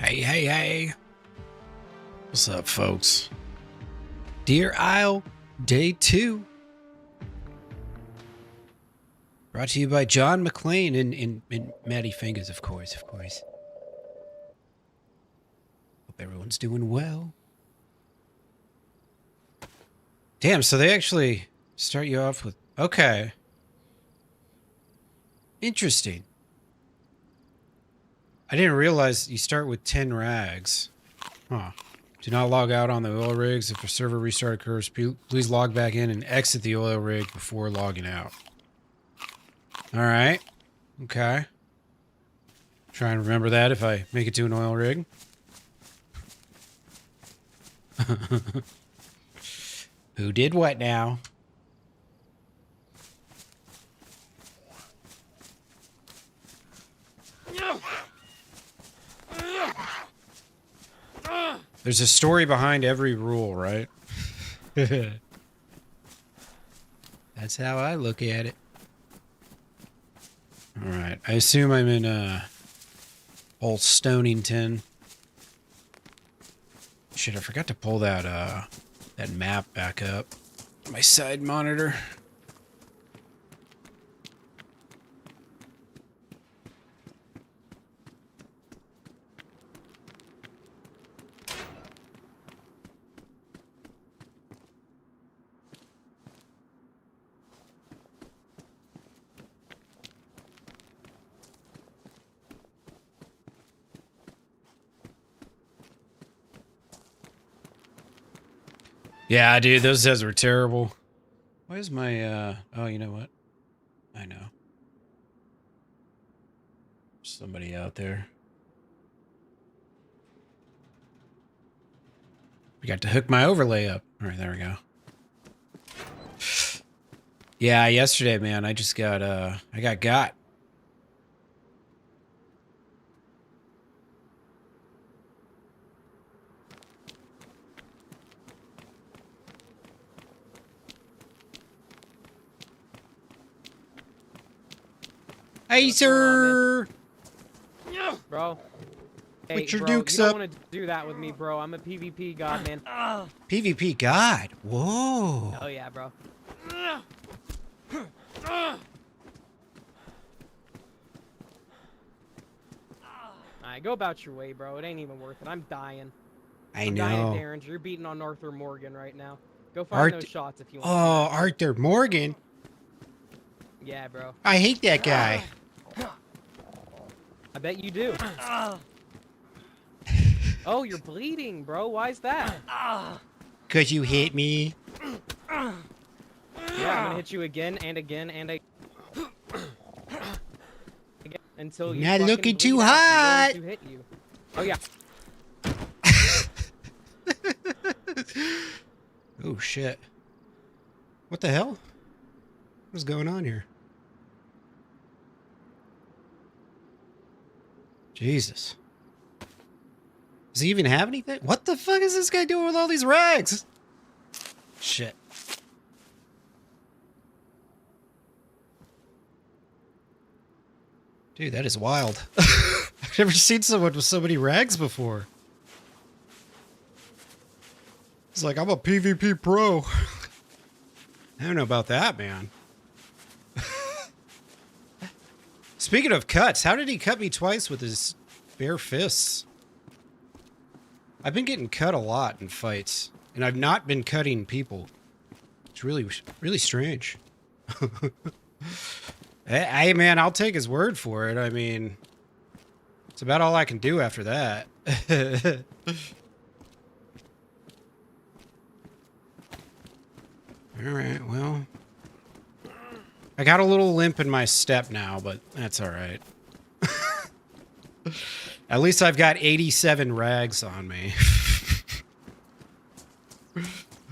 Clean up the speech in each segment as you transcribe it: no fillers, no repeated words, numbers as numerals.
Hey. What's up, folks? Deer Isle, Day 2. Brought to you by John McClane and Maddie Fingers, of course. Hope everyone's doing well. Damn, so they actually start you off with... Okay. Interesting. I didn't realize you start with 10 rags. Huh. Do not log out on the oil rigs. If a server restart occurs, please log back in and exit the oil rig before logging out. Alright. Okay. Try and remember that if I make it to an oil rig. Who did what now? There's a story behind every rule, right? That's how I look at it. Alright, I assume I'm in Old Stonington. Shit, I forgot to pull that that map back up. My side monitor. Yeah, dude, those heads were terrible. Why is my, oh, you know what? I know. Somebody out there. We got to hook my overlay up. All right, there we go. Yeah, yesterday, man, I just got, I got. Hey, sir! Bro. Hey, Put your bro, dukes you up. don't want to do that with me, bro. I'm a PvP god, man. PvP god. Whoa. Oh, yeah, bro. Alright, go about your way, bro. It ain't even worth it. I'm dying. I'm dying at know. Darren's. You're beating on Arthur Morgan right now. Go find those shots if you want. Oh, Arthur Morgan. Yeah, bro. I hate that guy. I bet you do. Oh, you're bleeding, bro. Why's that? Cause you hit me. Yeah, I'm gonna hit you again and again and again. Until you Not fucking looking bleed too out. hot. I'm going to hit you. Oh, yeah. Oh shit. What the hell? What's going on here? Jesus. Does he even have anything? What the fuck is this guy doing with all these rags? Shit. Dude, that is wild. I've never seen someone with so many rags before. It's like, I'm a PvP pro. I don't know about that, man. Speaking of cuts, how did he cut me twice with his bare fists? I've been getting cut a lot in fights, and I've not been cutting people. It's really strange. Hey, man, I'll take his word for it. I mean, it's about all I can do after that. Alright, well. I got a little limp in my step now, but that's alright. At least I've got 87 rags on me.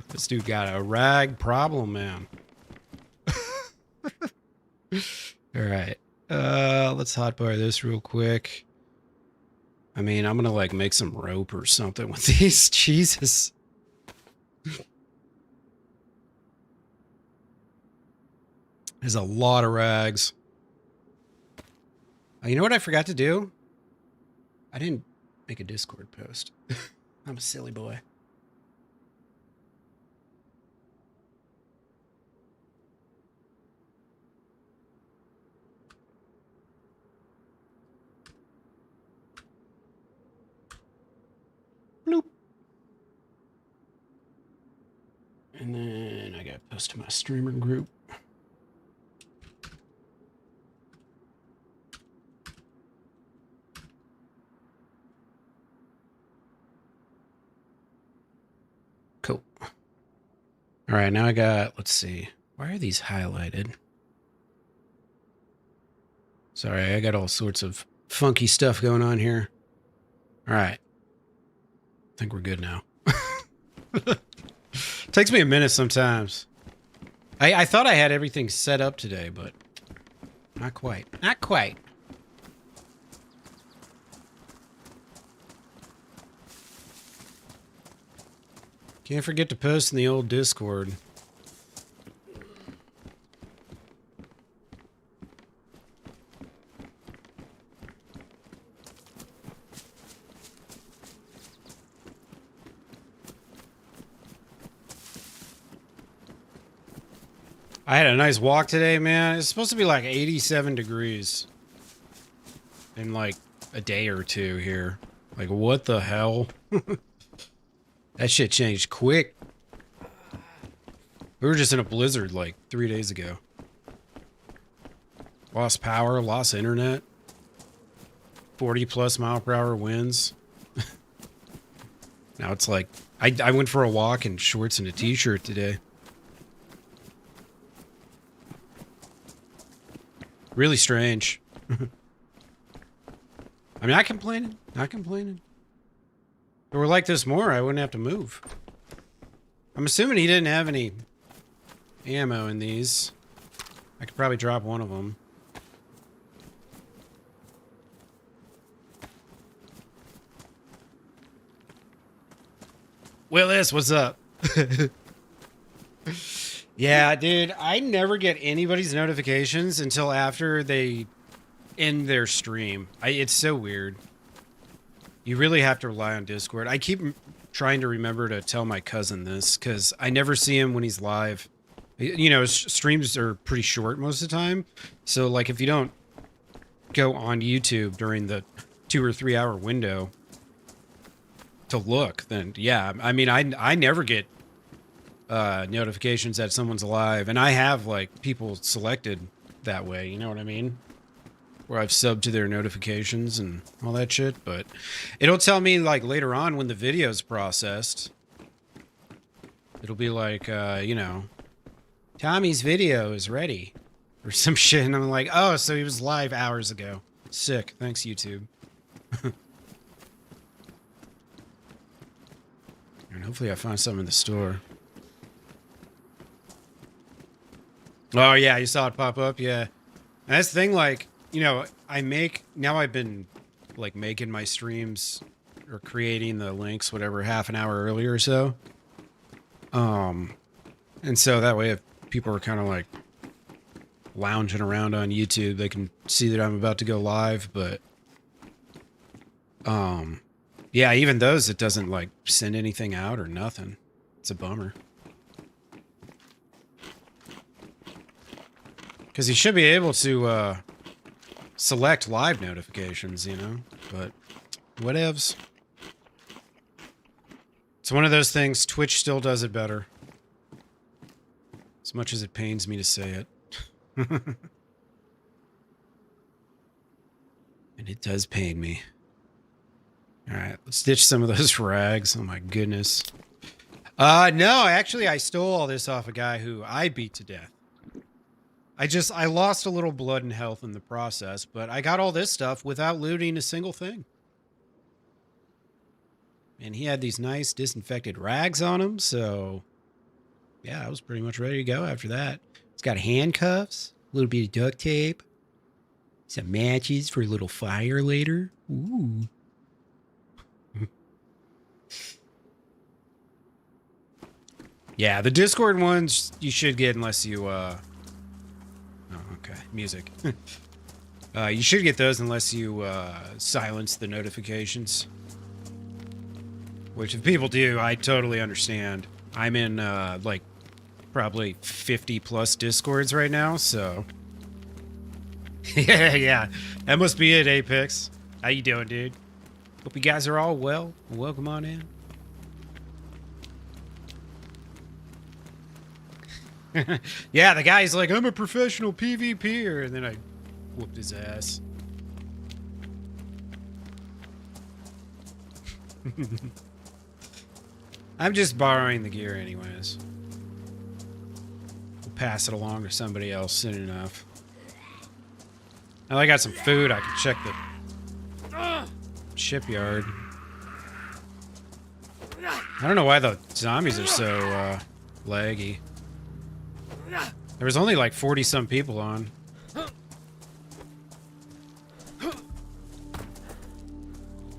This dude got a rag problem, man. Alright. Let's hotbar this real quick. I mean, I'm gonna, like, make some rope or something with these. Jesus. There's a lot of rags. You know what I forgot to do? I didn't make a Discord post. I'm a silly boy. Bloop. And then I got to post to my streamer group. Cool. All right, now I got, let's see. Why are these highlighted? Sorry, I got all sorts of funky stuff going on here. All right. I think we're good now. Takes me a minute sometimes. I thought I had everything set up today, but not quite. Not quite. Can't forget to post in the old Discord. I had a nice walk today, man. It's supposed to be like 87 degrees in like a day or two here. Like, what the hell? That shit changed quick. We were just in a blizzard like 3 days ago. Lost power, lost internet. 40+ mile per hour winds. Now it's like, I went for a walk in shorts and a t-shirt today. Really strange. I mean, not complaining. Not complaining. If it were like this more, I wouldn't have to move. I'm assuming he didn't have any ammo in these. I could probably drop one of them. Willis, what's up? Yeah, dude, I never get anybody's notifications until after they end their stream. It's so weird. You really have to rely on Discord. I keep trying to remember to tell my cousin this because I never see him when he's live. You know, streams are pretty short most of the time. So, like, if you don't go on YouTube during the 2 or 3 hour window to look, then yeah, I mean, I never get notifications that someone's alive, and I have like people selected that way, you know what I mean, where I've subbed to their notifications and all that shit. But it'll tell me like later on when the video's processed, it'll be like you know, Tommy's video is ready or some shit, and I'm like, oh, so he was live hours ago. Sick. Thanks, YouTube. And hopefully I find something in the store. Oh, yeah, you saw it pop up? Yeah. And that's the thing, like, you know, now I've been, like, making my streams or creating the links, whatever, half an hour earlier or so. And so that way if people are kind of, like, lounging around on YouTube, they can see that I'm about to go live, but, yeah, even those, it doesn't, like, send anything out or nothing. It's a bummer. Because you should be able to select live notifications, you know, but whatevs. It's one of those things. Twitch still does it better. As much as it pains me to say it. And it does pain me. All right, let's ditch some of those rags. Oh my goodness. No, actually I stole all this off a guy who I beat to death. I lost a little blood and health in the process, but I got all this stuff without looting a single thing. And he had these nice disinfected rags on him, so yeah, I was pretty much ready to go after that. It's got handcuffs, a little bit of duct tape, some matches for a little fire later. Ooh. Yeah, the Discord ones you should get unless you okay, music. You should get those unless you silence the notifications. Which if people do, I totally understand. I'm in, like, probably 50 plus Discords right now, so... yeah. That must be it, Apex. How you doing, dude? Hope you guys are all well. Welcome on in. Yeah, the guy's like, I'm a professional PvPer, and then I whooped his ass. I'm just borrowing the gear anyways. We'll pass it along to somebody else soon enough. Now I got some food, I can check the shipyard. I don't know why the zombies are so laggy. There was only like 40 some people on.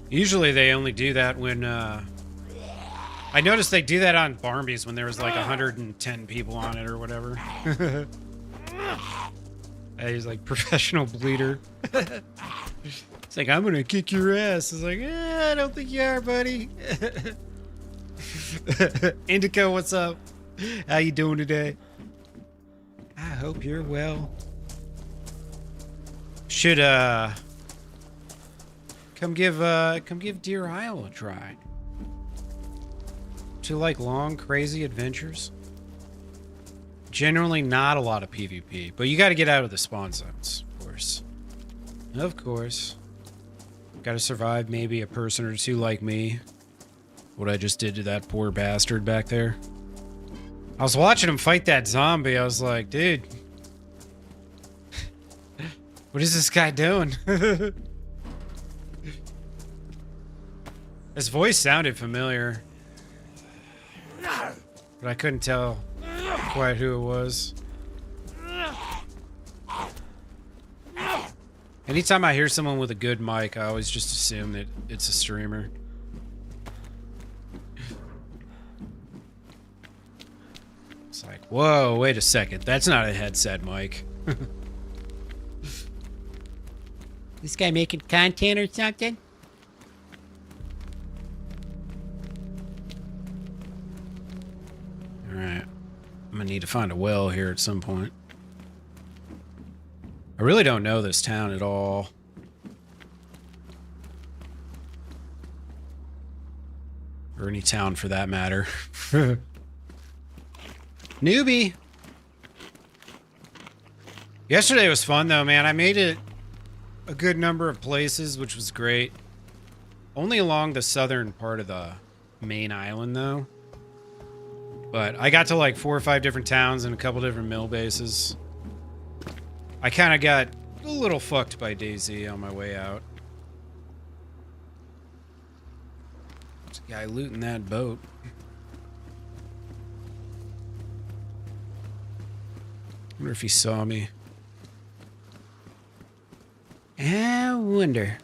Usually they only do that when I noticed they do that on Barmby's when there was like 110 people on it or whatever. He's like professional bleeder. It's like, I'm gonna kick your ass. It's like, I don't think you are, buddy. Indico, what's up? How you doing today? I hope you're well. Should come give Deer Isle a try. Do you like long, crazy adventures? Generally not a lot of PvP, but you gotta get out of the spawn zones, of course. Of course. Gotta survive maybe a person or two like me. What I just did to that poor bastard back there. I was watching him fight that zombie, I was like, dude. What is this guy doing? His voice sounded familiar. But I couldn't tell quite who it was. Anytime I hear someone with a good mic, I always just assume that it's a streamer. It's like, whoa, wait a second. That's not a headset mic. This guy making content or something? Alright. I'm gonna need to find a well here at some point. I really don't know this town at all. Or any town for that matter. Newbie! Yesterday was fun though, man. I made it a good number of places, which was great. Only along the southern part of the main island though. But I got to like 4 or 5 different towns and a couple different mill bases. I kind of got a little fucked by DayZ on my way out. There's a guy looting that boat. I wonder if he saw me. I wonder.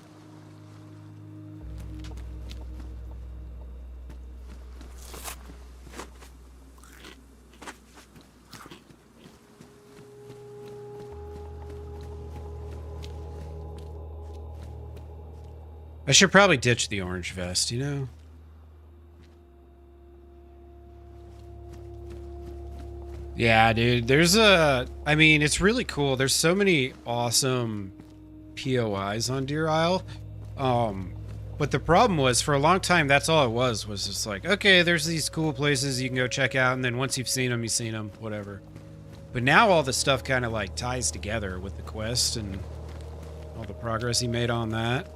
I should probably ditch the orange vest, you know? Yeah, dude, there's I mean, it's really cool. There's so many awesome POIs on Deer Isle. But the problem was, for a long time, that's all it was just like, okay, there's these cool places you can go check out, and then once you've seen them, you've seen them, whatever. But now all the stuff kind of like ties together with the quest and all the progress he made on that.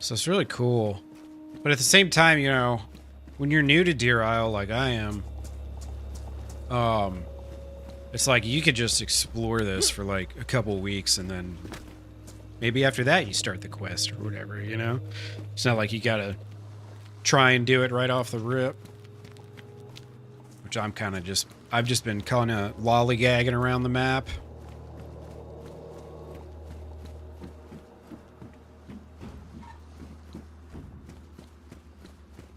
So it's really cool. But at the same time, you know, when you're new to Deer Isle like I am, it's like you could just explore this for like a couple weeks and then maybe after that you start the quest or whatever, you know? It's not like you gotta try and do it right off the rip. Which I'm kind of just, I've just been kind of lollygagging around the map.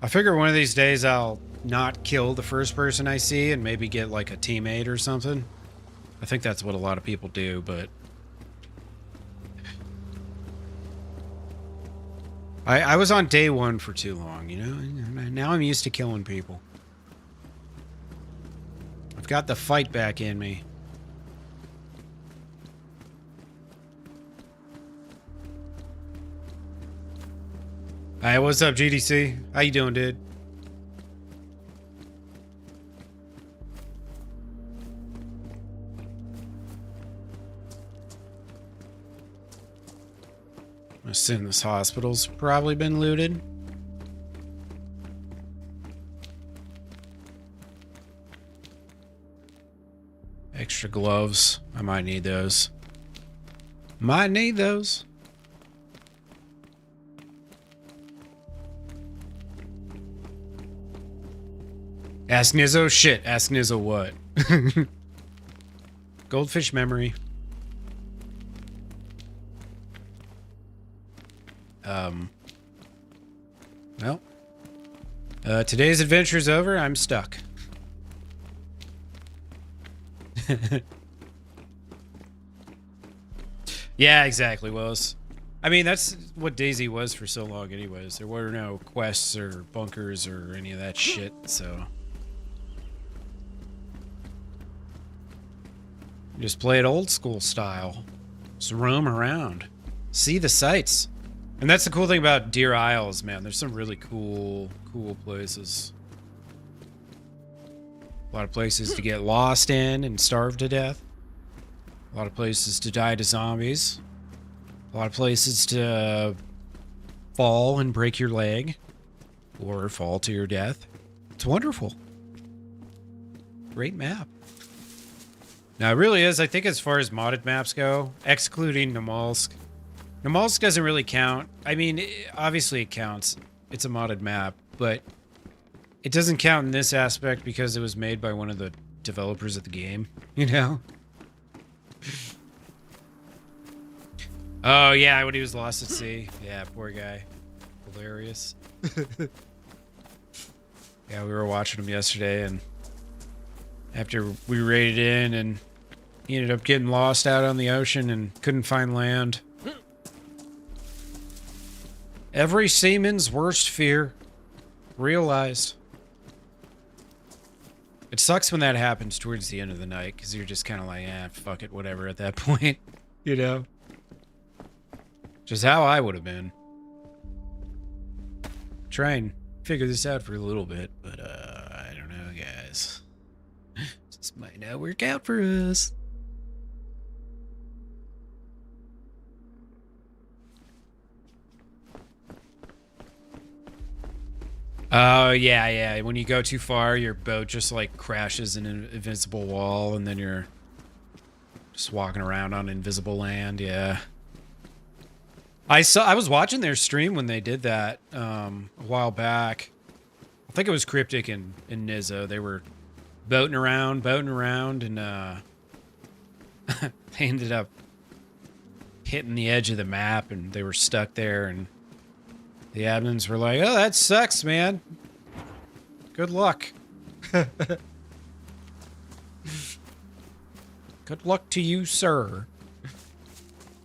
I figure one of these days I'll not kill the first person I see and maybe get like a teammate or something. I think that's what a lot of people do, but... I was on day one for too long, you know? Now I'm used to killing people. I've got the fight back in me. Hey, what's up, GDC? How you doing, dude? I assume this hospital's probably been looted. Extra gloves. I might need those. Might need those. Ask Nizzo? Shit, ask Nizzo what? Goldfish memory. Well. Today's adventure's over. I'm stuck. Yeah, exactly, Willis. I mean, that's what DayZ was for so long anyways. There were no quests or bunkers or any of that shit, so... Just play it old school style. Just roam around. See the sights. And that's the cool thing about Deer Isles, man. There's some really cool places. A lot of places to get lost in and starve to death. A lot of places to die to zombies. A lot of places to fall and break your leg. Or fall to your death. It's wonderful. Great map. Now, it really is. I think as far as modded maps go, excluding Namalsk. Namalsk doesn't really count. I mean, obviously it counts. It's a modded map, but it doesn't count in this aspect because it was made by one of the developers of the game, you know? Oh, yeah, when he was lost at sea. Yeah, poor guy. Hilarious. Yeah, we were watching him yesterday, and after we raided in, and he ended up getting lost out on the ocean and couldn't find land. Every seaman's worst fear realized. It sucks when that happens towards the end of the night, because you're just kind of like, eh, fuck it, whatever at that point. You know? Just how I would have been. Try and figure this out for a little bit, but I don't know, guys. This might not work out for us. Oh, yeah. When you go too far, your boat just, like, crashes in an invincible wall, and then you're just walking around on invisible land, yeah. I was watching their stream when they did that, a while back. I think it was Cryptic and Nizzo. They were boating around, and, they ended up hitting the edge of the map, and they were stuck there, and the admins were like, oh, that sucks, man. Good luck. Good luck to you, sir.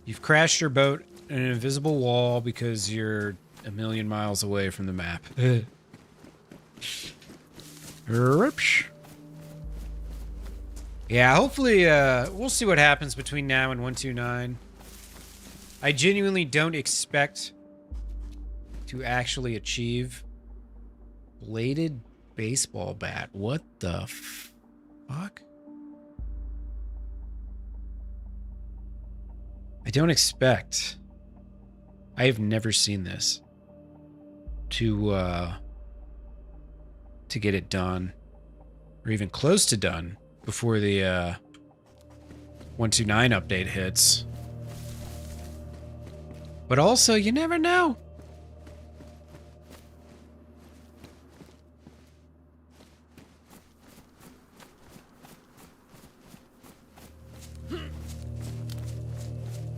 You've crashed your boat in an invisible wall because you're a million miles away from the map. Oops. Yeah, hopefully, we'll see what happens between now and 129. I genuinely don't expect to actually achieve bladed baseball bat. What the fuck? I don't expect. I have never seen this to get it done, or even close to done, before the 129 update hits. But also, you never know.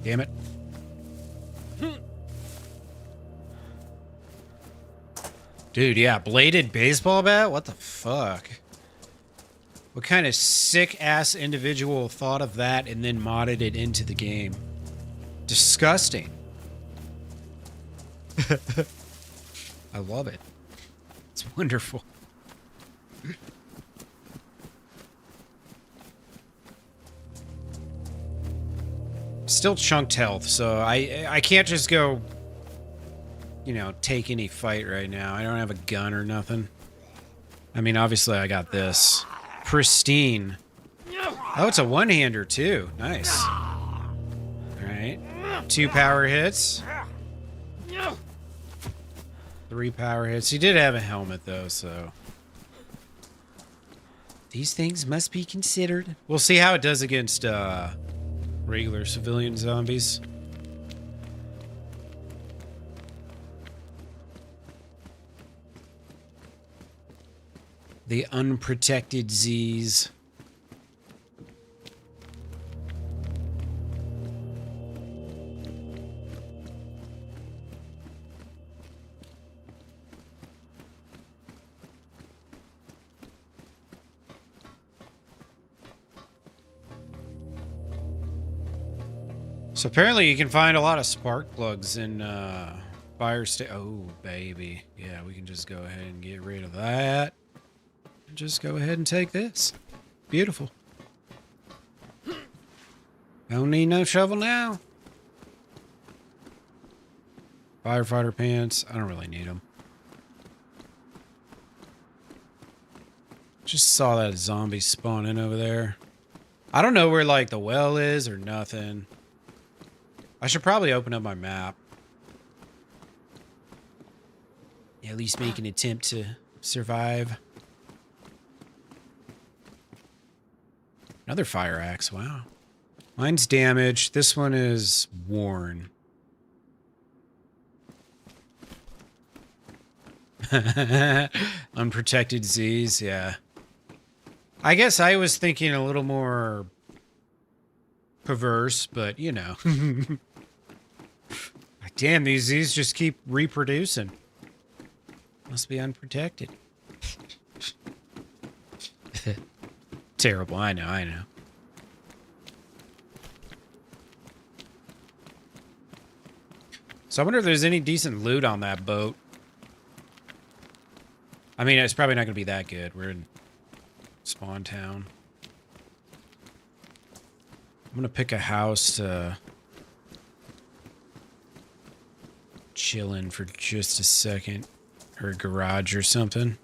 Damn it. Dude, yeah, bladed baseball bat? What the fuck? What kind of sick-ass individual thought of that and then modded it into the game? Disgusting. I love it. It's wonderful. Still chunked health, so I can't just go, you know, take any fight right now. I don't have a gun or nothing. I mean, obviously I got this. Pristine. Oh, it's a one-hander too. Nice. Alright. 2 power hits. 3 power hits. He did have a helmet though, so... These things must be considered. We'll see how it does against, regular civilian zombies. The unprotected Z's. So apparently you can find a lot of spark plugs in fire state. Oh, baby. Yeah, we can just go ahead and get rid of that. And just go ahead and take this. Beautiful. Don't need no shovel now. Firefighter pants. I don't really need them. Just saw that zombie spawn in over there. I don't know where, like, the well is or nothing. I should probably open up my map. At least make an attempt to survive. Another fire axe, wow. Mine's damaged. This one is worn. Unprotected Z's, yeah. I guess I was thinking a little more perverse, but you know. Damn, these Z's just keep reproducing. Must be unprotected. Terrible, I know, I know. So I wonder if there's any decent loot on that boat. I mean, it's probably not going to be that good. We're in Spawn Town. I'm going to pick a house to chill in for just a second. Or a garage or something.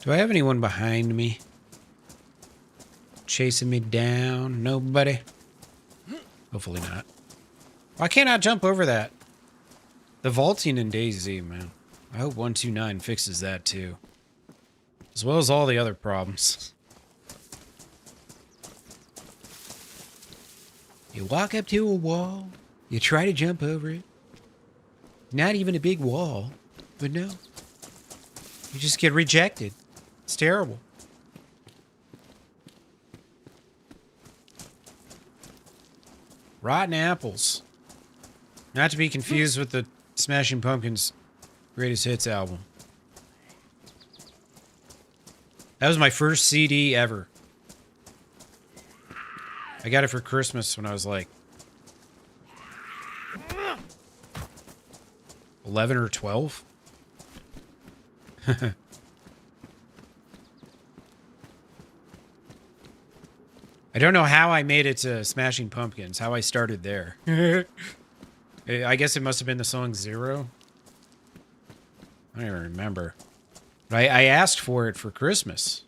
Do I have anyone behind me? Chasing me down? Nobody? Hopefully not. Why can't I jump over that? The vaulting in DayZ, man. I hope 129 fixes that too. As well as all the other problems. You walk up to a wall, you try to jump over it. Not even a big wall, but no. You just get rejected. It's terrible. Rotten apples. Not to be confused with the Smashing Pumpkins' Greatest Hits album. That was my first CD ever. I got it for Christmas when I was like 11 or 12. I don't know how I made it to Smashing Pumpkins, how I started there. I guess it must have been the song Zero. I don't even remember. But I asked for it for Christmas.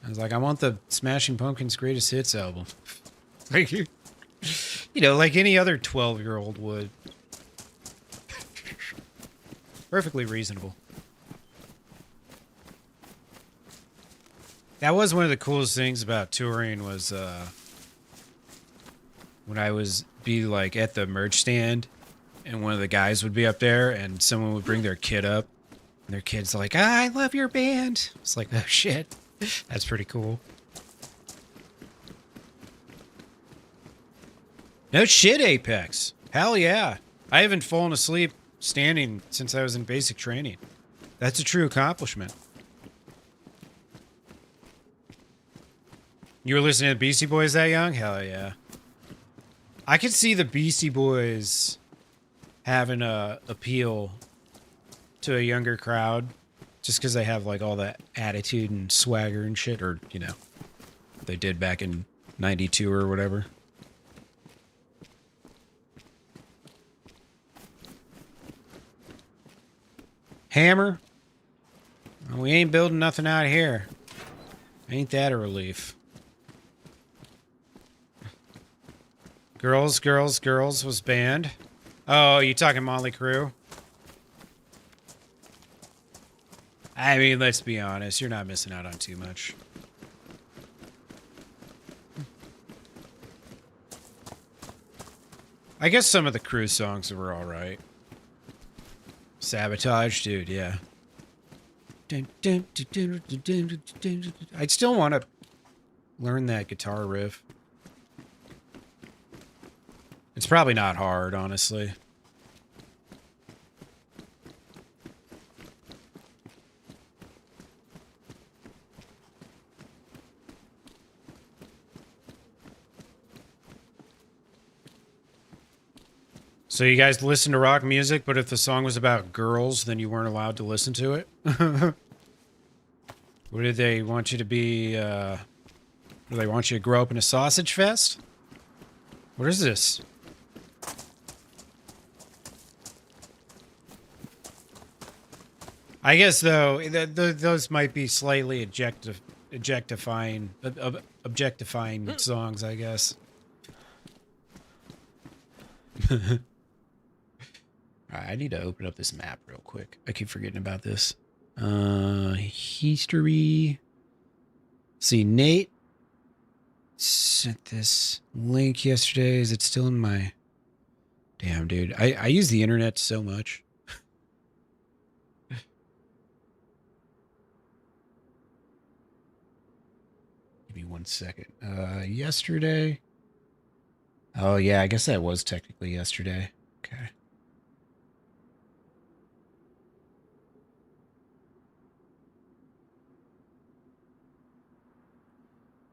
I was like, I want the Smashing Pumpkins' Greatest Hits album. Like, you know, like any other 12-year-old would. Perfectly reasonable. That was one of the coolest things about touring was when I was be like at the merch stand and one of the guys would be up there and someone would bring their kid up and their kid's like, I love your band. It's like, oh shit. That's pretty cool. No shit, Apex. Hell yeah. I haven't fallen asleep standing since I was in basic training. That's a true accomplishment. You were listening to the Beastie Boys that young? Hell yeah. I could see the Beastie Boys having a appeal to a younger crowd just because they have like all that attitude and swagger and shit, or you know, they did back in '92 or whatever. Hammer? Well, we ain't building nothing out here. Ain't that a relief? Girls, Girls, Girls was banned. Oh, you talking Motley Crue? I mean, let's be honest. You're not missing out on too much. I guess some of the Crue songs were alright. Sabotage, dude, yeah. I'd still want to learn that guitar riff. It's probably not hard, honestly. So you guys listen to rock music, but if the song was about girls, then you weren't allowed to listen to it? What did they want you to be, do they want you to grow up in a sausage fest? What is this? I guess, though, those might be slightly objectifying songs, I guess. I need to open up this map real quick. I keep forgetting about this. History. See, Nate sent this link yesterday. Is it still in my... Damn, dude. I use the internet so much. Give me 1 second. Yesterday. Oh, yeah, I guess that was technically yesterday. Okay.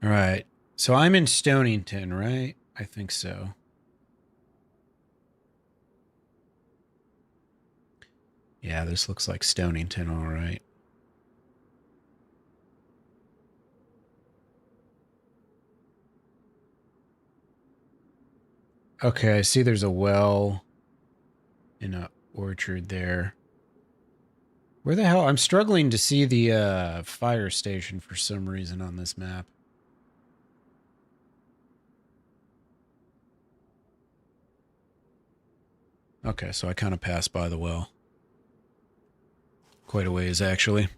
All right. So I'm in Stonington, right? I think so. Yeah, this looks like Stonington, all right. Okay, I see there's a well in an orchard there. Where the hell? I'm struggling to see the fire station for some reason on this map. Okay, so I kind of passed by the well. Quite a ways, actually.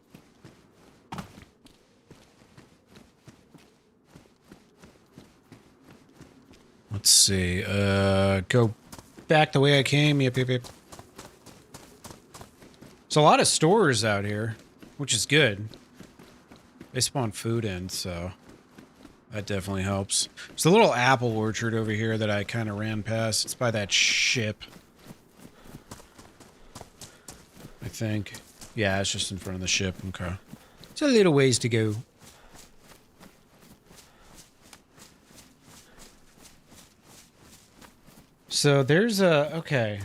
Let's see. Go back the way I came. Yep, yep, yep. There's a lot of stores out here, which is good. They spawn food in, so that definitely helps. There's a little apple orchard over here that I kind of ran past. It's by that ship, I think. Yeah, it's just in front of the ship. Okay. It's a little ways to go. So there's a... Okay.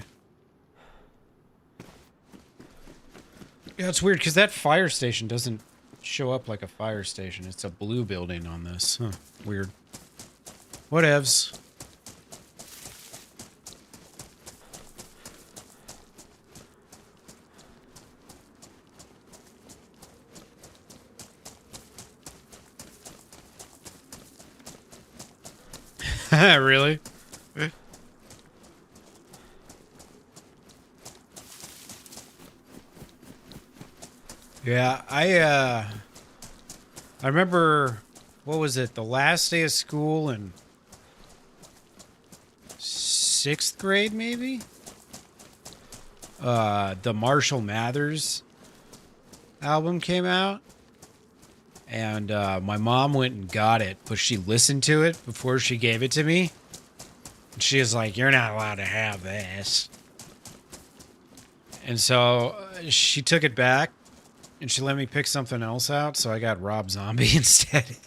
Yeah, it's weird because that fire station doesn't show up like a fire station. It's a blue building on this. Huh. Weird. Whatevs. Really? Yeah, I remember, what was it, the last day of school in 6th grade, maybe? The Marshall Mathers album came out, and my mom went and got it, but she listened to it before she gave it to me. And she was like, "You're not allowed to have this." And so she took it back, and she let me pick something else out, so I got Rob Zombie instead.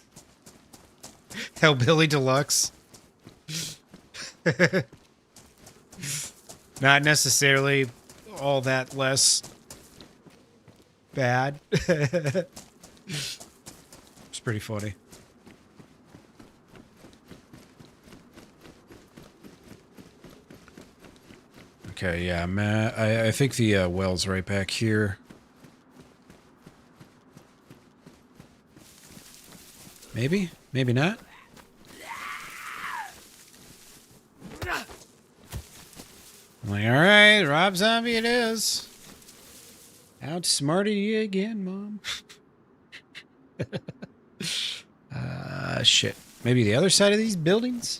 Hellbilly Deluxe. Not necessarily all that less bad. It's pretty funny. Okay, yeah, Matt. I think the well's right back here. Maybe? Maybe not? I'm like, alright, Rob Zombie it is. Outsmarted you again, Mom. Shit. Maybe the other side of these buildings?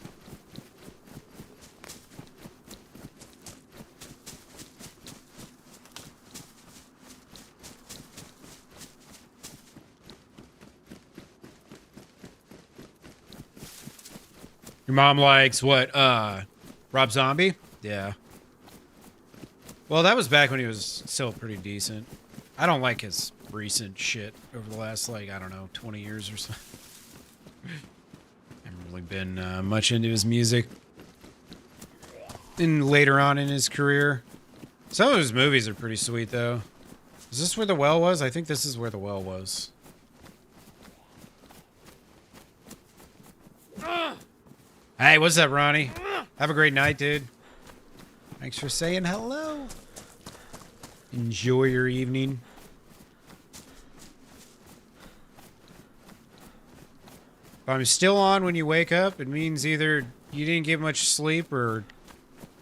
Your mom likes what? Rob Zombie? Yeah. Well, that was back when he was still pretty decent. I don't like his recent shit over the last, like, I don't know, 20 years or so. I haven't really been much into his music. And later on in his career. Some of his movies are pretty sweet, though. Is this where the well was? I think this is where the well was. Hey, what's up, Ronnie? Have a great night, dude. Thanks for saying hello. Enjoy your evening. If I'm still on when you wake up, it means either you didn't get much sleep or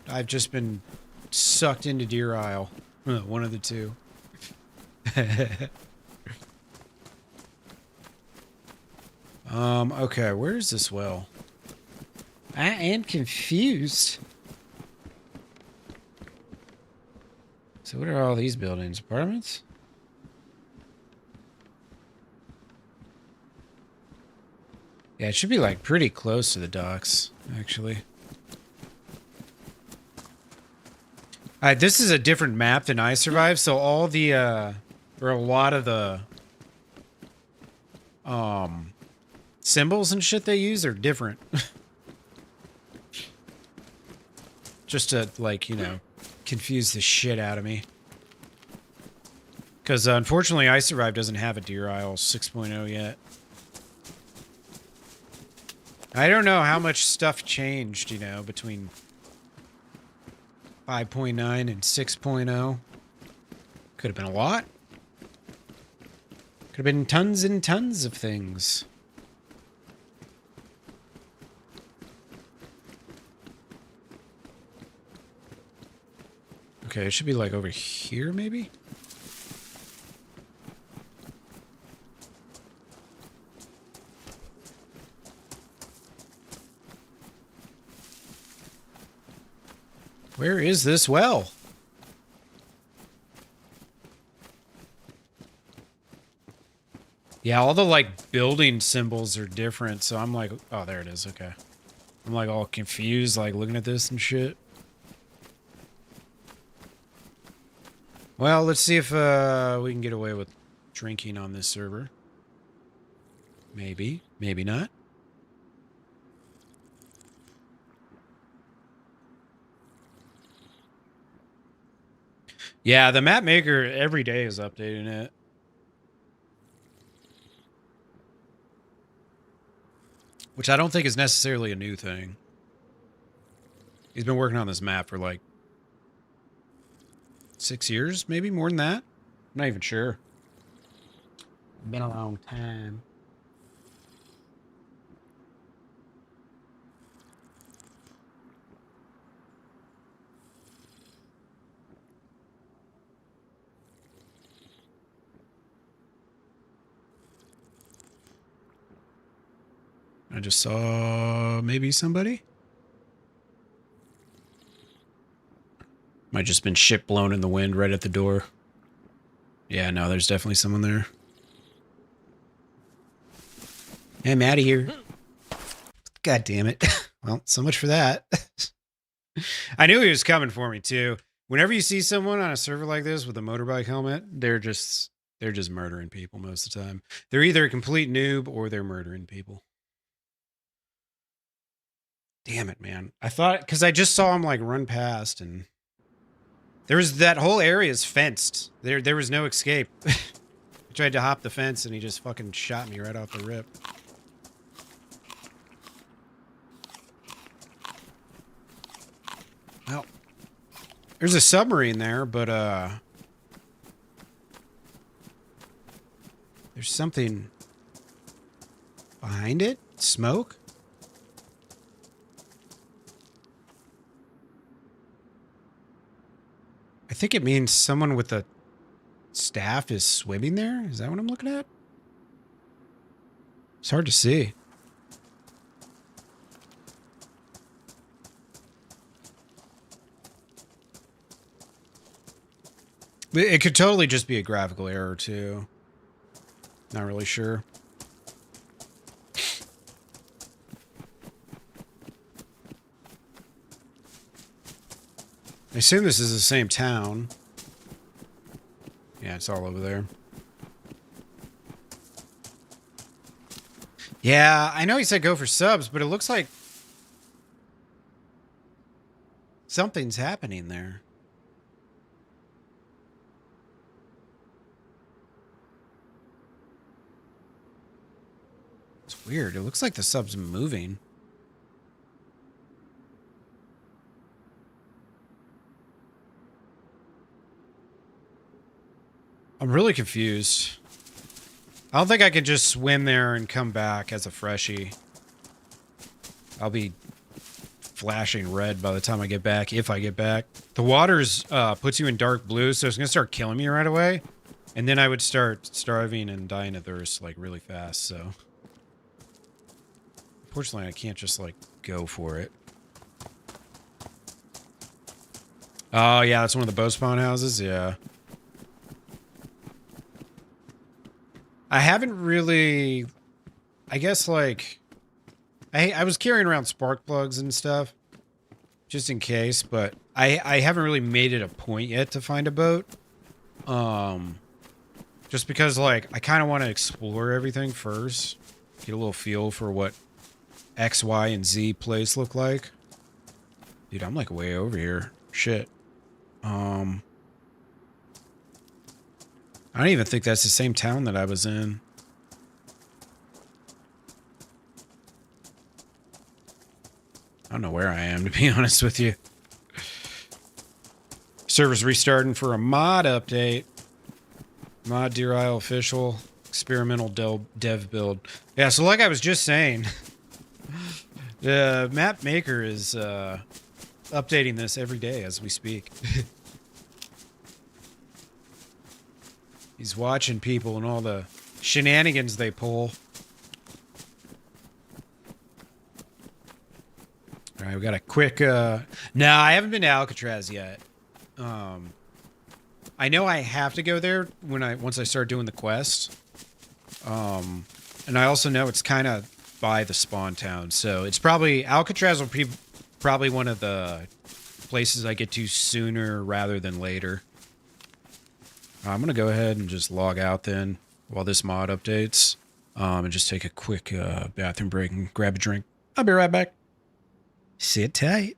I've just been sucked into Deer Isle. One of the two. Okay, where's this well? I am confused. So what are all these buildings? Apartments? Yeah, it should be like pretty close to the docks, actually. Alright, this is a different map than I Survived, so all the, or a lot of the, symbols and shit they use are different. Just to, like, you know, confuse the shit out of me. Because, unfortunately, I Survived doesn't have a Deer Isle 6.0 yet. I don't know how much stuff changed, you know, between 5.9 and 6.0. Could have been a lot. Could have been tons and tons of things. Okay, it should be like over here, maybe? Where is this well? Yeah, all the, like, building symbols are different, so I'm like... Oh, there it is, okay. I'm, like, all confused, like, looking at this and shit. Well, let's see if we can get away with drinking on this server. Maybe. Maybe not. Yeah, the map maker every day is updating it. Which I don't think is necessarily a new thing. He's been working on this map for like 6 years, maybe more than that. I'm not even sure. Been a long time. I just saw maybe somebody. Might just been shit blown in the wind right at the door. Yeah, no, there's definitely someone there. I'm out of here. God damn it. Well, so much for that. I knew he was coming for me too. Whenever you see someone on a server like this with a motorbike helmet, they're just murdering people most of the time. They're either a complete noob or they're murdering people. Damn it, man. I thought, because I just saw him like run past and That whole area is fenced. There was no escape. I tried to hop the fence and he just fucking shot me right off the rip. Well, there's a submarine there, but there's something behind it? Smoke? I think it means someone with a staff is swimming there. Is that what I'm looking at? It's hard to see. It could totally just be a graphical error, too. Not really sure. I assume this is the same town. Yeah, it's all over there. Yeah, I know he said go for subs, but it looks like something's happening there. It's weird. It looks like the sub's moving. I'm really confused. I don't think I can just swim there and come back as a freshie. I'll be flashing red by the time I get back, if I get back. The water's puts you in dark blue, so it's gonna start killing me right away. And then I would start starving and dying of thirst, like, really fast, so. Unfortunately, I can't just, like, go for it. Oh, yeah, that's one of the boat spawn houses? Yeah. I haven't really... I guess, like... I was carrying around spark plugs and stuff. Just in case, but I haven't really made it a point yet to find a boat. Just because, like, I kind of want to explore everything first. Get a little feel for what X, Y, and Z place look like. Dude, I'm, like, way over here. Shit. I don't even think that's the same town that I was in. I don't know where I am, to be honest with you. Server's restarting for a mod update. Mod Deer Isle official. Experimental dev build. Yeah, so like I was just saying, the map maker is updating this every day as we speak. He's watching people and all the shenanigans they pull. All right, we got a quick... No, I haven't been to Alcatraz yet. I know I have to go there once I start doing the quest. And I also know it's kind of by the spawn town, so it's probably... Alcatraz will be probably one of the places I get to sooner rather than later. I'm going to go ahead and just log out then while this mod updates. And just take a quick bathroom break and grab a drink. I'll be right back. Sit tight.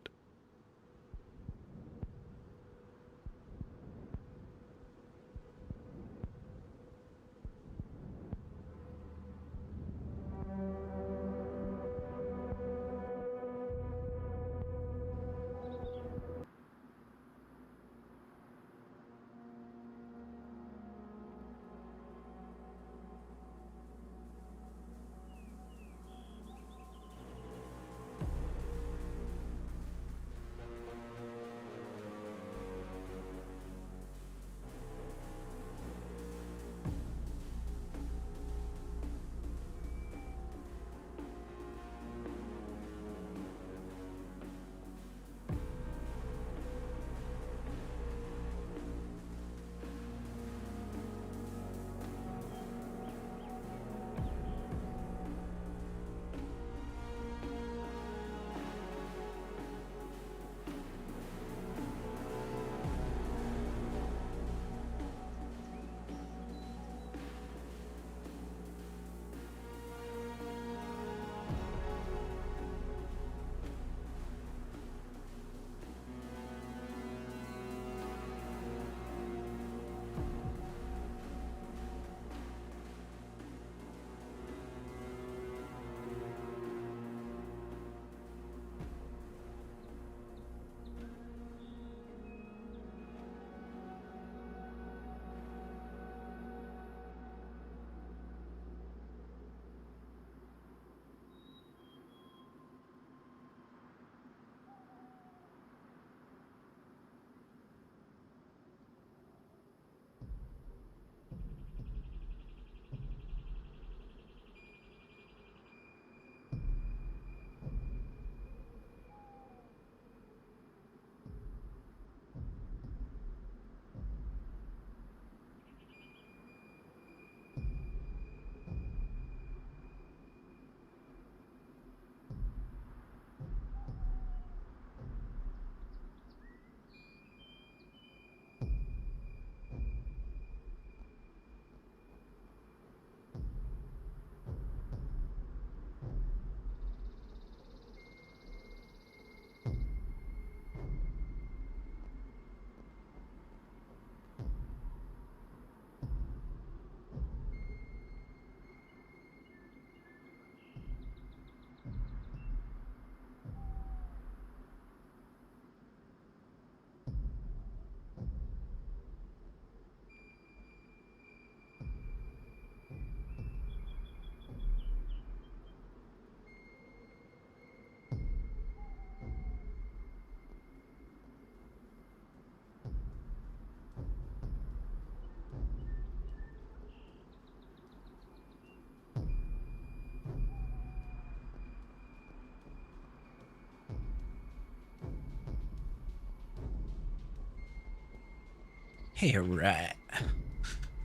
Hey, right.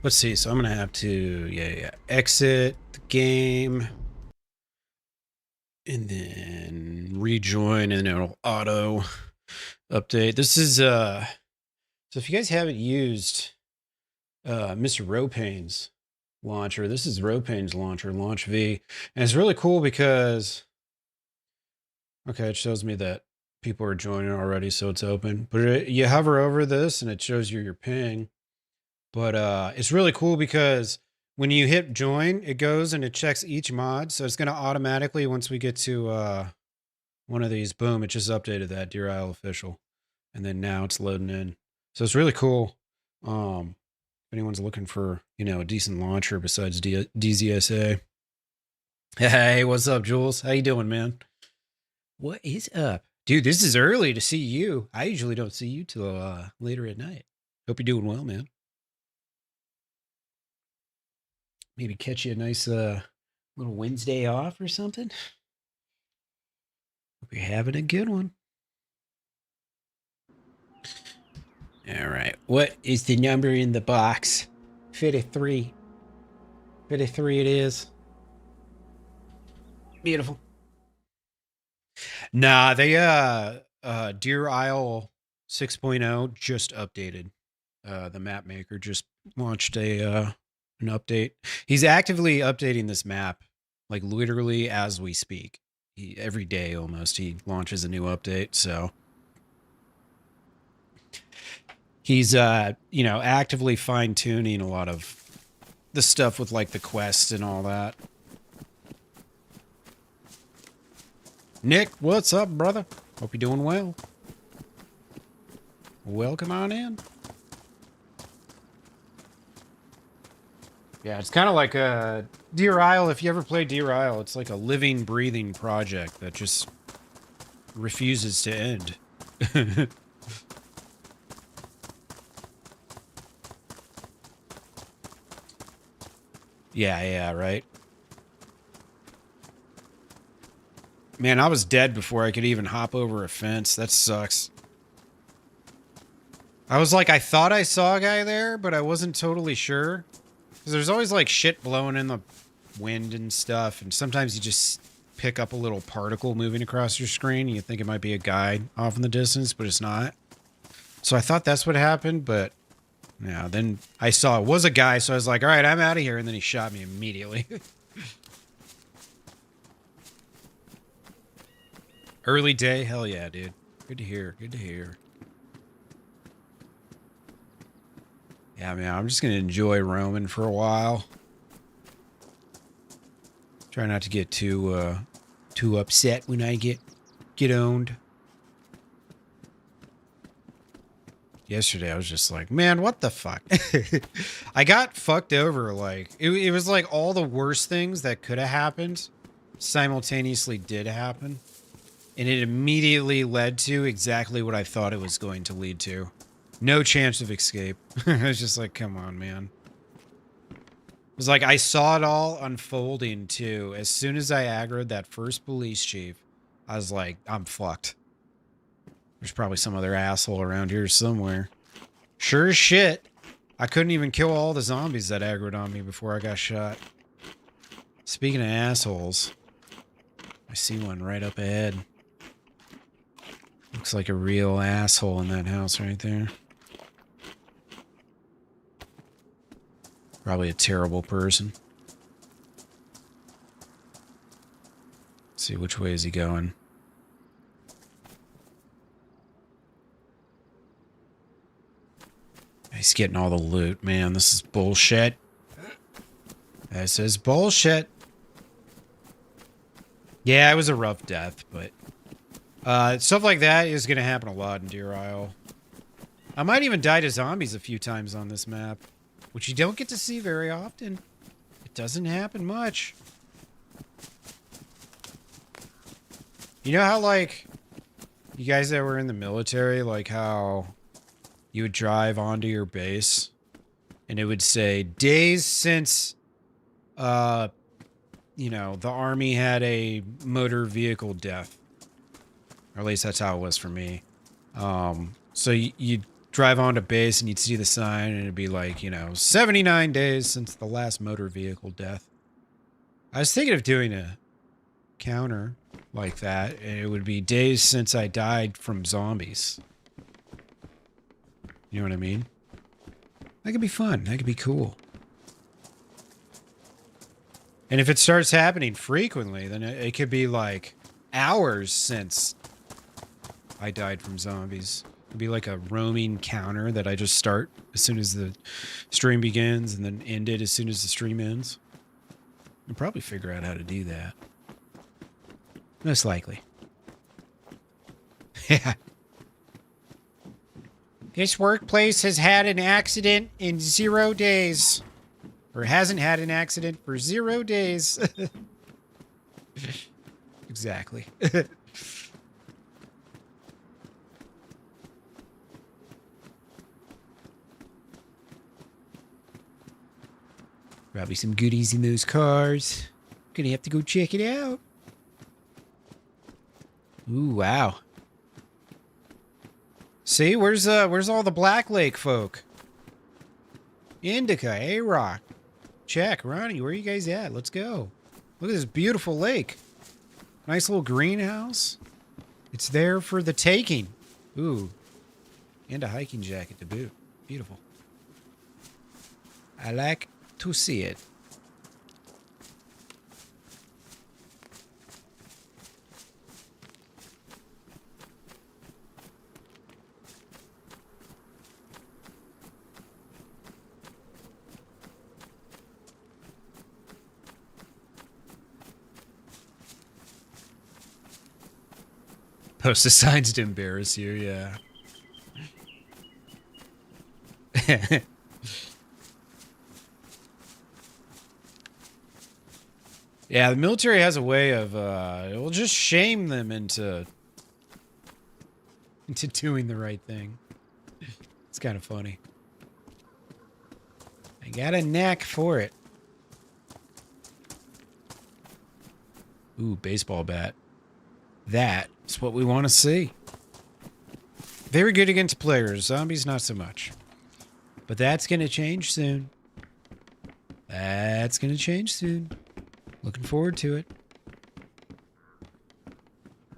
Let's see. So I'm gonna have to exit the game and then rejoin, and it'll auto update. This is so if you guys haven't used Mr. Ropane's launcher, this is Ropane's launcher, Launch V, and it's really cool because okay, it shows me that people are joining already, so it's open. But you hover over this and it shows you your ping. But it's really cool because when you hit join, it goes and it checks each mod. So it's going to automatically, once we get to one of these, boom, it just updated that Deer Isle official. And then now it's loading in. So it's really cool. If anyone's looking for, a decent launcher besides DZSA. Hey, what's up, Jules? How you doing, man? What is up? Dude, this is early to see you. I usually don't see you till later at night. Hope you're doing well, man. Maybe catch you a nice little Wednesday off or something. Hope you're having a good one. All right. What is the number in the box? 53. 53 it is. Beautiful. Nah, they Deer Isle 6.0 just updated. The map maker just launched an update. He's actively updating this map, like literally as we speak. Every day almost he launches a new update. So he's actively fine tuning a lot of the stuff with like the quest and all that. Nick, what's up, brother? Hope you're doing well. Welcome on in. Yeah, it's kind of like a Deer Isle. If you ever play Deer Isle, it's like a living, breathing project that just refuses to end. Yeah, right. Man, I was dead before I could even hop over a fence. That sucks. I was like, I thought I saw a guy there, but I wasn't totally sure. Because there's always like shit blowing in the wind and stuff. And sometimes you just pick up a little particle moving across your screen. And you think it might be a guy off in the distance, but it's not. So I thought that's what happened, but yeah, then I saw it was a guy. So I was like, all right, I'm out of here. And then he shot me immediately. Early day? Hell yeah, dude. Good to hear. Good to hear. Yeah, man, I'm just going to enjoy roaming for a while. Try not to get too upset when I get owned. Yesterday, I was just like, man, what the fuck? I got fucked over. Like, it was like all the worst things that could have happened simultaneously did happen. And it immediately led to exactly what I thought it was going to lead to. No chance of escape. I was just like, come on, man. It was like, I saw it all unfolding, too. As soon as I aggroed that first police chief, I was like, I'm fucked. There's probably some other asshole around here somewhere. Sure as shit. I couldn't even kill all the zombies that aggroed on me before I got shot. Speaking of assholes, I see one right up ahead. Looks like a real asshole in that house right there. Probably a terrible person. Let's see, which way is he going? He's getting all the loot. Man, this is bullshit. This is bullshit. Yeah, it was a rough death, but stuff like that is going to happen a lot in Deer Isle. I might even die to zombies a few times on this map, which you don't get to see very often. It doesn't happen much. You know how, like, you guys that were in the military, like how you would drive onto your base and it would say, days since, the Army had a motor vehicle death. Or at least that's how it was for me. So you drive onto base and you'd see the sign and it'd be like, 79 days since the last motor vehicle death. I was thinking of doing a counter like that, and it would be days since I died from zombies. You know what I mean? That could be fun. That could be cool. And if it starts happening frequently, then it could be like hours since I died from zombies. It'd be like a roaming counter that I just start as soon as the stream begins and then end it as soon as the stream ends. I'll probably figure out how to do that. Most likely. Yeah. This workplace has had an accident in 0 days. Or hasn't had an accident for 0 days. Exactly. Probably some goodies in those cars. Gonna have to go check it out. Ooh, wow. See, where's all the Black Lake folk? Indica, A-Rock. Check, Ronnie, where are you guys at? Let's go. Look at this beautiful lake. Nice little greenhouse. It's there for the taking. Ooh. And a hiking jacket to boot. Beautiful. I like to see it. Post the signs to embarrass you, yeah. Yeah, the military has a way of, it will just shame them into doing the right thing. It's kind of funny. I got a knack for it. Ooh, baseball bat. That's what we want to see. Very good against players. Zombies, not so much. But that's going to change soon. That's going to change soon. Looking forward to it.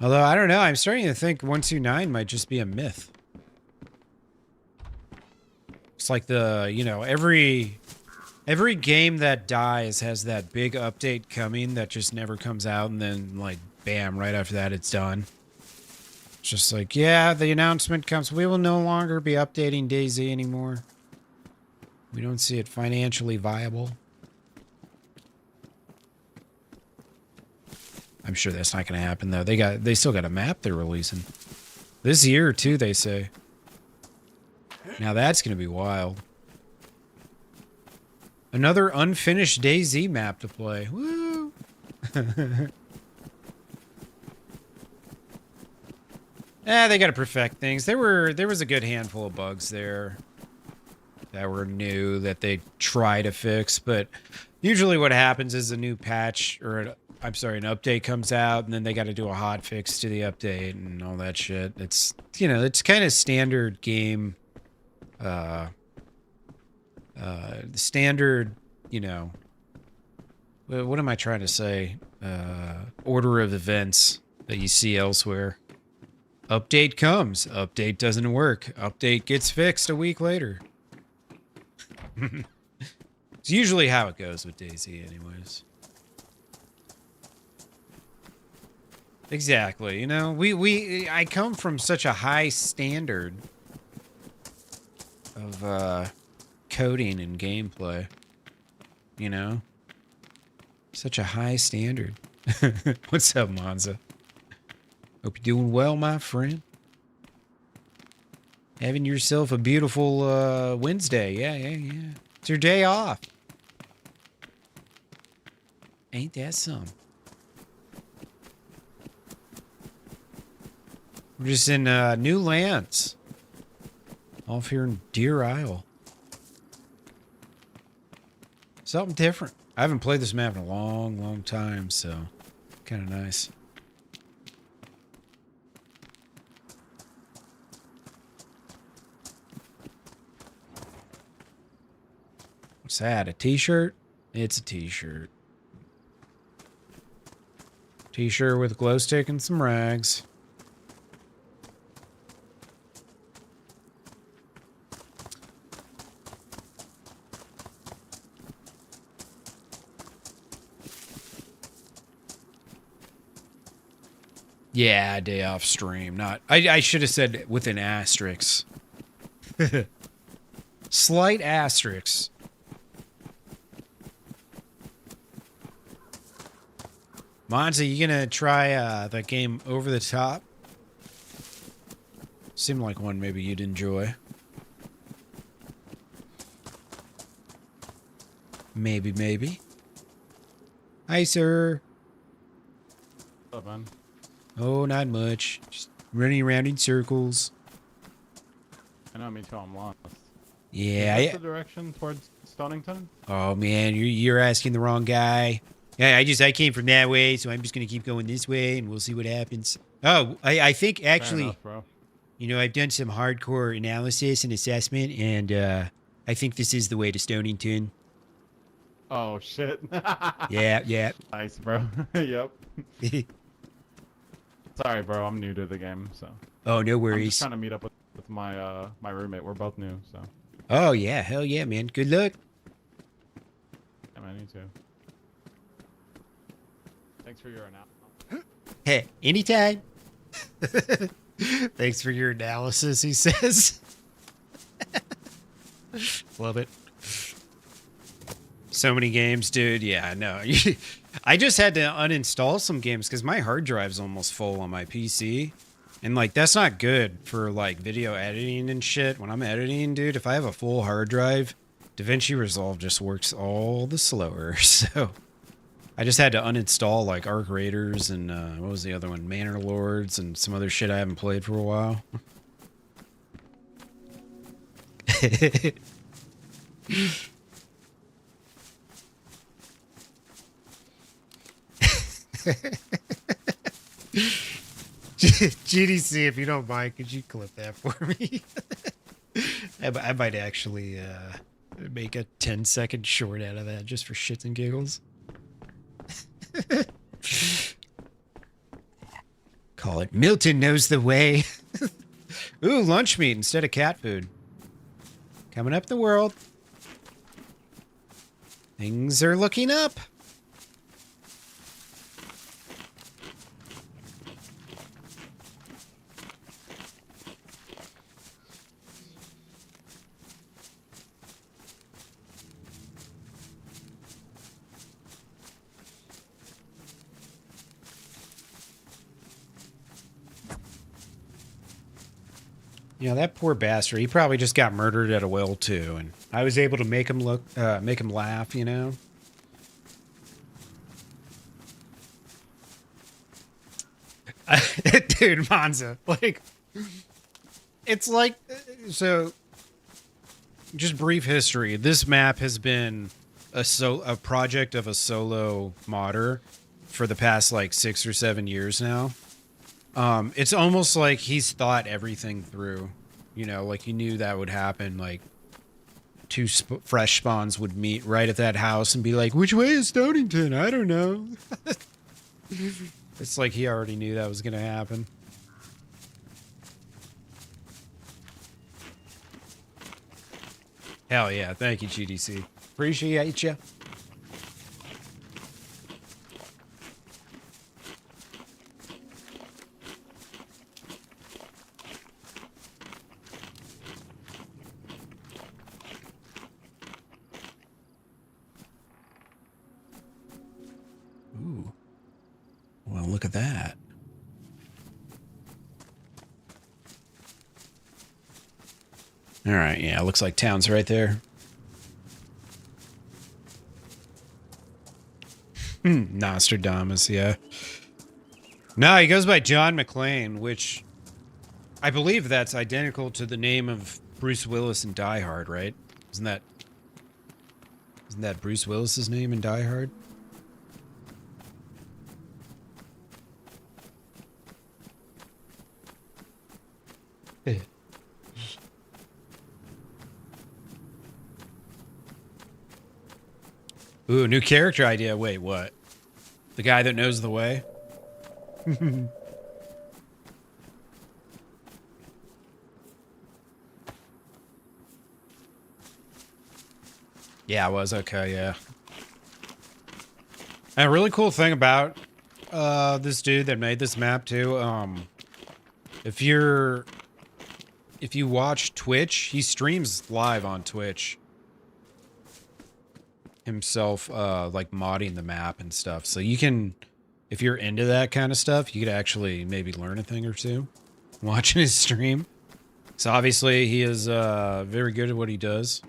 Although, I don't know. I'm starting to think 129 might just be a myth. It's like the, every game that dies has that big update coming that just never comes out, and then, like, bam, right after that, it's done. It's just like, yeah, the announcement comes. We will no longer be updating DayZ anymore. We don't see it financially viable. I'm sure that's not going to happen, though. They still got a map they're releasing. This year, too, they say. Now that's going to be wild. Another unfinished DayZ map to play. Woo! They got to perfect things. There was a good handful of bugs there that were new that they try to fix, but usually what happens is a new patch or an update comes out, and then they got to do a hot fix to the update and all that shit. It's, it's kind of standard game, standard, what am I trying to say? Order of events that you see elsewhere. Update comes. Update doesn't work. Update gets fixed a week later. It's usually how it goes with DayZ anyways. Exactly. I come from such a high standard of coding and gameplay. Such a high standard. What's up, Monza? Hope you're doing well, my friend. Having yourself a beautiful Wednesday. Yeah. It's your day off. Ain't that some? We're just in new lands. Off here in Deer Isle. Something different. I haven't played this map in a long, long time, so kind of nice. What's that? A t-shirt? It's a t-shirt. T-shirt with a glow stick and some rags. Yeah, day off stream. Not. I should have said with an asterisk. Slight asterisk. Monza, you gonna try that game Over the Top? Seemed like one maybe you'd enjoy. Maybe, maybe. Hi, sir. What's up, man? Oh, not much. Just running around in circles. I know, me too. I'm lost. Yeah. Is that the direction towards Stonington? Oh man, you're asking the wrong guy. Yeah, I came from that way, so I'm just gonna keep going this way, and we'll see what happens. Oh, I think actually, Fair enough, bro. you know, I've done some hardcore analysis and assessment, and I think this is the way to Stonington. Oh shit. Yeah. Nice, bro. Yep. Sorry, bro. I'm new to the game, so. Oh, no I'm worries. just trying to meet up with my my roommate. We're both new, so. Oh yeah, hell yeah, man. Good luck. Yeah, man, you too. Thanks for your analysis. Hey, anytime. Thanks for your analysis, he says. Love it. So many games, dude. Yeah, no. I just had to uninstall some games because my hard drive's almost full on my PC. And, like, that's not good for, like, video editing and shit. When I'm editing, dude, if I have a full hard drive, DaVinci Resolve just works all the slower. So I just had to uninstall, like, Arc Raiders and, what was the other one? Manor Lords and some other shit I haven't played for a while. GDC, if you don't mind, could you clip that for me? I might actually make a 10-second short out of that just for shits and giggles. Call it Milton Knows the Way. Ooh, lunch meat instead of cat food. Coming up the world. Things are looking up. You know, that poor bastard, he probably just got murdered at a well, too. And I was able to make him laugh, you know? Dude, Monza, like, it's like, so, just brief history. This map has been a project of a solo modder for the past, like, 6 or 7 years now. It's almost like he's thought everything through, you know, like he knew that would happen. Like two fresh spawns would meet right at that house and be like, which way is Stonington? I don't know. It's like he already knew that was going to happen. Hell yeah. Thank you, GDC. Appreciate you. Ooh. Well, look at that. All right, yeah, looks like town's right there. Nostradamus, yeah. No, he goes by John McClane, which I believe that's identical to the name of Bruce Willis in Die Hard, right? Isn't that Bruce Willis's name in Die Hard? Ooh, new character idea. Wait, what? The guy that knows the way? Yeah, it was. Okay, yeah. And a really cool thing about this dude that made this map too, if you watch Twitch, he streams live on Twitch himself, like modding the map and stuff. So you can, if you're into that kind of stuff, you could actually maybe learn a thing or two watching his stream. So obviously he is very good at what he does.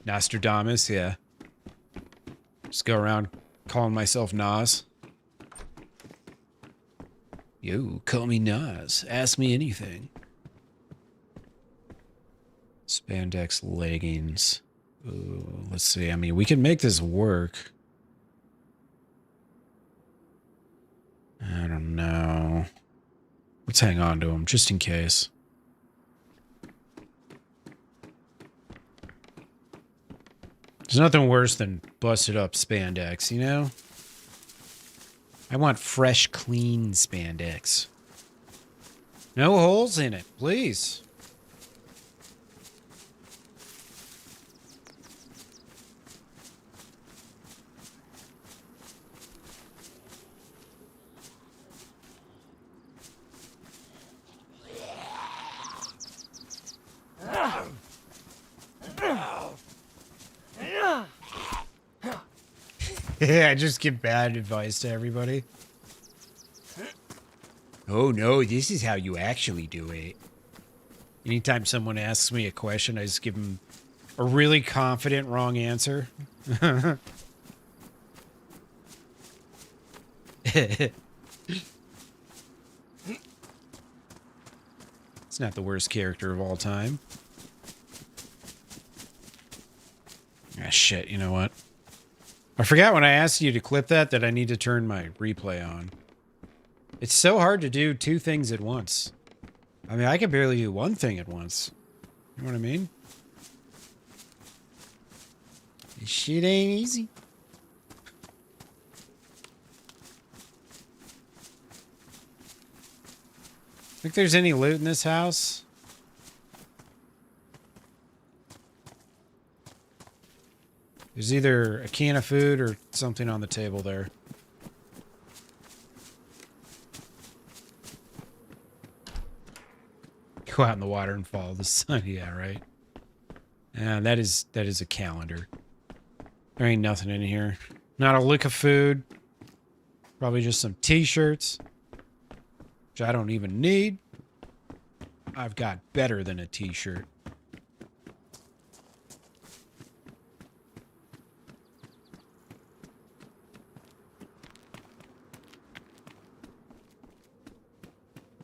Nostradamus, yeah. Just go around calling myself Nas. Yo, call me Nas. Ask me anything. Spandex leggings. Ooh, let's see. I mean, we can make this work. I don't know. Let's hang on to them just in case. There's nothing worse than busted up spandex, you know? I want fresh, clean spandex. No holes in it, please. Yeah, I just give bad advice to everybody. Oh no, this is how you actually do it. Anytime someone asks me a question, I just give them a really confident wrong answer. It's not the worst character of all time. Ah, shit, you know what? I forgot when I asked you to clip that I need to turn my replay on. It's so hard to do two things at once. I mean, I can barely do one thing at once. You know what I mean? This shit ain't easy. Think there's any loot in this house? There's either a can of food or something on the table there. Go out in the water and follow the sun. Yeah, right. And that is a calendar. There ain't nothing in here. Not a lick of food. Probably just some t-shirts, which I don't even need. I've got better than a t-shirt.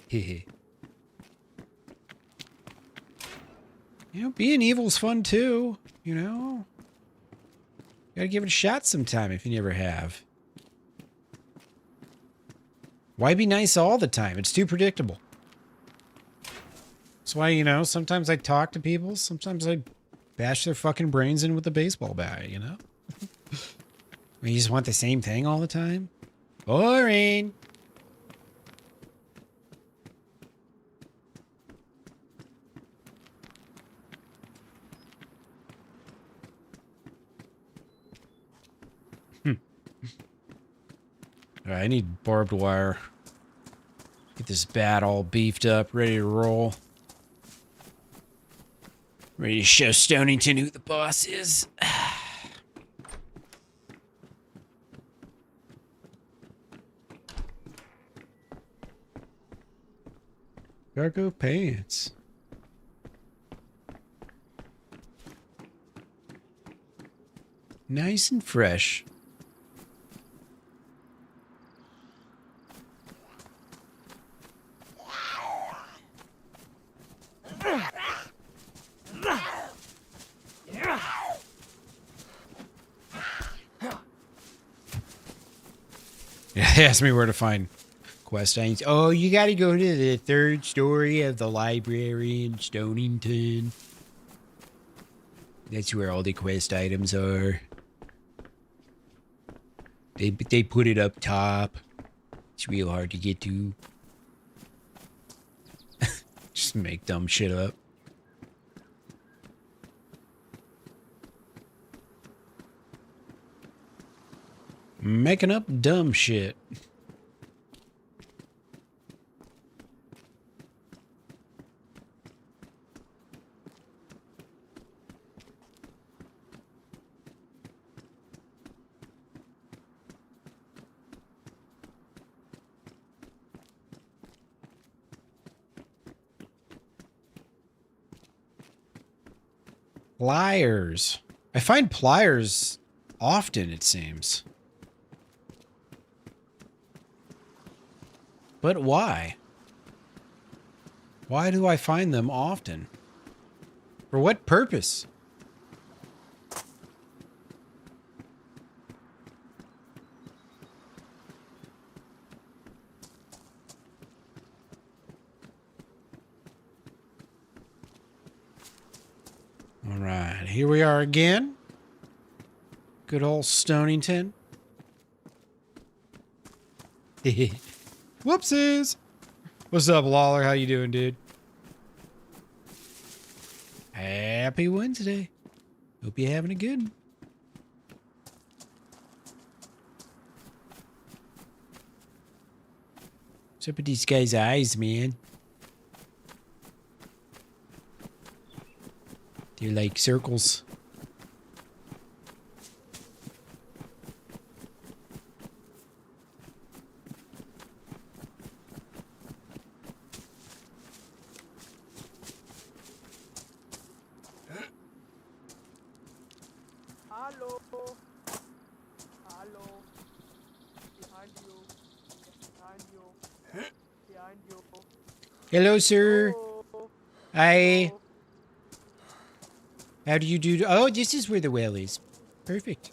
Hehe. You know, being evil's fun too, you know? Gotta give it a shot sometime if you never have. Why be nice all the time? It's too predictable. That's why, you know, sometimes I talk to people, sometimes I bash their fucking brains in with a baseball bat, you know? You just want the same thing all the time? Boring! Alright, I need barbed wire. Get this bat all beefed up, ready to roll. Ready to show Stonington who the boss is. Cargo pants. Nice and fresh. He asked me where to find quest items. Oh, you gotta go to the third story of the library in Stonington. That's where all the quest items are. They put it up top. It's real hard to get to. Just make dumb shit up. Making up dumb shit. Pliers. I find pliers often, it seems. But why? Why do I find them often? For what purpose? All right, here we are again. Good old Stonington. Whoopsies. What's up, Lawler? How you doing, dude? Happy Wednesday. Hope you're having a good one. What's up with these guys' eyes, man? They're like circles. Hello. Hello. Behind you. Behind you. Behind you. Hello, sir. Oh. Hi. How do you do? Oh, this is where the well is. Perfect.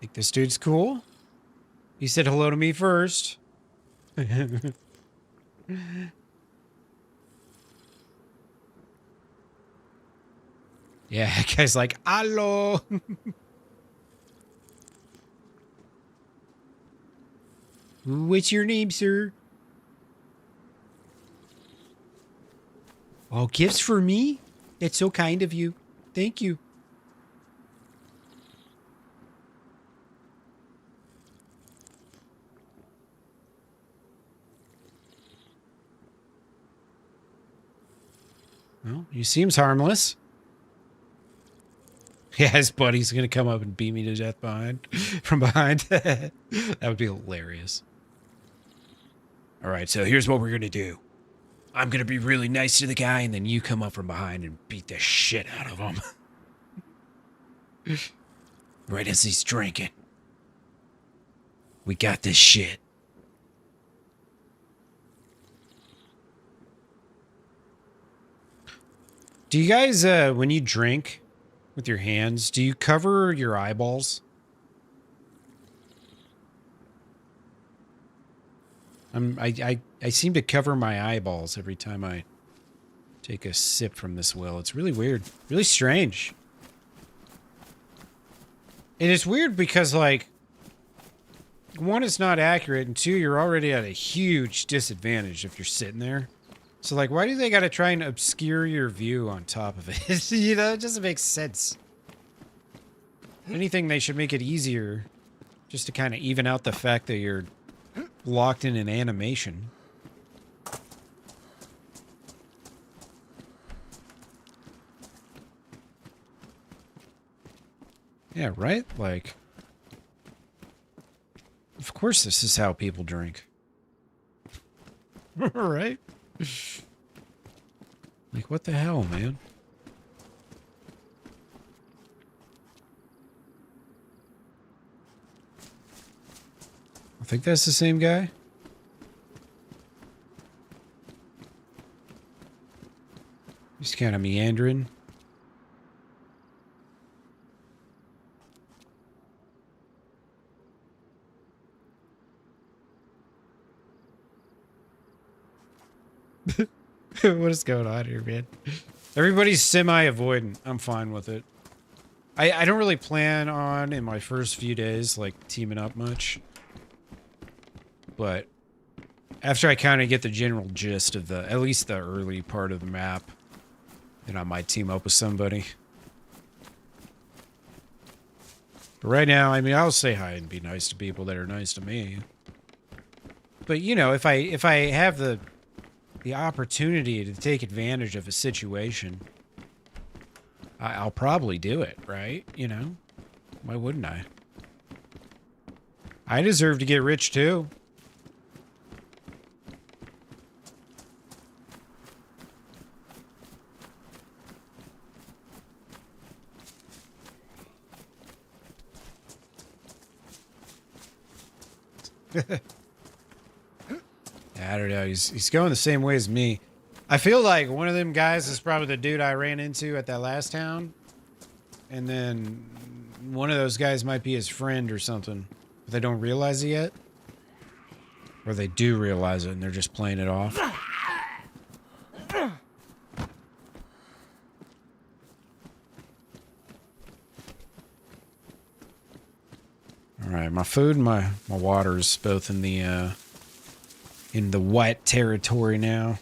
Think this dude's cool? He said hello to me first. Yeah, that guy's like, hello. What's your name, sir? Oh, gifts for me? That's so kind of you. Thank you. Well, he seems harmless. Yeah, his buddy's gonna come up and beat me to death from behind. That would be hilarious. All right, so here's what we're gonna do. I'm gonna be really nice to the guy, and then you come up from behind and beat the shit out of him. Right as he's drinking. We got this shit. Do you guys, when you drink with your hands, do you cover your eyeballs? I seem to cover my eyeballs every time I take a sip from this well. It's really weird. Really strange. And it's weird because, like, one, it's not accurate, and two, you're already at a huge disadvantage if you're sitting there. So, like, why do they gotta try and obscure your view on top of it? You know, it doesn't make sense. If anything, they should make it easier just to kind of even out the fact that you're locked in an animation. Yeah, right? Like, of course this is how people drink. Right? Like, what the hell, man? I think that's the same guy. He's kind of meandering. What is going on here, man? Everybody's semi-avoidant. I'm fine with it. I don't really plan on, in my first few days, like, teaming up much. But after I kind of get the general gist of at least the early part of the map, then I might team up with somebody. But right now, I mean, I'll say hi and be nice to people that are nice to me. But, you know, if I have the opportunity to take advantage of a situation, I'll probably do it, right? You know? Why wouldn't I? I deserve to get rich, too. I don't know. He's going the same way as me. I feel like one of them guys is probably the dude I ran into at that last town. And then one of those guys might be his friend or something. But they don't realize it yet. Or they do realize it and they're just playing it off. Alright, my food and my water is both in the white territory now.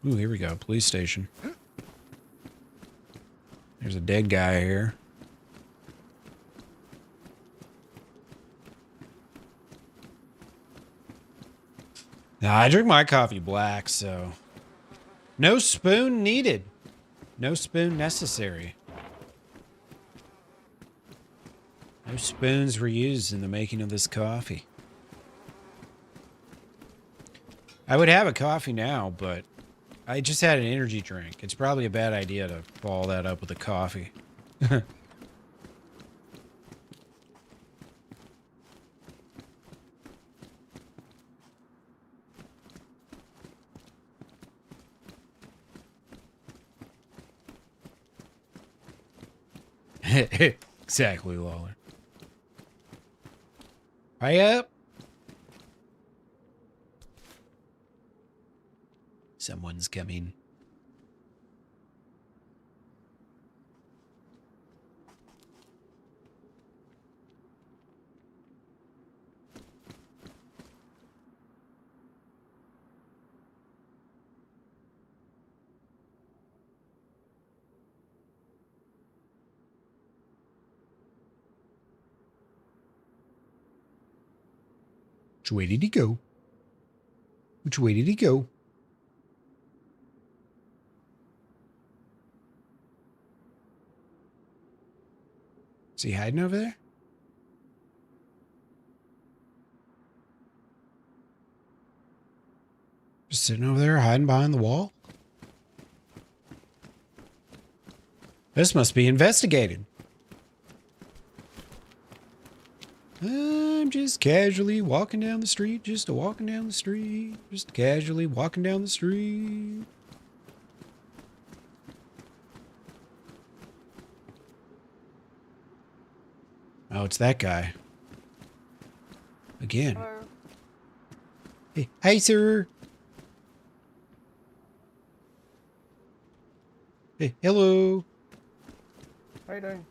Ooh, here we go. Police station. There's a dead guy here. Now, I drink my coffee black, so... No spoon needed. No spoon necessary. No spoons were used in the making of this coffee. I would have a coffee now, but I just had an energy drink. It's probably a bad idea to follow that up with a coffee. Exactly, Lawler. Hurry up. Someone's coming. Which way did he go? Which way did he go? Is he hiding over there? Just sitting over there hiding behind the wall? This must be investigated. I'm just casually walking down the street, just walking down the street, just casually walking down the street. Oh, it's that guy. Again. Hello. Hey, hi, sir. Hey, hello. How you doing?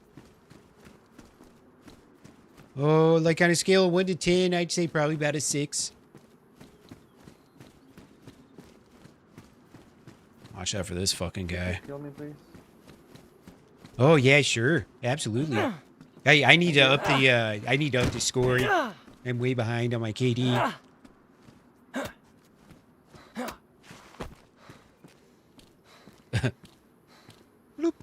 Oh, like on a scale of 1 to 10, I'd say probably about a 6. Watch out for this fucking guy. Kill me, please. Oh yeah, sure, absolutely. I need to up the score. I'm way behind on my KD. Bloop.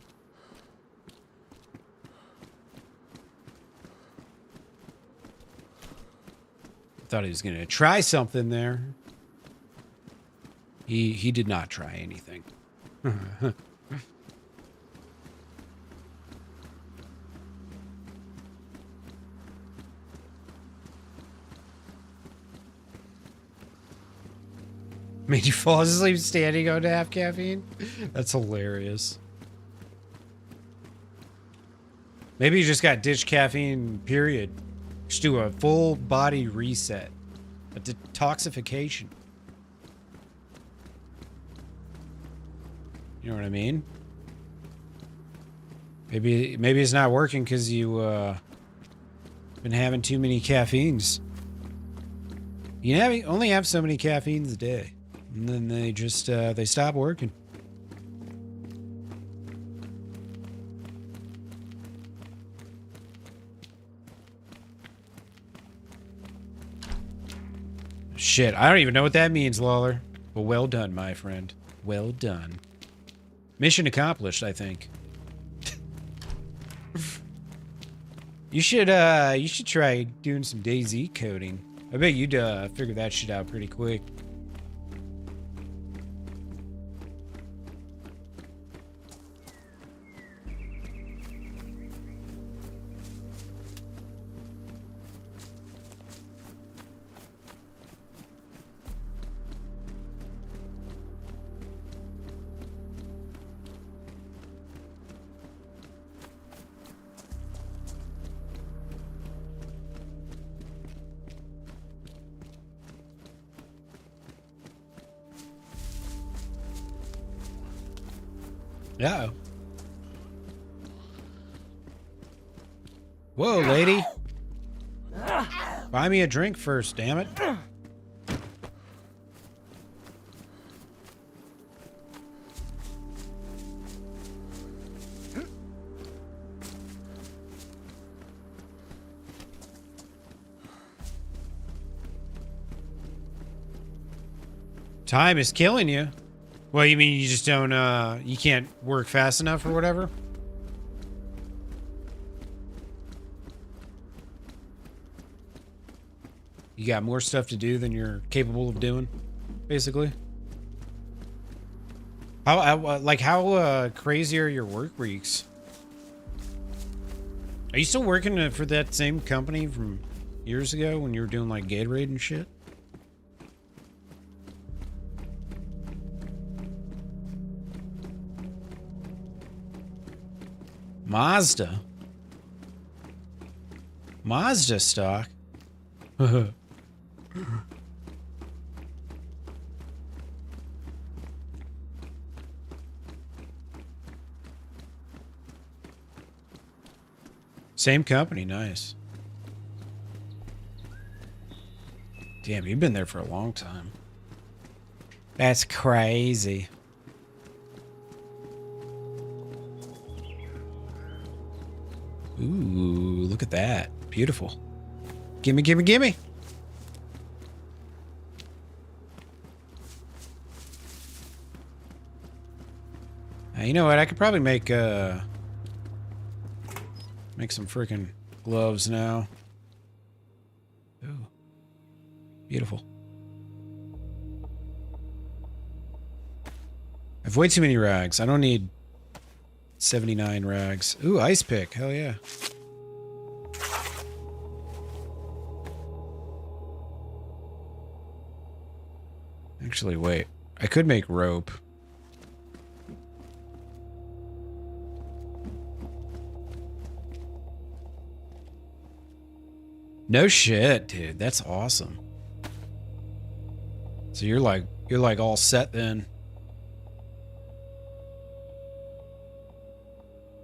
Thought he was gonna try something there. He did not try anything. Made you fall asleep standing on half caffeine? That's hilarious. Maybe you just got ditched caffeine, period. Just do a full body reset. A detoxification. You know what I mean? Maybe it's not working because you been having too many caffeines. Only have so many caffeines a day, and then they just they stop working. Shit, I don't even know what that means, Lawler. Well, well done, my friend. Well done. Mission accomplished, I think. You should try doing some DayZ coding. I bet you'd figure that shit out pretty quick. Uh-oh. Whoa, lady. Buy me a drink first, damn it. Time is killing you. Well, you mean you just don't, you can't work fast enough or whatever? You got more stuff to do than you're capable of doing, basically? How crazy are your work weeks? Are you still working for that same company from years ago when you were doing, like, Gatorade and shit? Mazda stock. Same company, nice. Damn, you've been there for a long time. That's crazy. Ooh, look at that. Beautiful. Gimme, gimme, gimme. You know what? I could probably make some freaking gloves now. Ooh. Beautiful. I have way too many rags. I don't need 79 rags. Ooh, ice pick. Hell yeah. Actually, wait. I could make rope. No shit, dude. That's awesome. So you're like all set then.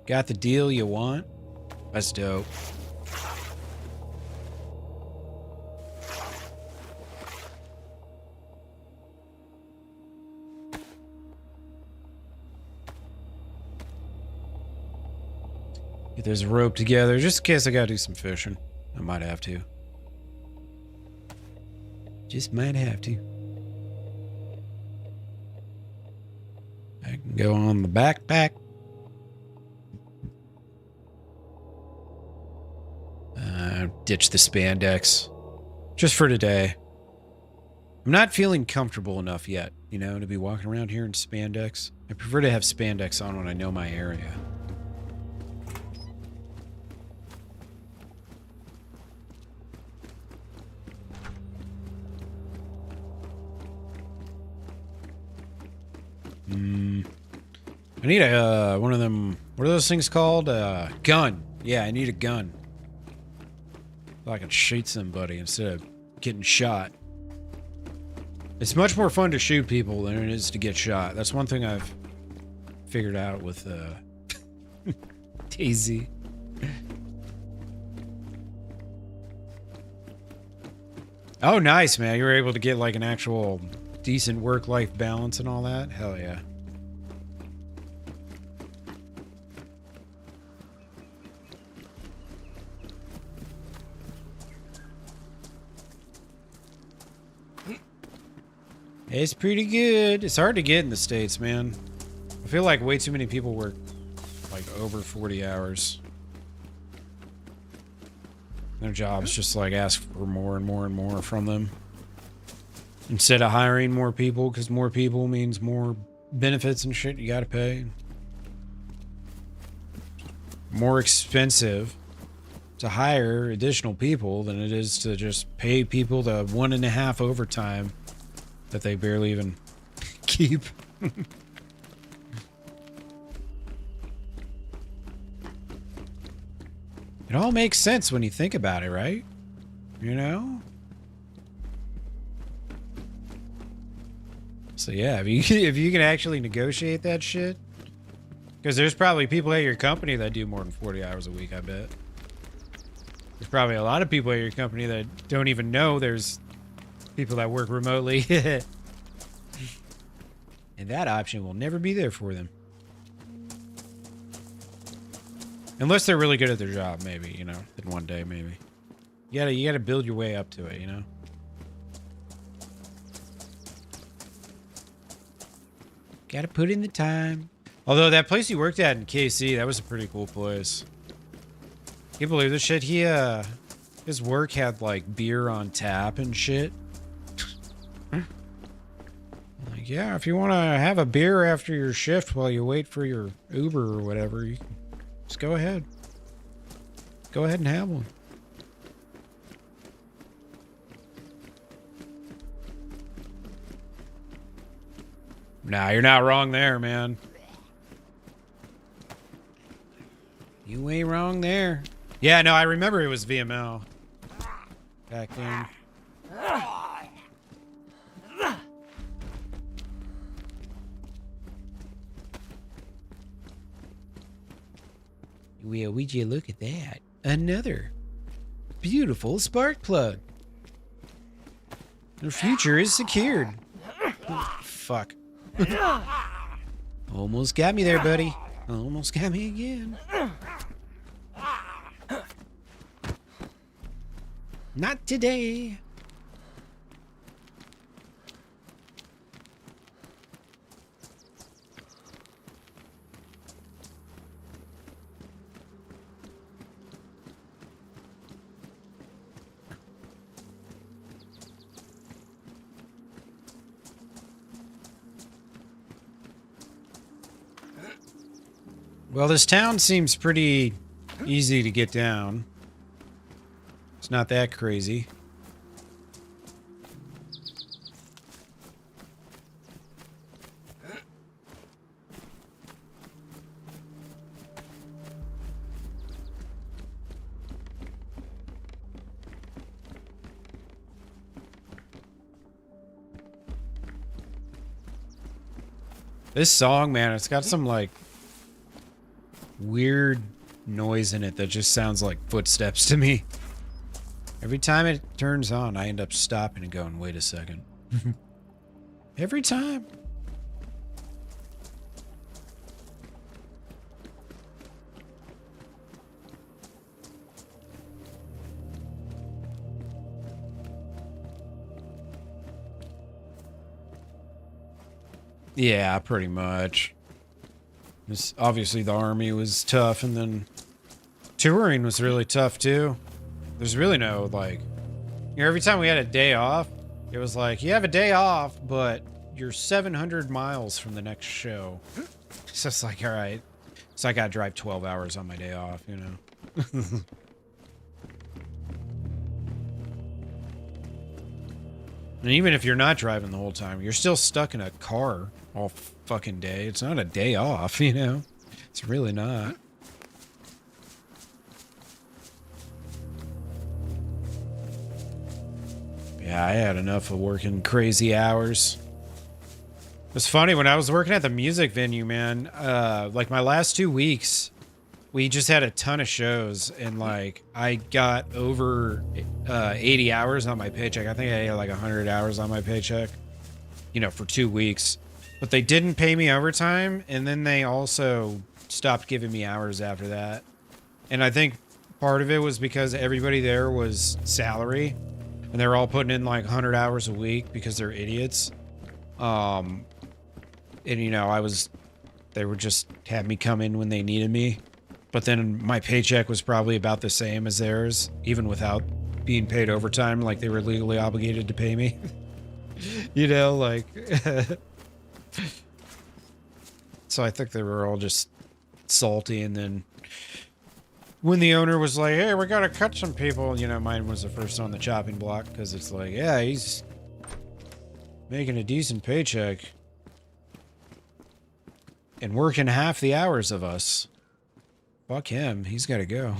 Got the deal you want? That's dope. Get this rope together just in case I gotta do some fishing. I might have to. Just might have to. I can go on the backpack. Ditch the spandex. Just for today. I'm not feeling comfortable enough yet, you know, to be walking around here in spandex. I prefer to have spandex on when I know my area. I need a, one of them, what are those things called? Gun. Yeah, I need a gun. So I can shoot somebody instead of getting shot. It's much more fun to shoot people than it is to get shot. That's one thing I've figured out with DayZ. Oh, nice, man. You were able to get like an actual decent work-life balance and all that? Hell yeah. It's pretty good. It's hard to get in the States, man. I feel like way too many people work like over 40 hours. Their jobs just like ask for more and more and more from them. Instead of hiring more people, because more people means more benefits and shit you gotta pay. More expensive to hire additional people than it is to just pay people the 1.5 overtime that they barely even keep. It all makes sense when you think about it, right? You know? So yeah, if you can actually negotiate that shit, because there's probably people at your company that do more than 40 hours a week, I bet. There's probably a lot of people at your company that don't even know there's people that work remotely. And that option will never be there for them. Unless they're really good at their job, maybe, you know, then one day, maybe. You gotta build your way up to it, you know? Gotta put in the time. Although that place you worked at in KC, that was a pretty cool place. Can you believe this shit? His work had like beer on tap and shit. Like, yeah, if you want to have a beer after your shift while you wait for your Uber or whatever, you can just go ahead. Go ahead and have one. Nah, you're not wrong there, man. You ain't wrong there. Yeah, no, I remember it was VML back then. Well, would you look at that? Another beautiful spark plug. The future is secured. Fuck. Almost got me there, buddy. Almost got me again. Not today. Well, this town seems pretty easy to get down. It's not that crazy. This song, man, it's got some like weird noise in it that just sounds like footsteps to me. Every time it turns on, I end up stopping and going, wait a second. Every time. Yeah, pretty much. Obviously the army was tough, and then touring was really tough too. There's really no, like, you know, every time we had a day off, it was like, you have a day off, but you're 700 miles from the next show. So it's like, all right. So I gotta drive 12 hours on my day off, you know? And even if you're not driving the whole time, you're still stuck in a car all fucking day. It's not a day off, you know? It's really not. Yeah, I had enough of working crazy hours. It's funny when I was working at the music venue, man. Like my last 2 weeks, we just had a ton of shows, and like I got over 80 hours on my paycheck. I think I had like 100 hours on my paycheck, you know, for 2 weeks. But they didn't pay me overtime, and then they also stopped giving me hours after that. And I think part of it was because everybody there was salary, and they're all putting in like 100 hours a week because they're idiots. And you know, they were just had me come in when they needed me. But then my paycheck was probably about the same as theirs, even without being paid overtime, like they were legally obligated to pay me. You know, like... So I think they were all just salty, and then when the owner was like, hey, we gotta cut some people, you know, mine was the first on the chopping block, because it's like, yeah, he's making a decent paycheck and working half the hours of us. Fuck him. He's got to go.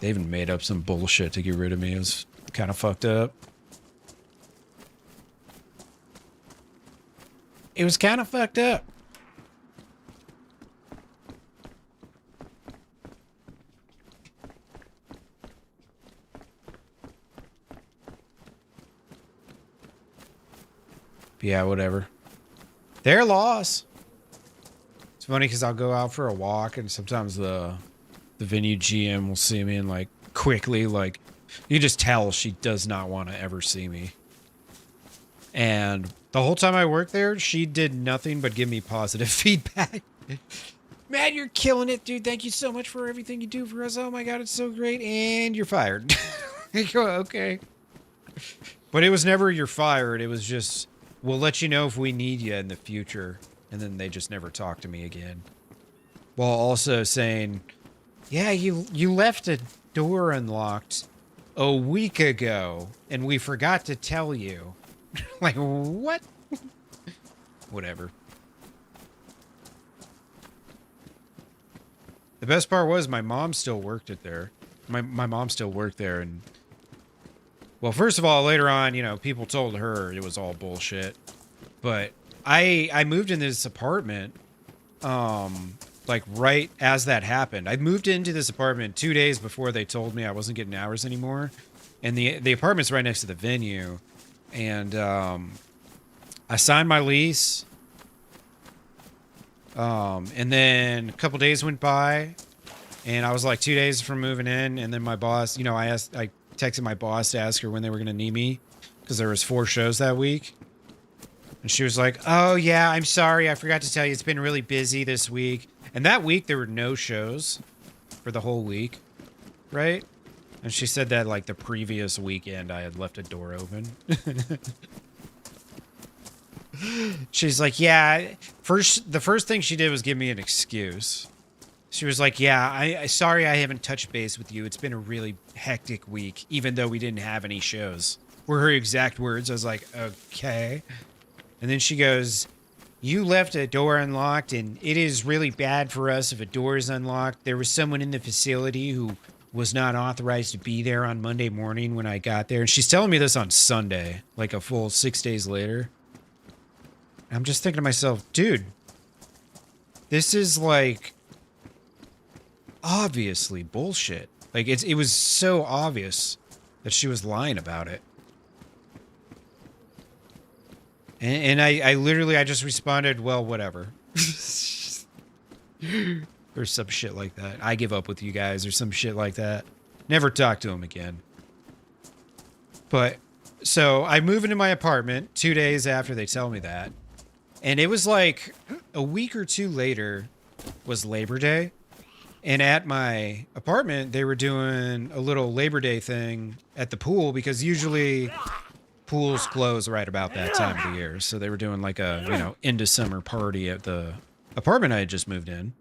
They even made up some bullshit to get rid of me. It was kind of fucked up. It was kind of fucked up. But yeah, whatever. Their loss. It's funny because I'll go out for a walk, and sometimes the venue GM will see me and like quickly, like, you just tell she does not want to ever see me. And the whole time I worked there, she did nothing but give me positive feedback. Man, you're killing it, dude. Thank you so much for everything you do for us. Oh my God, it's so great. And you're fired. I go, okay. But it was never you're fired. It was just, we'll let you know if we need you in the future. And then they just never talked to me again. While also saying, yeah, you left a door unlocked a week ago, and we forgot to tell you. Like, what? Whatever. The best part was my mom still worked it there. My mom still worked there, and... Well, first of all, later on, you know, people told her it was all bullshit. But I moved into this apartment, like, right as that happened. I moved into this apartment 2 days before they told me I wasn't getting hours anymore. And the apartment's right next to the venue. And I signed my lease, and then a couple days went by, and I was like 2 days from moving in, and then my boss, you know, I texted my boss to ask her when they were going to need me, because there was 4 shows that week, and she was like, oh yeah, I'm sorry, I forgot to tell you, it's been really busy this week. And that week there were no shows for the whole week, right? And she said that, like, the previous weekend I had left a door open. She's like, yeah, the first thing she did was give me an excuse. She was like, yeah, I sorry I haven't touched base with you. It's been a really hectic week, even though we didn't have any shows. Were her exact words. I was like, okay. And then she goes, you left a door unlocked, and it is really bad for us if a door is unlocked. There was someone in the facility who was not authorized to be there on Monday morning when I got there. And she's telling me this on Sunday, like a full 6 days later. I'm just thinking to myself, dude, this is like obviously bullshit. Like it was so obvious that she was lying about it. And I literally, I just responded, well, whatever. Or some shit like that. I give up with you guys or some shit like that. Never talk to him again. But, so I move into my apartment 2 days after they tell me that. And it was like a week or two later was Labor Day. And at my apartment, they were doing a little Labor Day thing at the pool because usually pools close right about that time of the year. So they were doing like a, you know, end of summer party at the apartment I had just moved in.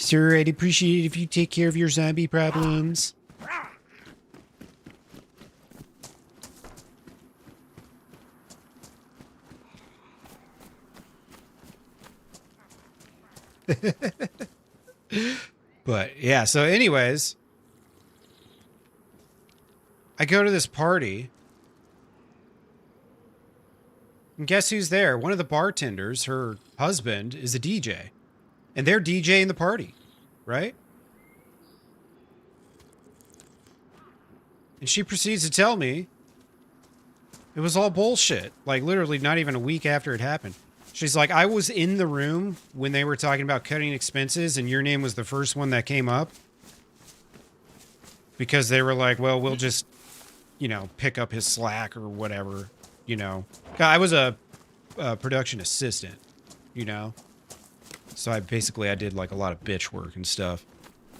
Sir, I'd appreciate it if you take care of your zombie problems. But yeah, so anyways, I go to this party. And guess who's there? One of the bartenders, her husband, is a DJ. And they're DJing the party, right? And she proceeds to tell me it was all bullshit. Like, literally not even a week after it happened. She's like, I was in the room when they were talking about cutting expenses, and your name was the first one that came up. Because they were like, well, we'll just, you know, pick up his slack or whatever, you know. I was a production assistant, you know. So I did like a lot of bitch work and stuff.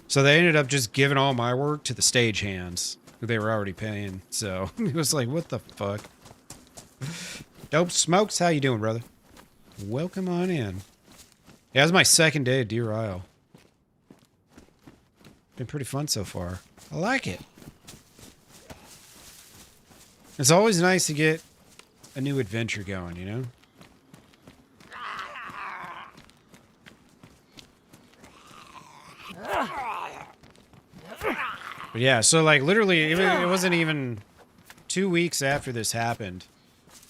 So they ended up just giving all my work to the stagehands, who they were already paying. So it was like, what the fuck? Dope Smokes, how you doing, brother? Welcome on in. Yeah, it was my second day at Deer Isle. Been pretty fun so far. I like it. It's always nice to get a new adventure going, you know? But yeah, so like literally, it wasn't even 2 weeks after this happened.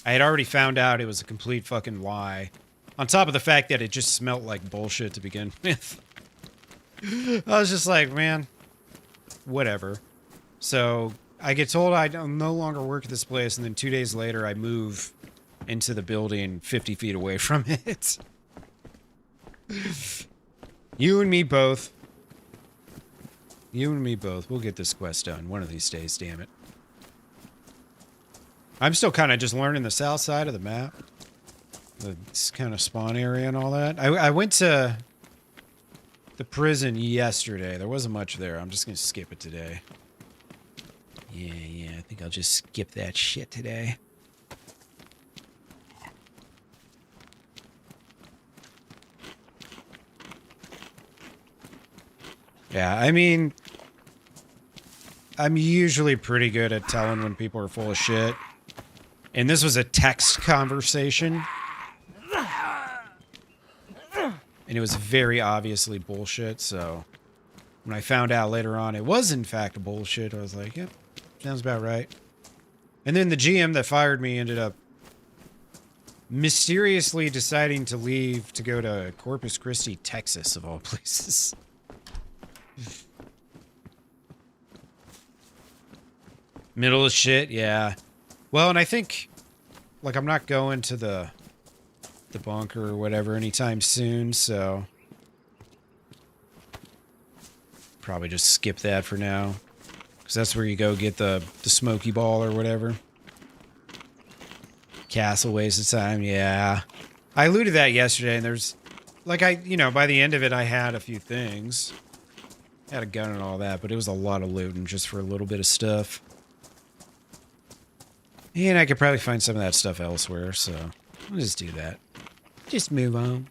I had already found out it was a complete fucking lie. On top of the fact that it just smelled like bullshit to begin with. I was just like, man, whatever. So I get told I no longer work at this place, and then 2 days later I move into the building 50 feet away from it. You and me both. You and me both. We'll get this quest done one of these days, damn it. I'm still kind of just learning the south side of the map. This kind of spawn area and all that. I went to the prison yesterday. There wasn't much there. I'm just going to skip it today. Yeah, I think I'll just skip that shit today. Yeah, I mean, I'm usually pretty good at telling when people are full of shit. And this was a text conversation. And it was very obviously bullshit, so when I found out later on it was in fact bullshit, I was like, yep, sounds about right. And then the GM that fired me ended up mysteriously deciding to leave to go to Corpus Christi, Texas, of all places. Middle of shit, yeah. Well, and I think, like, I'm not going to the bunker or whatever anytime soon, so probably just skip that for now. Because that's where you go get the smoky ball or whatever. Castle waste of time, yeah. I alluded that yesterday, and there's, like, by the end of it, I had a few things. Had a gun and all that, but it was a lot of looting just for a little bit of stuff. And I could probably find some of that stuff elsewhere, so I'll just do that. Just move on.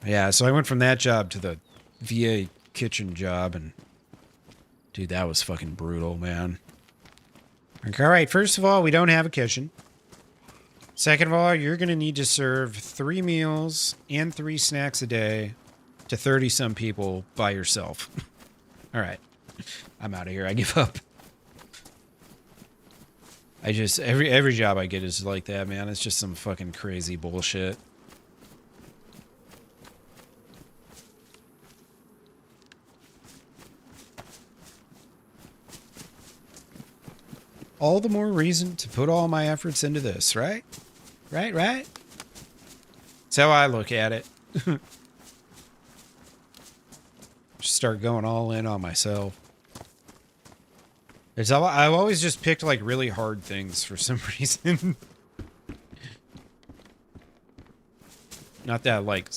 Yeah, so I went from that job to the VA kitchen job, and dude, that was fucking brutal, man. Like, all right, first of all, we don't have a kitchen. Second of all, you're going to need to serve 3 meals and 3 snacks a day to 30-some people by yourself. All right. I'm out of here. I give up. I just, every job I get is like that, man. It's just some fucking crazy bullshit. All the more reason to put all my efforts into this, right? Right? That's how I look at it. Just start going all in on myself. I've always just picked, like, really hard things for some reason. Not that, like,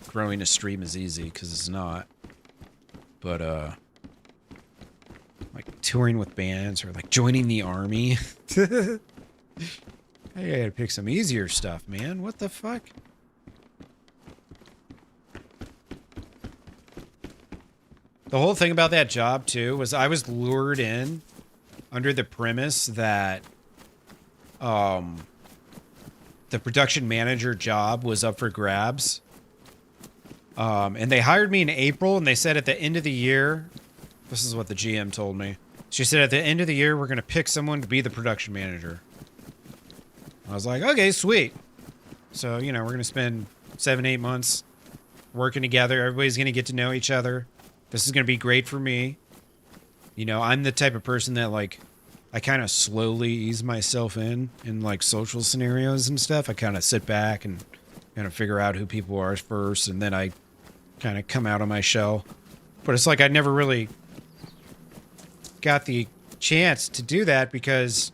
growing a stream is easy, because it's not. But, like, touring with bands, or, like, joining the army. I gotta pick some easier stuff, man. What the fuck? The whole thing about that job too was I was lured in under the premise that the production manager job was up for grabs. And they hired me in April, and they said at the end of the year, this is what the GM told me. She said at the end of the year, we're going to pick someone to be the production manager. I was like, okay, sweet. So, you know, we're going to spend 7-8 months working together. Everybody's going to get to know each other. This is going to be great for me. You know, I'm the type of person that, like, I kind of slowly ease myself in like, social scenarios and stuff. I kind of sit back and kind of figure out who people are first, and then I kind of come out of my shell. But it's like I never really got the chance to do that because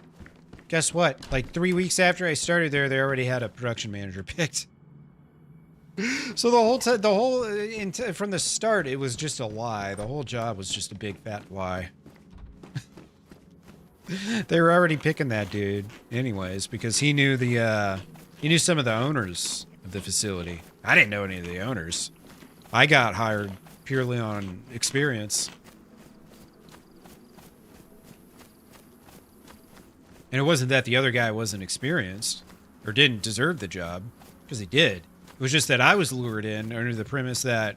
guess what? Like 3 weeks after I started there, they already had a production manager picked. So from the start, it was just a lie. The whole job was just a big fat lie. They were already picking that dude anyways because he knew some of the owners of the facility. I didn't know any of the owners. I got hired purely on experience. And it wasn't that the other guy wasn't experienced or didn't deserve the job, because he did. It was just that I was lured in under the premise that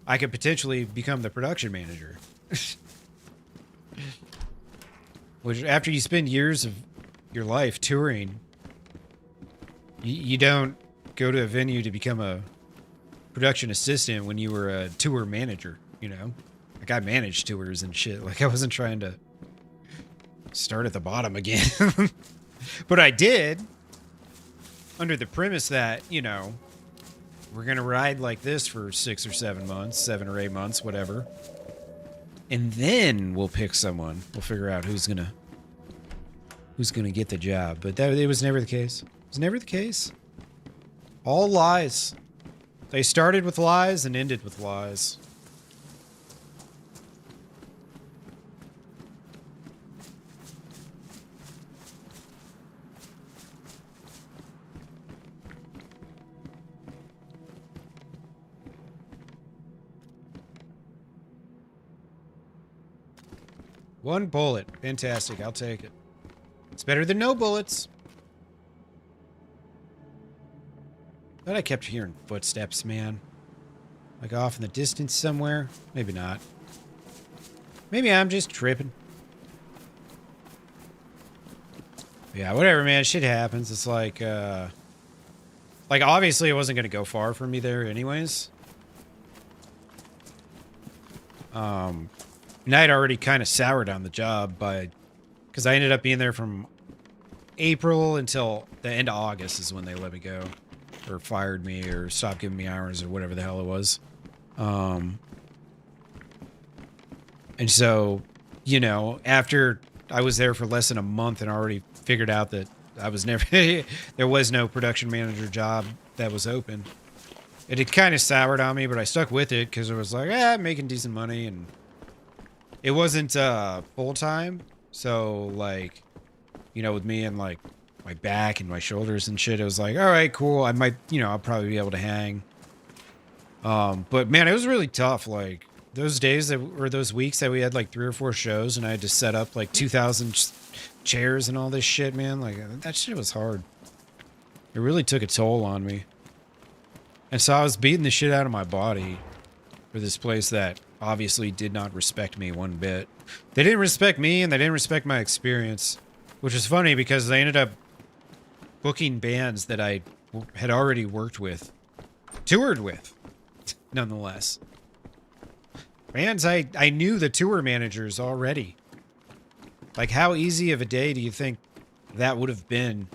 I could potentially become the production manager. Which, after you spend years of your life touring, you don't go to a venue to become a production assistant when you were a tour manager, you know? Like, I managed tours and shit. Like, I wasn't trying to start at the bottom again. But I did, under the premise that, you know, we're going to ride like this for 6 or 7 months, 7 or 8 months, whatever. And then we'll pick someone. We'll figure out who's gonna get the job. But it was never the case. It was never the case. All lies. They started with lies and ended with lies. One bullet. Fantastic. I'll take it. It's better than no bullets. But I kept hearing footsteps, man. Like off in the distance somewhere. Maybe not. Maybe I'm just tripping. Yeah, whatever, man. Shit happens. It's like obviously it wasn't going to go far for me there anyways. And I'd already kind of soured on the job because I ended up being there from April until the end of August is when they let me go, or fired me, or stopped giving me hours, or whatever the hell it was. And so, you know, after I was there for less than a month and already figured out that I was never there was no production manager job that was open. It had kind of soured on me, but I stuck with it because it was like, I'm making decent money, and it wasn't full-time, so, like, you know, with me and, like, my back and my shoulders and shit, it was like, all right, cool, I might, you know, I'll probably be able to hang. But, man, it was really tough, like, those days or those weeks that we had, like, 3 or 4 shows, and I had to set up, like, 2,000 chairs and all this shit, man, like, that shit was hard. It really took a toll on me. And so I was beating the shit out of my body for this place that obviously did not respect me one bit. They didn't respect me, and they didn't respect my experience, which is funny because they ended up booking bands that I had already worked with, toured with, nonetheless. Bands I knew the tour managers already. Like, how easy of a day do you think that would have been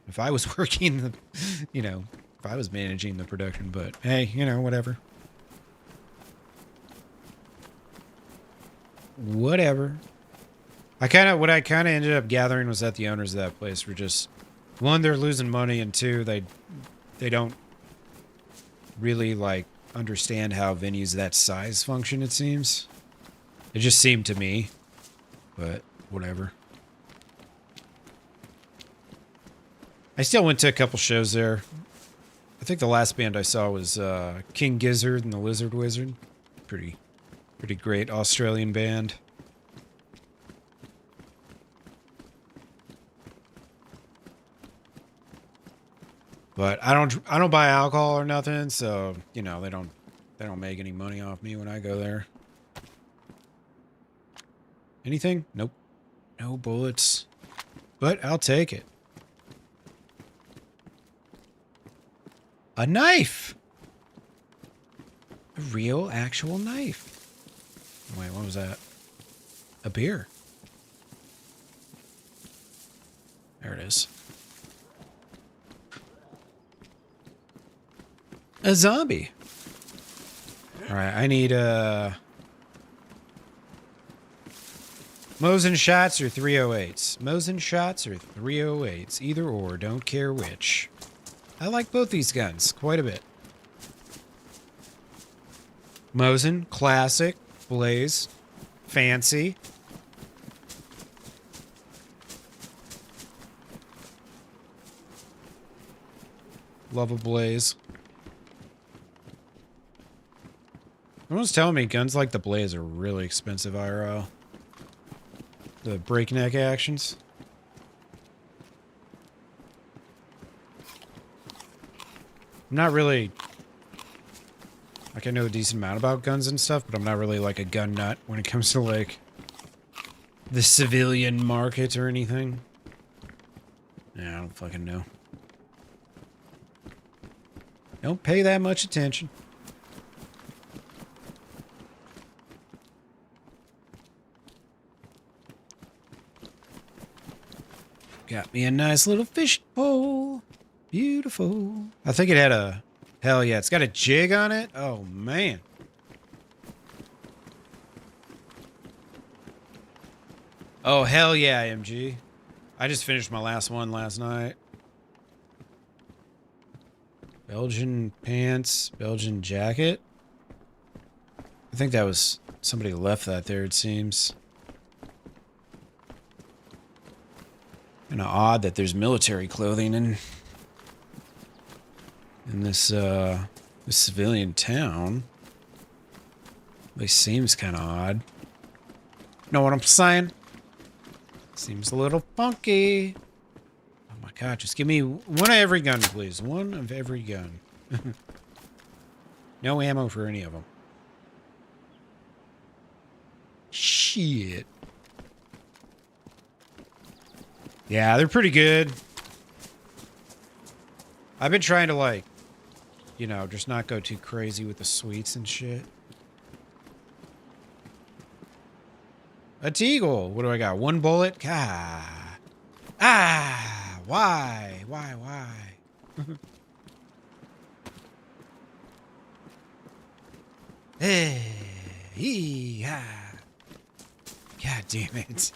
if I was working, you know, if I was managing the production? But hey, you know, whatever. Whatever. What I kind of ended up gathering was that the owners of that place were just, one, they're losing money, and two, they don't really, like, understand how venues that size function, it seems. It just seemed to me. But whatever. I still went to a couple shows there. I think the last band I saw was King Gizzard and the Lizard Wizard. Pretty Pretty great Australian band. But I don't buy alcohol or nothing, so you know they don't make any money off me when I go there. Anything? Nope. No bullets. But I'll take it. A knife! A real, actual knife. Wait, what was that? A beer. There it is. A zombie. Alright, I need, Mosin shots or 308s? Mosin shots or 308s? Either or, don't care which. I like both these guns quite a bit. Mosin, classic, Blaze, fancy. Love a Blaze. Someone's telling me guns like the Blaze are really expensive IRL. The breakneck actions. I'm not really... Like, I know a decent amount about guns and stuff, but I'm not really, like, a gun nut when it comes to, like, the civilian market or anything. Yeah, I don't fucking know. Don't pay that much attention. Got me a nice little fish pole. Beautiful. I think it had a... Hell yeah, it's got a jig on it? Oh, man. Oh, hell yeah, MG. I just finished my last one last night. Belgian pants, Belgian jacket. I think that was... Somebody left that there, it seems. Kind of odd that there's military clothing in this this civilian town. At least seems kind of odd. Know what I'm saying? Seems a little funky. Oh my god, just give me one of every gun, please. One of every gun. No ammo for any of them. Shit. Yeah, they're pretty good. I've been trying to, like, you know, just not go too crazy with the sweets and shit. A Teagle. What do I got? One bullet? Ah. Ah. Why? Why? Hey. Ah. God damn it.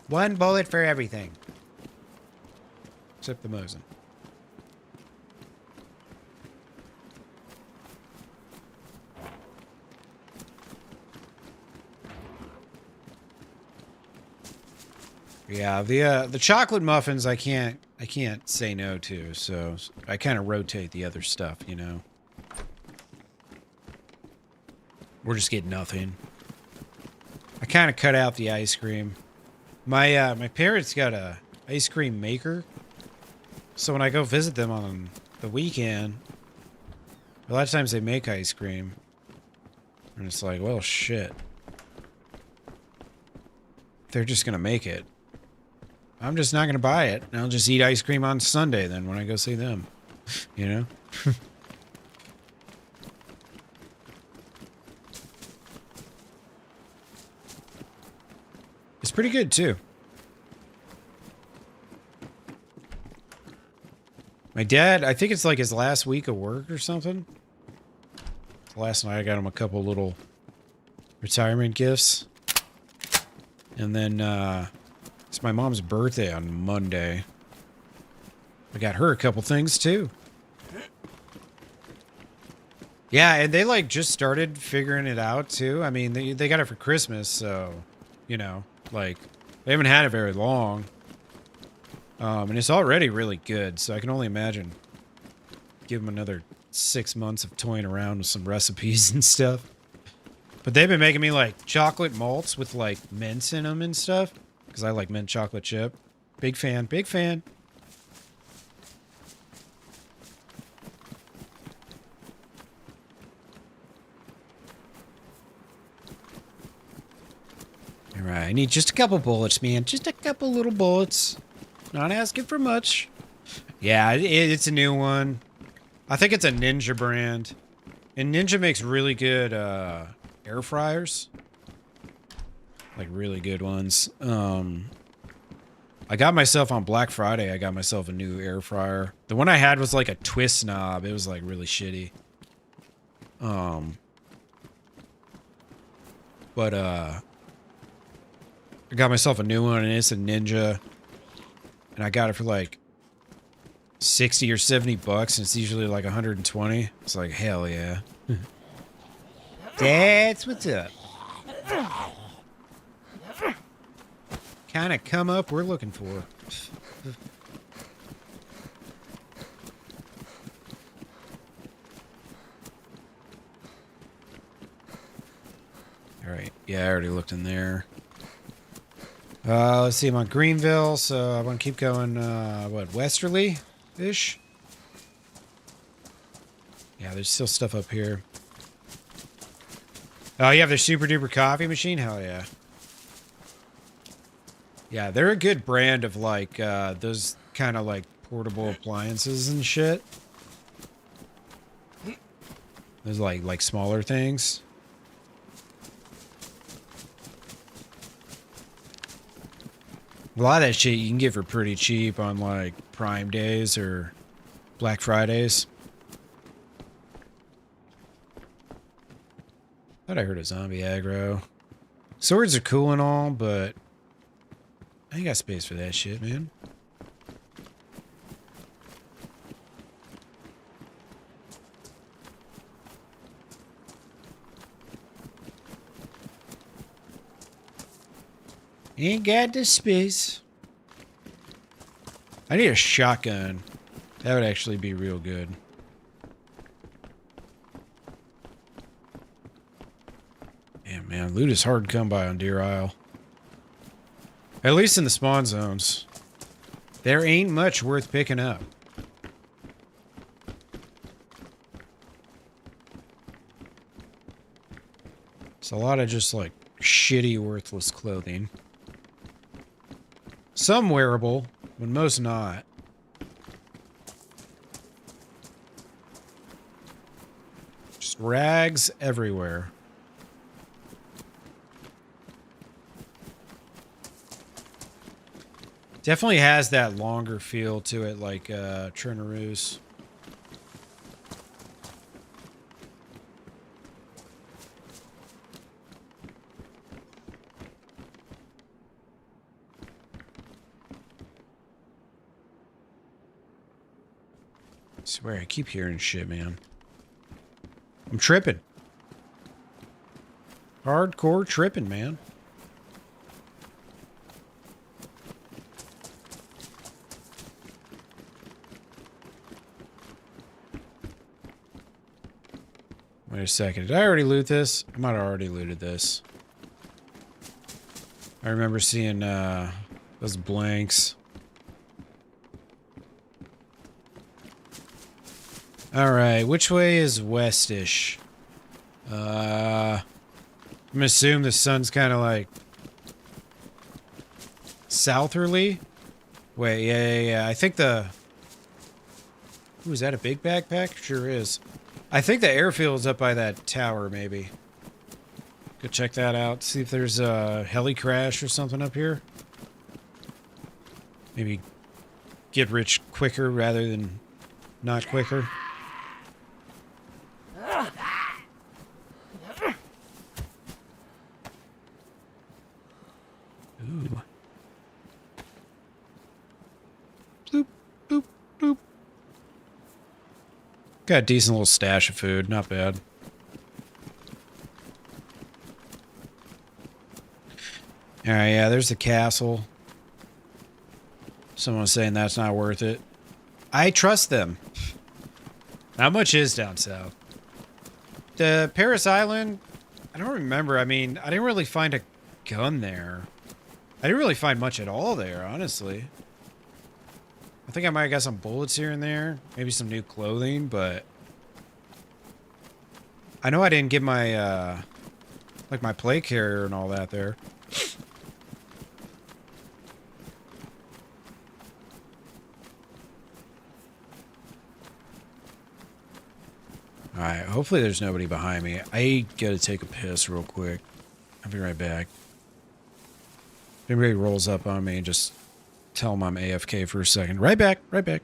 One bullet for everything. Except the Mosin. Yeah, the chocolate muffins I can't say no to, so I kind of rotate the other stuff, you know. We're just getting nothing. I kind of cut out the ice cream. My parents got a ice cream maker, so when I go visit them on the weekend, a lot of times they make ice cream, and it's like, well, shit. They're just gonna make it. I'm just not gonna buy it, and I'll just eat ice cream on Sunday then when I go see them, you know. It's pretty good, too. My dad, I think it's like his last week of work or something. Last night I got him a couple little retirement gifts. And then, it's my mom's birthday on Monday. I got her a couple things, too. Yeah, and they, like, just started figuring it out, too. I mean, they got it for Christmas, so, you know. Like, they haven't had it very long. And it's already really good, so I can only imagine give them another 6 months of toying around with some recipes and stuff. But they've been making me like chocolate malts with like mints in them and stuff. Because I like mint chocolate chip. Big fan, big fan. All right, I need just a couple bullets, man. Just a couple little bullets. Not asking for much. Yeah, it's a new one. I think it's a Ninja brand. And Ninja makes really good air fryers. Like really good ones. I got myself on Black Friday, I got myself a new air fryer. The one I had was like a twist knob. It was like really shitty. But I got myself a new one and it's a Ninja. And I got it for like 60 or 70 bucks and it's usually like 120. It's like, hell yeah. That's what's up. Kind of come up we're looking for. All right. Yeah, I already looked in there. Let's see, I'm on Greenville, so I want to keep going, what, westerly-ish? Yeah, there's still stuff up here. Oh, you have their super duper coffee machine? Hell yeah. Yeah, they're a good brand of like, those kind of like portable appliances and shit. Those like smaller things. A lot of that shit you can get for pretty cheap on like Prime Days or Black Fridays. Thought I heard a zombie aggro. Swords are cool and all, but I ain't got space for that shit, man. Ain't got the space. I need a shotgun. That would actually be real good. Yeah, man, loot is hard to come by on Deer Isle. At least in the spawn zones. There ain't much worth picking up. It's a lot of just like shitty, worthless clothing. Some wearable, but most not. Just rags everywhere. Definitely has that longer feel to it, like Chernaroos. I swear, I keep hearing shit, man. I'm tripping. Hardcore tripping, man. Wait a second. Did I already loot this? I might have already looted this. I remember seeing those blanks. Alright, which way is westish? I'm gonna assume the sun's kind of like southerly. Wait, yeah. I think the... Ooh, is that a big backpack? Sure is. I think the airfield's up by that tower, maybe. Go check that out. See if there's a heli crash or something up here. Maybe get rich quicker rather than not quicker. Ooh. Bloop, bloop, bloop. Got a decent little stash of food, not bad. Alright, yeah, there's the castle. Someone's saying that's not worth it. I trust them. How much is down south? The Paris Island, I don't remember. I mean, I didn't really find a gun there. I didn't really find much at all there, honestly. I think I might have got some bullets here and there. Maybe some new clothing, but... I know I didn't get my, like my plate carrier and all that there. Alright, hopefully there's nobody behind me. I gotta take a piss real quick. I'll be right back. If anybody rolls up on me, just tell them I'm AFK for a second. Right back, right back.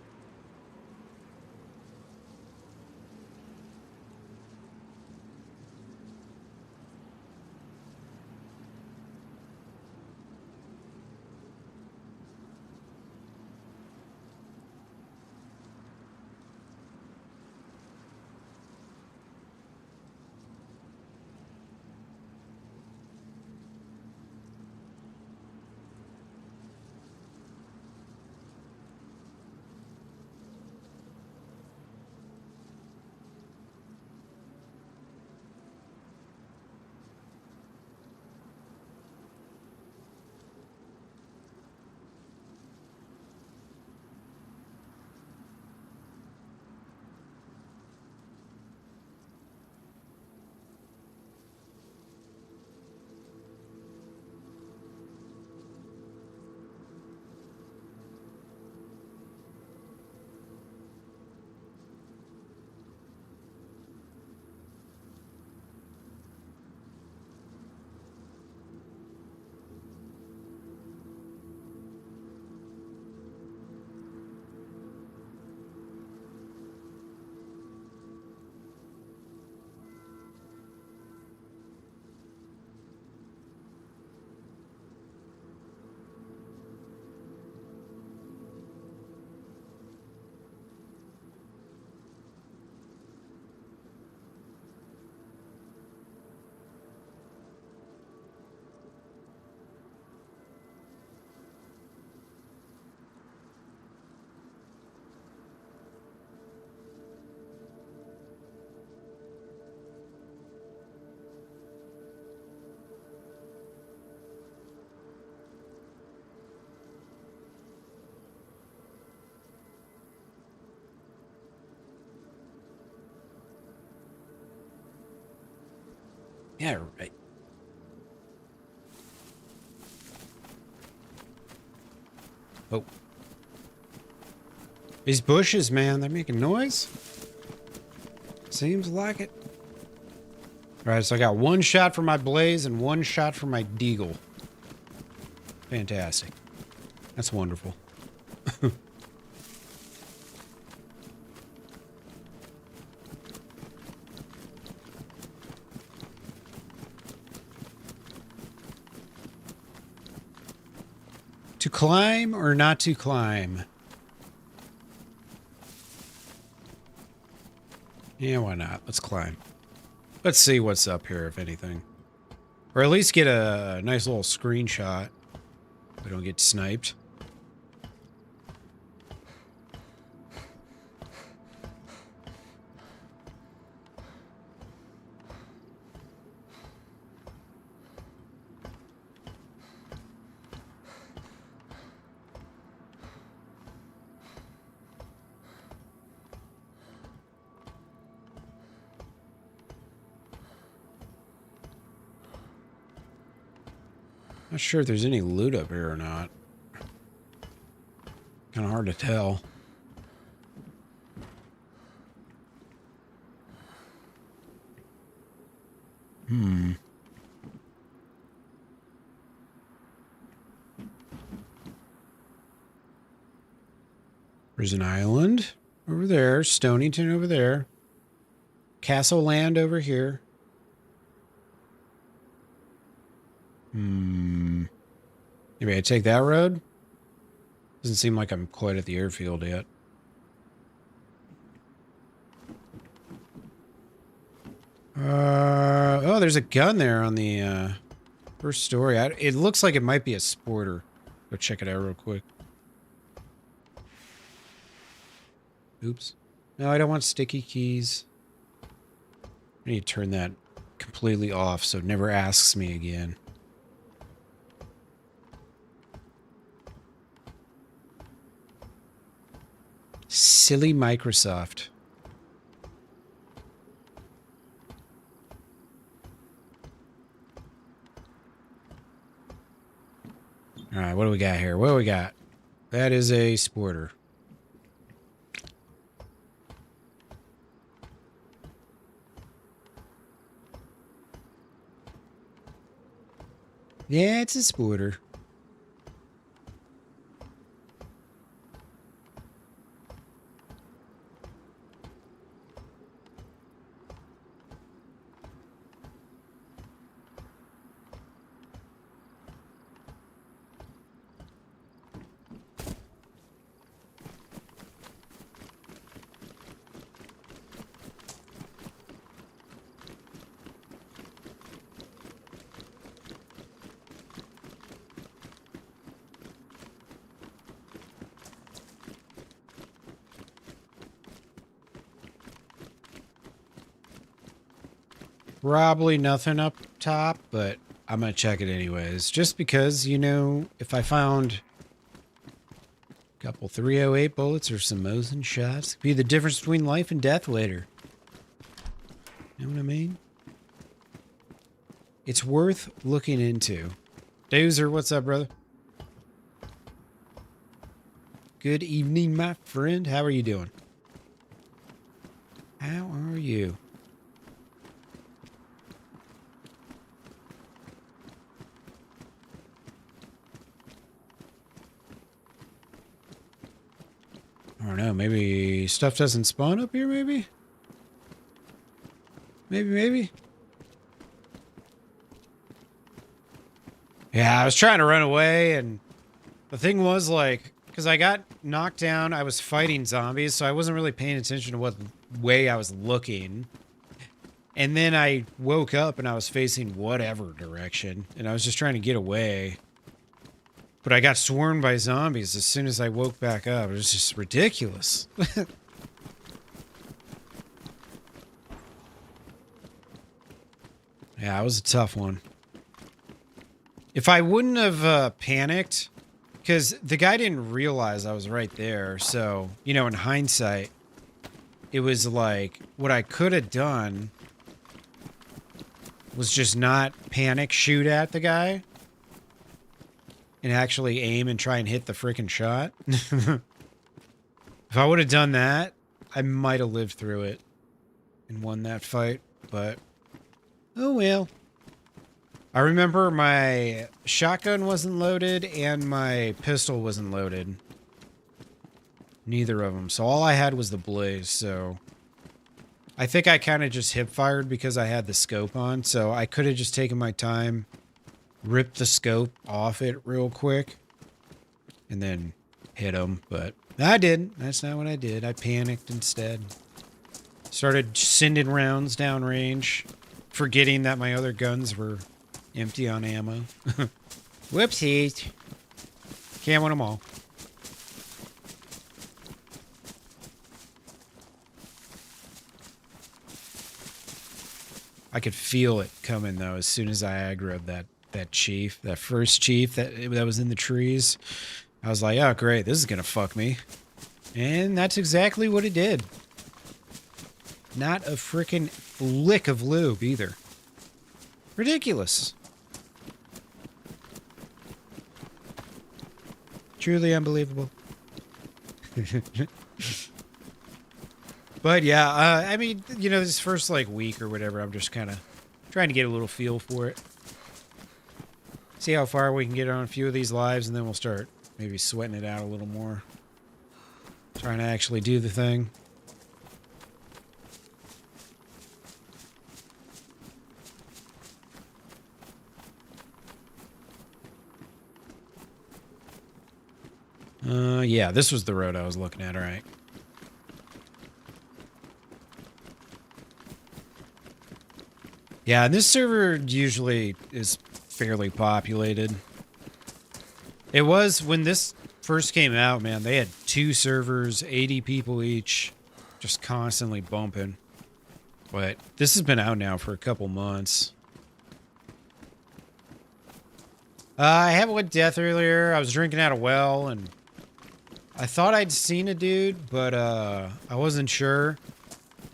Yeah, right. Oh. These bushes, man, they're making noise. Seems like it. Alright, so I got one shot for my blaze and one shot for my deagle. Fantastic. That's wonderful. To climb or not to climb? Yeah, why not? Let's climb. Let's see what's up here, if anything. Or at least get a nice little screenshot. We don't get sniped. Not sure if there's any loot up here or not. Kind of hard to tell. There's an island over there. Stonington over there. Castle Land over here. Maybe I take that road? Doesn't seem like I'm quite at the airfield yet. Oh, there's a gun there on the first story. It looks like it might be a sporter. Go check it out real quick. Oops. No, I don't want sticky keys. I need to turn that completely off so it never asks me again. Silly Microsoft. All right, what do we got here? What do we got? That is a sporter. Yeah, it's a sporter. Probably nothing up top, but I'm going to check it anyways. Just because, you know, if I found a couple 308 bullets or some Mosin shots, it could be the difference between life and death later. You know what I mean? It's worth looking into. Dozer, what's up, brother? Good evening, my friend. How are you doing? How are you? I don't know, maybe stuff doesn't spawn up here, maybe? Maybe? Yeah, I was trying to run away, and the thing was, like, because I got knocked down, I was fighting zombies, so I wasn't really paying attention to what way I was looking. And then I woke up, and I was facing whatever direction, and I was just trying to get away. But I got swarmed by zombies as soon as I woke back up. It was just ridiculous. Yeah, it was a tough one. If I wouldn't have panicked, because the guy didn't realize I was right there. So, you know, in hindsight, it was like what I could have done was just not panic shoot at the guy. And actually aim and try and hit the freaking shot. If I would have done that, I might have lived through it and won that fight, but oh well. I remember my shotgun wasn't loaded and my pistol wasn't loaded. Neither of them. So all I had was the blaze, so I think I kind of just hip fired because I had the scope on, so I could have just taken my time, ripped the scope off it real quick, and then hit him, but I didn't. That's not what I did. I panicked instead. Started sending rounds downrange, forgetting that my other guns were empty on ammo. Whoopsies. Can't win them all. I could feel it coming, though, as soon as I aggroed that chief, that first chief that was in the trees. I was like, oh, great, this is going to fuck me. And that's exactly what it did. Not a freaking lick of lube, either. Ridiculous. Truly unbelievable. But yeah, I mean, you know, this first like week or whatever, I'm just kind of trying to get a little feel for it. See how far we can get on a few of these lives, and then we'll start maybe sweating it out a little more. Trying to actually do the thing. Yeah, this was the road I was looking at, all right. Yeah, and this server usually is fairly populated. It was when this first came out, man. They had 2 servers, 80 people each. just constantly bumping. But this has been out now for a couple months. I had one death earlier. I was drinking out a well, and I thought I'd seen a dude, but I wasn't sure.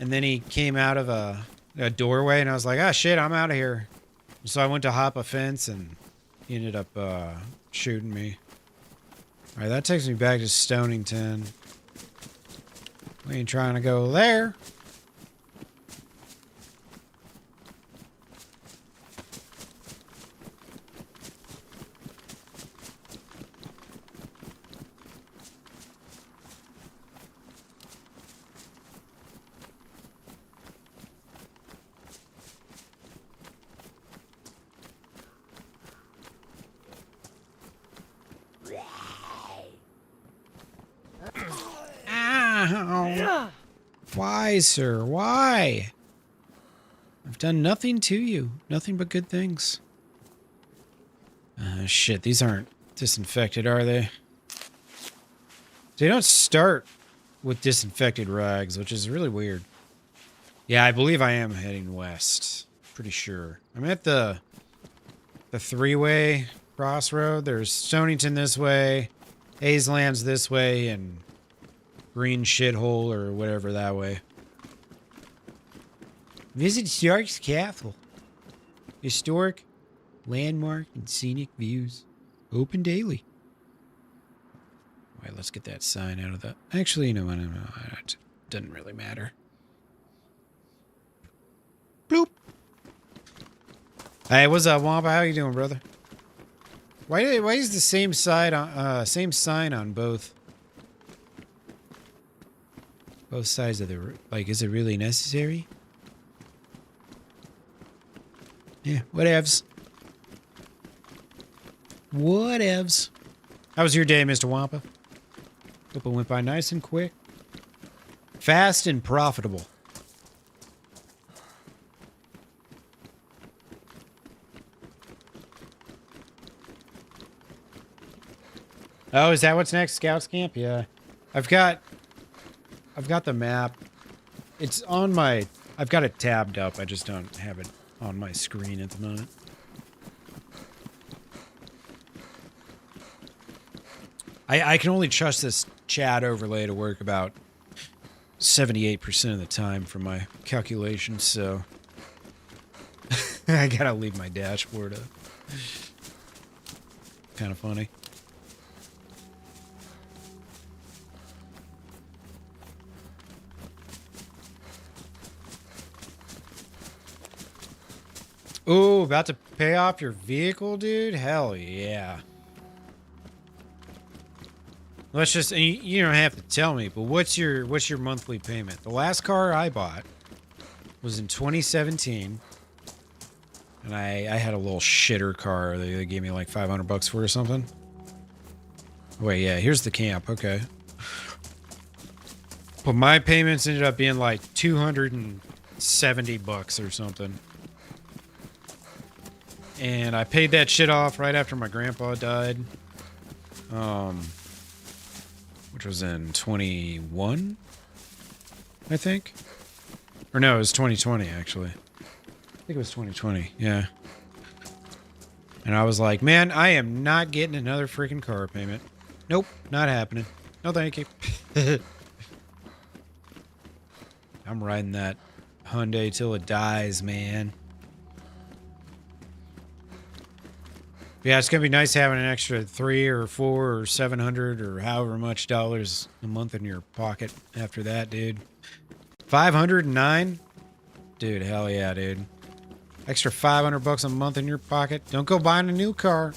And then he came out of a doorway, and I was like, "Ah, shit, I'm out of here." So I went to hop a fence, and he ended up shooting me. All right, that takes me back to Stonington. We ain't trying to go there. Ow. Why, sir? Why? I've done nothing to you. Nothing but good things. Shit, these aren't disinfected, are they? They don't start with disinfected rags, which is really weird. Yeah, I believe I am heading west. Pretty sure. I'm at the three-way crossroad. There's Stonington this way, Hazelands this way, and Green Shithole or whatever that way. Visit Stark's Castle. Historic, landmark, and scenic views. Open daily. Alright, let's get that sign out of the... Actually, no, it doesn't really matter. Bloop. Hey, what's up, Wampa? How you doing, brother? Why is the same sign on both sides of the... Like, is it really necessary? Yeah, whatevs. Whatevs. How was your day, Mr. Wampa? Hope it went by nice and quick. Fast and profitable. Oh, is that what's next? Scouts camp? Yeah. I've got the map. It's on my... I've got it tabbed up. I just don't have it on my screen at the moment. I can only trust this chat overlay to work about 78% of the time from my calculations, so... I gotta leave my dashboard up. Kind of funny. Ooh, about to pay off your vehicle, dude? Hell yeah. Let's just, you don't have to tell me, but what's your monthly payment? The last car I bought was in 2017. And I had a little shitter car that they gave me like $500 for or something. Wait, yeah, here's the camp. Okay. But my payments ended up being like $270 or something. And I paid that shit off right after my grandpa died. Which was in 21, I think. Or no, it was 2020, actually. I think it was 2020, yeah. And I was like, man, I am not getting another freaking car payment. Nope, not happening. No, thank you. I'm riding that Hyundai till it dies, man. Yeah, it's gonna be nice having an extra $300 or $400 or $700 or however much dollars a month in your pocket after that, dude. $509? Dude, hell yeah, dude. Extra $500 a month in your pocket. Don't go buying a new car.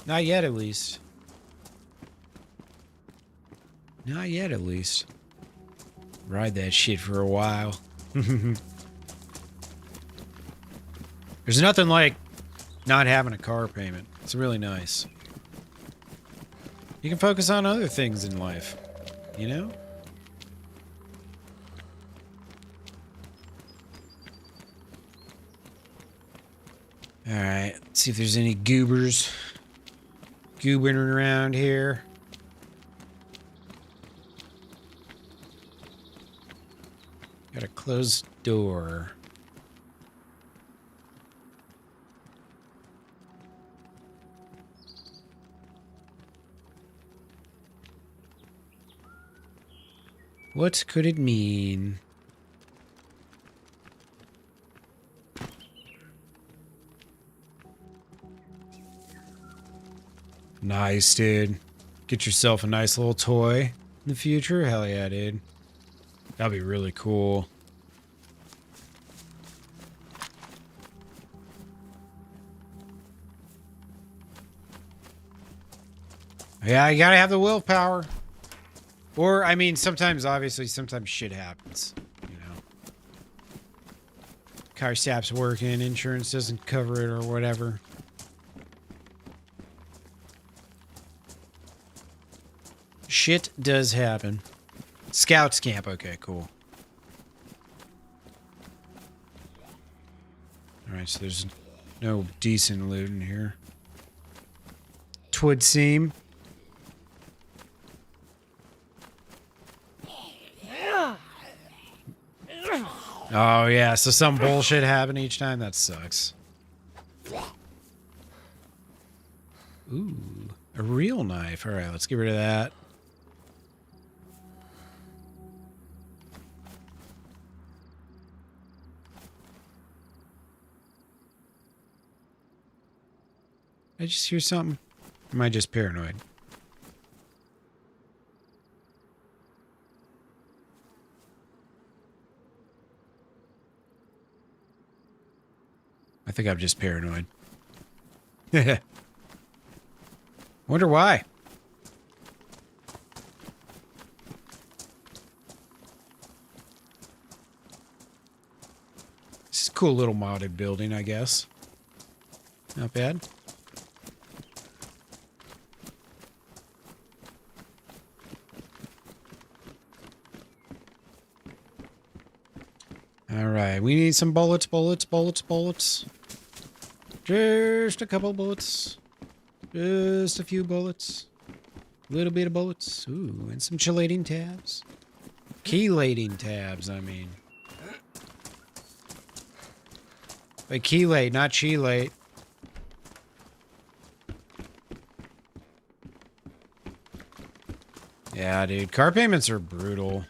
Not yet, at least. Not yet, at least. Ride that shit for a while. There's nothing like not having a car payment. It's really nice. You can focus on other things in life, you know? Alright, let's see if there's any goobers goobering around here. Got a closed door. What could it mean? Nice, dude. Get yourself a nice little toy in the future. Hell yeah, dude. That'd be really cool. Yeah, you gotta have the willpower. Or, I mean, sometimes, obviously, sometimes shit happens. You know? Car stops working, insurance doesn't cover it or whatever. Shit does happen. Scouts camp. Okay, cool. Alright, so there's no decent loot in here. Twould seem. Oh, yeah, so some bullshit happen each time? That sucks. Ooh, a real knife. Alright, let's get rid of that. Did I just hear something? Or am I just paranoid? I think I'm just paranoid. Wonder why. This is a cool little modded building, I guess. Not bad. Alright, we need some bullets. Just a couple bullets. Just a few bullets. A little bit of bullets. Ooh, and some chelating tabs. Chelating tabs, I mean. Like chelate, not chelate. Yeah, dude. Car payments are brutal.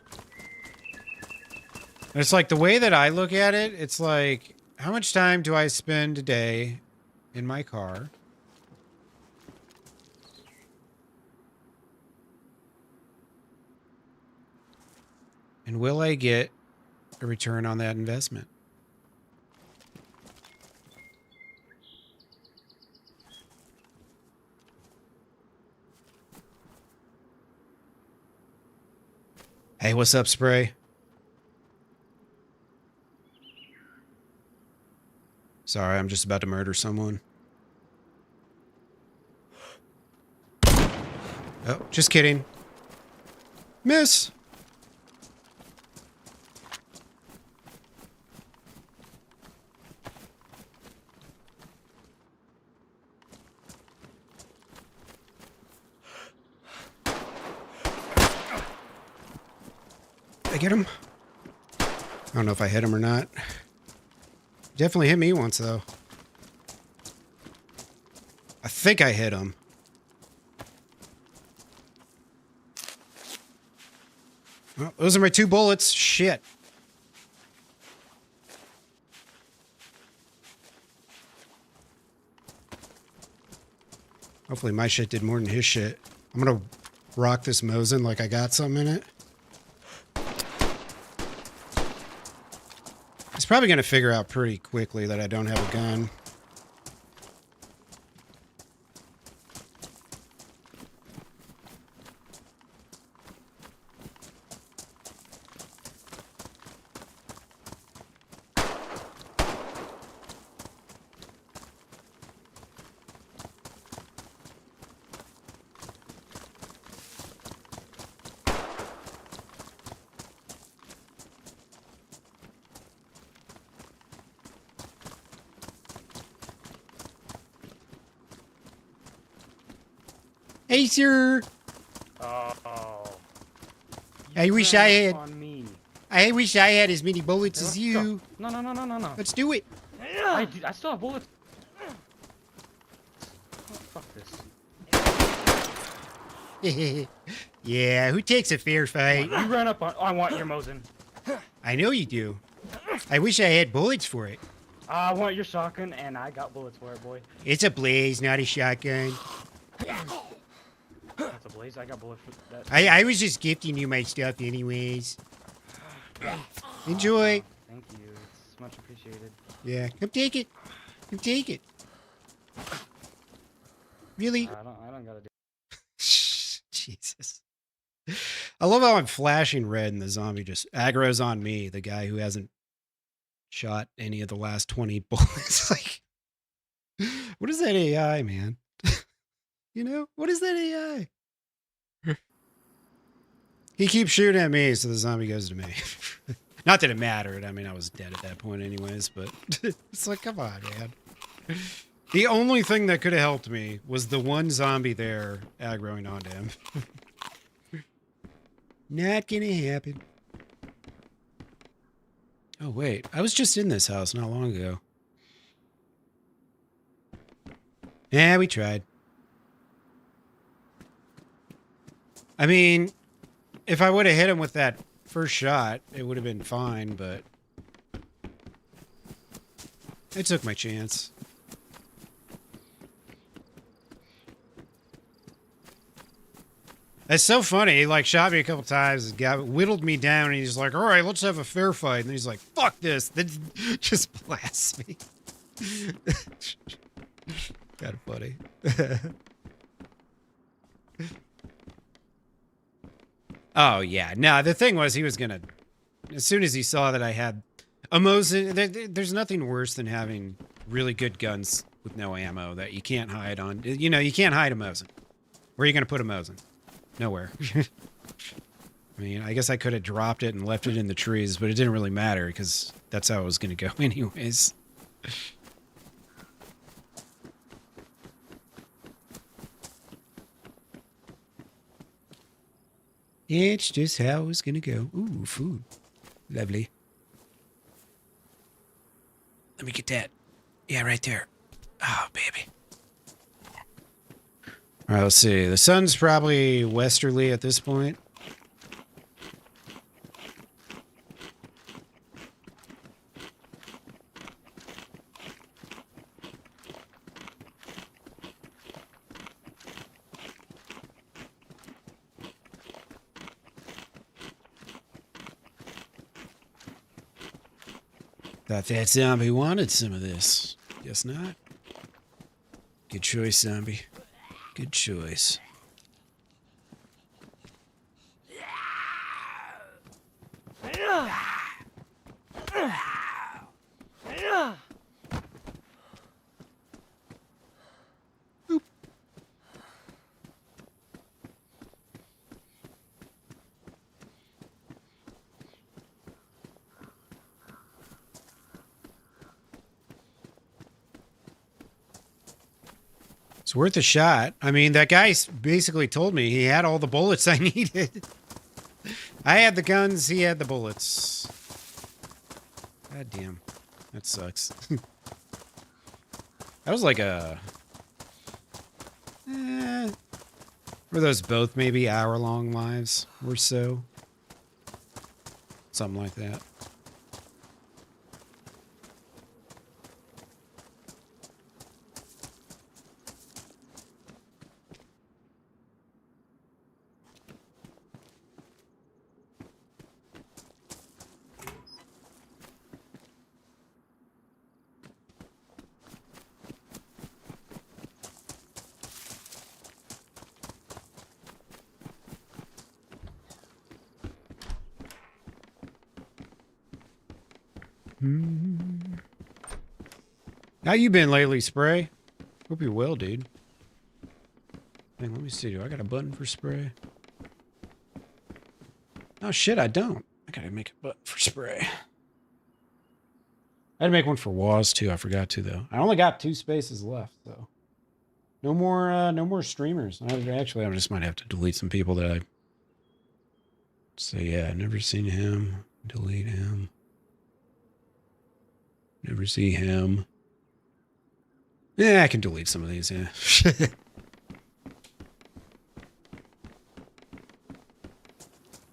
It's like the way that I look at it, it's like, how much time do I spend a day in my car? And will I get a return on that investment? Hey, what's up, Spray? Sorry, I'm just about to murder someone. Oh, just kidding. Miss! Did I get him? I don't know if I hit him or not. Definitely hit me once, though. I think I hit him. Well, those are my 2 bullets. Shit. Hopefully my shit did more than his shit. I'm gonna rock this Mosin like I got something in it. He's probably gonna figure out pretty quickly that I don't have a gun. Hey, sir. Oh. You I wish I ran had- up on me. I wish I had as many bullets as Let's go. you. No. Let's do it. I still have bullets. Oh, fuck this. Yeah, who takes a fair fight? You ran up on. I want your Mosin. I know you do. I wish I had bullets for it. I want your shotgun, and I got bullets for it, boy. It's a blaze, not a shotgun. That's a blaze. I got bullets for that. I was just gifting you my stuff anyways. Enjoy. Thank you. It's much appreciated. Yeah, come take it. Come take it. Really? I don't gotta do. Jesus. I love how I'm flashing red and the zombie just aggro's on me, the guy who hasn't shot any of the last 20 bullets. Like, what is that AI, man? You know? What is that AI? He keeps shooting at me, so the zombie goes to me. Not that it mattered. I mean, I was dead at that point anyways, but it's like, come on, man. The only thing that could have helped me was the one zombie there aggroing onto him. Not gonna happen. Oh, wait. I was just in this house not long ago. Yeah, we tried. I mean, if I would have hit him with that first shot, it would have been fine, but I took my chance. That's so funny. He like shot me a couple times, whittled me down, and he's like, all right, let's have a fair fight. And then he's like, fuck this. Then just blasts me. Kind of funny. Oh, yeah. No, the thing was he was going to, as soon as he saw that I had a Mosin, there's nothing worse than having really good guns with no ammo that you can't hide on. You know, you can't hide a Mosin. Where are you going to put a Mosin? Nowhere. I mean, I guess I could have dropped it and left it in the trees, but it didn't really matter because that's how it was going to go anyways. It's just how it was going to go. Ooh, food. Lovely. Let me get that. Yeah, right there. Oh, baby. All right, let's see. The sun's probably westerly at this point. Thought that zombie wanted some of this. Guess not. Good choice, zombie. Good choice. It's worth a shot. I mean, that guy basically told me he had all the bullets I needed. I had the guns, he had the bullets. God damn. That sucks. That was like a... were those both maybe hour-long lives or so? Something like that. How you been lately, Spray? Hope you're well, dude. Hey, let me see. Do I got a button for Spray? Oh, shit, I don't. I gotta make a button for Spray. I had to make one for Waz, too. I forgot to, though. I only got 2 spaces left, so. No more streamers. Actually, I just might have to delete some people that I... So, yeah, never seen him. Delete him. Never see him. Yeah, I can delete some of these, yeah.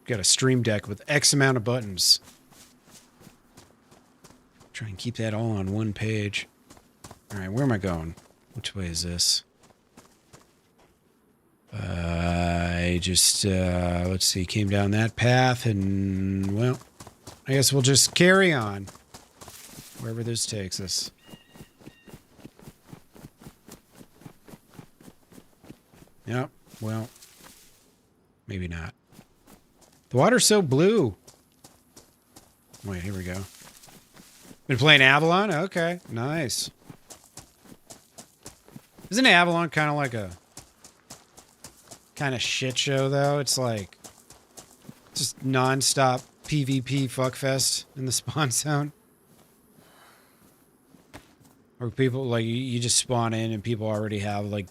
Got a stream deck with X amount of buttons. Try and keep that all on one page. Alright, where am I going? Which way is this? I just, let's see, came down that path and, well, I guess we'll just carry on. Wherever this takes us. Yep, well, maybe not. The water's so blue. Wait, here we go. Been playing Avalon? Okay, nice. Isn't Avalon kind of like a kind of shit show, though? It's like just non-stop PvP fuckfest in the spawn zone. Or people, like, you just spawn in and people already have, like,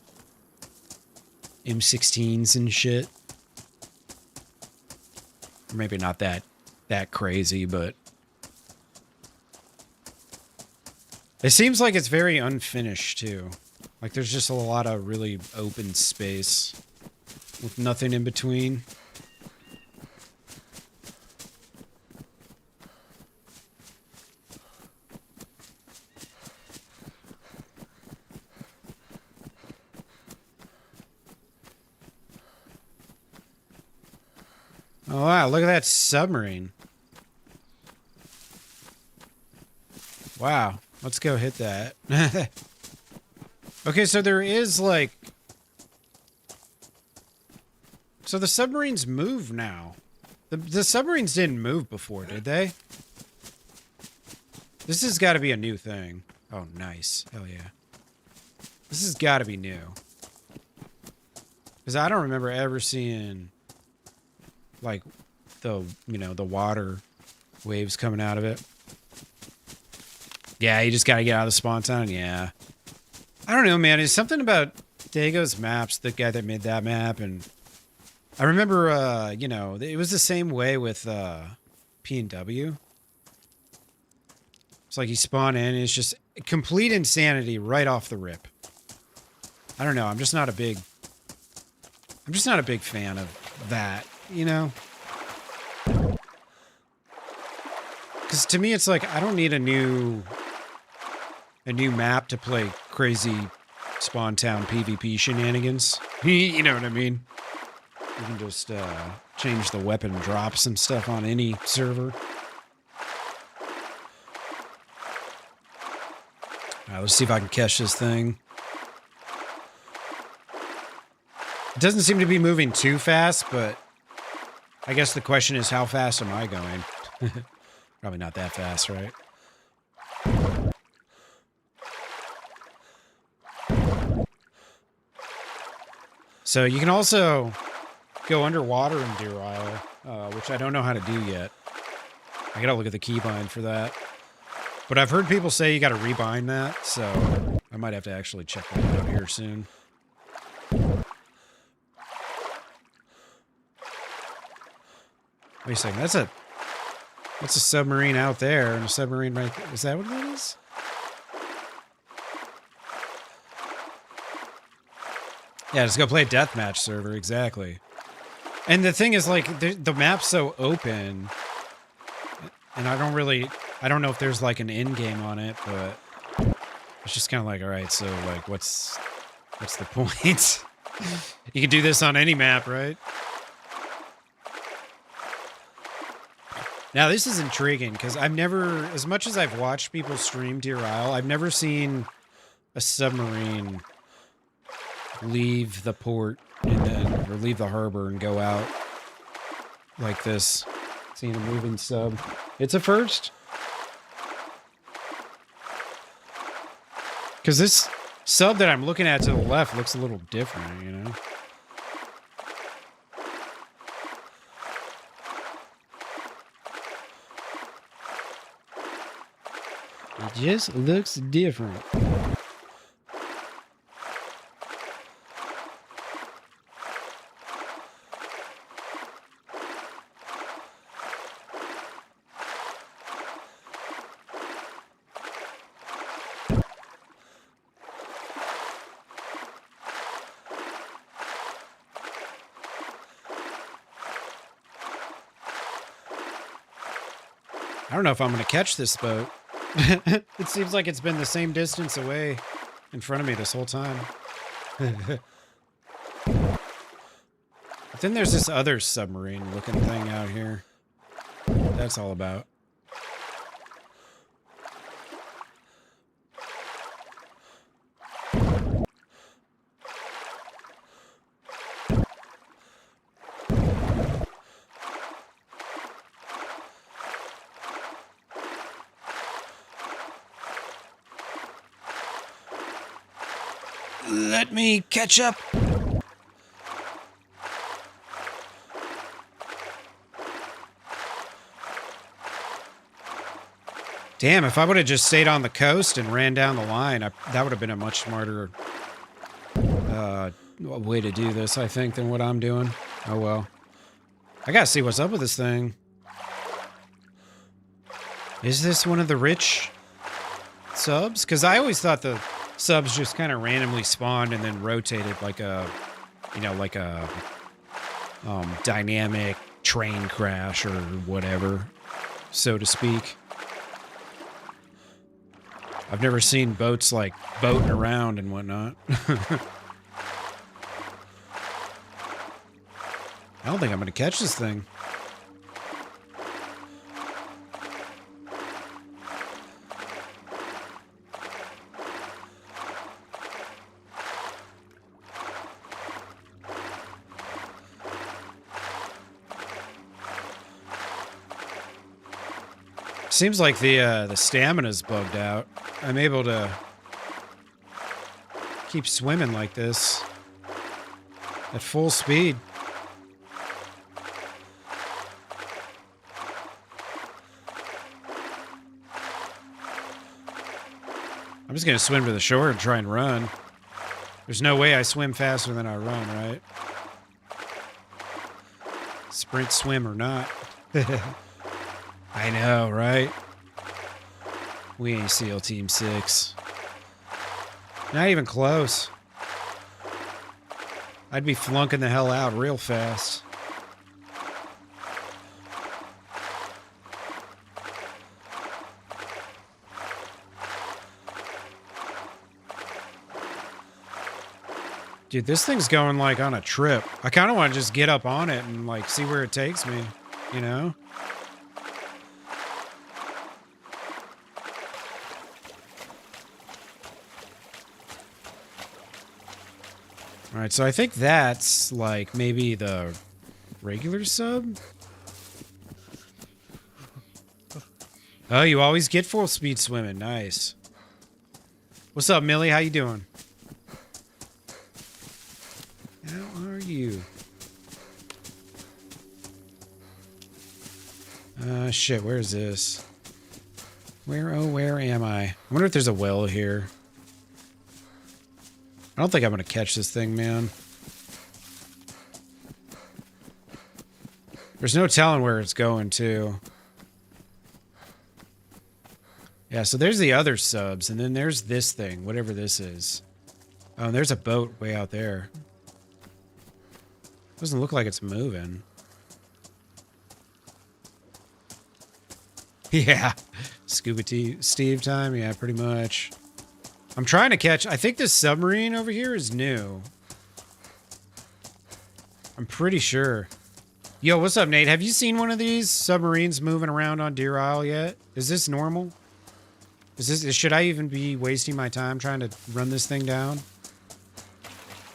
M16s and shit. Or maybe not that crazy, but it seems like it's very unfinished, too. Like, there's just a lot of really open space with nothing in between. Oh, wow, look at that submarine. Wow, let's go hit that. Okay, so there is, like... So the submarines move now. The submarines didn't move before, did they? This has got to be a new thing. Oh, nice. Hell yeah. This has got to be new. Because I don't remember ever seeing... like the, you know, the water waves coming out of it. Yeah, you just gotta get out of the spawn zone. Yeah. I don't know, man. It's something about Dago's maps, the guy that made that map, and I remember, you know, it was the same way with P&W. It's like you spawn in, and it's just complete insanity right off the rip. I don't know. I'm just not a big fan of that. You know? Because to me, it's like, I don't need a new map to play crazy spawn town PvP shenanigans. You know what I mean? You can just change the weapon drops and stuff on any server. Alright, let's see if I can catch this thing. It doesn't seem to be moving too fast, but I guess the question is, how fast am I going? Probably not that fast, right? So you can also go underwater in Deer Isle, which I don't know how to do yet. I gotta look at the keybind for that. But I've heard people say you gotta rebind that, so I might have to actually check that out here soon. Wait a second, that's a submarine out there, and a submarine right there. Is that what it is? Yeah, just go play a deathmatch server, exactly. And the thing is, like, the map's so open, and I don't know if there's, like, an end game on it, but it's just kind of like, all right, so, like, what's the point? You can do this on any map, right? Now, this is intriguing, because I've never, as much as I've watched people stream Deer Isle, I've never seen a submarine leave the port and then, or leave the harbor and go out like this. Seeing a moving sub. It's a first. Because this sub that I'm looking at to the left looks a little different, you know? It just looks different. I don't know if I'm going to catch this boat. It seems like it's been the same distance away in front of me this whole time. But then there's this other submarine looking thing out here. That's all about. Let me catch up. Damn, if I would have just stayed on the coast and ran down the line, that would have been a much smarter way to do this, I think, than what I'm doing. Oh well. I gotta see what's up with this thing. Is this one of the rich subs? Because I always thought the subs just kind of randomly spawned and then rotated like a, you know, like a dynamic train crash or whatever, so to speak. I've never seen boats like boating around and whatnot. I don't think I'm going to catch this thing. Seems like the stamina's bugged out. I'm able to keep swimming like this at full speed. I'm just gonna swim to the shore and try and run. There's no way I swim faster than I run, right? Sprint, swim, or not. I know, right? We ain't SEAL Team 6. Not even close. I'd be flunking the hell out real fast. Dude, this thing's going like on a trip. I kind of want to just get up on it and like see where it takes me, you know? All right, so I think that's like maybe the regular sub. Oh, you always get full speed swimming. Nice. What's up, Millie? How you doing? How are you? Shit, where is this? Where am I? I wonder if there's a well here. I don't think I'm going to catch this thing, man. There's no telling where it's going to. Yeah, so there's the other subs, and then there's this thing, whatever this is. Oh, and there's a boat way out there. Doesn't look like it's moving. Yeah. Scuba Steve time? Yeah, pretty much. I'm trying to catch... I think this submarine over here is new. I'm pretty sure. Yo, what's up, Nate? Have you seen one of these submarines moving around on Deer Isle yet? Is this normal? Should I even be wasting my time trying to run this thing down?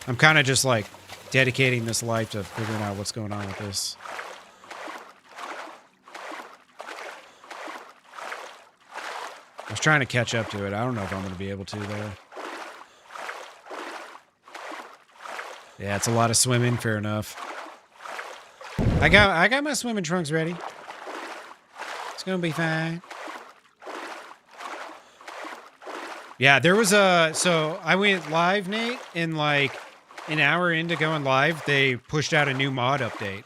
I'm kind of just like dedicating this life to figuring out what's going on with this. I was trying to catch up to it. I don't know if I'm going to be able to, though. Yeah, it's a lot of swimming. Fair enough. I got my swimming trunks ready. It's going to be fine. Yeah, there was a... So, I went live, Nate, and like an hour into going live, they pushed out a new mod update.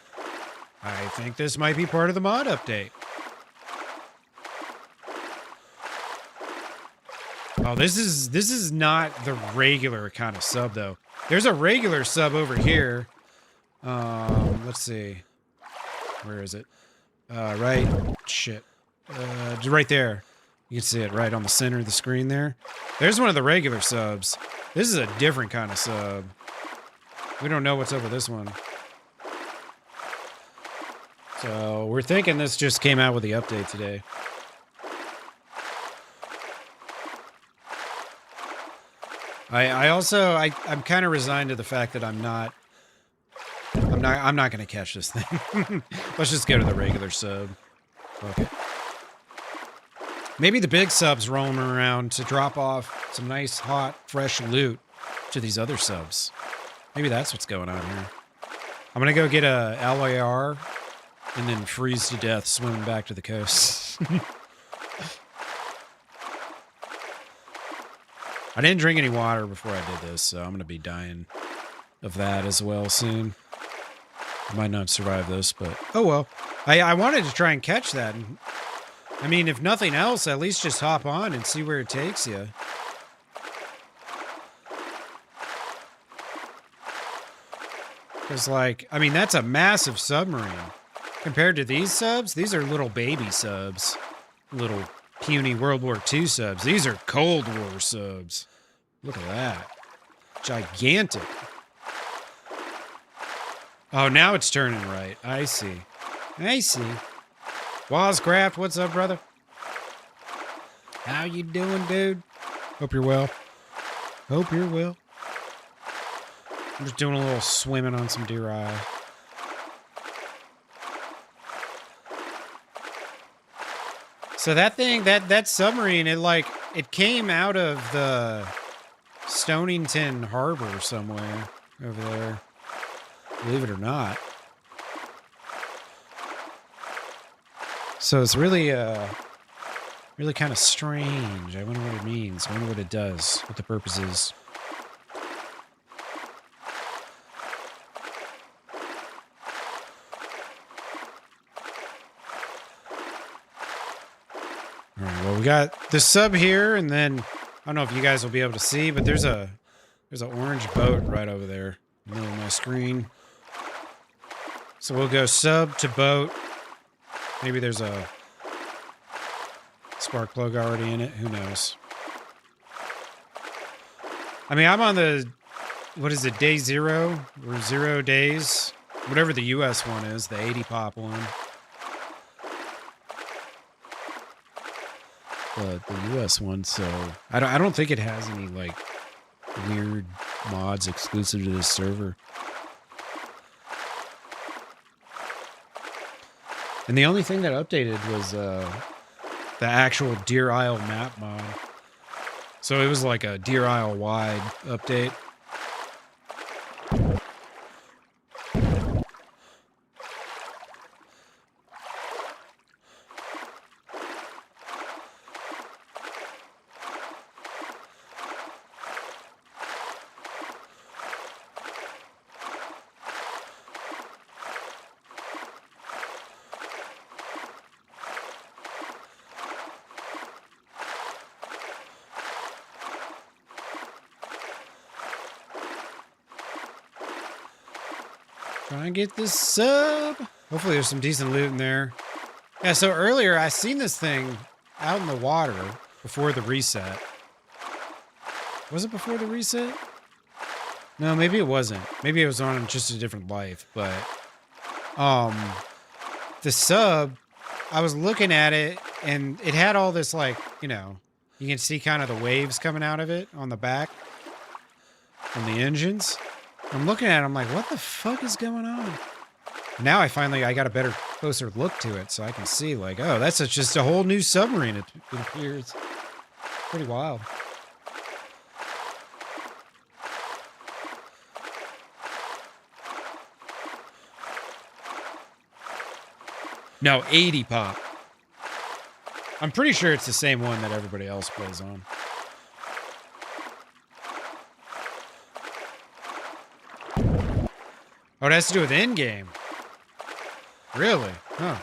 I think this might be part of the mod update. Oh, this is not the regular kind of sub, though. There's a regular sub over here. Let's see. Where is it? Right. Shit. right there. You can see it right on the center of the screen there. There's one of the regular subs. This is a different kind of sub. We don't know what's up with this one. So we're thinking this just came out with the update today. I'm kind of resigned to the fact that I'm not going to catch this thing. Let's just go to the regular sub. Okay. Maybe the big subs roaming around to drop off some nice, hot, fresh loot to these other subs. Maybe that's what's going on here. I'm going to go get a alloy R and then freeze to death swimming back to the coast. I didn't drink any water before I did this, so I'm going to be dying of that as well soon. I might not survive this, but oh well. I wanted to try and catch that. I mean, if nothing else, at least just hop on and see where it takes you. Because, like, I mean, that's a massive submarine. Compared to these subs, these are little baby subs. Little puny World War II subs. These are Cold War subs. Look at that. Gigantic. Oh, now it's turning right. I see. I see. Wozcraft, what's up, brother? How you doing, dude? Hope you're well. Hope you're well. I'm just doing a little swimming on some deer eye. So that thing, that submarine, it came out of the Stonington Harbor somewhere over there. Believe it or not. So it's really kind of strange. I wonder what it means. I wonder what it does, what the purpose is. All right, well, we got this sub here, and then I don't know if you guys will be able to see, but there's an orange boat right over there in the middle of my screen. So we'll go sub to boat. Maybe there's a spark plug already in it. Who knows? I mean, I'm on the, what is it, day 0 or 0 days? Whatever the US one is, the 80 pop one. The US one, so I don't think it has any like weird mods exclusive to this server. And the only thing that updated was the actual Deer Isle map mod. So it was like a Deer Isle wide update. Try and get this sub. Hopefully there's some decent loot in there. Yeah, so earlier I seen this thing out in the water before the reset. Was it before the reset? No, maybe it wasn't. Maybe it was on just a different life, but the sub, I was looking at it and it had all this, like, you know, you can see kind of the waves coming out of it on the back from the engines. I'm looking at it, I'm like, what the fuck is going on? Now I got a better, closer look to it, so I can see, like, oh, that's just a whole new submarine, it appears. Pretty wild. No, 80 pop. I'm pretty sure it's the same one that everybody else plays on. Oh, it has to do with in-game. Really? Huh.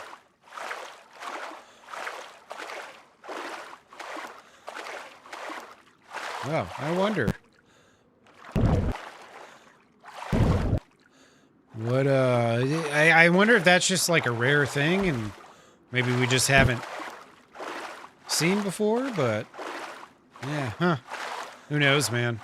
Well, I wonder. What, I wonder if that's just like a rare thing and maybe we just haven't seen before, but yeah, huh? Who knows, man?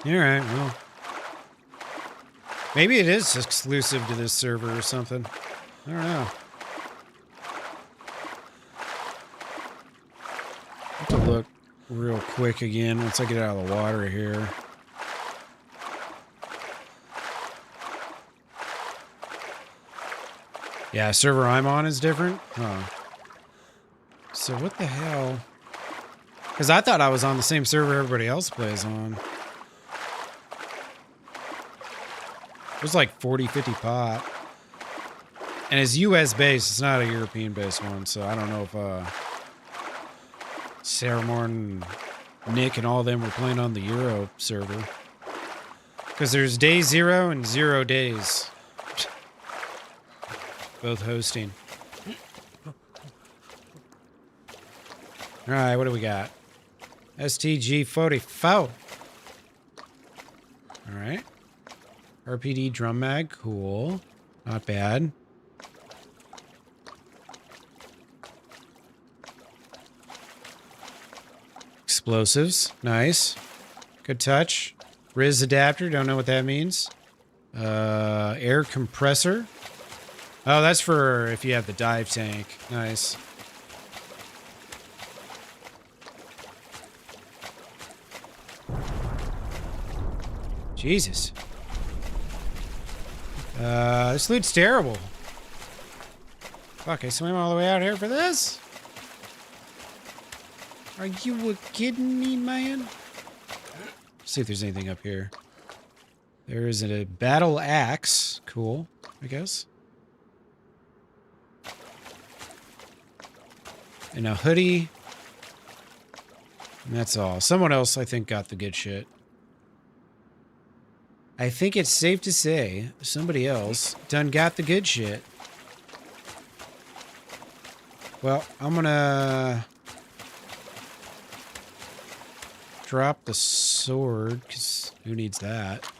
All right, well. Maybe it is exclusive to this server or something. I don't know. I have to look real quick again once I get out of the water here. Yeah, server I'm on is different? Huh. So what the hell? Because I thought I was on the same server everybody else plays on. It was like 40, 50 pot. And it's US based, it's not a European based one, so I don't know if Sarah Morton, Nick, and all of them were playing on the Euro server. Because there's day 0 and 0 days. Both hosting. Alright, what do we got? STG 44. Alright. RPD drum mag, cool. Not bad. Explosives, nice. Good touch. Riz adapter, don't know what that means. Air compressor. Oh, that's for if you have the dive tank. Nice. Jesus. This loot's terrible. Fuck, I swam all the way out here for this? Are you kidding me, man? Let's see if there's anything up here. There is a battle axe. Cool, I guess. And a hoodie. And that's all. Someone else, I think, got the good shit. I think it's safe to say somebody else done got the good shit. Well, I'm gonna drop the sword, because who needs that?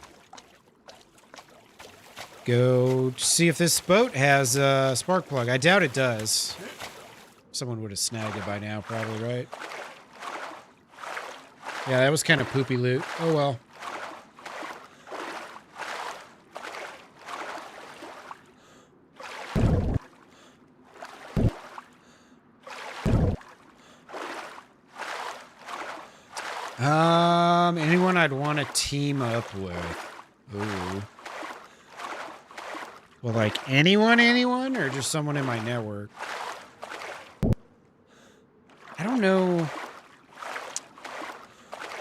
Go see if this boat has a spark plug. I doubt it does. Someone would have snagged it by now, probably, right? Yeah, that was kind of poopy loot. Oh well. Anyone I'd want to team up with. Ooh. Well, like anyone, or just someone in my network? I don't know.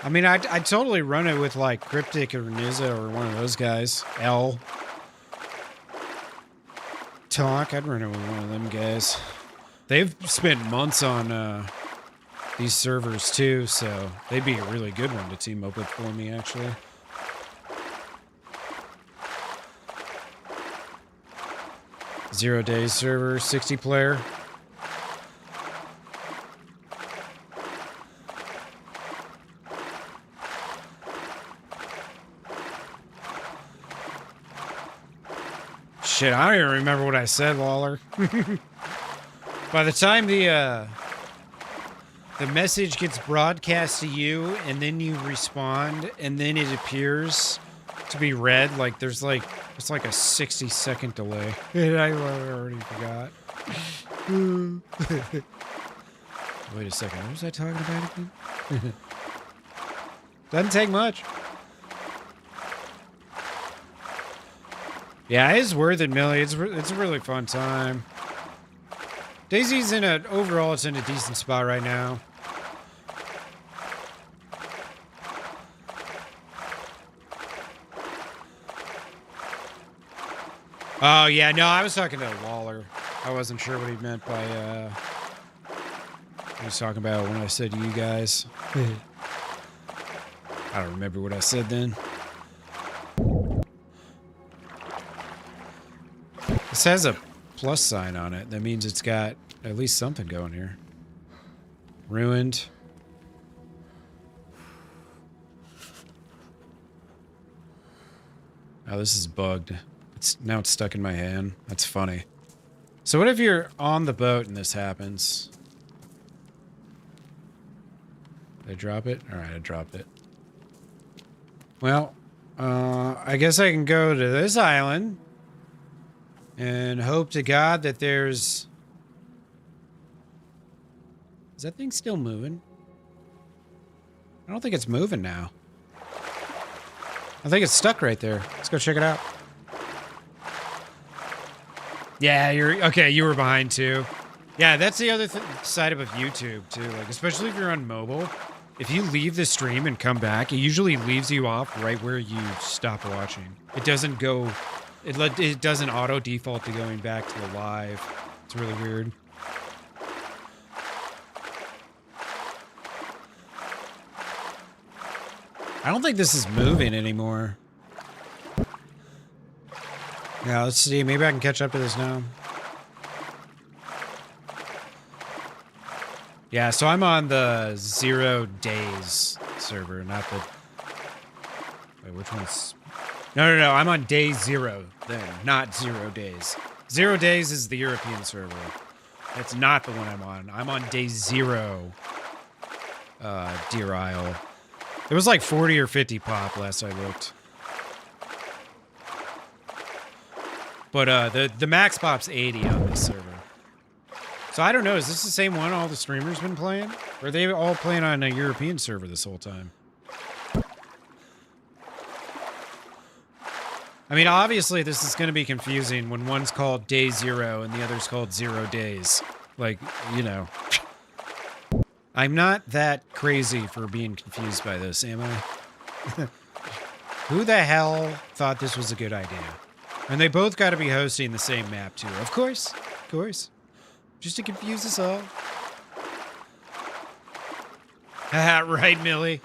I mean, I'd totally run it with like Cryptic or Nizza or one of those guys. L. Talk, I'd run it with one of them guys. They've spent months on these servers too, so they'd be a really good one to team up with for me, actually. Zero days server, 60 player. Shit, I don't even remember what I said, Lawler. By the time the message gets broadcast to you, and then you respond, and then it appears to be read, like there's like, it's like a 60-second delay. And I already forgot. Wait a second, what was I talking about again? Doesn't take much. Yeah, it's worth it, Millie. It's a really fun time. DayZ's overall, it's in a decent spot right now. Oh, yeah, no, I was talking to Lawler. I wasn't sure what he meant by, he was talking about when I said you guys. I don't remember what I said then. This has a plus sign on it. That means it's got at least something going here. Ruined. Oh, this is bugged. Now it's stuck in my hand. That's funny. So what if you're on the boat and this happens? Did I drop it? Alright, I dropped it. Well, I guess I can go to this island and hope to God that there's... Is that thing still moving? I don't think it's moving now. I think it's stuck right there. Let's go check it out. Yeah, you're... Okay, you were behind too. Yeah, that's the other side of YouTube too. Like, especially if you're on mobile. If you leave the stream and come back, it usually leaves you off right where you stop watching. It doesn't go... It doesn't auto-default to going back to the live. It's really weird. I don't think this is moving anymore. Yeah, let's see. Maybe I can catch up to this now. Yeah, so I'm on the 0 days server, not the... Wait, which one's... No. I'm on day 0 then, not 0 days. 0 days is the European server. That's not the one I'm on. I'm on day 0, Deer Isle. It was like 40 or 50 pop last I looked. But the max pop's 80 on this server. So I don't know, is this the same one all the streamers been playing? Or are they all playing on a European server this whole time? I mean, obviously this is going to be confusing when one's called day 0 and the other's called 0 days. Like, you know. I'm not that crazy for being confused by this, am I? Who the hell thought this was a good idea? And they both got to be hosting the same map, too. Of course. Of course. Just to confuse us all. Haha, right, Millie?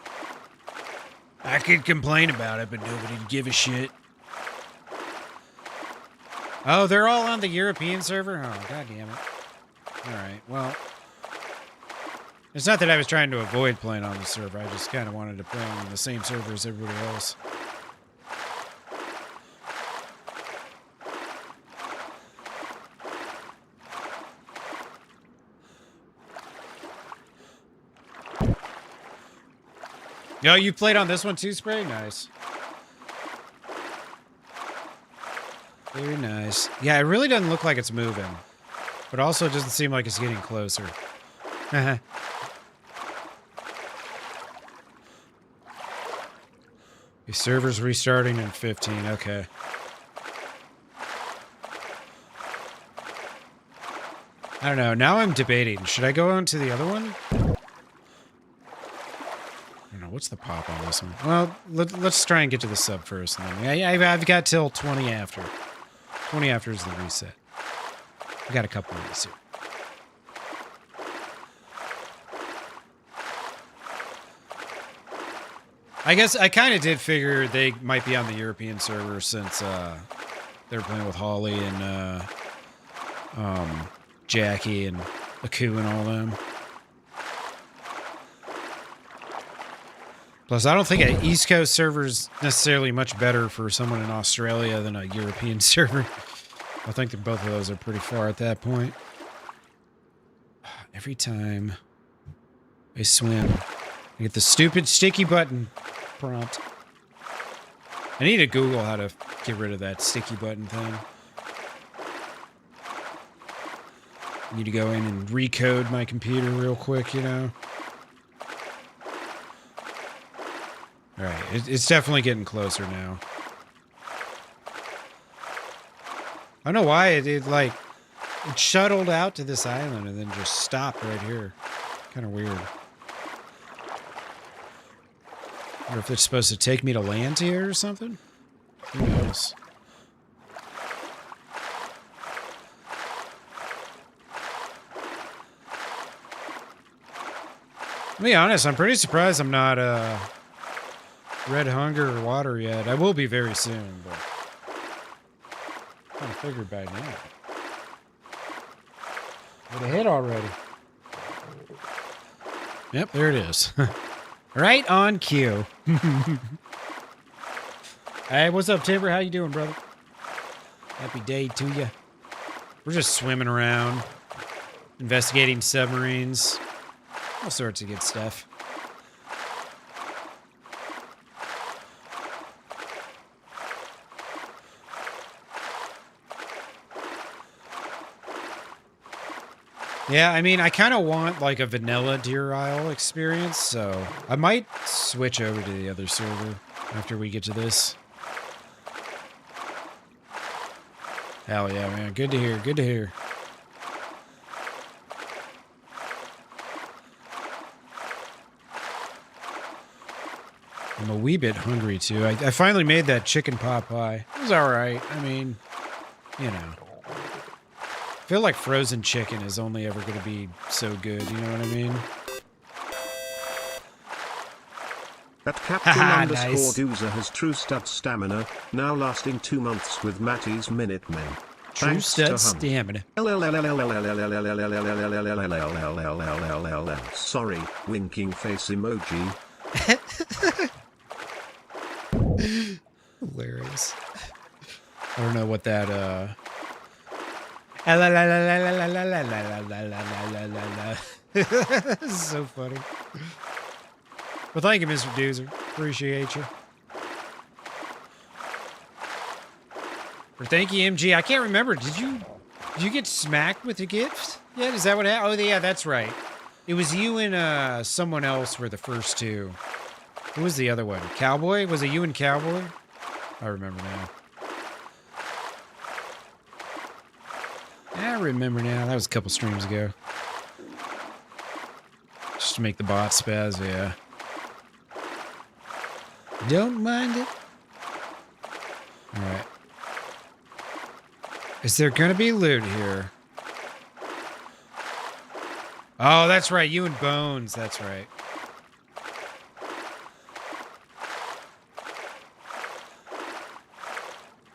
I could complain about it, but nobody'd give a shit. Oh, they're all on the European server? Oh, god damn it. Alright, well... It's not that I was trying to avoid playing on the server, I just kind of wanted to play on the same server as everybody else. Yo, you played on this one too, Spray? Nice. Very nice. Yeah, it really doesn't look like it's moving. But also it doesn't seem like it's getting closer. Your server's restarting in 15, okay. I don't know, now I'm debating. Should I go on to the other one? I don't know, what's the pop on this one? Well, let's try and get to the sub first. And then, I've got till 20 after. 20 after is the reset. We got a couple minutes here. I guess I kind of did figure they might be on the European server since they're playing with Holly and Jackie and Aku and all them. Plus, I don't think an East Coast server is necessarily much better for someone in Australia than a European server. I think that both of those are pretty far at that point. Every time I swim, I get the stupid sticky button prompt. I need to Google how to get rid of that sticky button thing. I need to go in and recode my computer real quick, you know? Alright, it's definitely getting closer now. I don't know why it shuttled out to this island and then just stopped right here. Kind of weird. I wonder if it's supposed to take me to land here or something? Who knows? To be honest, I'm pretty surprised I'm not, red hunger or water yet. I will be very soon, but I kind of figured by now. Would have hit already. Yep, there it is. Right on cue. Hey, what's up, Timber? How you doing, brother? Happy day to you. We're just swimming around, investigating submarines, all sorts of good stuff. Yeah, I mean, I kind of want like a vanilla Deer Isle experience, so I might switch over to the other server after we get to this. Hell yeah, man. Good to hear. Good to hear. I'm a wee bit hungry, too. I finally made that chicken pot pie. It was alright. I mean, you know. I feel like frozen chicken is only ever going to be so good, you know what I mean? That Captain Nice. _Doozer has true stud stamina, now lasting 2 months with Matty's Minutemen. True Thanks stud to hum. stamina. Sorry, winking face emoji. Hilarious. I don't know what that, This is so funny. Well, thank you, Mr. Doozer. Appreciate you. Or thank you, MG. I can't remember. Did you get smacked with a gift? Yeah, is that what happened? Oh, yeah, that's right. It was you and someone else were the first two. Who was the other one? Cowboy? Was it you and Cowboy? I remember now. I remember now. That was a couple streams ago. Just to make the bot spaz, yeah. Don't mind it. Alright. Is there gonna be loot here? Oh, that's right. You and Bones. That's right.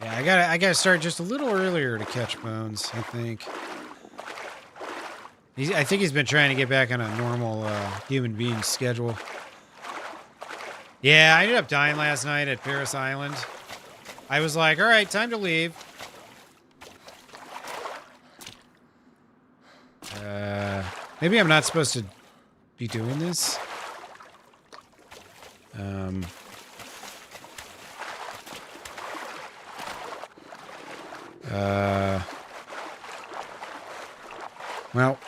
Yeah, I gotta start just a little earlier to catch Bones, I think. I think he's been trying to get back on a normal human being schedule. Yeah, I ended up dying last night at Paris Island. I was like, all right, time to leave. Maybe I'm not supposed to be doing this. Well.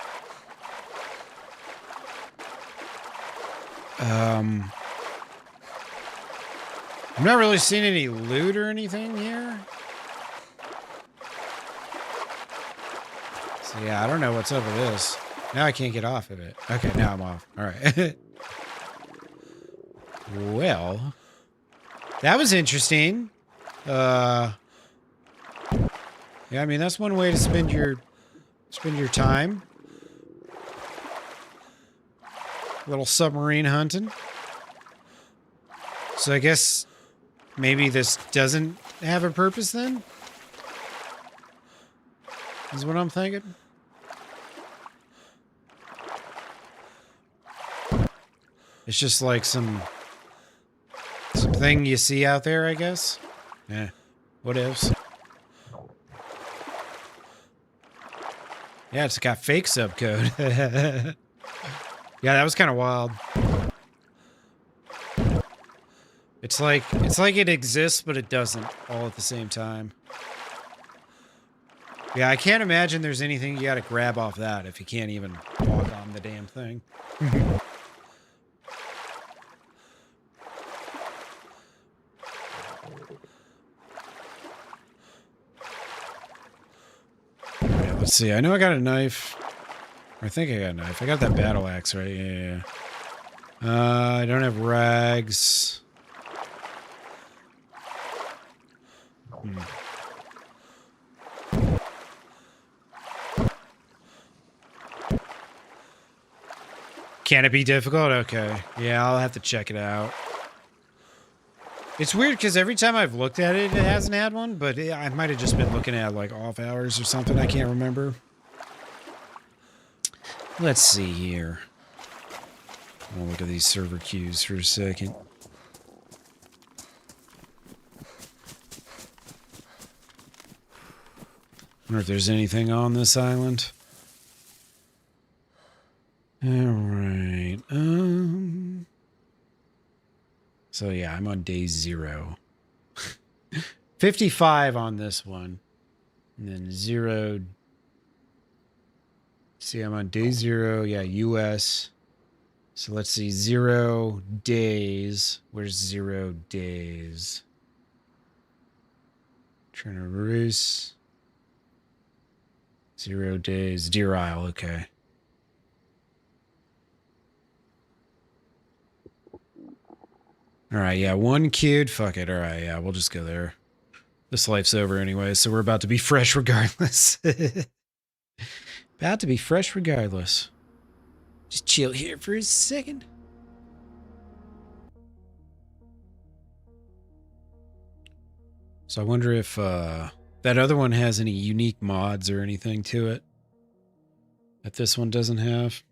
I'm not really seeing any loot or anything here. So yeah, I don't know what's up with this. Now I can't get off of it. Okay, now I'm off. All right. Well, that was interesting. Yeah, I mean that's one way to spend your time. Little submarine hunting. So I guess maybe this doesn't have a purpose then? Is what I'm thinking. It's just like something you see out there, I guess. Yeah. What else? Yeah, it's got fake subcode. Yeah, that was kind of wild. It's like it exists, but it doesn't all at the same time. Yeah, I can't imagine there's anything you gotta grab off that if you can't even walk on the damn thing. Alright, let's see. I know I got a knife. I think I got a knife. I got that battle axe, right? Yeah. I don't have rags. Can it be difficult? Okay. Yeah, I'll have to check it out. It's weird because every time I've looked at it, it hasn't had one, but I might have just been looking at like off hours or something. I can't remember. Let's see here. I'll look at these server queues for a second. Wonder if there's anything on this island. Alright. So yeah, I'm on day 0. 55 on this one. And then 0. See, I'm on day 0. Yeah, US. So let's see. 0 days. Where's 0 days? Trying to erase. 0 days. Deer Isle. Okay. All right. Yeah. 1 queued. Fuck it. All right. Yeah. We'll just go there. This life's over anyway. So we're about to be fresh regardless. About to be fresh regardless. Just chill here for a second. So I wonder if that other one has any unique mods or anything to it that this one doesn't have.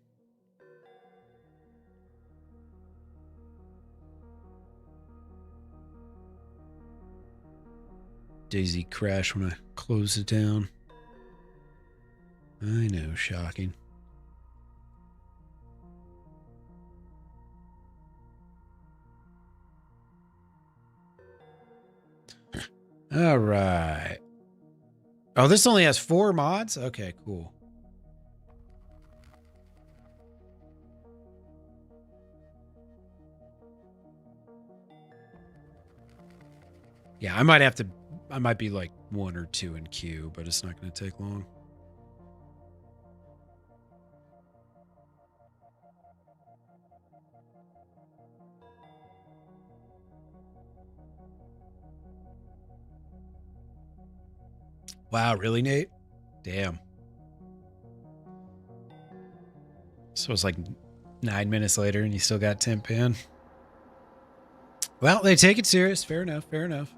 DayZ crashed when I closed it down. I know, shocking. All right. Oh, this only has 4 mods? Okay, cool. Yeah, I might be like 1 or 2 in queue, but it's not going to take long. Wow, really, Nate? Damn. So it's like 9 minutes later and you still got 10 pin. Well, they take it serious. Fair enough. Fair enough.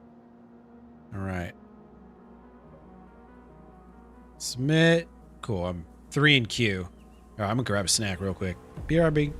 All right. Submit. Cool. I'm 3 in queue. All right, I'm going to grab a snack real quick. BRB.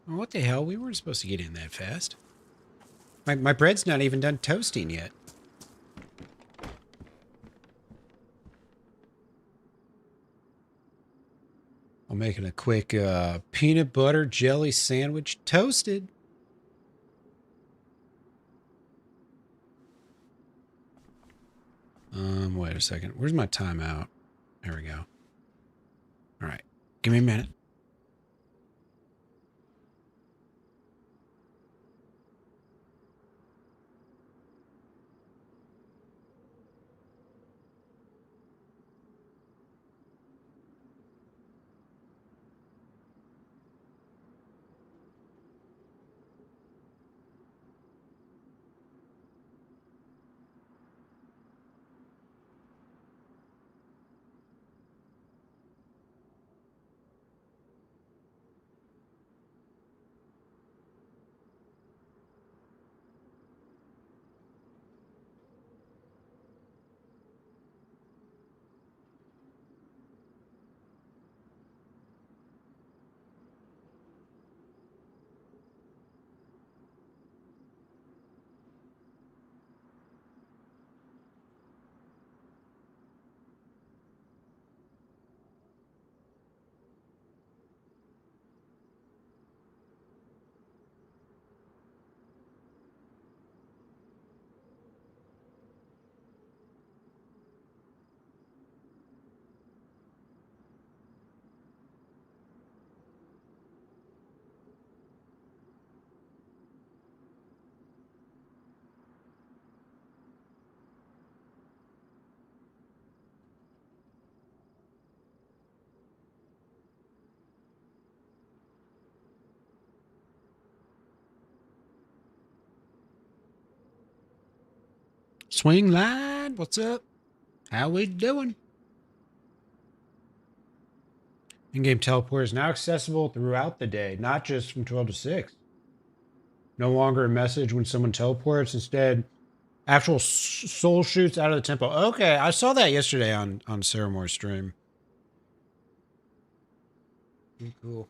Oh, what the hell? We weren't supposed to get in that fast. My bread's not even done toasting yet. I'm making a quick peanut butter jelly sandwich, toasted. Wait a second. Where's my timeout? There we go. All right. Give me a minute. Swing line, what's up? How we doing? In-game teleport is now accessible throughout the day, not just from 12 to 6. No longer a message when someone teleports. Instead, actual soul shoots out of the temple. Okay, I saw that yesterday on Sarah Moore's stream. Cool.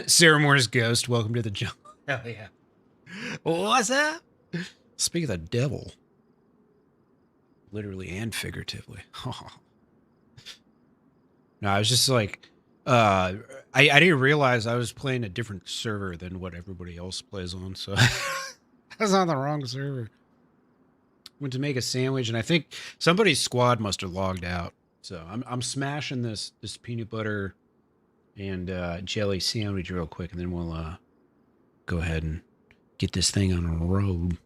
Sarah Moore's ghost. Welcome to the jungle. Hell yeah. What's up? Speak of the devil. Literally and figuratively. No, I was just like, I didn't realize I was playing a different server than what everybody else plays on, so I was on the wrong server. Went to make a sandwich, and I think somebody's squad must have logged out. So I'm smashing this peanut butter and jelly sandwich real quick, and then we'll go ahead and get this thing on a road.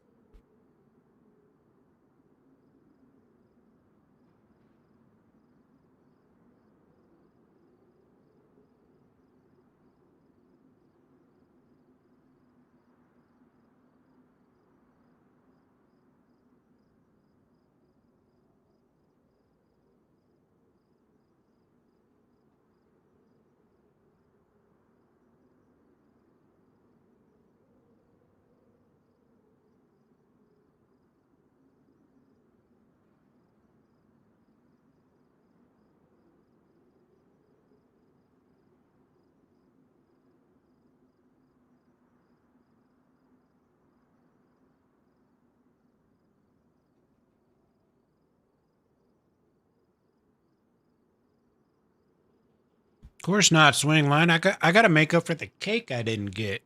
Of course not, swing line. I got to make up for the cake I didn't get.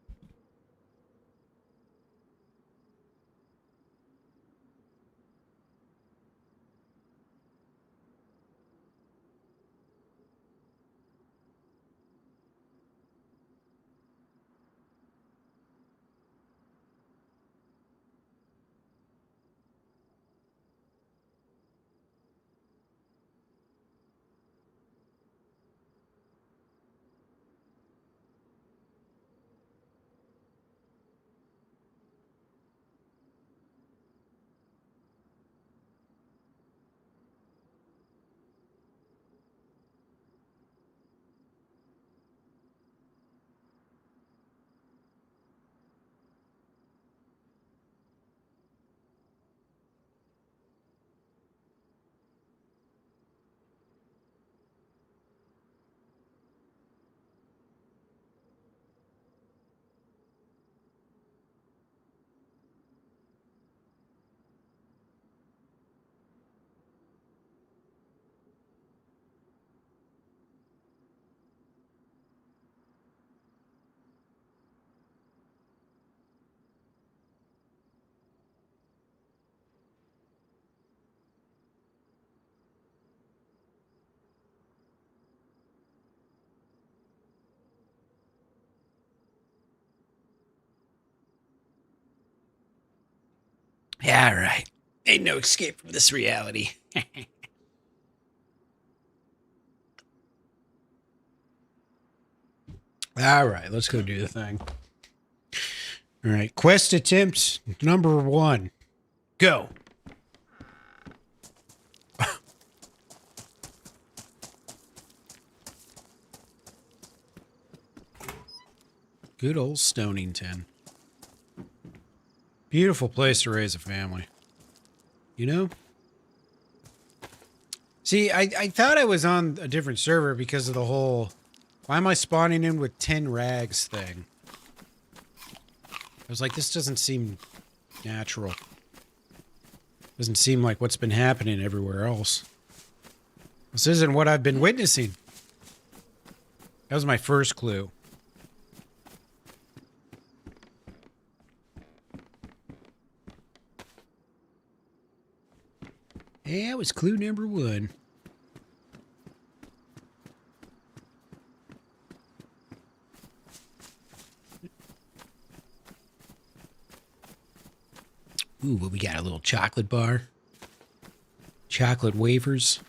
Yeah, all right. Ain't no escape from this reality. All right, let's go do the thing. All right, quest attempt number 1. Go. Good old Stonington. Beautiful place to raise a family. You know? See, I thought I was on a different server because of the whole, why am I spawning in with 10 rags thing? I was like, this doesn't seem natural. Doesn't seem like what's been happening everywhere else. This isn't what I've been witnessing. That was my first clue. Yeah, that was clue number 1. Ooh, what we got? A little chocolate bar. Chocolate wafers.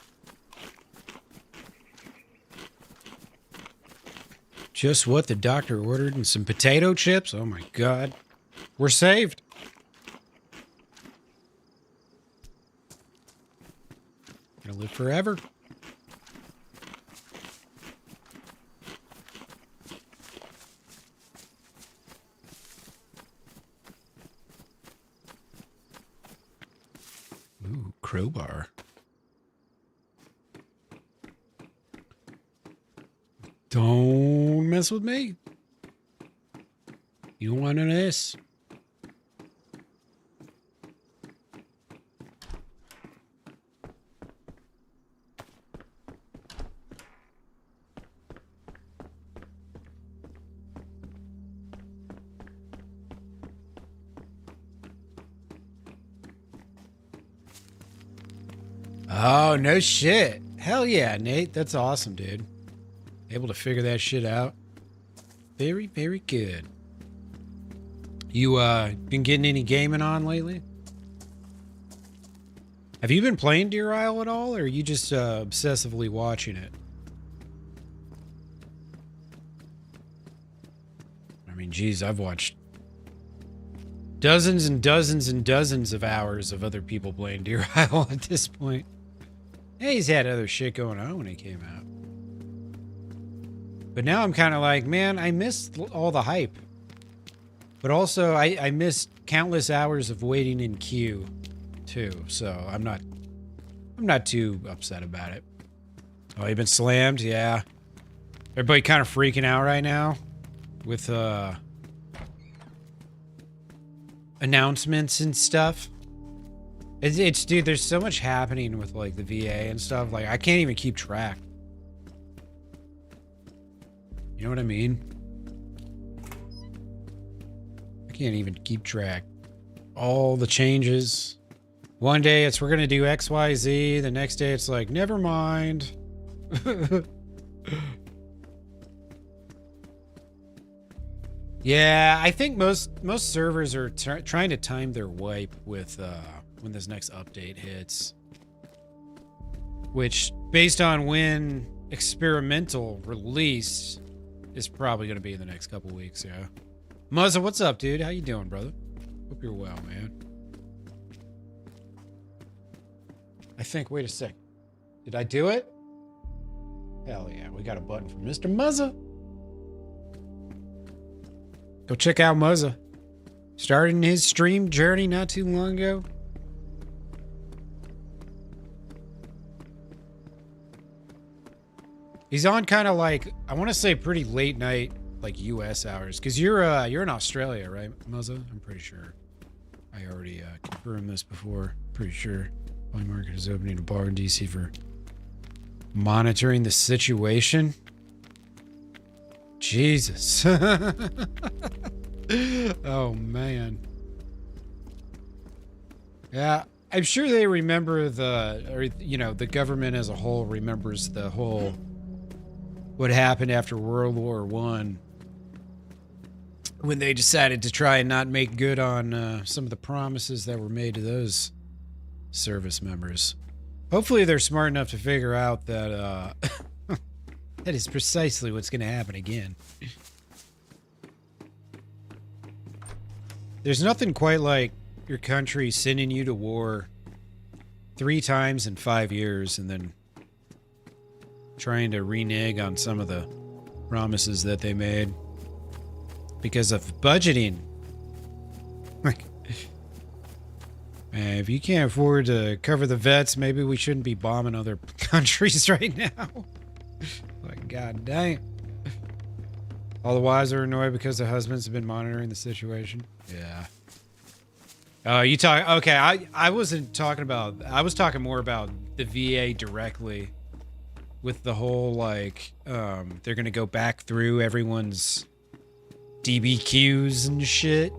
Just what the doctor ordered, and some potato chips. Oh my God. We're saved. Gonna live forever. Ooh, crowbar. Don't mess with me. You don't want none of this. Oh, no shit. Hell yeah, Nate. That's awesome, dude. Able to figure that shit out. Very, very good. You, been getting any gaming on lately? Have you been playing Deer Isle at all, or are you just, obsessively watching it? I mean, geez, I've watched dozens and dozens and dozens of hours of other people playing Deer Isle at this point. Hey, he's had other shit going on when he came out. But now I'm kind of like, man, I missed all the hype. But also, I missed countless hours of waiting in queue, too. So I'm not too upset about it. Oh, you've been slammed? Yeah. Everybody kind of freaking out right now with announcements and stuff. It's dude, there's so much happening with like the VA and stuff. Like I can't even keep track. You know what I mean? I can't even keep track. All the changes. One day it's we're gonna do XYZ. The next day it's like never mind. Yeah, I think most servers are trying to time their wipe with when this next update hits. Which, based on when experimental released, is probably going to be in the next couple weeks, yeah. Muzza, what's up, dude? How you doing, brother? Hope you're well, man. I think, wait a sec. Did I do it? Hell yeah, we got a button from Mr. Muzza. Go check out Muzza. Starting his stream journey not too long ago. He's on kind of like, I want to say pretty late night, like US hours. Because you're in Australia, right, Muzza? I'm pretty sure. I already confirmed this before. Pretty sure Play Market is opening a bar in DC for monitoring the situation. Jesus. Oh, man. Yeah, I'm sure they remember the government as a whole remembers the whole, what happened after World War I. when they decided to try and not make good on some of the promises that were made to those service members. Hopefully they're smart enough to figure out that that is precisely what's going to happen again. There's nothing quite like your country sending you to war 3 times in 5 years and then trying to renege on some of the promises that they made because of budgeting. Like, man, if you can't afford to cover the vets, maybe we shouldn't be bombing other countries right now. Like, god dang. All the wives are annoyed because the husbands have been monitoring the situation. Yeah. You talk. Okay, I wasn't talking about. I was talking more about the VA directly, with the whole like they're gonna go back through everyone's DBQs and shit.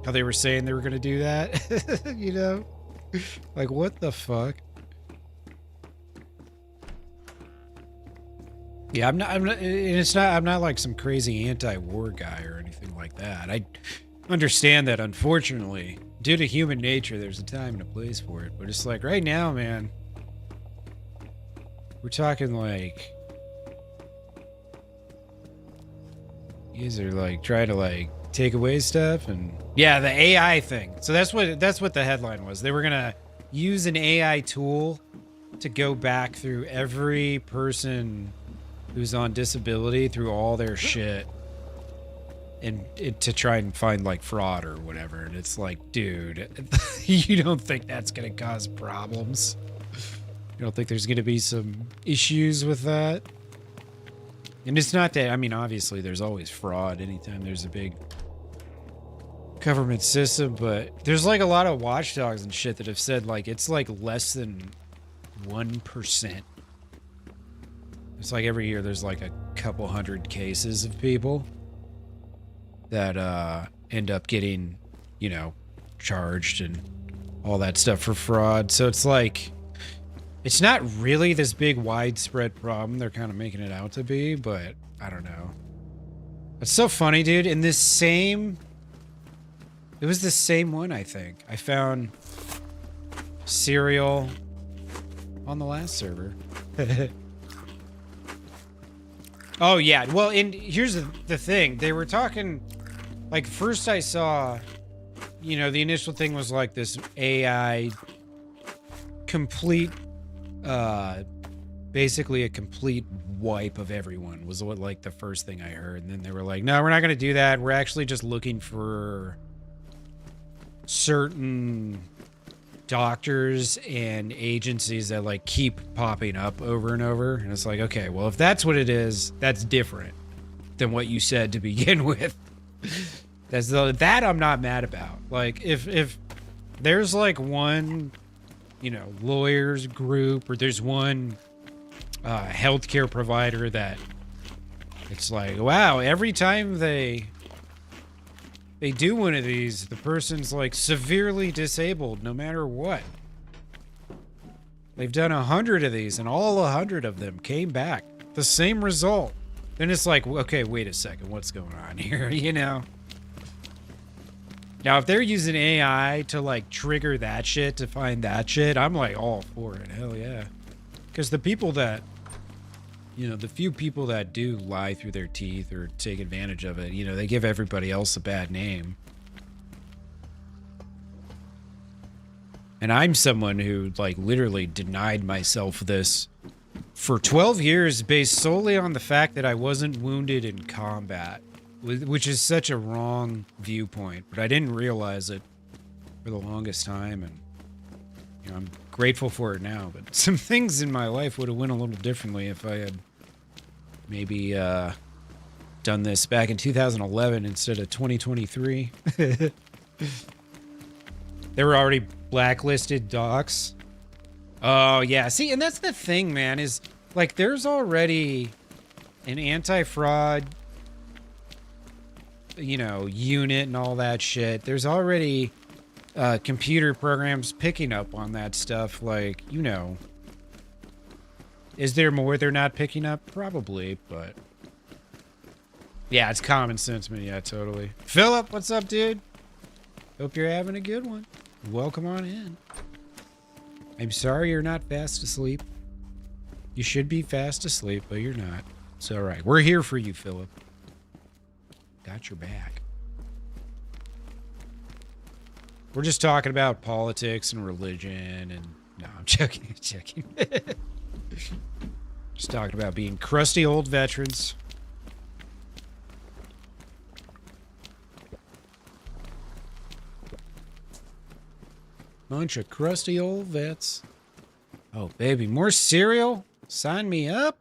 How they were saying they were gonna do that. You know, like what the fuck. Yeah, I'm not. I'm not like some crazy anti-war guy or anything like that. I understand that, unfortunately, due to human nature, there's a time and a place for it. But it's like right now, man, we're talking like you guys are like trying to like take away stuff, and yeah, the AI thing. So that's what the headline was. They were gonna use an AI tool to go back through every person who's on disability through all their shit and to try and find like fraud or whatever. And it's like, dude, you don't think that's gonna cause problems? You don't think there's gonna be some issues with that? And it's not that, I mean, obviously there's always fraud anytime there's a big government system, but there's like a lot of watchdogs and shit that have said like it's like less than 1%. It's like every year there's like a couple hundred cases of people that end up getting, you know, charged and all that stuff for fraud. So it's like, it's not really this big widespread problem they're kind of making it out to be, but I don't know. It's so funny, dude. In this same, it was the same one, I think. I found Serial on the last server. Oh, yeah. Well, and here's the thing. They were talking, like, first I saw, you know, the initial thing was like this AI complete, basically a complete wipe of everyone was what, like, the first thing I heard. And then they were like, no, we're not going to do that. We're actually just looking for certain doctors and agencies that like keep popping up over and over, and it's like, okay, well, if that's what it is, that's different than what you said to begin with. That I'm not mad about. Like if there's like one, you know, lawyers group, or there's one healthcare provider that it's like, wow, every time they do one of these, the person's like severely disabled no matter what. They've done 100 of these and all 100 of them came back the same result. Then it's like, okay, wait a second, what's going on here? You know? Now, if they're using AI to like trigger that shit to find that shit, I'm like all for it. Hell yeah. Because the people that, you know, the few people that do lie through their teeth or take advantage of it, you know, they give everybody else a bad name. And I'm someone who, like, literally denied myself this for 12 years based solely on the fact that I wasn't wounded in combat, which is such a wrong viewpoint. But I didn't realize it for the longest time, and, you know, I'm grateful for it now. But some things in my life would have went a little differently if I had maybe done this back in 2011 instead of 2023. They were already blacklisted docs. Oh, yeah. See, and that's the thing, man, is like there's already an anti-fraud, you know, unit and all that shit. There's already computer programs picking up on that stuff. Like, you know, is there more they're not picking up? Probably, but Yeah, it's common sense, man. Yeah, totally. Philip, what's up, dude? Hope you're having a good one. Welcome on in. I'm sorry you're not fast asleep. You should be fast asleep, but you're not. It's all right. We're here for you, Philip. Got your back. We're just talking about politics and religion and... No, I'm joking. I'm joking. Just talking about being crusty old veterans. Bunch of crusty old vets. Oh, baby, more cereal? Sign me up.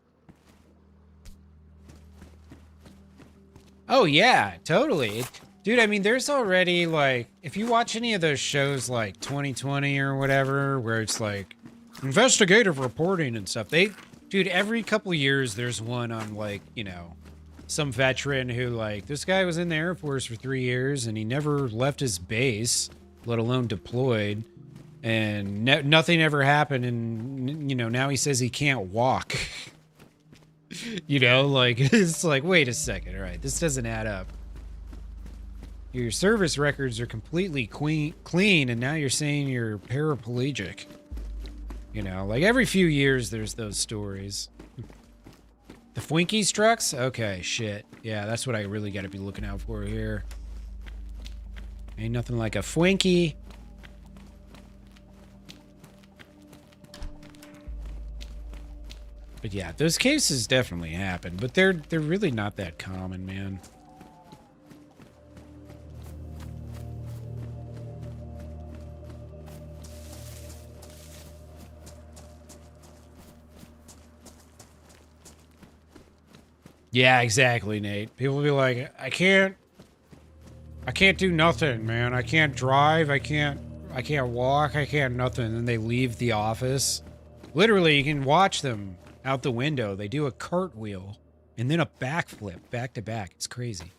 Oh, yeah, totally. Dude, I mean, there's already, like, if you watch any of those shows like 2020 or whatever, where it's like investigative reporting and stuff, dude, every couple years there's one on, like, you know, some veteran who, like, this guy was in the Air Force for 3 years and he never left his base, let alone deployed. And nothing ever happened, and, you know, now he says he can't walk. You know, like, it's like, wait a second, all right, this doesn't add up. Your service records are completely clean, and now you're saying you're paraplegic. You know, like, every few years there's those stories. The Fwinkies trucks? Okay, shit. Yeah, that's what I really gotta be looking out for here. Ain't nothing like a Fwinkie. But yeah, those cases definitely happen, but they're really not that common, man. Yeah, exactly, Nate. People will be like, I can't do nothing, man. I can't drive, I can't walk, I can't nothing. And then they leave the office. Literally, you can watch them out the window. They do a cartwheel and then a backflip back to back. It's crazy.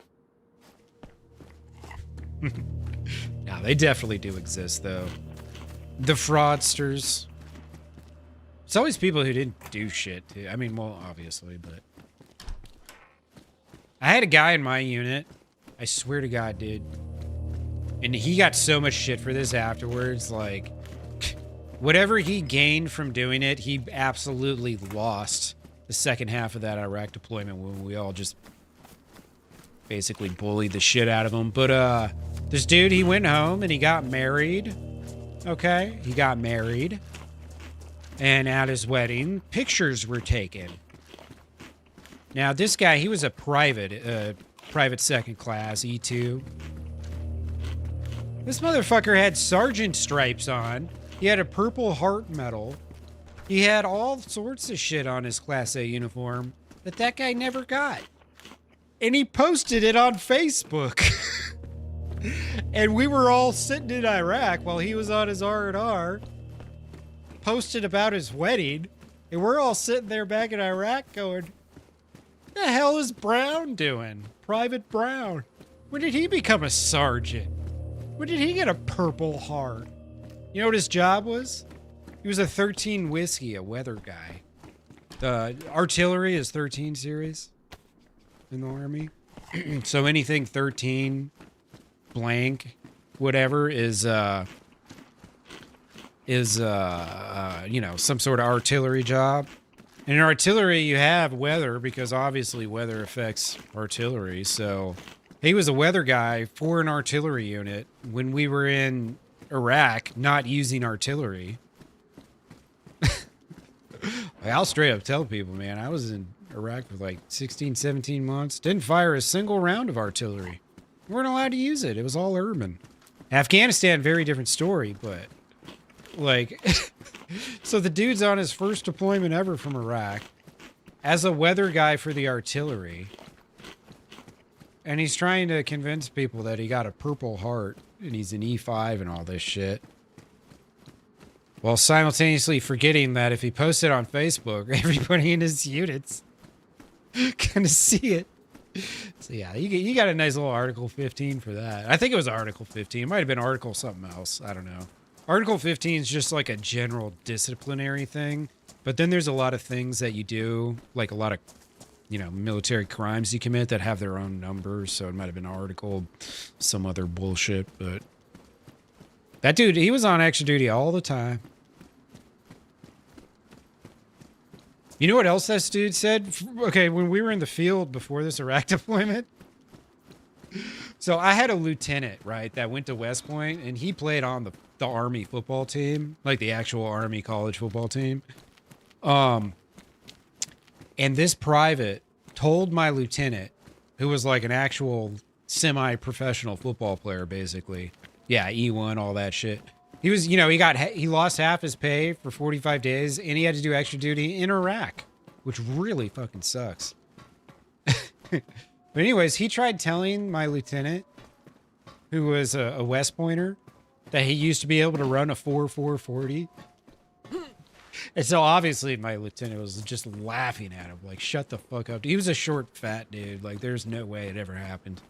Now, they definitely do exist, though. The fraudsters. It's always people who didn't do shit, too. I mean, well, obviously, but... I had a guy in my unit. I swear to God, dude. And he got so much shit for this afterwards, like... Whatever he gained from doing it, he absolutely lost the second half of that Iraq deployment when we all just basically bullied the shit out of him. But, this dude, he went home and he got married. Okay? He got married. And at his wedding, pictures were taken. Now, this guy, he was a private second class, E2. This motherfucker had sergeant stripes on. He had a Purple Heart medal. He had all sorts of shit on his Class A uniform that guy never got. And he posted it on Facebook. And we were all sitting in Iraq while he was on his R&R. Posted about his wedding. And we're all sitting there back in Iraq going, what the hell is Brown doing? Private Brown. When did he become a sergeant? When did he get a Purple Heart? You know what his job was? He was a 13 whiskey, a weather guy. The artillery is 13 series in the Army. So anything 13, blank, whatever is you know, some sort of artillery job. And in artillery, you have weather because obviously weather affects artillery. So he was a weather guy for an artillery unit when we were in Iraq, not using artillery. I'll straight up tell people, man, I was in Iraq for like 16, 17 months. Didn't fire a single round of artillery. We weren't allowed to use it. It was all urban. Afghanistan, very different story, but like, so the dude's on his first deployment ever from Iraq as a weather guy for the artillery. And he's trying to convince people that he got a Purple Heart and he's an E5 and all this shit. While simultaneously forgetting that if he posted on Facebook, everybody in his units gonna see it. So yeah, you got a nice little Article 15 for that. I think it was Article 15. It might have been Article something else. I don't know. Article 15 is just like a general disciplinary thing. But then there's a lot of things that you do, like a lot of you know, military crimes you commit that have their own numbers. So it might have been an article, some other bullshit. But that dude, he was on extra duty all the time. You know what else this dude said? Okay, when we were in the field before this Iraq deployment. So I had a lieutenant, right, that went to West Point, and he played on the Army football team, like the actual Army college football team. And this private told my lieutenant, who was like an actual semi-professional football player, basically. Yeah, E1, all that shit. He was, you know, he lost half his pay for 45 days, and he had to do extra duty in Iraq, which really fucking sucks. But anyways, he tried telling my lieutenant, who was a West Pointer, that he used to be able to run a 4.40. And so obviously my lieutenant was just laughing at him, like, shut the fuck up. He was a short, fat dude. Like, there's no way it ever happened.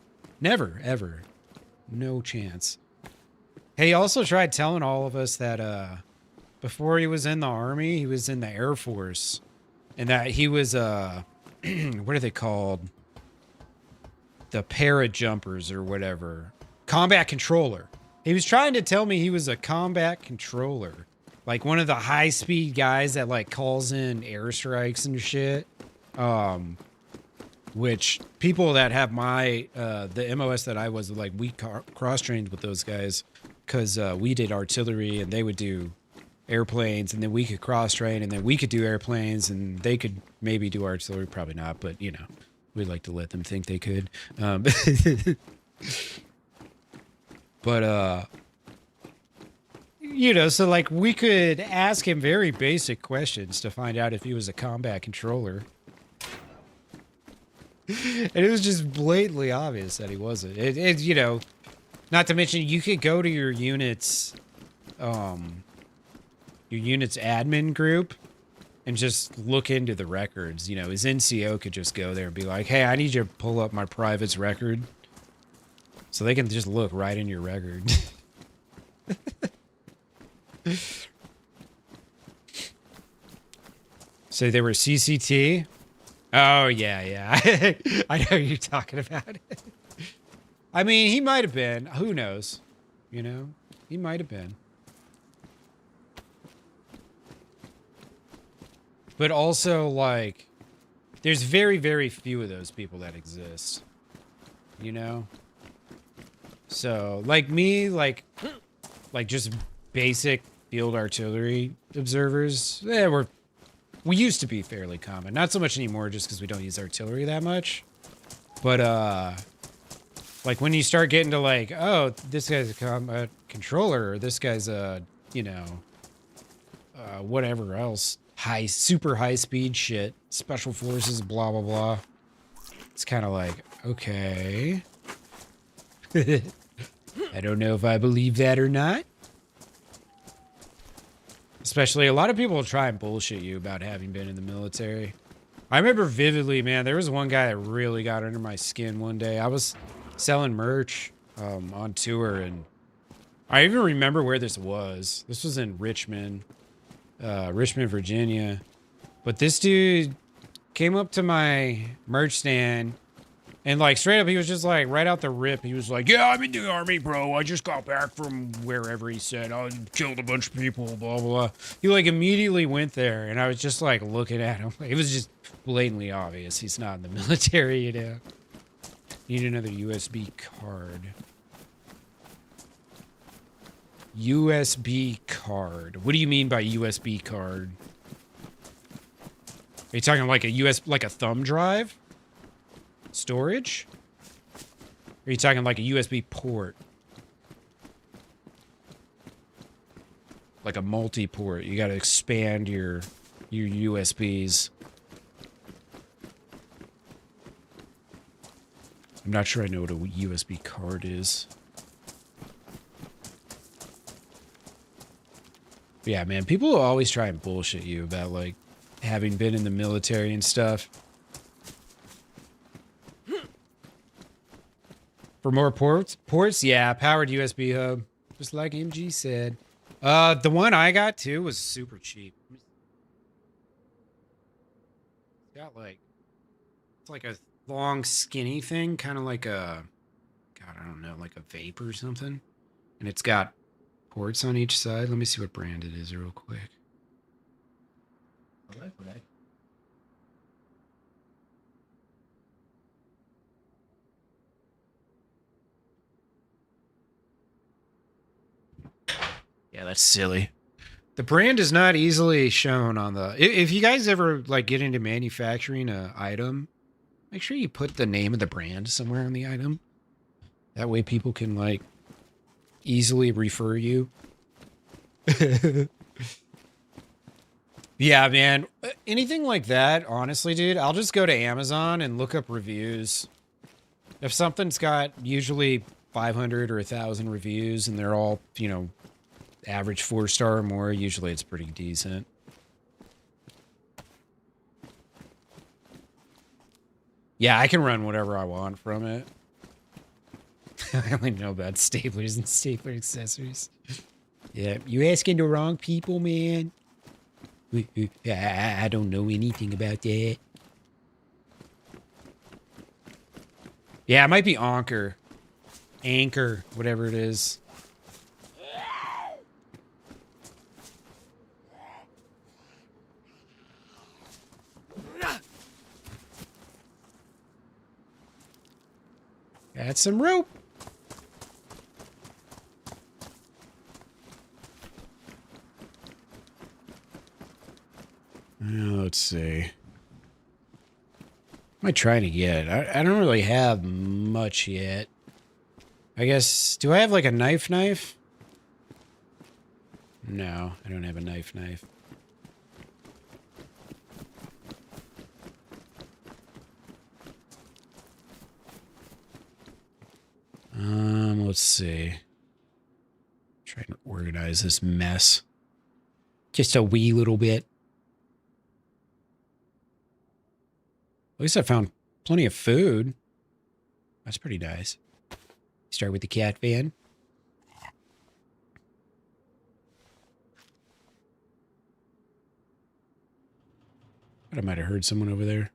Never, ever. No chance. He also tried telling all of us that before he was in the Army, he was in the Air Force. And that he was, what are they called? The parajumpers or whatever. Combat controller. He was trying to tell me he was a combat controller. Like one of the high-speed guys that like calls in airstrikes and shit. Which people that have my, the MOS that I was, like, we cross-trained with those guys. Because we did artillery and they would do airplanes, and then we could cross-train, and then we could do airplanes, and they could maybe do artillery. Probably not, but, you know, we like to let them think they could. But, you know, so, like, we could ask him very basic questions to find out if he was a combat controller. And it was just blatantly obvious that he wasn't. It you know, not to mention, you could go to your unit's admin group and just look into the records. You know, his NCO could just go there and be like, hey, I need you to pull up my private's record. So they can just look right in your record. So they were CCT? Oh, yeah. I know who you're talking about. I mean, he might have been. Who knows? You know? He might have been. But also, like, there's very, very few of those people that exist. You know? So, like me, like just basic field artillery observers, we used to be fairly common. Not so much anymore just because we don't use artillery that much. But, like, when you start getting to, like, oh, this guy's a combat controller, or this guy's a, you know, whatever else, super high speed shit, special forces, blah, blah, blah. It's kind of like, okay. I don't know if I believe that or not. Especially, a lot of people will try and bullshit you about having been in the military. I remember vividly, man, there was one guy that really got under my skin one day. I was selling merch on tour, and I even remember where this was. This was in Richmond, Virginia. But this dude came up to my merch stand, and, like, straight up, he was just like, right out the rip, he was like, yeah, I'm in the Army, bro. I just got back from wherever, he said. I killed a bunch of people, blah, blah, blah. He, like, immediately went there, and I was just, like, looking at him. It was just blatantly obvious he's not in the military, you know. Need another USB card. USB card. What do you mean by USB card? Are you talking like a thumb drive? Storage? Or are you talking like a USB port? Like a multi-port. You gotta expand your USBs. I'm not sure I know what a USB card is. But yeah, man, people will always try and bullshit you about, like, having been in the military and stuff. For more ports? Yeah, powered USB hub. Just like MG said. The one I got, too, was super cheap. Got, like, It's like a long, skinny thing, kind of like a, God, I don't know, like a vape or something. And it's got ports on each side. Let me see what brand it is real quick. Yeah, that's silly. The brand is not easily shown on the. If you guys ever like get into manufacturing a item, make sure you put the name of the brand somewhere on the item. That way people can like easily refer you. Yeah, man. Anything like that, honestly, dude, I'll just go to Amazon and look up reviews. If something's got usually 500 or 1,000 reviews and they're all, you know, average 4-star or more, usually it's pretty decent. Yeah, I can run whatever I want from it. I only know about staplers and stapler accessories. Yeah, you asking the wrong people, man. I don't know anything about that. Yeah, it might be Anchor. Anchor, whatever it is. Got some rope. Let's see. What am I trying to get? I don't really have much yet. I guess, do I have like a knife? No, I don't have a knife. Let's see. Trying to organize this mess. Just a wee little bit. At least I found plenty of food. That's pretty nice. Start with the cat van. I might have heard someone over there.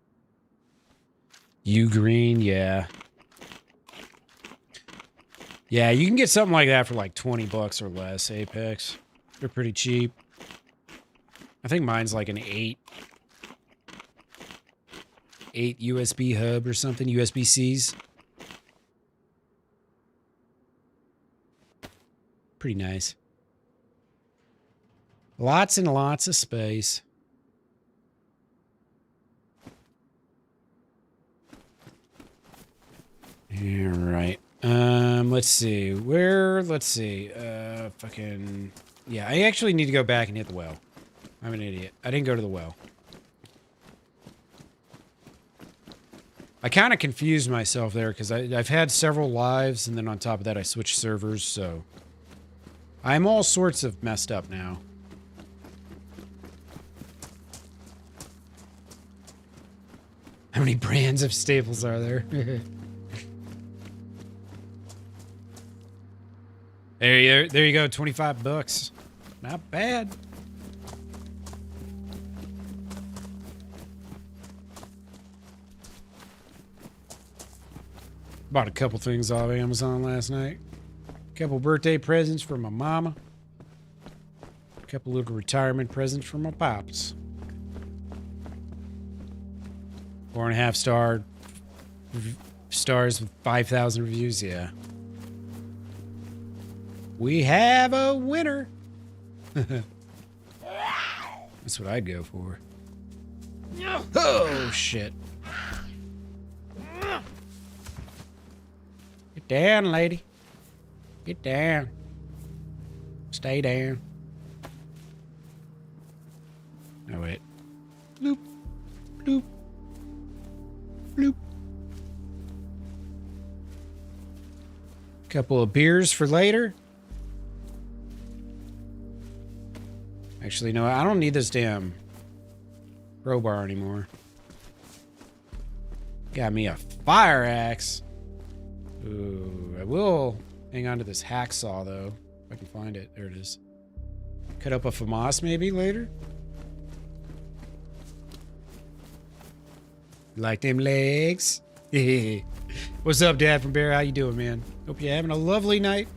U green, yeah. Yeah, you can get something like that for like 20 bucks or less, Apex. They're pretty cheap. I think mine's like an 8 USB hub or something, USB-Cs. Pretty nice. Lots and lots of space. All right. Let's see. Fucking... Yeah, I actually need to go back and hit the well. I'm an idiot. I didn't go to the well. I kind of confused myself there because I've had several lives, and then on top of that I switched servers, so... I'm all sorts of messed up now. How many brands of staples are there? There you go, 25 bucks. Not bad. Bought a couple things off Amazon last night. A couple birthday presents for my mama. A couple little retirement presents for my pops. 4.5 stars with 5,000 reviews, yeah. We have a winner. That's what I'd go for. Oh, shit. Get down, lady. Get down. Stay down. Oh, wait. Bloop. Bloop. Bloop. Couple of beers for later. Actually, no, I don't need this damn crowbar anymore. Got me a fire axe. Ooh, I will hang on to this hacksaw, though. If I can find it. There it is. Cut up a FAMAS maybe later? Like them legs? What's up, Dad from Bear? How you doing, man? Hope you're having a lovely night.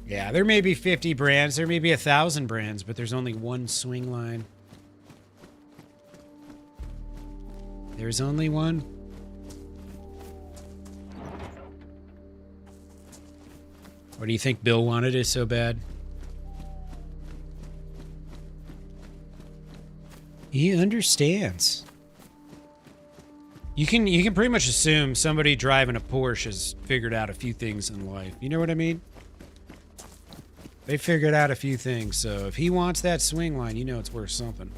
Yeah, there may be 50 brands, there may be 1,000 brands, but there's only one swing line. There's only one. What do you think Bill wanted it so bad? He understands. You can pretty much assume somebody driving a Porsche has figured out a few things in life. You know what I mean? They figured out a few things, so if he wants that swing line, you know it's worth something.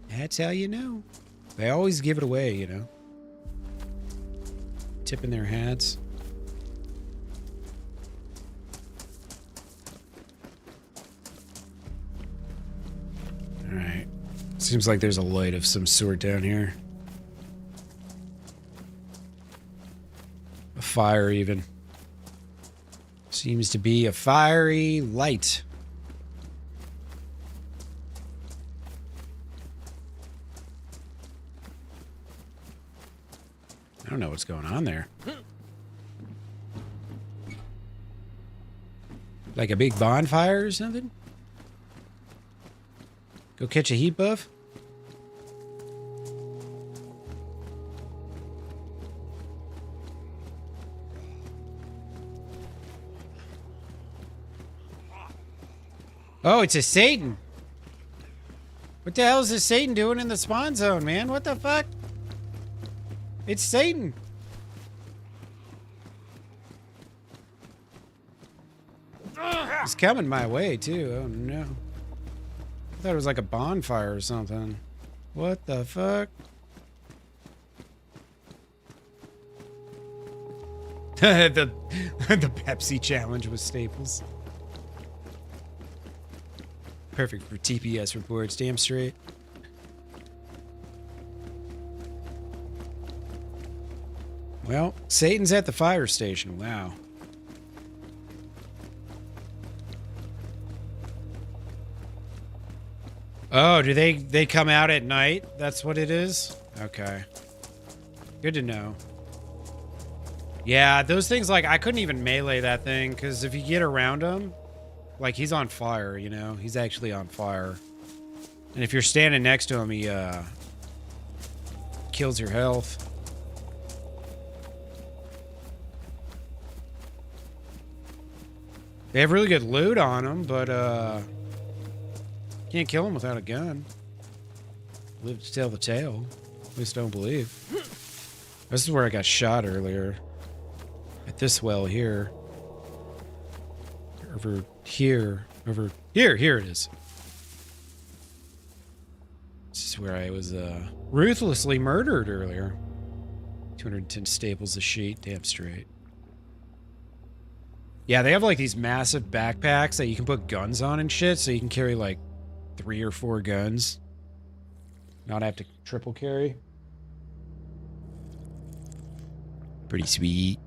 That's how you know. They always give it away, you know. Tipping their hats. Alright. Seems like there's a light of some sort down here. A fire, even. Seems to be a fiery light. I don't know what's going on there. Like a big bonfire or something? Go catch a heat buff? Oh, it's a Satan. What the hell is this Satan doing in the spawn zone, man? What the fuck? It's Satan. He's coming my way, too. Oh, no. I thought it was like a bonfire or something. What the fuck? the Pepsi challenge with Staples. Perfect for TPS reports. Damn straight. Well, Satan's at the fire station. Wow. Oh, do they come out at night? That's what it is? Okay. Good to know. Yeah, those things, like, I couldn't even melee that thing, because if you get around him, like, he's on fire, you know? He's actually on fire. And if you're standing next to him, he, kills your health. They have really good loot on them, but, can't kill him without a gun. Live to tell the tale. At least don't believe. This is where I got shot earlier. At this well here. Over here. Over here. Here it is. This is where I was ruthlessly murdered earlier. 210 staples a sheet. Damn straight. Yeah, they have like these massive backpacks that you can put guns on and shit, so you can carry like 3 or 4 guns. Not have to triple carry. Pretty sweet.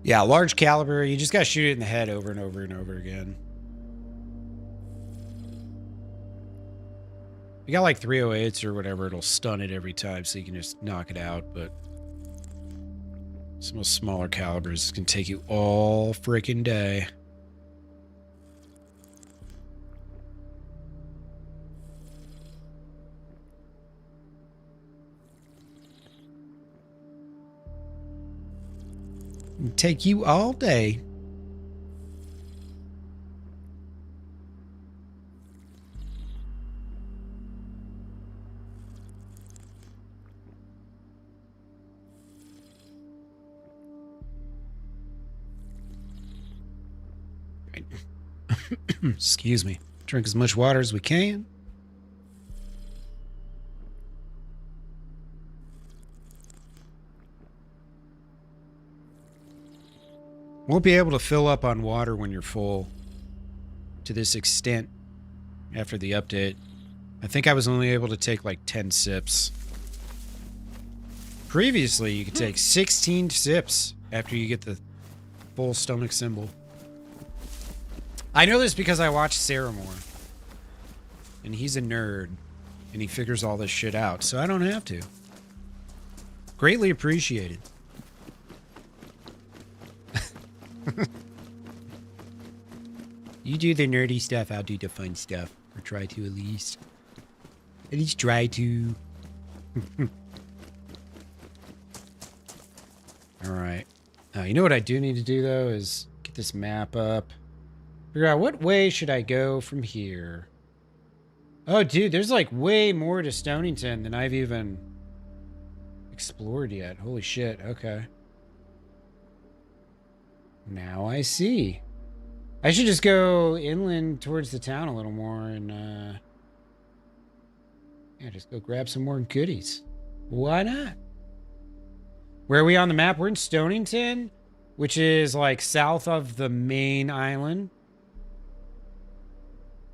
Yeah, large caliber, you just gotta shoot it in the head over and over and over again. You got like 308s or whatever, it'll stun it every time, so you can just knock it out, but some of smaller calibers can take you all freaking day. Can take you all day. Excuse me. Drink as much water as we can. Won't be able to fill up on water when you're full to this extent after the update. I think I was only able to take like 10 sips. Previously, you could take 16 sips after you get the full stomach symbol. I know this because I watched Sarah Moore. And he's a nerd. And he figures all this shit out, so I don't have to. Greatly appreciated. You do the nerdy stuff, I'll do the fun stuff. Or try to at least. At least try to. Alright. You know what I do need to do, though, is get this map up. Figure out what way should I go from here. Oh, dude, there's like way more to Stonington than I've even explored yet. Holy shit, okay. Now I see. I should just go inland towards the town a little more and, yeah, just go grab some more goodies. Why not? Where are we on the map? We're in Stonington, which is like south of the main island.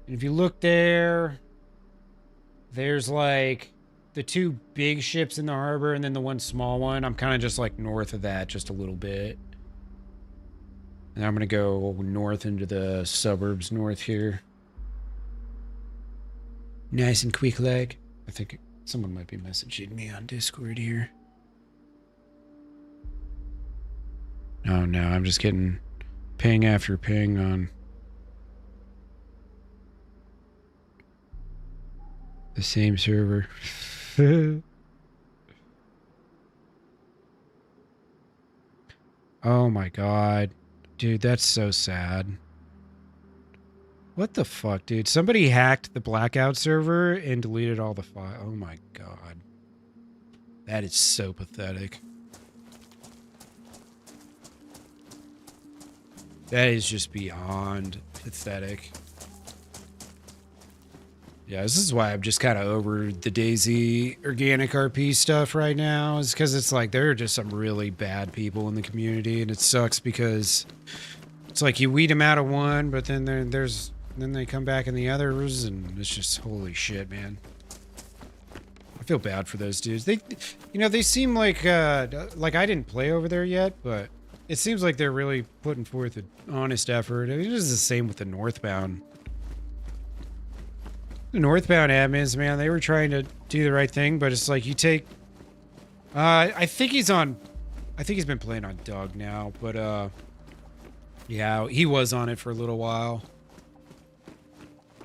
And if you look there, there's like the two big ships in the harbor and then the one small one. I'm kind of just like north of that just a little bit. And I'm going to go north into the suburbs north here. Nice and quick like. I think someone might be messaging me on Discord here. Oh no, I'm just getting ping after ping on the same server. Oh my god. Dude, that's so sad. What the fuck, dude? Somebody hacked the Blackout server and deleted all the files. Oh my god. That is so pathetic. That is just beyond pathetic. Yeah, this is why I'm just kind of over the DayZ organic RP stuff right now. Is because it's like there are just some really bad people in the community, and it sucks because it's like you weed them out of one, but then then they come back in the others, and it's just holy shit, man. I feel bad for those dudes. They seem like I didn't play over there yet, but it seems like they're really putting forth an honest effort. I mean, it is the same with the Northbound. The Northbound admins, man, they were trying to do the right thing, but it's like you take... I think he's been playing on Doug now, but yeah, he was on it for a little while.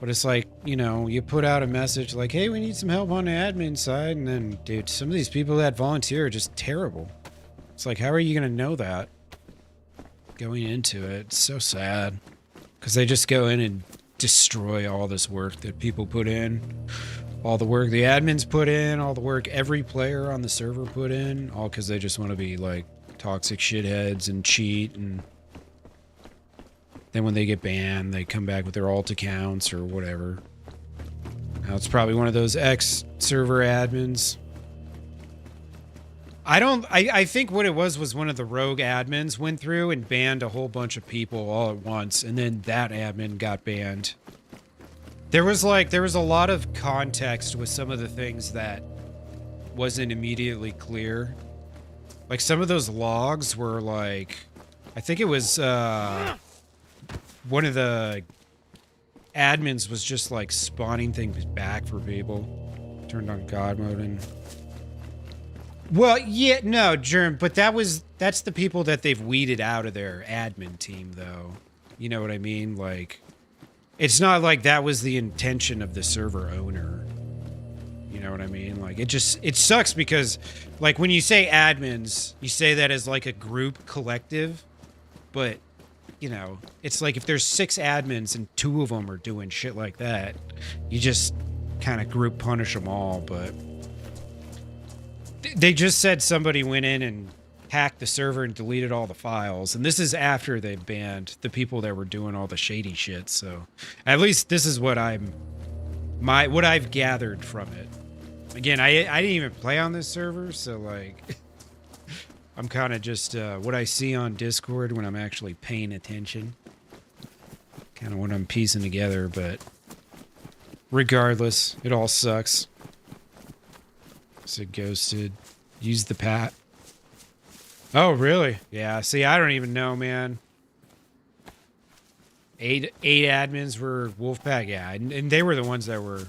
But it's like, you put out a message like, hey, we need some help on the admin side, and then, dude, some of these people that volunteer are just terrible. It's like, how are you going to know that going into it? It's so sad. Because they just go in and destroy all this work that people put in. All the work the admins put in, all the work every player on the server put in, all because they just want to be, like, toxic shitheads and cheat, and then when they get banned, they come back with their alt accounts or whatever. Now, it's probably one of those ex-server admins. I think what it was one of the rogue admins went through and banned a whole bunch of people all at once, and then that admin got banned. There was a lot of context with some of the things that wasn't immediately clear. Like some of those logs were like, I think it was one of the admins was just like spawning things back for people. Turned on God mode and... Well, yeah, no, Germ, but that's the people that they've weeded out of their admin team, though. You know what I mean? Like, it's not like that was the intention of the server owner. You know what I mean? Like, it sucks because, like, when you say admins, you say that as, like, a group collective, but, it's like if there's 6 admins and 2 of them are doing shit like that, you just kind of group punish them all, but... They just said somebody went in and hacked the server and deleted all the files, and this is after they banned the people that were doing all the shady shit. So, at least this is what what I've gathered from it. Again, I didn't even play on this server, so like, I'm kind of just what I see on Discord when I'm actually paying attention. Kind of what I'm piecing together, but regardless, it all sucks. So ghosted. Use the pat. Oh, really? Yeah. See, I don't even know, man. Eight admins were Wolfpack. Yeah, and they were the ones that were,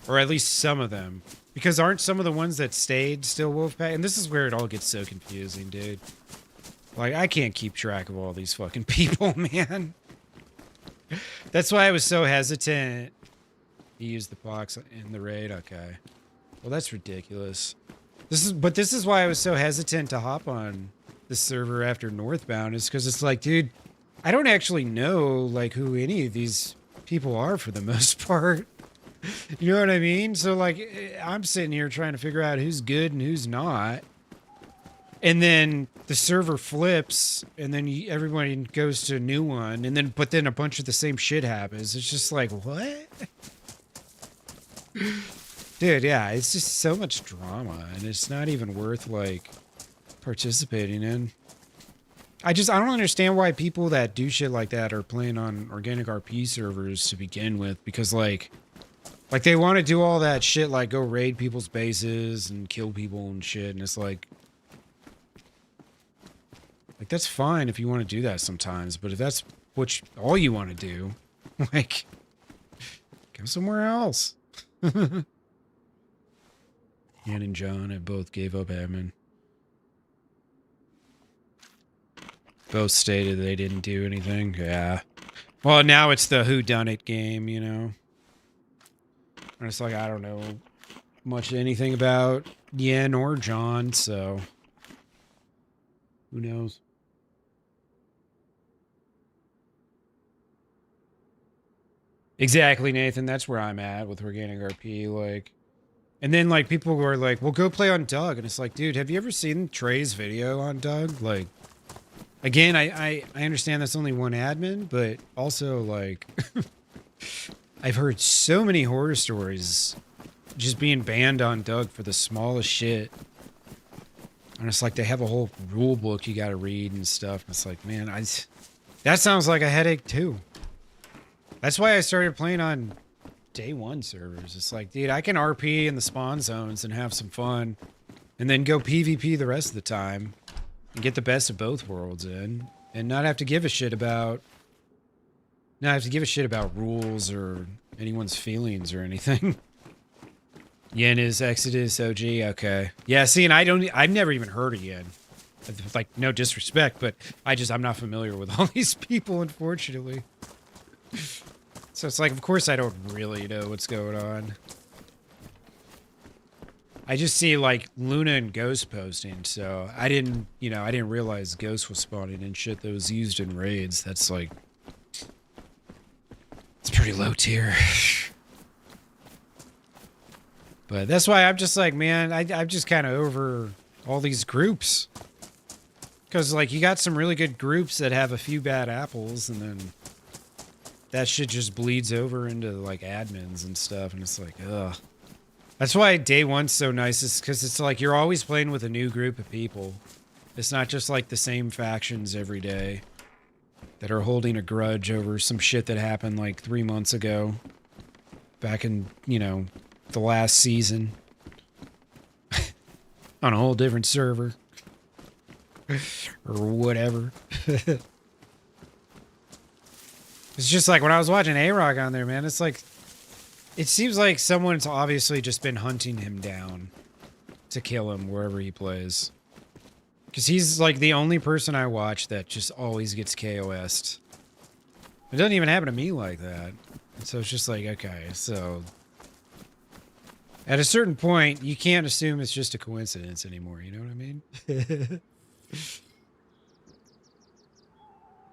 or at least some of them. Because aren't some of the ones that stayed still Wolfpack? And this is where it all gets so confusing, dude. Like, I can't keep track of all these fucking people, man. That's why I was so hesitant. You use the box in the raid? Okay. Well, that's ridiculous. But this is why I was so hesitant to hop on the server after Northbound, is because it's like, dude, I don't actually know, like, who any of these people are for the most part. You know what I mean? So, like, I'm sitting here trying to figure out who's good and who's not. And then the server flips, and then everybody goes to a new one, and then but then a bunch of the same shit happens. It's just like, what? Dude, yeah, it's just so much drama, and it's not even worth, like, participating in. I don't understand why people that do shit like that are playing on organic RP servers to begin with, because, like they want to do all that shit, like go raid people's bases and kill people and shit, and it's like that's fine if you want to do that sometimes, but if that's all you want to do, like, go somewhere else. Ian and John have both gave up admin. Both stated they didn't do anything. Yeah. Well, now it's the whodunit game, you know. And it's like, I don't know much anything about Yen or John, so who knows? Exactly, Nathan. That's where I'm at with organic RP. Like, and then like people were like, "Well, go play on Doug," and it's like, dude, have you ever seen Trey's video on Doug? Like, again, I understand that's only one admin, but also like, I've heard so many horror stories just being banned on Doug for the smallest shit. And it's like they have a whole rule book you got to read and stuff. And it's like, man, that sounds like a headache too. That's why I started playing on day one servers. It's like, dude, I can RP in the spawn zones and have some fun, and then go PvP the rest of the time and get the best of both worlds in, and not have to give a shit about rules or anyone's feelings or anything. Yen is Exodus OG. Okay. Yeah, see, and I've never even heard of Yen. Like, no disrespect, but I'm not familiar with all these people, unfortunately. So it's like, of course I don't really know what's going on. I just see like Luna and Ghost posting, so I didn't realize Ghost was spawning and shit that was used in raids. That's like, it's pretty low tier. But that's why I'm just like, man, I'm just kind of over all these groups. Because like you got some really good groups that have a few bad apples, and then that shit just bleeds over into like admins and stuff, and it's like, ugh. That's why day one's so nice, is because it's like you're always playing with a new group of people. It's not just like the same factions every day that are holding a grudge over some shit that happened like 3 months ago. Back in, the last season. On a whole different server. Or whatever. It's just like when I was watching A-Rock on there, man, it's like, it seems like someone's obviously just been hunting him down to kill him wherever he plays. Because he's like the only person I watch that just always gets KOS'd. It doesn't even happen to me like that. And so it's just like, okay, so at a certain point, you can't assume it's just a coincidence anymore, you know what I mean?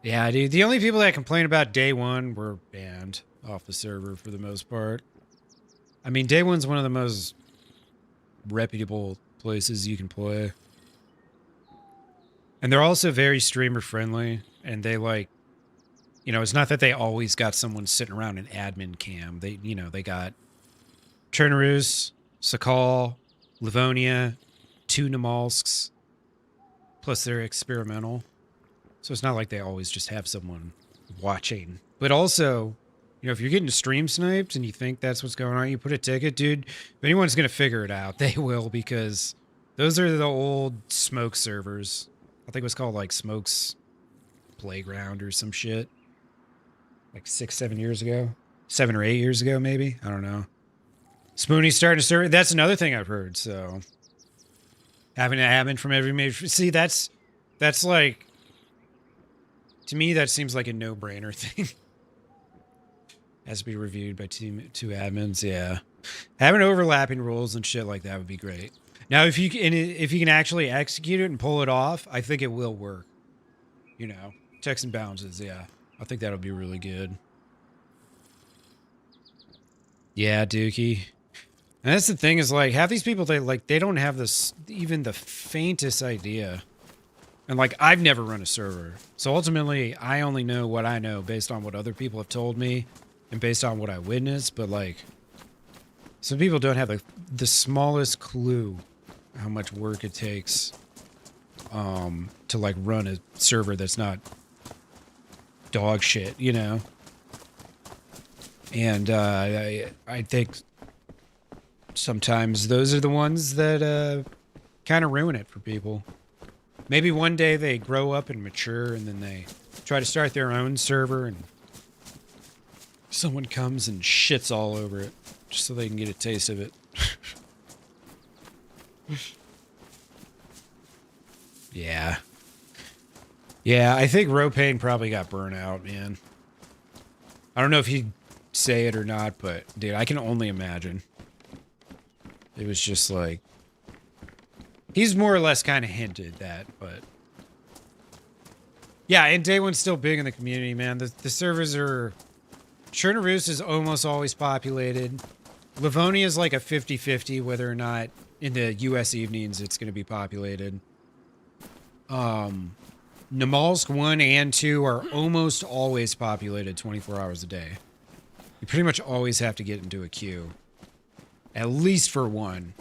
Yeah, dude, the only people that complain about day one were banned off the server for the most part. I mean, day one's one of the most reputable places you can play. And they're also very streamer friendly, and they like, it's not that they always got someone sitting around an admin cam. They got Chernarus, Sakal, Livonia, 2 Namalsks, plus they're experimental. So it's not like they always just have someone watching. But also, if you're getting stream sniped and you think that's what's going on, you put a ticket, dude, if anyone's going to figure it out, they will, because Those are the old Smoke servers. I think it was called like Smoke's Playground or some shit. Like 6, 7 years ago. 7 or 8 years ago, maybe. I don't know. Spoonie's starting to serve. That's another thing I've heard. So having it happen from every major. See, that's like, to me, that seems like a no-brainer thing. Has to be reviewed by two admins. Yeah, having overlapping rules and shit like that would be great. Now, if you can actually execute it and pull it off, I think it will work. You know, checks and balances. Yeah, I think that'll be really good. Yeah, Dookie. And that's the thing is like half these people they don't have this even the faintest idea. And like I've never run a server. So ultimately I only know what I know based on what other people have told me and based on what I witnessed, but like some people don't have the smallest clue how much work it takes to like run a server that's not dog shit, you know. And I think sometimes those are the ones that kind of ruin it for people. Maybe one day they grow up and mature and then they try to start their own server and someone comes and shits all over it just so they can get a taste of it. Yeah. Yeah, I think Ropain probably got burnt out, man. I don't know if he'd say it or not, but dude, I can only imagine. It was just like he's more or less kind of hinted that, but yeah, and Day One's still big in the community, man. The servers are Chernobyl is almost always populated. Livonia is like a 50-50 whether or not in the US evenings it's going to be populated. Namalsk 1 and 2 are almost always populated 24 hours a day. You pretty much always have to get into a queue. At least for 1,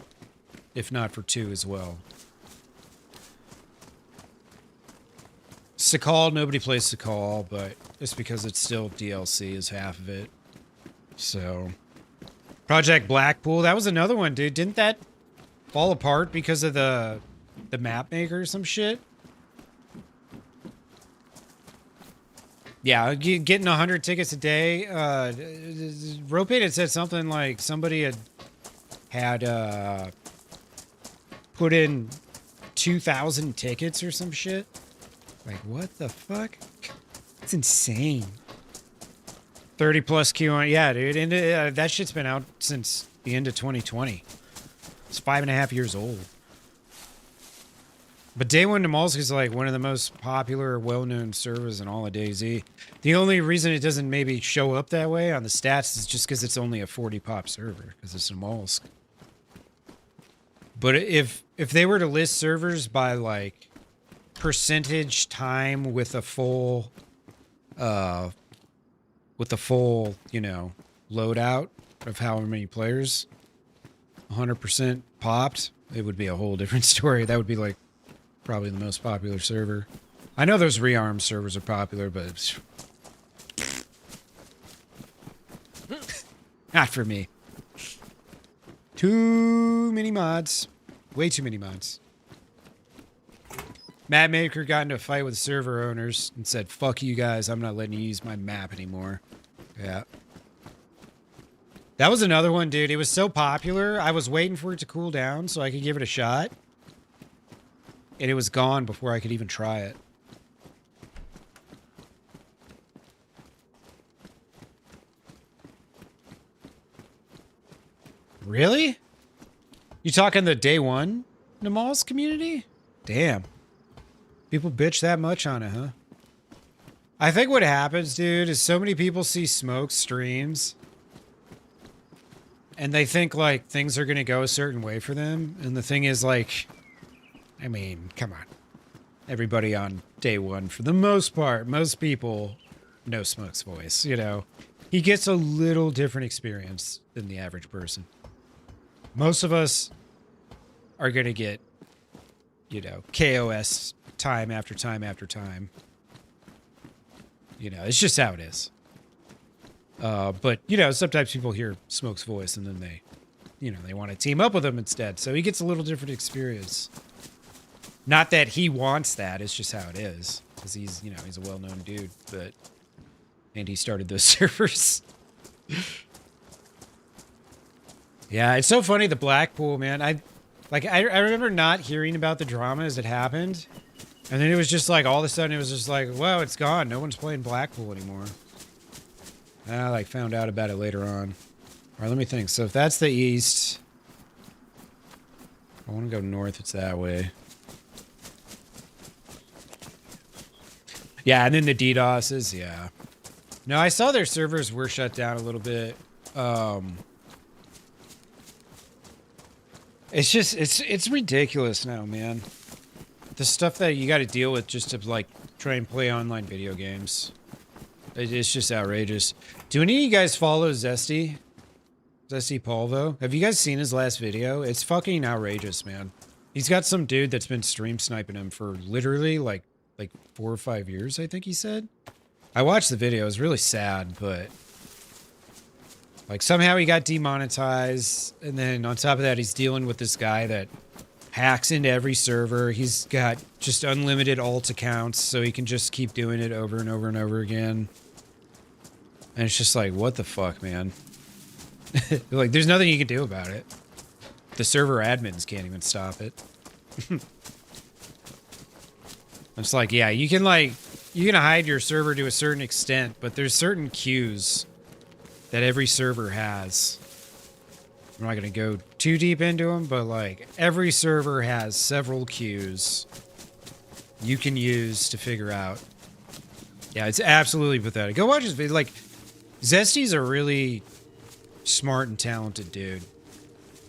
if not for 2 as well. Sakal, nobody plays Sakal, but it's because it's still DLC is half of it. So, Project Blackpool, that was another one, dude. Didn't that fall apart because of the map maker or some shit? Yeah, getting 100 tickets a day. Ropaid had said something like somebody had put in 2,000 tickets or some shit. Like, what the fuck? It's insane. 30 plus Q on, yeah, dude. And that shit's been out since the end of 2020. It's 5.5 years old. But Day One Namalsk is like one of the most popular, well-known servers in all of DayZ. The only reason it doesn't maybe show up that way on the stats is just because it's only a 40 pop server, because it's Namalsk. But if they were to list servers by like percentage time with a full, you know, loadout of how many players, 100% popped, it would be a whole different story. That would be like probably the most popular server. I know those rearm servers are popular, but not for me. Too many mods. Way too many mods. Map Maker got into a fight with server owners and said, fuck you guys, I'm not letting you use my map anymore. Yeah. That was another one, dude. It was so popular, I was waiting for it to cool down so I could give it a shot. And it was gone before I could even try it. Really? You talking the Day One Namalsk community? Damn. People bitch that much on it, huh? I think what happens, dude, is so many people see Smoke streams and they think like things are going to go a certain way for them. And the thing is like, I mean, come on. Everybody on Day One, for the most part, most people know Smoke's voice, you know. He gets a little different experience than the average person. Most of us are going to get, you know, KOS time after time after time. You know, it's just how it is. But, you know, sometimes people hear Smoke's voice and then they you know, they want to team up with him instead. So he gets a little different experience. Not that he wants that, it's just how it is. Because he's, you know, he's a well-known dude, but... And he started those servers. Yeah, it's so funny, the Blackpool, man. I remember not hearing about the drama as it happened. And then it was just like, all of a sudden it was just like, whoa, it's gone. No one's playing Blackpool anymore. And I, like, found out about it later on. All right, let me think. So if that's the east... I want to go north, it's that way. Yeah, and then the DDoSes, yeah. No, I saw their servers were shut down a little bit. It's just, it's ridiculous now, man. The stuff that you got to deal with just to, like, try and play online video games. It's just outrageous. Do any of you guys follow Zesty? Zesty Polvo? Have you guys seen his last video? It's fucking outrageous, man. He's got some dude that's been stream sniping him for literally, like 4 or 5 years, I think he said. I watched the video. It was really sad, but... Like, somehow he got demonetized, and then on top of that, he's dealing with this guy that hacks into every server. He's got just unlimited alt accounts, so he can just keep doing it over and over and over again. And it's just like, what the fuck, man? Like, there's nothing you can do about it. The server admins can't even stop it. It's like, yeah, you can hide your server to a certain extent, but there's certain queues that every server has. I'm not going to go too deep into them, but like every server has several queues you can use to figure out. Yeah, it's absolutely pathetic. Go watch his video. Like, Zesty's a really smart and talented dude.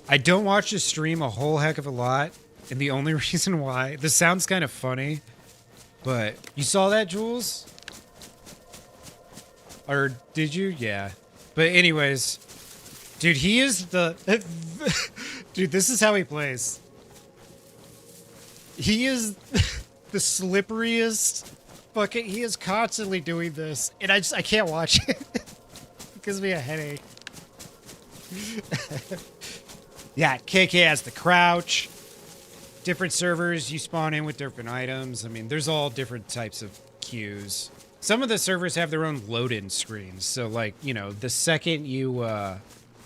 I don't watch his stream a whole heck of a lot, and the only reason why, this sounds kind of funny, but you saw that, Jules? Or did you? Yeah. But anyways, dude, he is the... Dude, this is how he plays. He is the slipperiest fucking... He is constantly doing this, and I can't watch it. It gives me a headache. Yeah, KK has the crouch. Different servers, you spawn in with different items. I mean, there's all different types of queues. Some of the servers have their own load-in screens. So, like, you know, the second you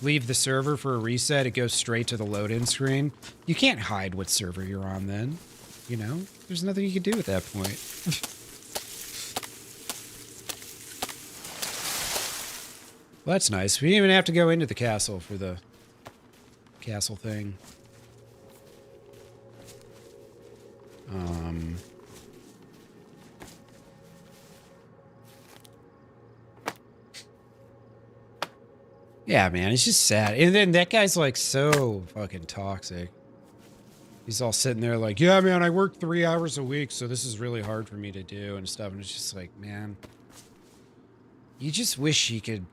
leave the server for a reset, it goes straight to the load-in screen. You can't hide what server you're on then. You know? There's nothing you can do at that point. Well, that's nice. We didn't even have to go into the castle for the castle thing. Yeah, man, it's just sad. And then that guy's like so fucking toxic. He's all sitting there like, yeah, man, I work 3 hours a week, so this is really hard for me to do and stuff. And it's just like, man, you just wish you could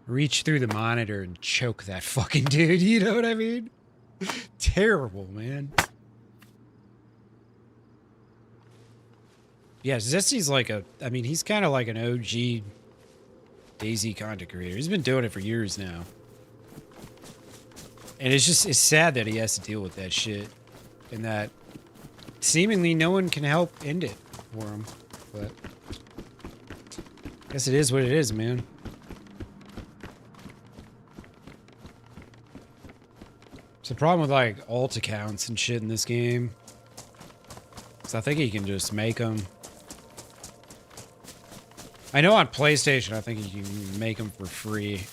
reach through the monitor and choke that fucking dude. You know what I mean? Terrible, man. Yeah, Zesty's like I mean, he's kind of like an OG DayZ content creator. He's been doing it for years now. And it's sad that he has to deal with that shit. And that seemingly no one can help end it for him. But I guess it is what it is, man. It's the problem with like alt accounts and shit in this game. Because I think you can just make them. I know on PlayStation, I think you can make them for free.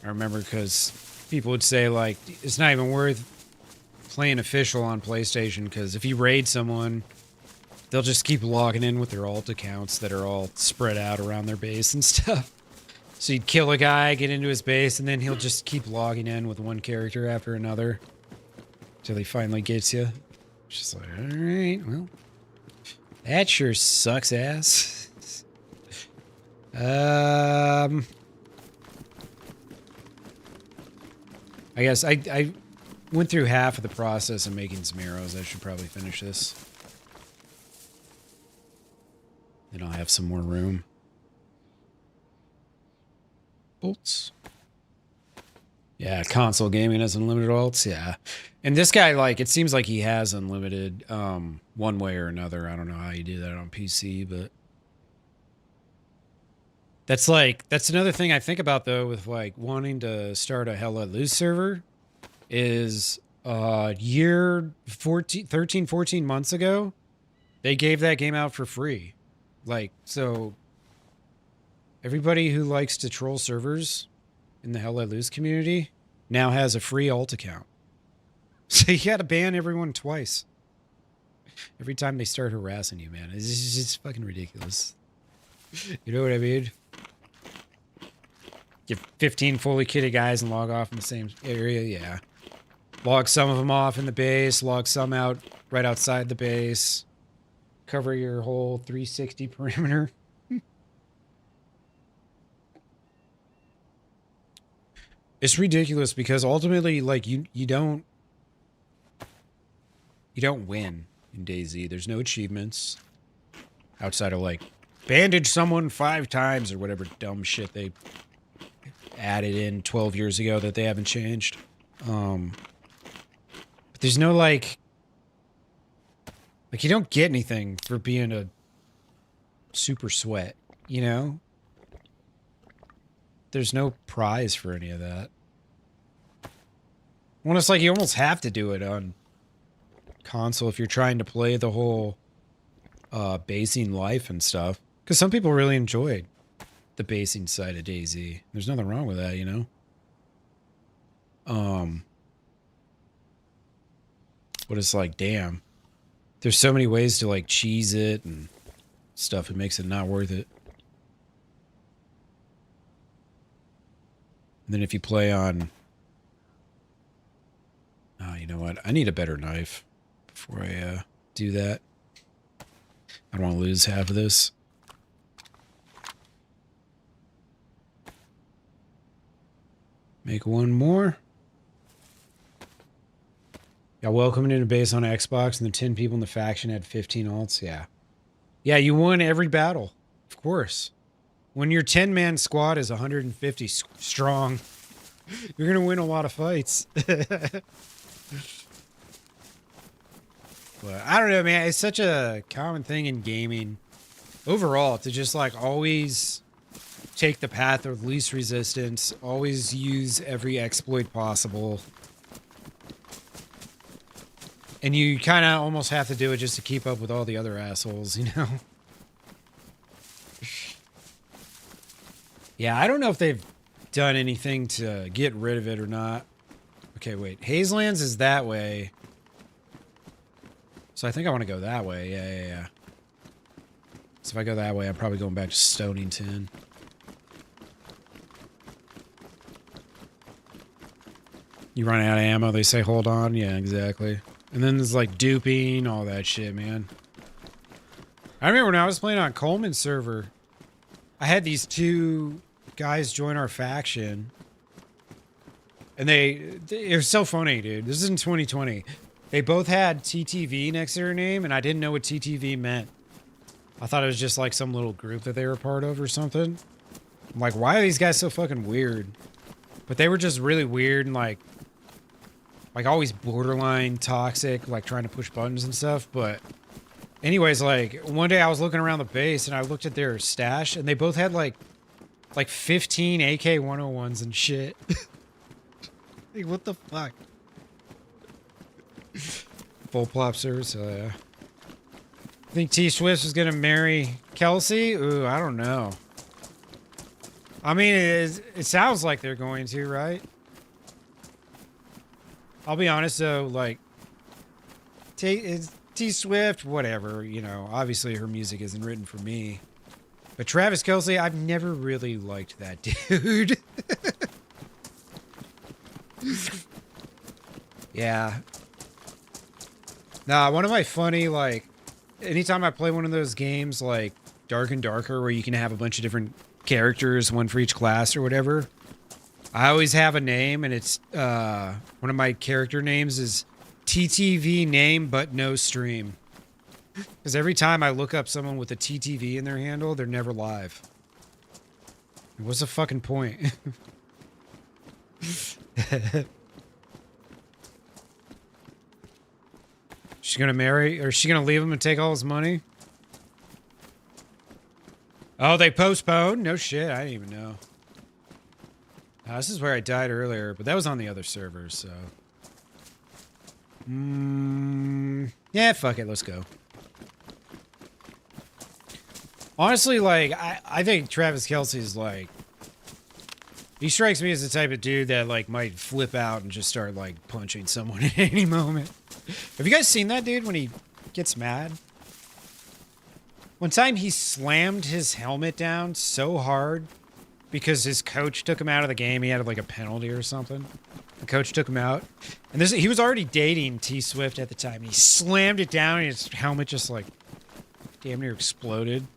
I remember because people would say, like, it's not even worth playing official on PlayStation because if you raid someone, they'll just keep logging in with their alt accounts that are all spread out around their base and stuff. So you'd kill a guy, get into his base, and then he'll just keep logging in with one character after another until he finally gets you. It's just like, all right, well, that sure sucks ass. I guess I went through half of the process of making some arrows. I should probably finish this. Then I'll have some more room. Bolts. Yeah, console gaming has unlimited alts. Yeah, and this guy, like, it seems like he has unlimited, one way or another. I don't know how you do that on PC, but that's another thing I think about though with like wanting to start a Hell Let Loose server is year 14 months ago, they gave that game out for free. Like, so everybody who likes to troll servers in the Hell Let Loose community now has a free alt account. So you got to ban everyone twice. Every time they start harassing you, man. It's just fucking ridiculous. You know what I mean? Get 15 fully kitted guys and log off in the same area, yeah. Log some of them off in the base, log some out right outside the base. Cover your whole 360 perimeter. It's ridiculous because ultimately, like, you don't win in DayZ. There's no achievements outside of like bandage someone 5 times or whatever dumb shit they added in 12 years ago that they haven't changed. But there's no like you don't get anything for being a super sweat, you know? There's no prize for any of that. Well, it's like you almost have to do it on console if you're trying to play the whole basing life and stuff. Because some people really enjoyed the basing side of DayZ. There's nothing wrong with that, you know? But it's like, damn. There's so many ways to like cheese it and stuff. It makes it not worth it. And then if you play on... Oh, you know what? I need a better knife before I do that. I don't want to lose half of this. Make one more. Got welcomed into base on Xbox and the 10 people in the faction had 15 alts. Yeah. Yeah, you won every battle. Of course. When your 10-man squad is 150 strong, you're going to win a lot of fights. But I don't know, man. It's such a common thing in gaming overall to just like always take the path of least resistance, always use every exploit possible. And you kind of almost have to do it just to keep up with all the other assholes, you know? Yeah, I don't know if they've done anything to get rid of it or not. Okay, wait. Hazelands is that way. So I think I want to go that way. Yeah. So if I go that way, I'm probably going back to Stonington. You run out of ammo, they say hold on. Yeah, exactly. And then there's like duping, all that shit, man. I remember when I was playing on Coleman's server, I had these 2 guys join our faction. And it was so funny, dude. This is in 2020. They both had TTV next to their name, and I didn't know what TTV meant. I thought it was just like some little group that they were part of or something. I'm like, why are these guys so fucking weird? But they were just really weird and like always borderline toxic, like trying to push buttons and stuff. But anyways, like one day I was looking around the base and I looked at their stash and they both had like 15 AK-101s and shit. Like, what the fuck? Full plop server, so yeah. Think T Swift is gonna marry Kelsey? Ooh, I don't know. I mean, it sounds like they're going to, right? I'll be honest though, like T Swift, whatever, you know, obviously her music isn't written for me. But Travis Kelce, I've never really liked that dude. Yeah. Nah, one of my funny, like, anytime I play one of those games like Dark and Darker where you can have a bunch of different characters, one for each class or whatever, I always have a name, and it's one of my character names is TTV name but no stream. Because every time I look up someone with a TTV in their handle, they're never live. What's the fucking point? She's gonna marry, or is she gonna leave him and take all his money? Oh, they postponed? No shit, I didn't even know. This is where I died earlier, but that was on the other server, so. Yeah, fuck it, let's go. Honestly, like, I think Travis Kelce's like, he strikes me as the type of dude that like might flip out and just start like punching someone at any moment. Have you guys seen that dude when he gets mad? One time he slammed his helmet down so hard because his coach took him out of the game. He had like a penalty or something. The coach took him out. And he was already dating T Swift at the time. He slammed it down and his helmet just like damn near exploded.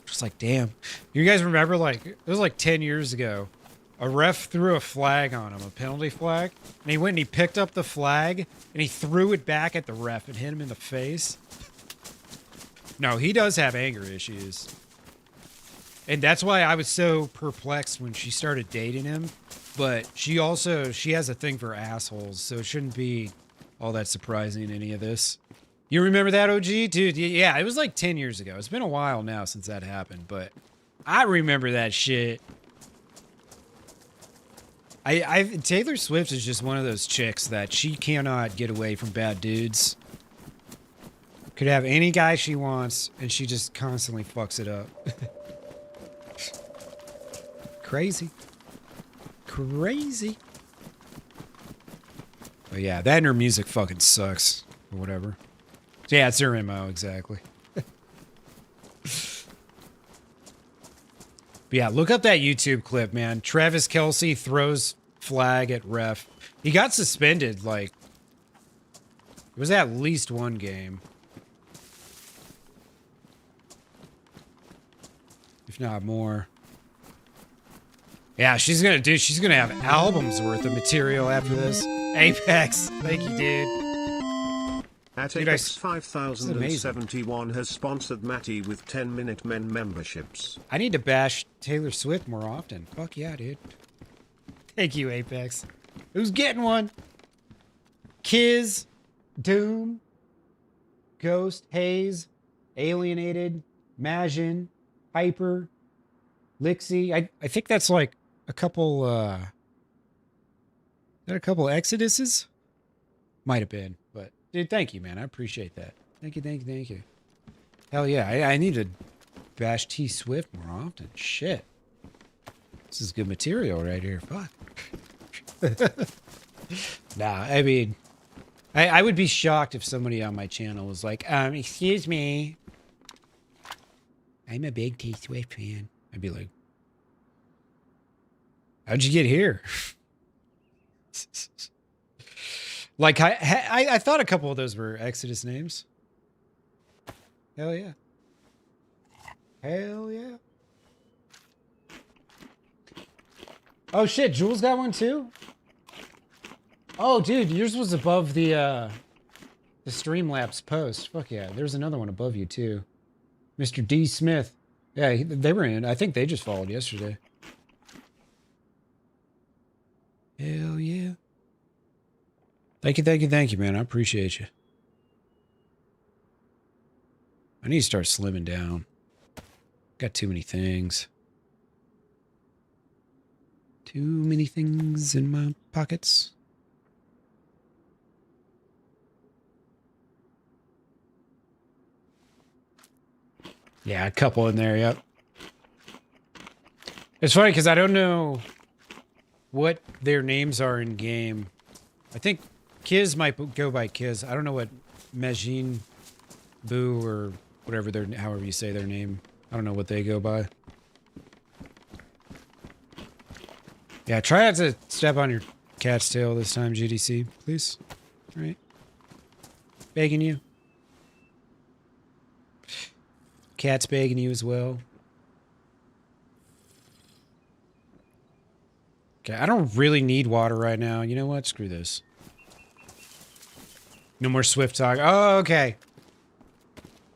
Just like, damn. You guys remember, like, it was like 10 years ago. A ref threw a flag on him, a penalty flag. And he went and he picked up the flag and he threw it back at the ref and hit him in the face. No, he does have anger issues. And that's why I was so perplexed when she started dating him. But she has a thing for assholes, so it shouldn't be all that surprising, any of this. You remember that, OG? Dude, yeah, it was like 10 years ago. It's been a while now since that happened, but I remember that shit. Taylor Swift is just one of those chicks that she cannot get away from bad dudes. Could have any guy she wants, and she just constantly fucks it up. Crazy. Crazy. But yeah, that and her music fucking sucks. Or whatever. Yeah, it's her MO, exactly. But yeah, look up that YouTube clip, man. Travis Kelce throws flag at ref. He got suspended, like, it was at least one game. If not more. Yeah, she's gonna have albums worth of material after this. Apex, thank you, dude. At Dude, Apex 5071 amazing. has sponsored Matty with 10-minute men memberships. I need to bash Taylor Swift more often. Fuck yeah, dude. Thank you, Apex. Who's getting one? Kiz, Doom, Ghost, Haze, Alienated, Majin, Hyper, Lixie. I think that's like a couple, is that a couple Exoduses? Might have been, but dude, thank you, man. I appreciate that. Thank you. Hell yeah, I need to bash T Swift more often. Shit. This is good material right here. Fuck. Nah, I mean, I would be shocked if somebody on my channel was like, excuse me. I'm a big T Swift fan. I'd be like, how'd you get here? Like, I thought a couple of those were Exodus names. Hell yeah. Hell yeah. Oh shit, Jules got one too? Oh dude, yours was above the Streamlabs post. Fuck yeah, there's another one above you too. Mr. D. Smith. Yeah, they were in. I think they just followed yesterday. Hell yeah. Thank you, man. I appreciate you. I need to start slimming down. Got too many things. Too many things in my pockets. Yeah, a couple in there, yep. It's funny because I don't know what their names are in game. I think Kiz might go by Kiz. I don't know what Majin Boo or whatever their, however you say their name. I don't know what they go by. Yeah, try not to step on your cat's tail this time, GDC, please. All right. Begging you. Cat's begging you as well. Okay, I don't really need water right now. You know what? Screw this. No more Swift talk. Oh, okay.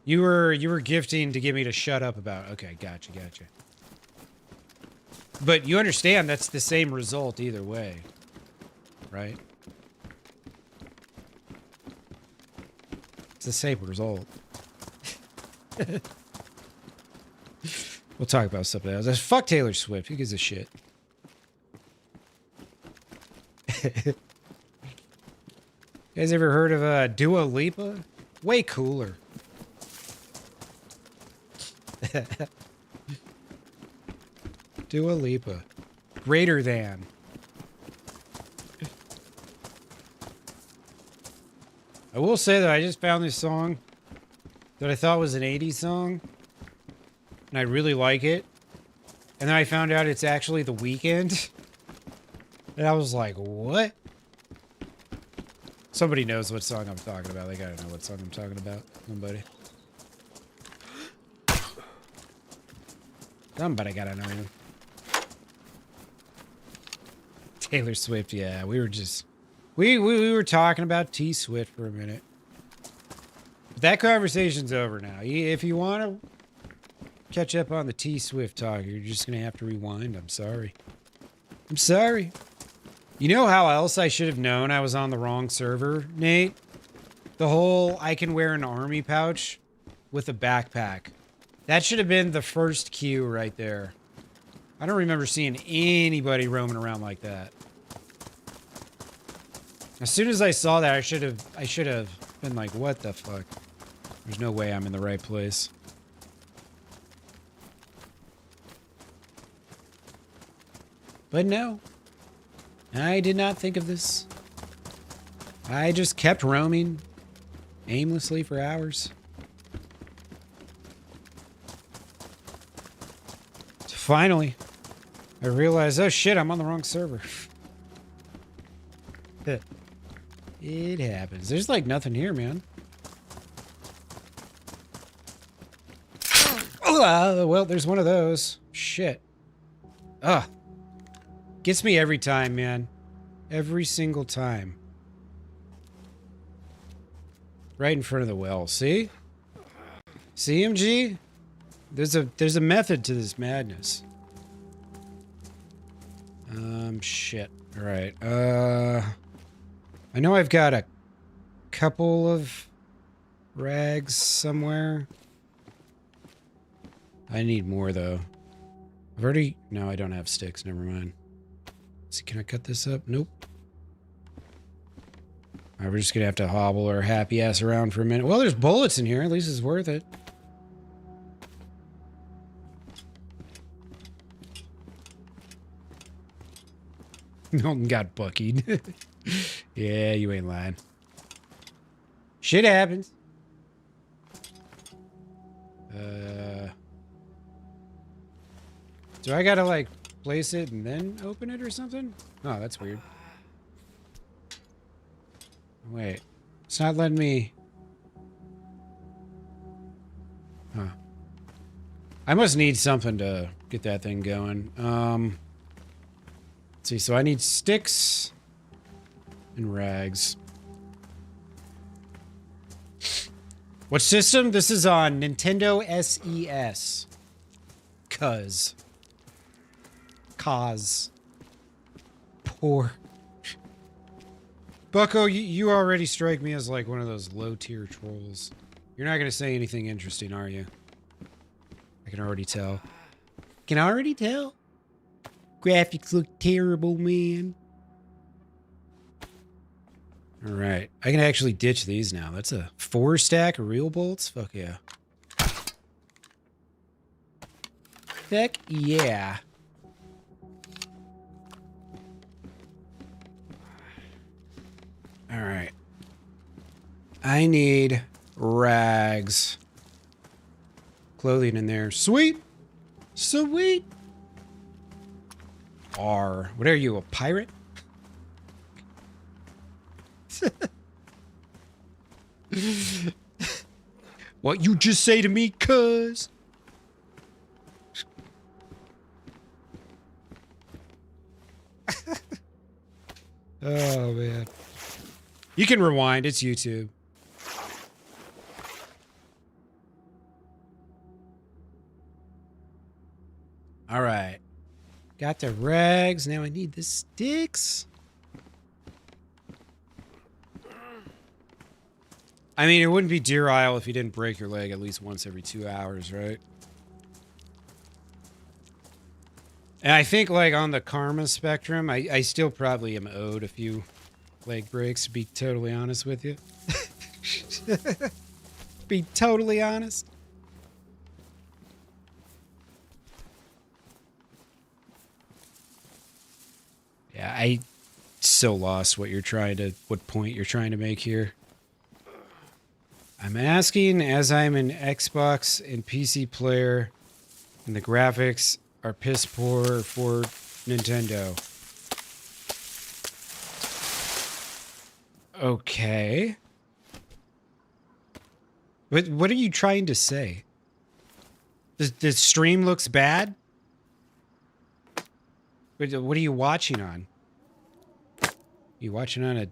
You were gifting to get me to shut up about. Okay, gotcha. But you understand that's the same result either way, right? It's the same result. We'll talk about something else. Fuck Taylor Swift. Who gives a shit? You guys ever heard of Dua Lipa? Way cooler. Dua Lipa. Greater than. I will say that I just found this song that I thought was an 80s song. And I really like it. And then I found out it's actually The Weeknd. And I was like, what? Somebody knows what song I'm talking about. They gotta know what song I'm talking about. Somebody. Somebody gotta know. Taylor Swift, yeah. We were just... We were talking about T-Swift for a minute. But that conversation's over now. If you want to catch up on the T-Swift talk, you're just going to have to rewind. I'm sorry. I'm sorry. You know how else I should have known I was on the wrong server, Nate? The whole I can wear an army pouch with a backpack. That should have been the first cue right there. I don't remember seeing anybody roaming around like that. As soon as I saw that, I should have been like, what the fuck? There's no way I'm in the right place. But no. I did not think of this. I just kept roaming aimlessly for hours. So finally, I realized, oh shit, I'm on the wrong server. It happens. There's like nothing here, man. Well, there's one of those. Shit. Ugh. Gets me every time, man. Every single time. Right in front of the well. See? See, MG? There's a method to this madness. Shit. All right. I know I've got a couple of rags somewhere. I need more, though. I've already... No, I don't have sticks. Never mind. Let's see, can I cut this up? Nope. All right, we're just going to have to hobble our happy ass around for a minute. Well, there's bullets in here. At least it's worth it. Milton got buckied. Yeah, you ain't lying. Shit happens. Do I gotta, like, place it and then open it or something? Oh, that's weird. Wait. It's not letting me... Huh. I must need something to get that thing going. Let's see, so I need sticks and rags. What system? This is on Nintendo SES. Cuz. Poor. Bucko, you already strike me as like one of those low-tier trolls. You're not going to say anything interesting, are you? I can already tell. Can already tell? Graphics look terrible, man. Alright. I can actually ditch these now. That's a 4-stack of real bolts? Fuck yeah. Heck yeah. Alright. I need rags. Clothing in there. Sweet! Sweet! R. What are you, a pirate? What you just say to me, cuz? Oh, man. You can rewind. It's YouTube. All right. Got the rags. Now I need the sticks. I mean, it wouldn't be Deer Isle if you didn't break your leg at least once every 2 hours, right? And I think, like, on the karma spectrum, I still probably am owed a few leg breaks, to be totally honest with you. Be totally honest. Yeah, I so lost what point you're trying to make here. I'm asking as I'm an Xbox and PC player, and the graphics are piss poor for Nintendo. Okay. What are you trying to say? The stream looks bad? What are you watching on? You watching on a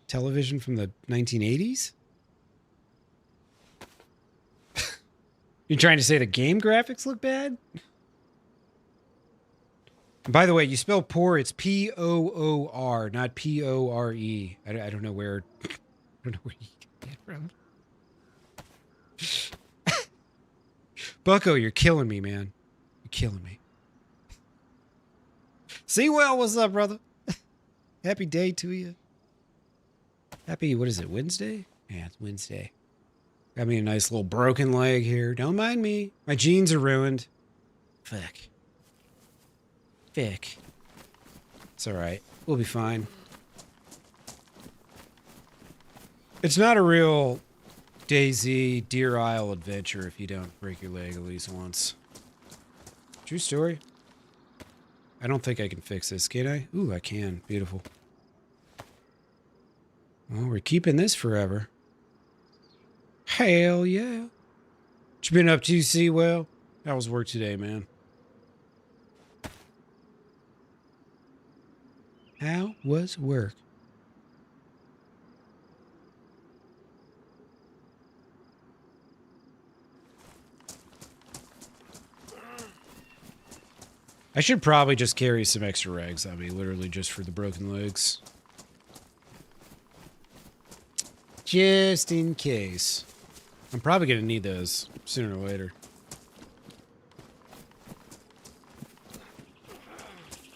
television from the 1980s? You're trying to say the game graphics look bad? And by the way, you spell poor, it's P-O-O-R, not P-O-R-E. I don't know where I don't know where you get that from. Bucko, you're killing me, man. You're killing me. Seawell, what's up, brother? Happy day to you. Happy, what is it, Wednesday? Yeah, it's Wednesday. Got me a nice little broken leg here. Don't mind me. My jeans are ruined. Fuck. It's alright. We'll be fine. It's not a real DayZ Deer Isle adventure if you don't break your leg at least once. True story. I don't think I can fix this, can I? Ooh, I can. Beautiful. Well, we're keeping this forever. Hell yeah. What you been up to, Seawell? How was work today, man? How was work? I should probably just carry some extra rags on me, literally just for the broken legs. Just in case. I'm probably going to need those sooner or later.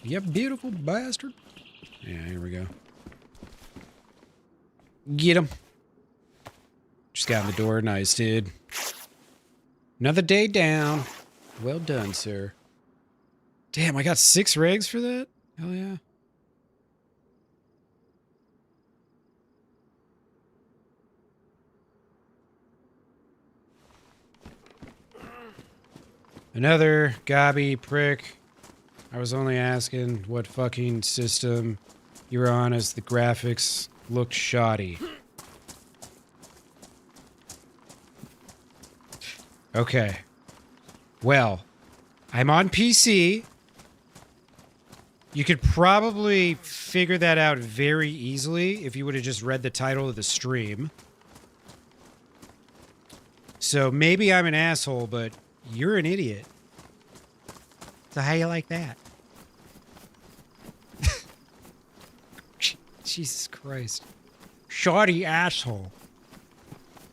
You beautiful bastard. Yeah, here we go. Get him. Just got in the door. Nice, dude. Another day down. Well done, sir. Damn, I got 6 rags for that? Hell yeah. Another gobby prick. I was only asking what fucking system you were on as the graphics looked shoddy. Okay. Well, I'm on PC. You could probably figure that out very easily if you would have just read the title of the stream. So maybe I'm an asshole, but you're an idiot. So how you like that? Jesus Christ. Shoddy asshole.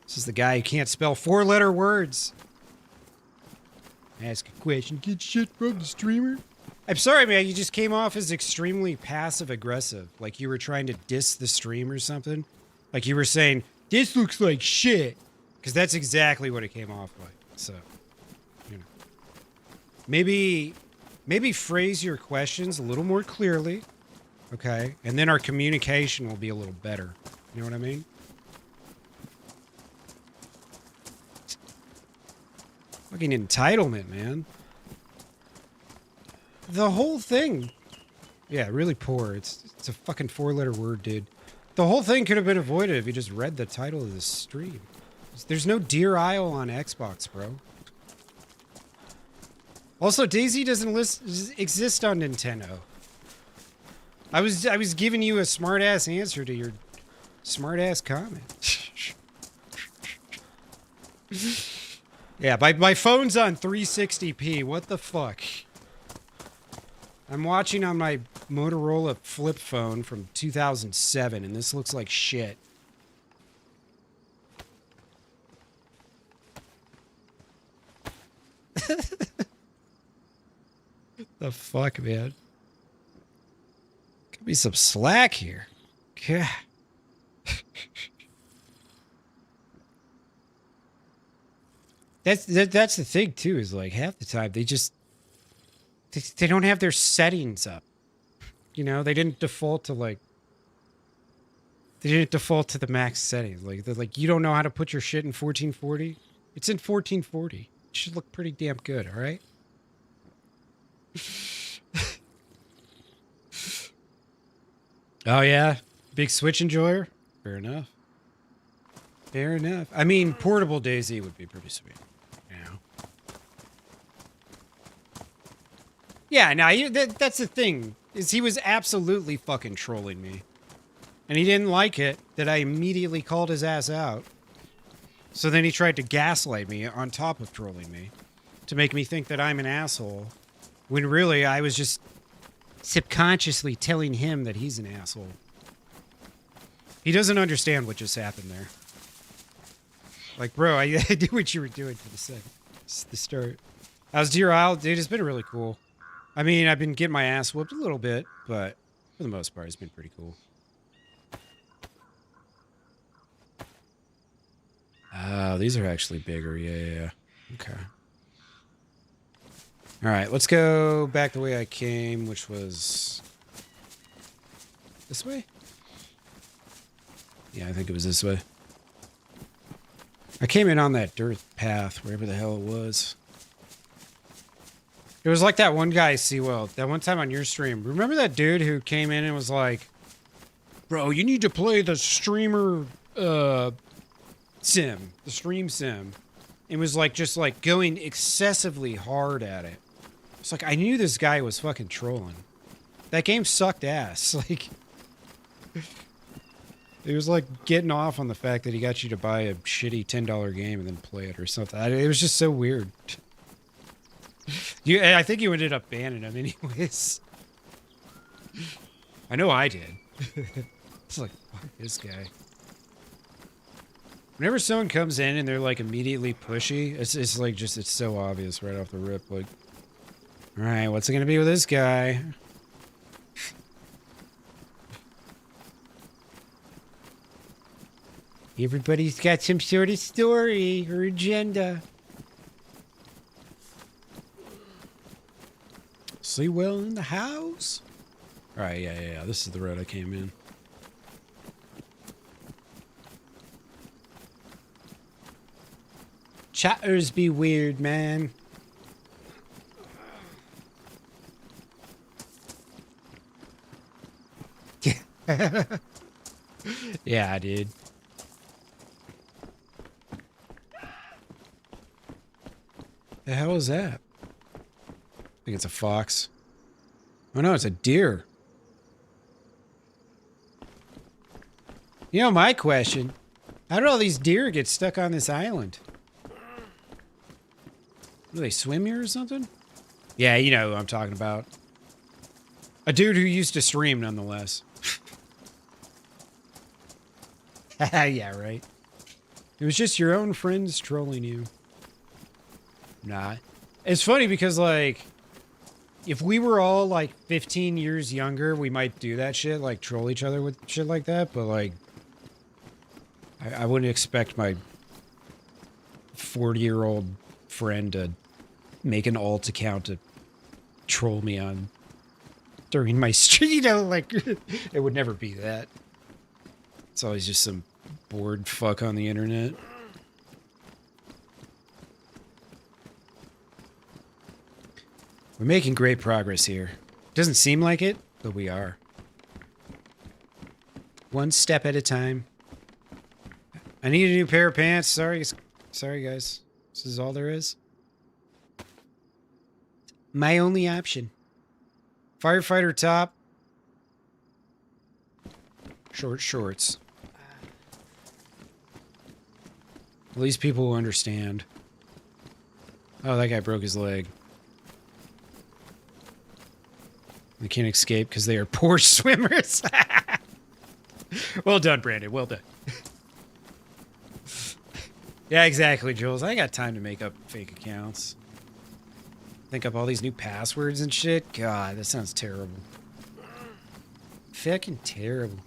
This is the guy who can't spell 4-letter words. Ask a question. Get shit from the streamer? I'm sorry, man. You just came off as extremely passive-aggressive. Like you were trying to diss the stream or something. Like you were saying, this looks like shit. Because that's exactly what it came off like. So, you know. Maybe phrase your questions a little more clearly. Okay? And then our communication will be a little better. You know what I mean? Fucking entitlement, man. The whole thing. Yeah, really poor. It's a fucking 4-letter word, dude. The whole thing could have been avoided if you just read the title of the stream. There's no Deer Isle on Xbox, bro. Also, DayZ doesn't exist on Nintendo. I was giving you a smart-ass answer to your smart-ass comment. Yeah, my phone's on 360p. What the fuck? I'm watching on my Motorola flip phone from 2007, and this looks like shit. The fuck, man? Could be some slack here. God. That's the thing too. Is like half the time they don't have their settings up. You know, they didn't default to the max settings. Like they're like, you don't know how to put your shit in 1440. It's in 1440. It should look pretty damn good. All right. Oh yeah, big Switch enjoyer. Fair enough. Fair enough. I mean, portable DayZ would be pretty sweet. You know. Yeah. Now that's the thing. Is he was absolutely fucking trolling me, and he didn't like it that I immediately called his ass out. So then he tried to gaslight me on top of trolling me, to make me think that I'm an asshole, when really I was just subconsciously telling him that he's an asshole. He doesn't understand what just happened there. Like, bro, I knew what you were doing for the start. How's Deer Isle? Dude, it's been really cool. I mean, I've been getting my ass whooped a little bit, but for the most part, it's been pretty cool. Oh, these are actually bigger. Yeah. Okay. All right, let's go back the way I came, which was this way? Yeah, I think it was this way. I came in on that dirt path, wherever the hell it was. It was like that one guy, Seawell, that one time on your stream. Remember that dude who came in and was like, bro, you need to play the streamer sim, the stream sim. It was like just like going excessively hard at it. It's like I knew this guy was fucking trolling. That game sucked ass. Like it was like getting off on the fact that he got you to buy a shitty $10 game and then play it or something. It was just so weird. I think you ended up banning him anyways. I know I did. It's like, fuck this guy. Whenever someone comes in and they're like immediately pushy, it's like just, it's so obvious right off the rip. Like, all right, what's it gonna be with this guy? Everybody's got some sort of story or agenda. Seawell in the house? All right, yeah. This is the road I came in. Chatters be weird, man. Yeah, dude. The hell is that? I think it's a fox. Oh no, it's a deer. You know, my question, how did all these deer get stuck on this island? Do they swim here or something? Yeah, you know who I'm talking about. A dude who used to stream, nonetheless. Yeah, right. It was just your own friends trolling you. Nah. It's funny because, like, if we were all, like, 15 years younger, we might do that shit, like, troll each other with shit like that, but, like, I wouldn't expect my 40-year-old friend to make an alt account to troll me on during my stream. You know, like, it would never be that. It's always just some bored fuck on the internet. We're making great progress here. Doesn't seem like it, but we are. One step at a time. I need a new pair of pants. Sorry, guys. This is all there is. My only option. Firefighter top. Short shorts. At least people will understand. Oh, that guy broke his leg. They can't escape because they are poor swimmers. Well done, Brandon. Well done. Yeah, exactly, Jules. I ain't got time to make up fake accounts. Think up all these new passwords and shit. God, that sounds terrible. Fucking terrible.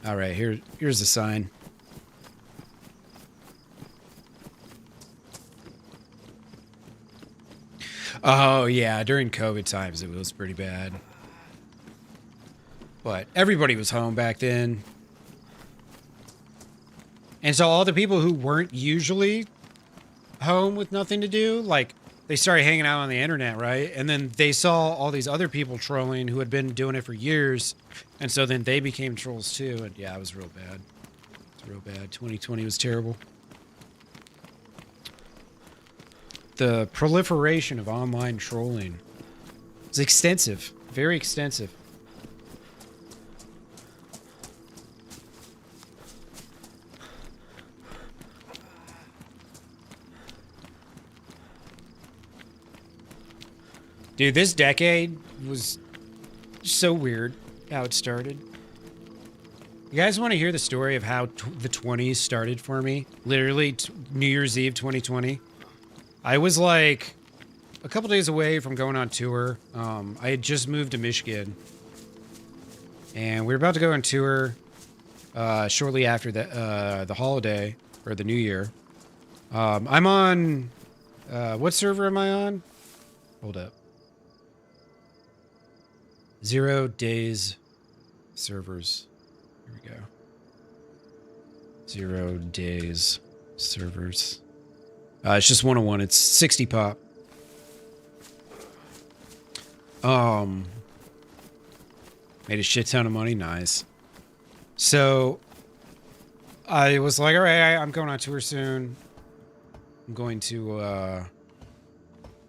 All right, here's the sign. Oh, yeah, during COVID times, it was pretty bad. But everybody was home back then. And so all the people who weren't usually home with nothing to do, like, they started hanging out on the internet, right? And then they saw all these other people trolling who had been doing it for years. And so then they became trolls too. And yeah, it was real bad. It's real bad. 2020 was terrible. The proliferation of online trolling is extensive. Very extensive. Dude, this decade was so weird how it started. You guys want to hear the story of how the 20s started for me? Literally, New Year's Eve 2020. I was like a couple days away from going on tour. I had just moved to Michigan. And we were about to go on tour shortly after the holiday, or the New Year. I'm on... what server am I on? Hold up. 0DayZ servers. Here we go. 0DayZ servers. It's just 101. It's 60 pop. Made a shit ton of money. Nice. So I was like, all right, I'm going on tour soon. I'm going to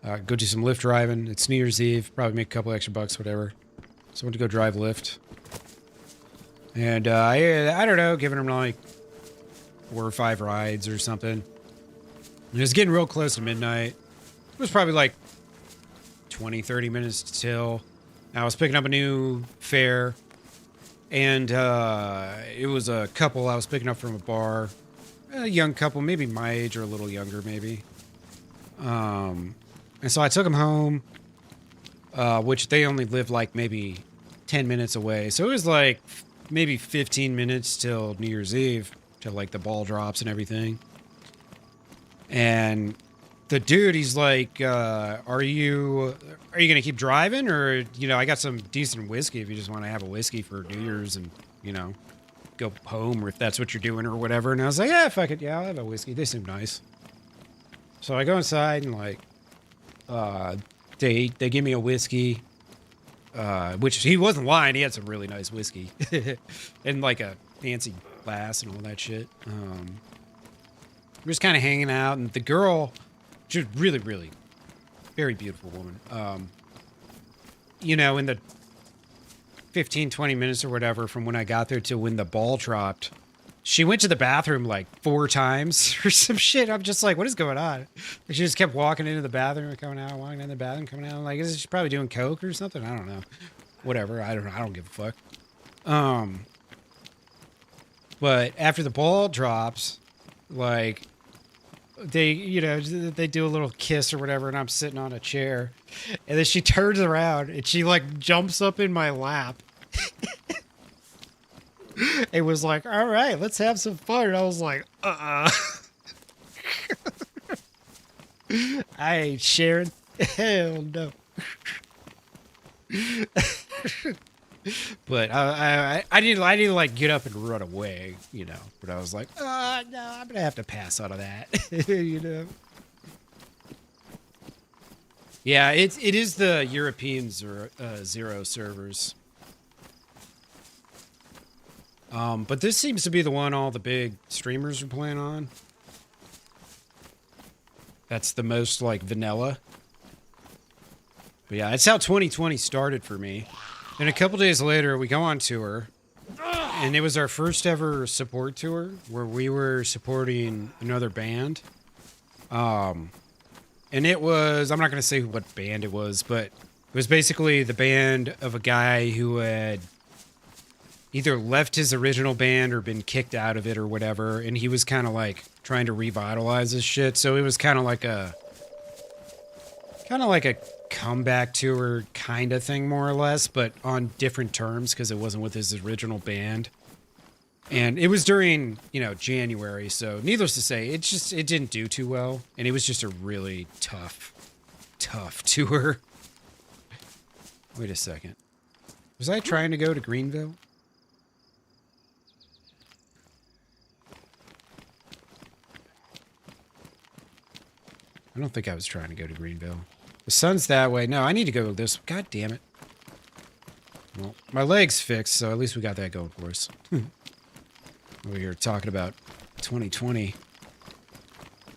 go do some Lyft driving. It's New Year's Eve. Probably make a couple extra bucks, whatever. So I went to go drive Lyft. And I don't know, giving them like 4 or 5 rides or something. And it was getting real close to midnight. It was probably like 20, 30 minutes till. I was picking up a new fare. And it was a couple I was picking up from a bar. A young couple, maybe my age or a little younger, maybe. And so I took them home. Which they only live like maybe 10 minutes away. So it was like maybe 15 minutes till New Year's Eve, till like the ball drops and everything. And the dude, he's like, are you going to keep driving? Or, you know, I got some decent whiskey if you just want to have a whiskey for New Year's and, you know, go home, or if that's what you're doing or whatever. And I was like, yeah, fuck it. Yeah, I'll have a whiskey. They seem nice. So I go inside and like, they give me a whiskey, which he wasn't lying. He had some really nice whiskey and like a fancy glass and all that shit. We're just kind of hanging out, and the girl, she was really, really very beautiful woman. You know, in the 15, 20 minutes or whatever from when I got there to when the ball dropped, she went to the bathroom like 4 times or some shit. I'm just like, what is going on? She just kept walking into the bathroom and coming out, walking in the bathroom, coming out. I'm like, is she probably doing coke or something? I don't know. Whatever. I don't know. I don't give a fuck. But after the ball drops, like, they, you know, they do a little kiss or whatever, and I'm sitting on a chair. And then she turns around and she like jumps up in my lap. It was like, all right, let's have some fun. And I was like, I ain't sharing. Hell no. But I didn't like get up and run away, you know. But I was like, no, I'm gonna have to pass out of that, you know. Yeah, it is the European zero servers. But this seems to be the one all the big streamers are playing on. That's the most, like, vanilla. But yeah, that's how 2020 started for me. Then a couple days later, we go on tour. And it was our first ever support tour where we were supporting another band. And it was, I'm not going to say what band it was, but it was basically the band of a guy who had either left his original band or been kicked out of it or whatever. And he was kind of like trying to revitalize his shit. So it was kind of like a comeback tour kind of thing, more or less, but on different terms because it wasn't with his original band. And it was during, January. So needless to say, it didn't do too well. And it was just a really tough tour. Wait a second. Was I trying to go to Greenville? I don't think I was trying to go to Greenville. The sun's that way. No, I need to go this. God damn it. Well, my leg's fixed, so at least we got that going for us. We're here talking about 2020.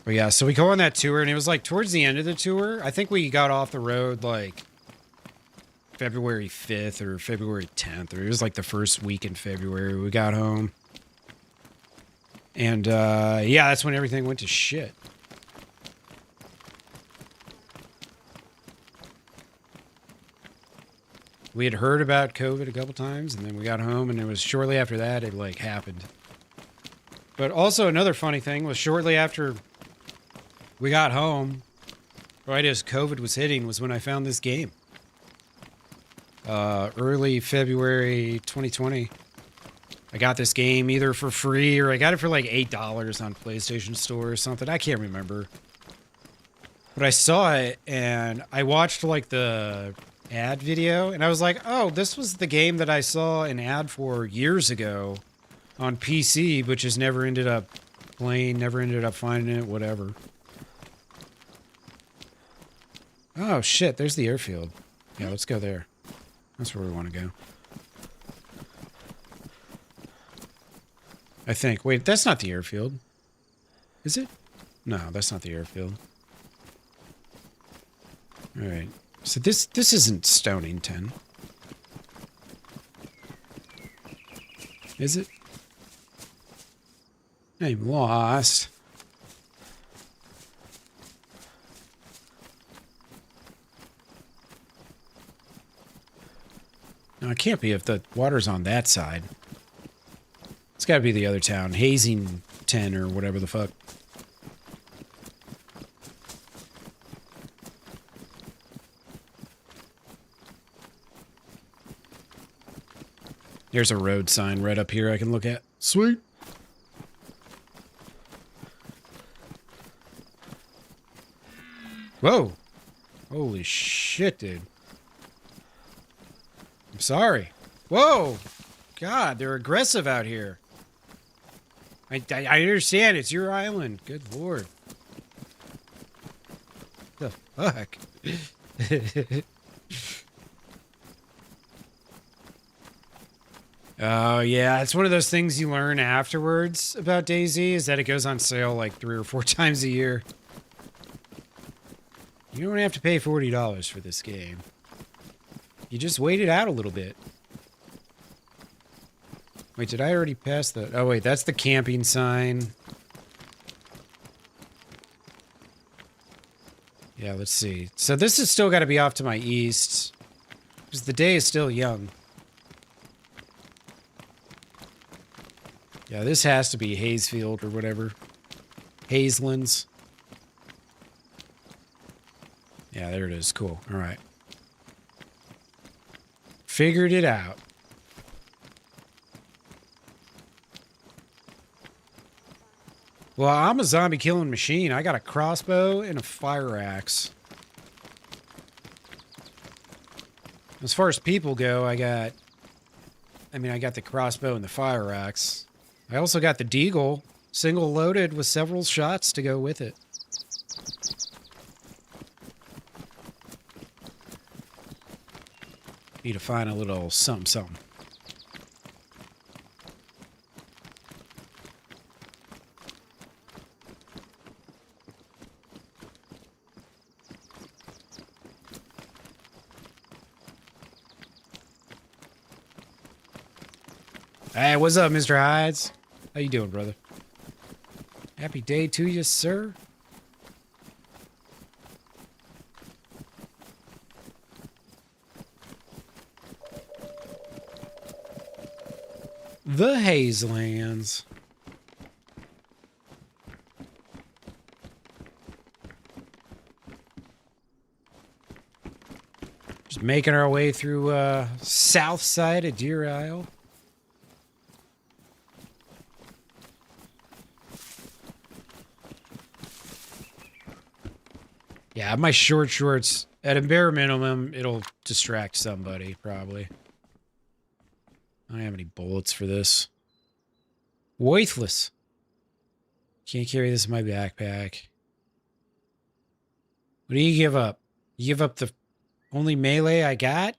But yeah, so we go on that tour, and it was like towards the end of the tour. I think we got off the road like February 5th or February 10th, or it was like the first week in February we got home. And yeah, that's when everything went to shit. We had heard about COVID a couple times, and then we got home, and it was shortly after that it like happened. But also another funny thing was shortly after we got home, right as COVID was hitting, was when I found this game. Early February 2020. I got this game either for free or I got it for like $8 on PlayStation Store or something. I can't remember. But I saw it and I watched like the ad video and I was like, oh, this was the game that I saw an ad for years ago on PC, but just never ended up playing, never ended up finding it, whatever. Oh shit, there's the airfield. Yeah, let's go there. That's where we want to go. I think. Wait, that's not the airfield. Is it? No, that's not the airfield. Alright. So this isn't Stonington. Is it? I'm lost. No, it can't be if the water's on that side. It's got to be the other town. Hazington or whatever the fuck. There's a road sign right up here I can look at. Sweet. Whoa. Holy shit, dude. I'm sorry. Whoa. God, they're aggressive out here. I understand. It's your island. Good lord. The fuck? Oh, yeah. It's one of those things you learn afterwards about DayZ is that it goes on sale like 3 or 4 times a year. You don't have to pay $40 for this game. You just wait it out a little bit. Wait, did I already pass the... Oh, wait, that's the camping sign. Yeah, let's see. So this has still got to be off to my east. Because the day is still young. Yeah, this has to be Hayesfield or whatever. Hazelands. Yeah, there it is. Cool. All right. Figured it out. Well, I'm a zombie killing machine. I got a crossbow and a fire axe. As far as people go, I got the crossbow and the fire axe. I also got the deagle, single loaded with several shots to go with it. Need to find a little something. Hey, what's up, Mr. Hides? How you doing, brother? Happy day to you, sir. The Hazelands. Just making our way through south side of Deer Isle. Yeah, my short shorts, at a bare minimum, it'll distract somebody, probably. I don't have any bullets for this. Worthless. Can't carry this in my backpack. What do you give up? You give up the only melee I got?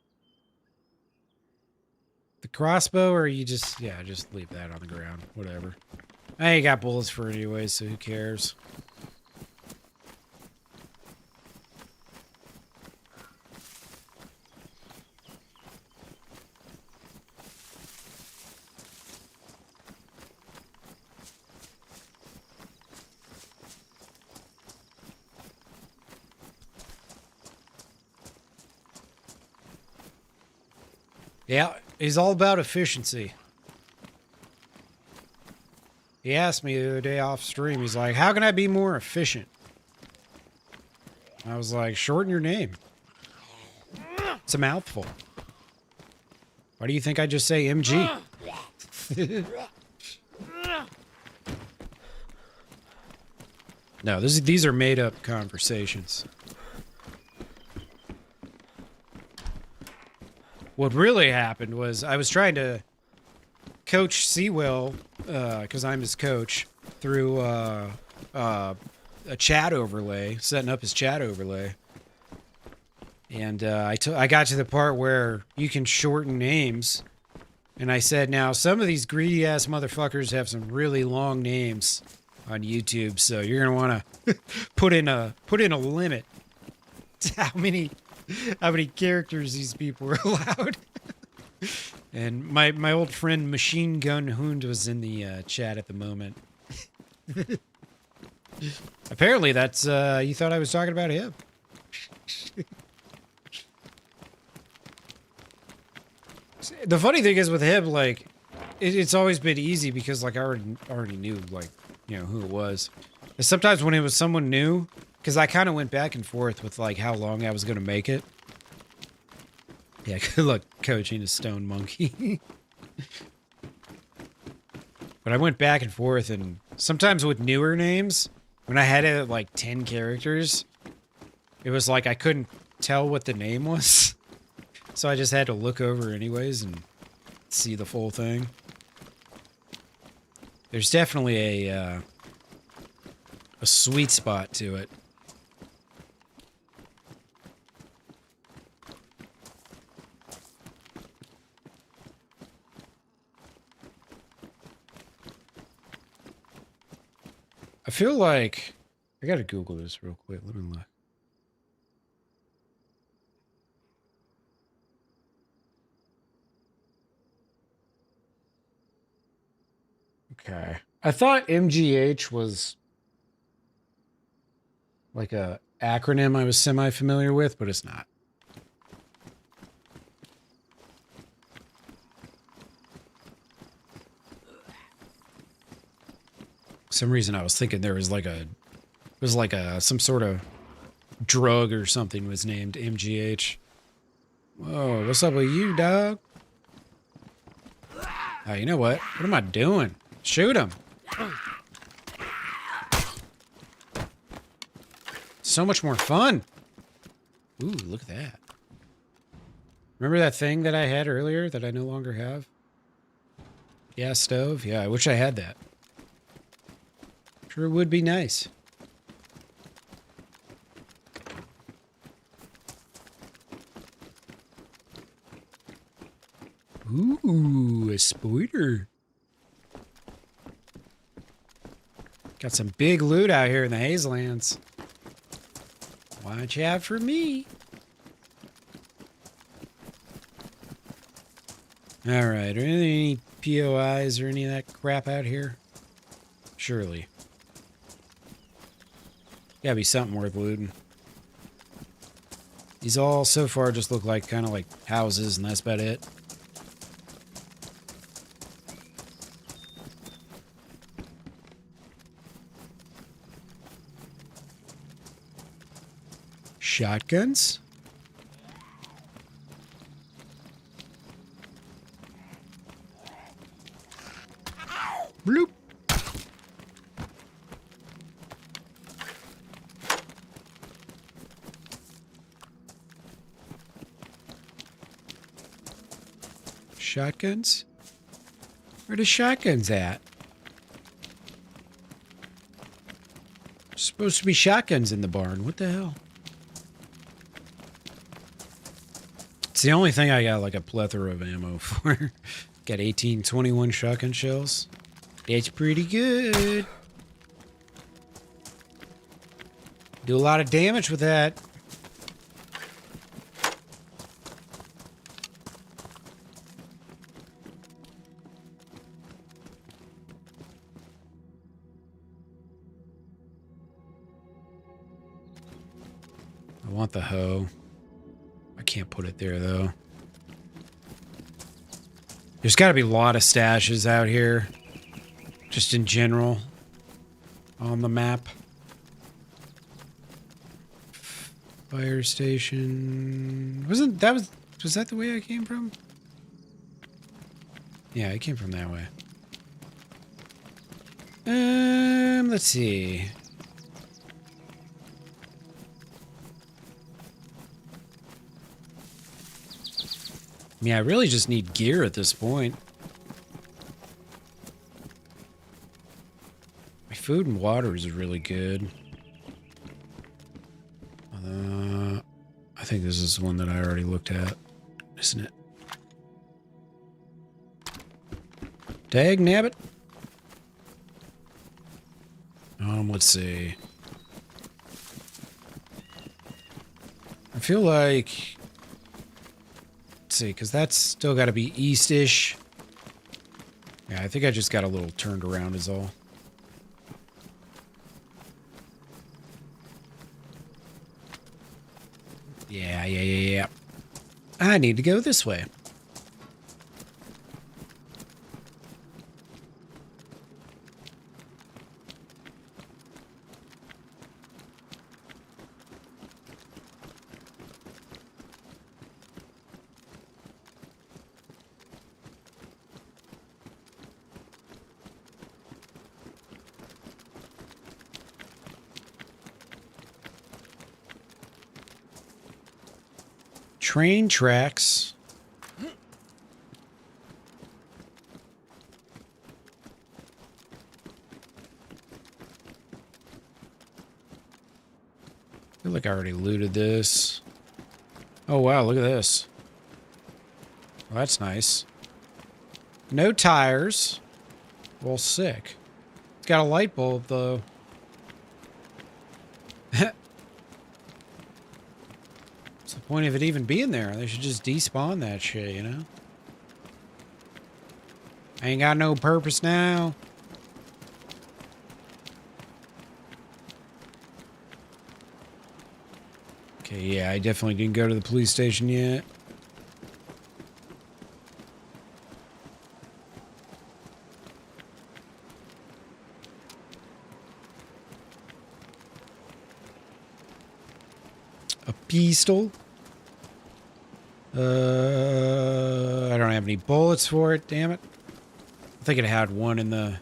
The crossbow, or you just... Yeah, just leave that on the ground. Whatever. I ain't got bullets for it anyway, so who cares? Yeah, he's all about efficiency. He asked me the other day off stream, he's like, how can I be more efficient? I was like, shorten your name. It's a mouthful. Why do you think I just say MG? No, these are made up conversations. What really happened was I was trying to coach Sewell, because I'm his coach, through a chat overlay, setting up his chat overlay. And I got to the part where you can shorten names. And I said, now, some of these greedy-ass motherfuckers have some really long names on YouTube, so you're going to want to put in a limit to how many characters these people are allowed. And my old friend Machine Gun Hund was in the chat at the moment. Apparently that's you thought I was talking about him. The funny thing is with him, like, it's always been easy because, like, I already knew, like, you know, who it was. And sometimes when it was someone new, because I kind of went back and forth with, like, how long I was going to make it. Yeah, good luck coaching a stone monkey. But I went back and forth, and sometimes with newer names, when I had it at, like, 10 characters, it was like I couldn't tell what the name was. So I just had to look over anyways and see the full thing. There's definitely a sweet spot to it. I feel like I gotta Google this real quick. Let me look. Okay. I thought MGH was like a acronym I was semi-familiar with, but it's not. For some reason I was thinking there was like some sort of drug or something was named MGH. Whoa, what's up with you, dog? Oh, you know what? What am I doing? Shoot him. So much more fun. Ooh, look at that. Remember that thing that I had earlier that I no longer have? Yeah, stove. Yeah, I wish I had that. Sure would be nice. Ooh, a spider. Got some big loot out here in the Hazelands. Why don't you have for me? Alright, are there any POIs or any of that crap out here? Surely. Gotta be something worth looting. These all so far just look like kind of like houses, and that's about it. Shotguns? Bloop. Shotguns? Where the shotguns at? Supposed to be shotguns in the barn. What the hell? It's the only thing I got like a plethora of ammo for. Got 1821 shotgun shells. That's pretty good. Do a lot of damage with that. I want the hoe. I can't put it there though. There's got to be a lot of stashes out here. Just in general. On the map. Fire station. Was that the way I came from? Yeah, I came from that way. Let's see. Yeah, I really just need gear at this point. My food and water is really good. I think this is one that I already looked at, isn't it? Dag nabbit. Let's see. I feel like... Let's see, because that's still got to be east-ish. Yeah, I think I just got a little turned around is all. Yeah. I need to go this way. Train tracks. I feel like I already looted this. Oh wow, look at this. Well, that's nice. No tires. Well, sick. It's got a light bulb though. What's the point of it even being there? They should just despawn that shit, you know? I ain't got no purpose now. Okay, yeah, I definitely didn't go to the police station yet. A pistol. I don't have any bullets for it, damn it. I think it had one in the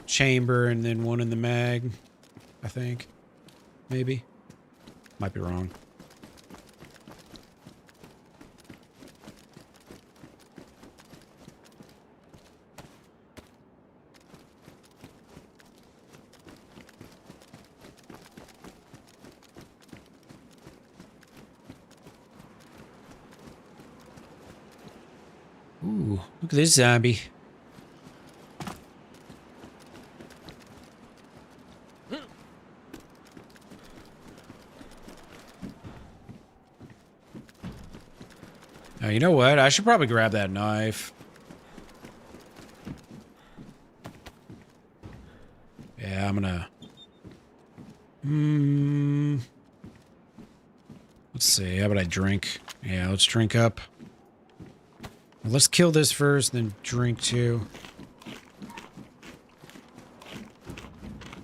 chamber and then one in the mag. I think. Maybe. Might be wrong. Ooh, look at this zombie. Now, you know what? I should probably grab that knife. Yeah, I'm gonna... Let's see, how about I drink? Yeah, let's drink up. Well, let's kill this first, then drink too.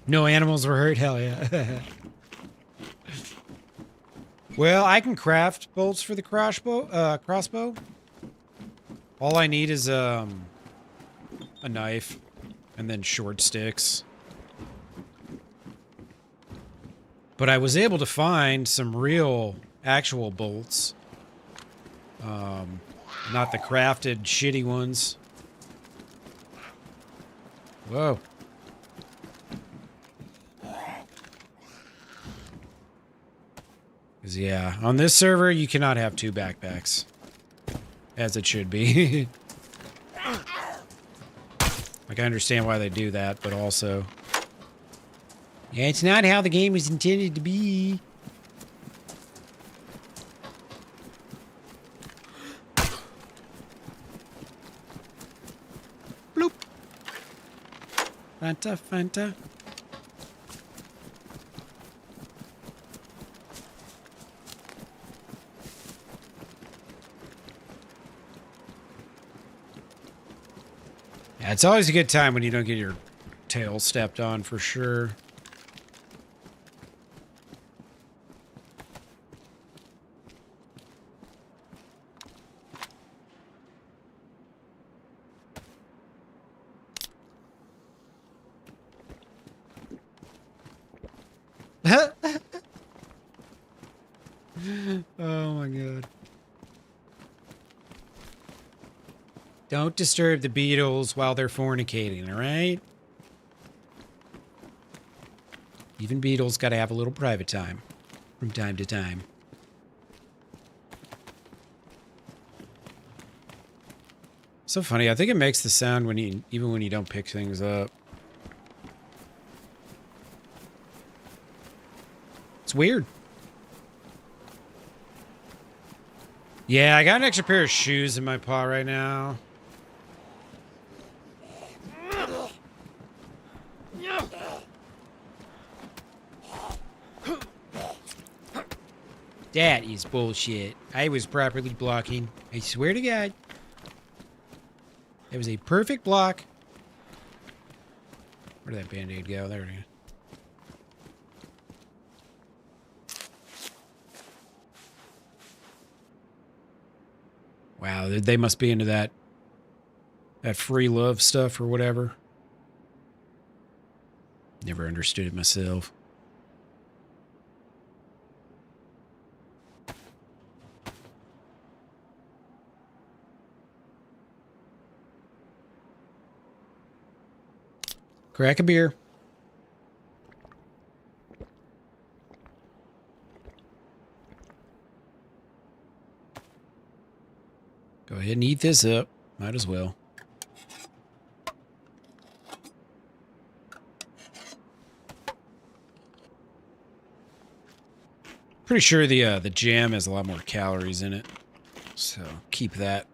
No animals were hurt? Hell yeah. Well, I can craft bolts for the crossbow. All I need is a knife and then short sticks. But I was able to find some real, actual bolts. Not the crafted shitty ones. Whoa. Because, yeah, on this server, you cannot have 2 backpacks. As it should be. Like, I understand why they do that, but also... Yeah, it's not how the game was intended to be. Bloop. Fanta, Fanta. Yeah, it's always a good time when you don't get your tail stepped on, for sure. Oh my god. Don't disturb the beetles while they're fornicating, alright? Even beetles gotta have a little private time from time to time. So funny, I think it makes the sound when you even when you don't pick things up. It's weird. Yeah, I got an extra pair of shoes in my paw right now. That is bullshit. I was properly blocking. I swear to God. It was a perfect block. Where did that band-aid go? There it is. Wow, they must be into that free love stuff or whatever. Never understood it myself. Crack a beer. Go ahead and eat this up. Might as well. Pretty sure the jam has a lot more calories in it. So keep that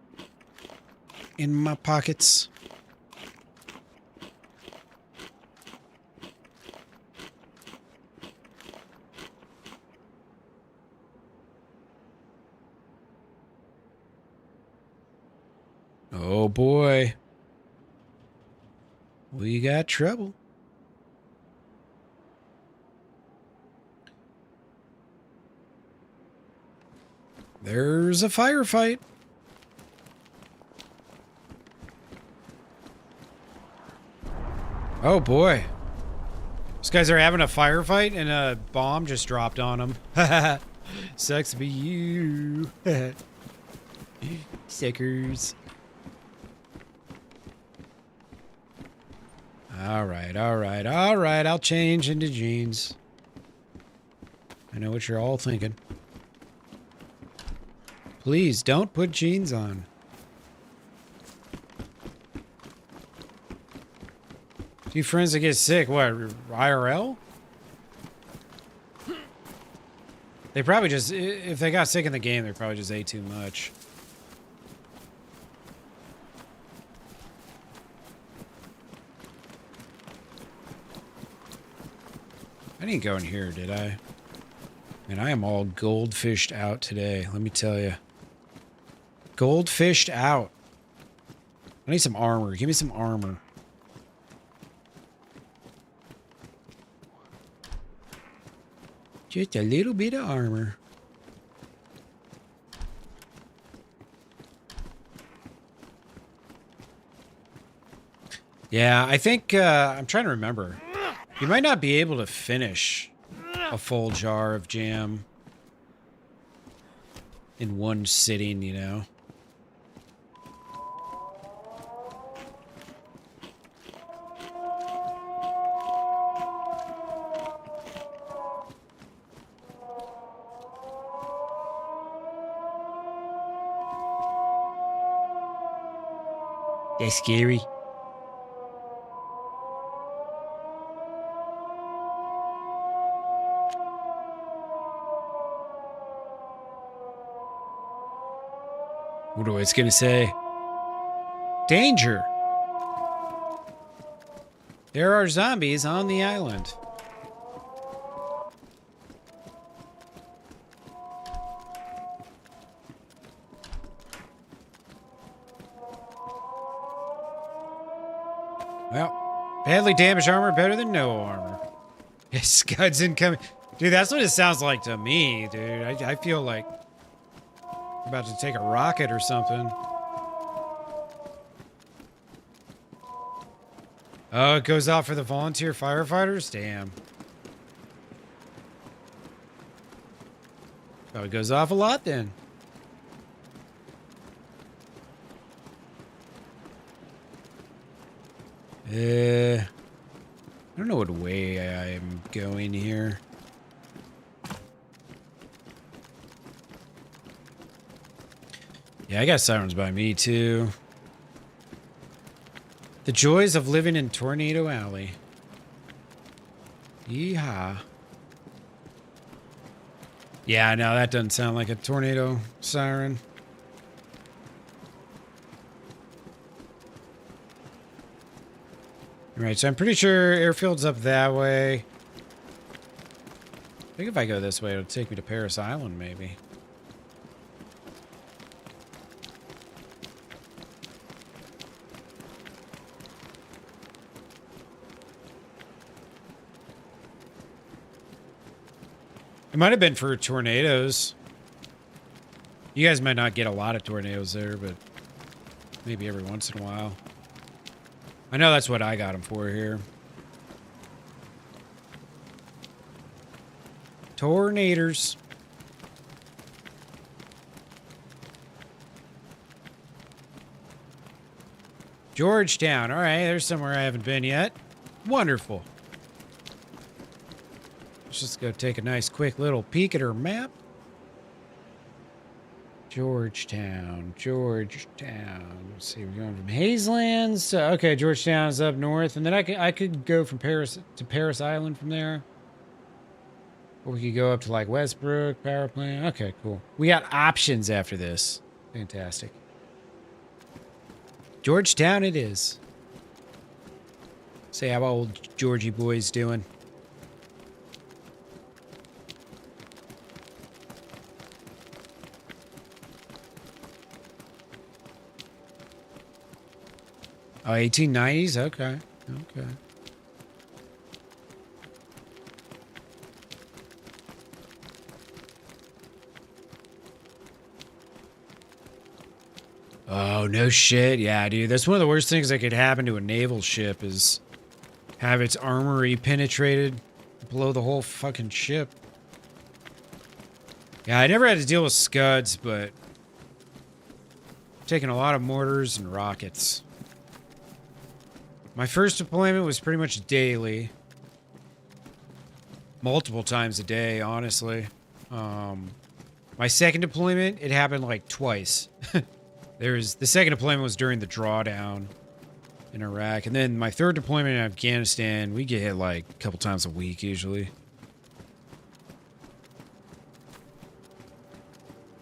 in my pockets. Oh boy. We got trouble. There's a firefight. Oh boy. These guys are having a firefight and a bomb just dropped on them. Sucks to be you. Sickers. Alright, alright, alright. I'll change into jeans. I know what you're all thinking. Please, don't put jeans on. Two friends that get sick, what, IRL? They probably just, if they got sick in the game, they probably just ate too much. I didn't go in here, did I? Man, I am all goldfished out today, let me tell you. Goldfished out. I need some armor. Give me some armor. Just a little bit of armor. Yeah, I think I'm trying to remember. You might not be able to finish a full jar of jam in one sitting, you know. That's scary. What do it's gonna say? Danger! There are zombies on the island. Well, badly damaged armor better than no armor. Scuds incoming. Dude, that's what it sounds like to me, dude. I feel like I'm about to take a rocket or something. Oh, it goes out for the volunteer firefighters? Damn. Oh, it goes off a lot then. I don't know what way I am going here. Yeah, I got sirens by me too. The joys of living in Tornado Alley. Yeehaw. Yeah, no, that doesn't sound like a tornado siren. Right, so I'm pretty sure airfield's up that way. I think if I go this way, it'll take me to Paris Island, maybe. It might have been for tornadoes. You guys might not get a lot of tornadoes there, but maybe every once in a while. I know that's what I got them for here. Tornadoes. Georgetown. All right, there's somewhere I haven't been yet. Wonderful. Let's just go take a nice quick little peek at her map. Georgetown, Georgetown. Let's see, we're going from Hazelands. Okay, Georgetown's up north, and then I could go from Paris to Paris Island from there. Or we could go up to like Westbrook power plant. Okay, cool. We got options after this. Fantastic. Georgetown it is. Say how old Georgie boy's doing. Oh, 1890s? Okay. Okay. Oh, no shit. Yeah, dude. That's one of the worst things that could happen to a naval ship is have its armory penetrated, blow the whole fucking ship. Yeah, I never had to deal with scuds, but taking a lot of mortars and rockets. My first deployment was pretty much daily. Multiple times a day, honestly. My second deployment, it happened like twice. The second deployment was during the drawdown in Iraq. And then my third deployment in Afghanistan, we get hit like a couple times a week usually.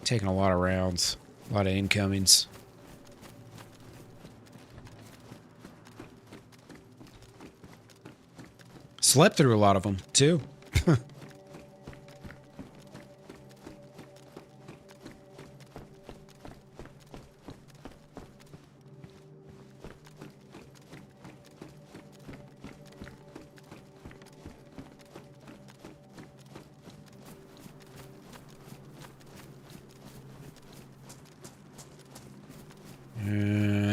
Taking a lot of rounds, a lot of incomings. Slept through a lot of them, too.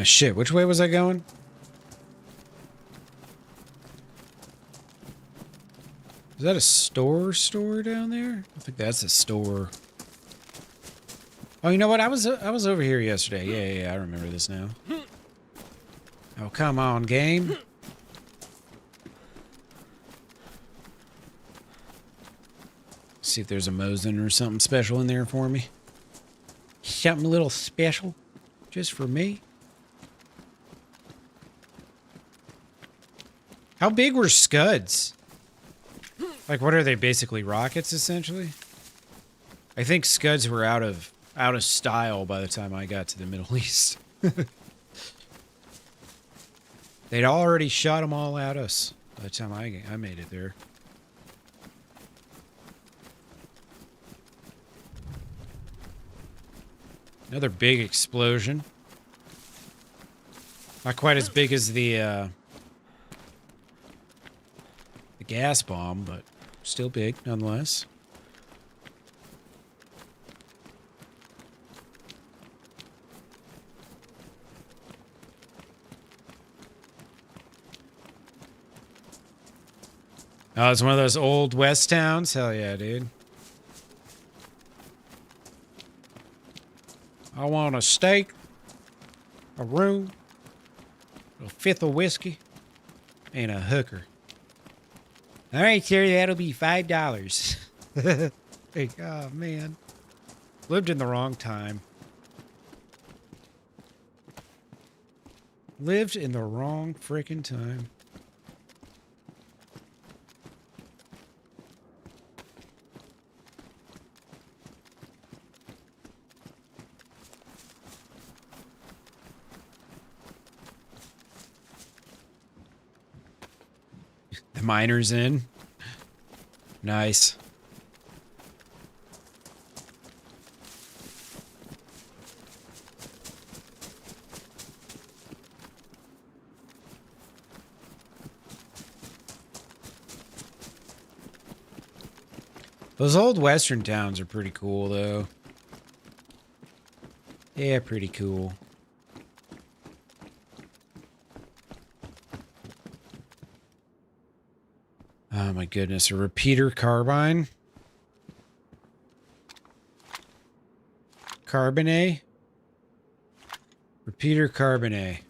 Shit, which way was I going? Is that a store down there? I think that's a store. Oh, you know what? I was over here yesterday. Yeah, I remember this now. Oh, come on, game. See if there's a Mosin or something special in there for me. Something a little special just for me. How big were Scuds? Like, what are they, basically rockets, essentially? I think Scuds were out of style by the time I got to the Middle East. They'd already shot them all at us by the time I made it there. Another big explosion. Not quite as big as the gas bomb, but still big nonetheless. Oh, it's one of those old West towns? Hell yeah, dude. I want a steak, a room, a fifth of whiskey, and a hooker. All right, sir, that'll be $5. Like, oh, man. Lived in the wrong time. Lived in the wrong frickin' time. The miner's in. Nice. Those old western towns are pretty cool, though. Yeah, pretty cool. Oh my goodness, a repeater carbine? Carbonate? Repeater carbonate.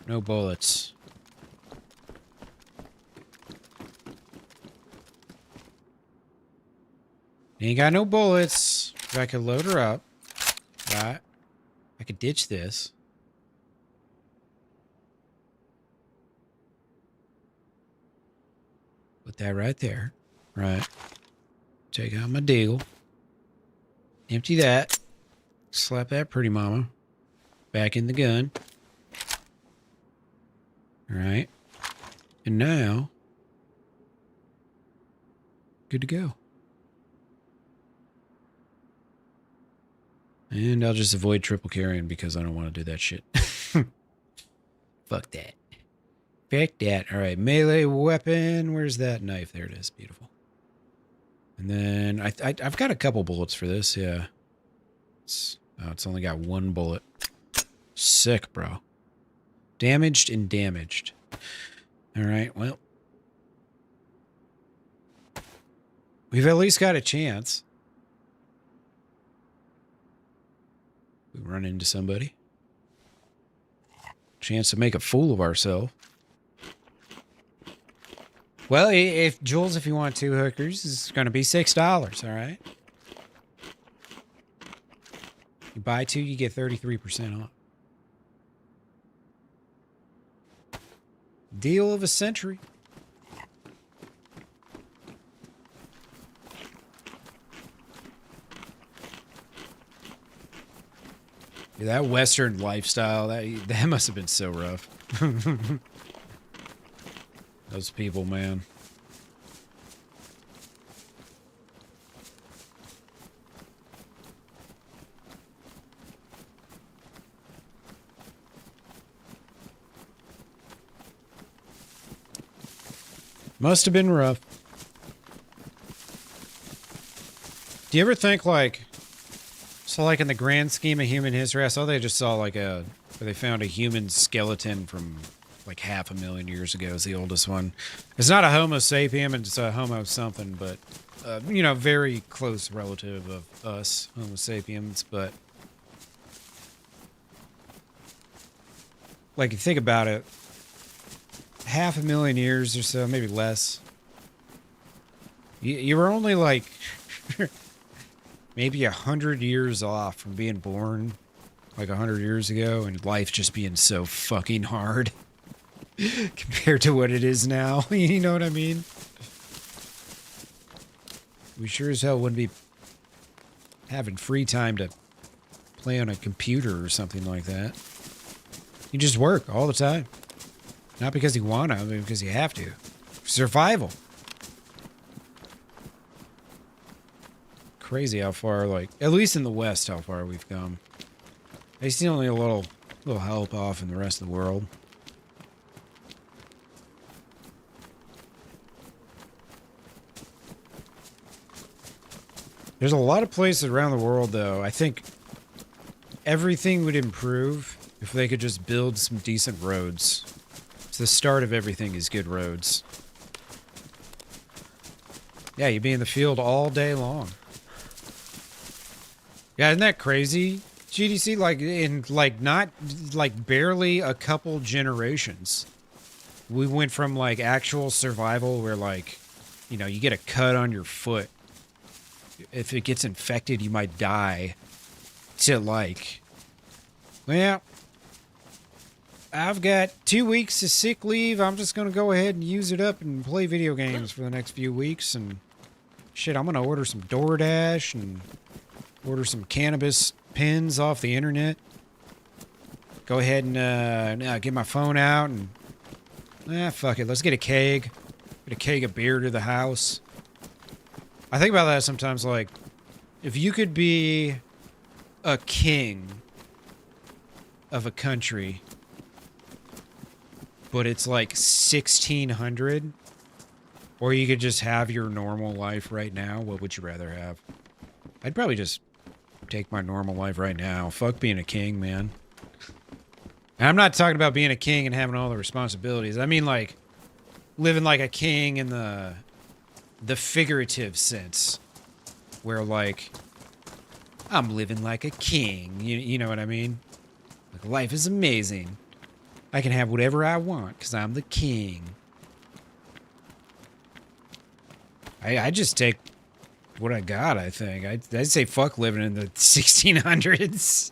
No bullets. Ain't got no bullets. If I could load her up. Right. I could ditch this. Put that right there. Right. Take out my deagle. Empty that. Slap that pretty mama back in the gun. Alright. And now, good to go. And I'll just avoid triple carrying because I don't want to do that shit. Fuck that. Fuck that. Alright, melee weapon. Where's that knife? There it is. Beautiful. And then I've got a couple bullets for this, yeah. It's only got one bullet. Sick, bro. Damaged and damaged. Alright, well. We've at least got a chance. We run into somebody. Chance to make a fool of ourselves. Well, if Jules, if you want 2 hookers, it's going to be $6, all right? You buy 2, you get 33% off. Deal of a century. Yeah, that Western lifestyle, that must have been so rough. Those people, man. Must have been rough. Do you ever think, like, so like in the grand scheme of human history, I saw they just saw like they found a human skeleton from like 500,000 years ago is the oldest one. It's not a Homo sapien, it's a Homo something, but you know, very close relative of us Homo sapiens. But like, you think about it, 500,000 years or so, maybe less. You were only like maybe 100 years off from being born, like 100 years ago, and life just being so fucking hard compared to what it is now. You know what I mean? We sure as hell wouldn't be having free time to play on a computer or something like that. You just work all the time. Not because you want to, but because you have to. Survival. Crazy how far, like, at least in the West, how far we've come. They still need a little help off in the rest of the world. There's a lot of places around the world, though. I think everything would improve if they could just build some decent roads. It's the start of everything is good roads. Yeah, you'd be in the field all day long. Yeah, isn't that crazy? GDC, like, in, like, not, like, barely a couple generations. We went from, like, actual survival where, like, you know, you get a cut on your foot. If it gets infected, you might die. To, like, well, I've got 2 weeks of sick leave. I'm just going to go ahead and use it up and play video games for the next few weeks. And shit, I'm going to order some DoorDash and order some cannabis pens off the internet. Go ahead and get my phone out and fuck it. Let's get a keg. Get a keg of beer to the house. I think about that sometimes, like, if you could be a king of a country, but it's like 1600, or you could just have your normal life right now, what would you rather have? I'd probably just take my normal life right now. Fuck being a king, man. And I'm not talking about being a king and having all the responsibilities. I mean, like, living like a king in the figurative sense, where, like, I'm living like a king. You know what I mean? Like, life is amazing. I can have whatever I want because I'm the king. I just take what I got, I think. I'd say fuck living in the 1600s.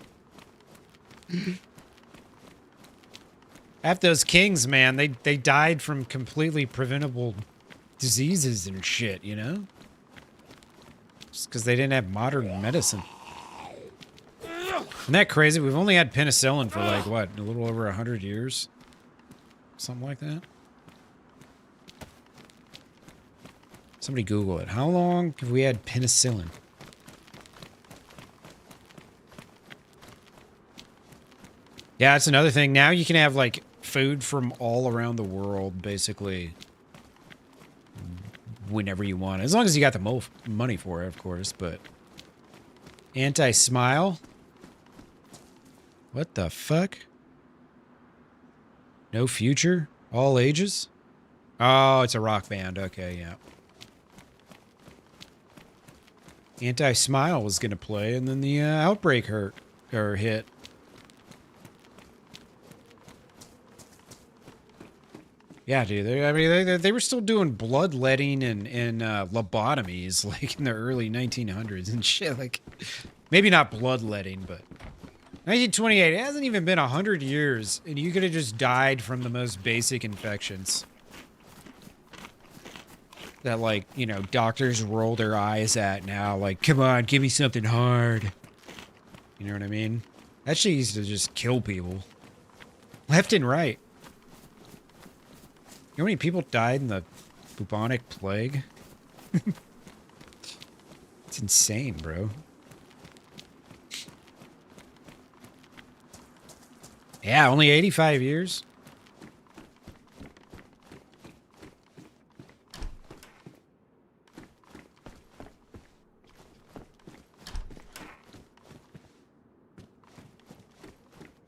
Half those kings, man, they died from completely preventable diseases and shit, you know? Just because they didn't have modern medicine. Isn't that crazy? We've only had penicillin for, like, what, a little over 100 years? Something like that? Somebody Google it. How long have we had penicillin? Yeah, that's another thing. Now you can have, like, food from all around the world, basically, whenever you want. As long as you got the money for it, of course, but... Anti-smile? What the fuck? No future? All ages? Oh, it's a rock band. Okay, yeah. Anti-smile was gonna play, and then the outbreak hit. Yeah, dude. They were still doing bloodletting and lobotomies, like, in the early 1900s and shit. Like, maybe not bloodletting, but 1928. It hasn't even been 100 years, and you could have just died from the most basic infections that, like, you know, doctors roll their eyes at now. Like, come on, give me something hard. You know what I mean? That shit used to just kill people, left and right. You know how many people died in the bubonic plague? It's insane, bro. Yeah, only 85 years.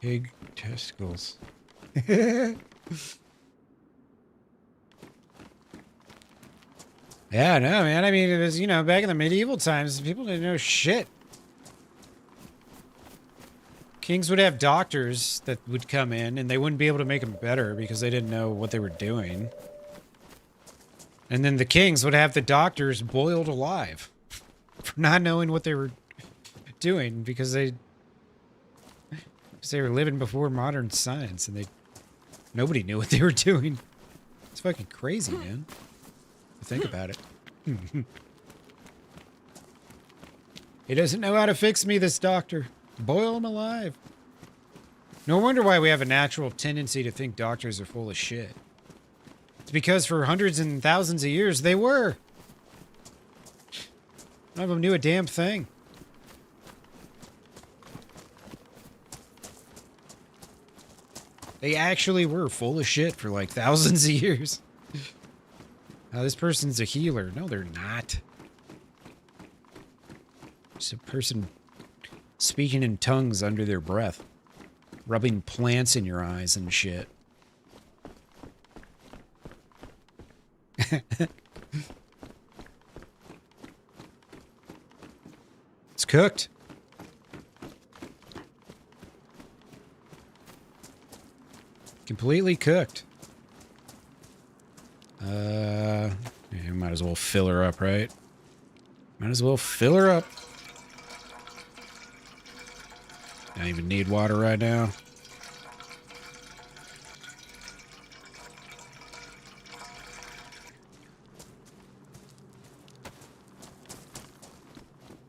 Pig testicles. Yeah, no, man. I mean, it was, you know, back in the medieval times, people didn't know shit. Kings would have doctors that would come in, and they wouldn't be able to make them better because they didn't know what they were doing. And then the kings would have the doctors boiled alive for not knowing what they were doing because they were living before modern science, and nobody knew what they were doing. It's fucking crazy, man. Think about it. He doesn't know how to fix me, this doctor. Boil him alive. No wonder why we have a natural tendency to think doctors are full of shit. It's because for hundreds and thousands of years, they were. None of them knew a damn thing. They actually were full of shit for like thousands of years. This person's a healer. No, they're not. It's a person speaking in tongues under their breath. Rubbing plants in your eyes and shit. It's cooked. Completely cooked. Yeah, might as well fill her up, right? Might as well fill her up. I don't even need water right now.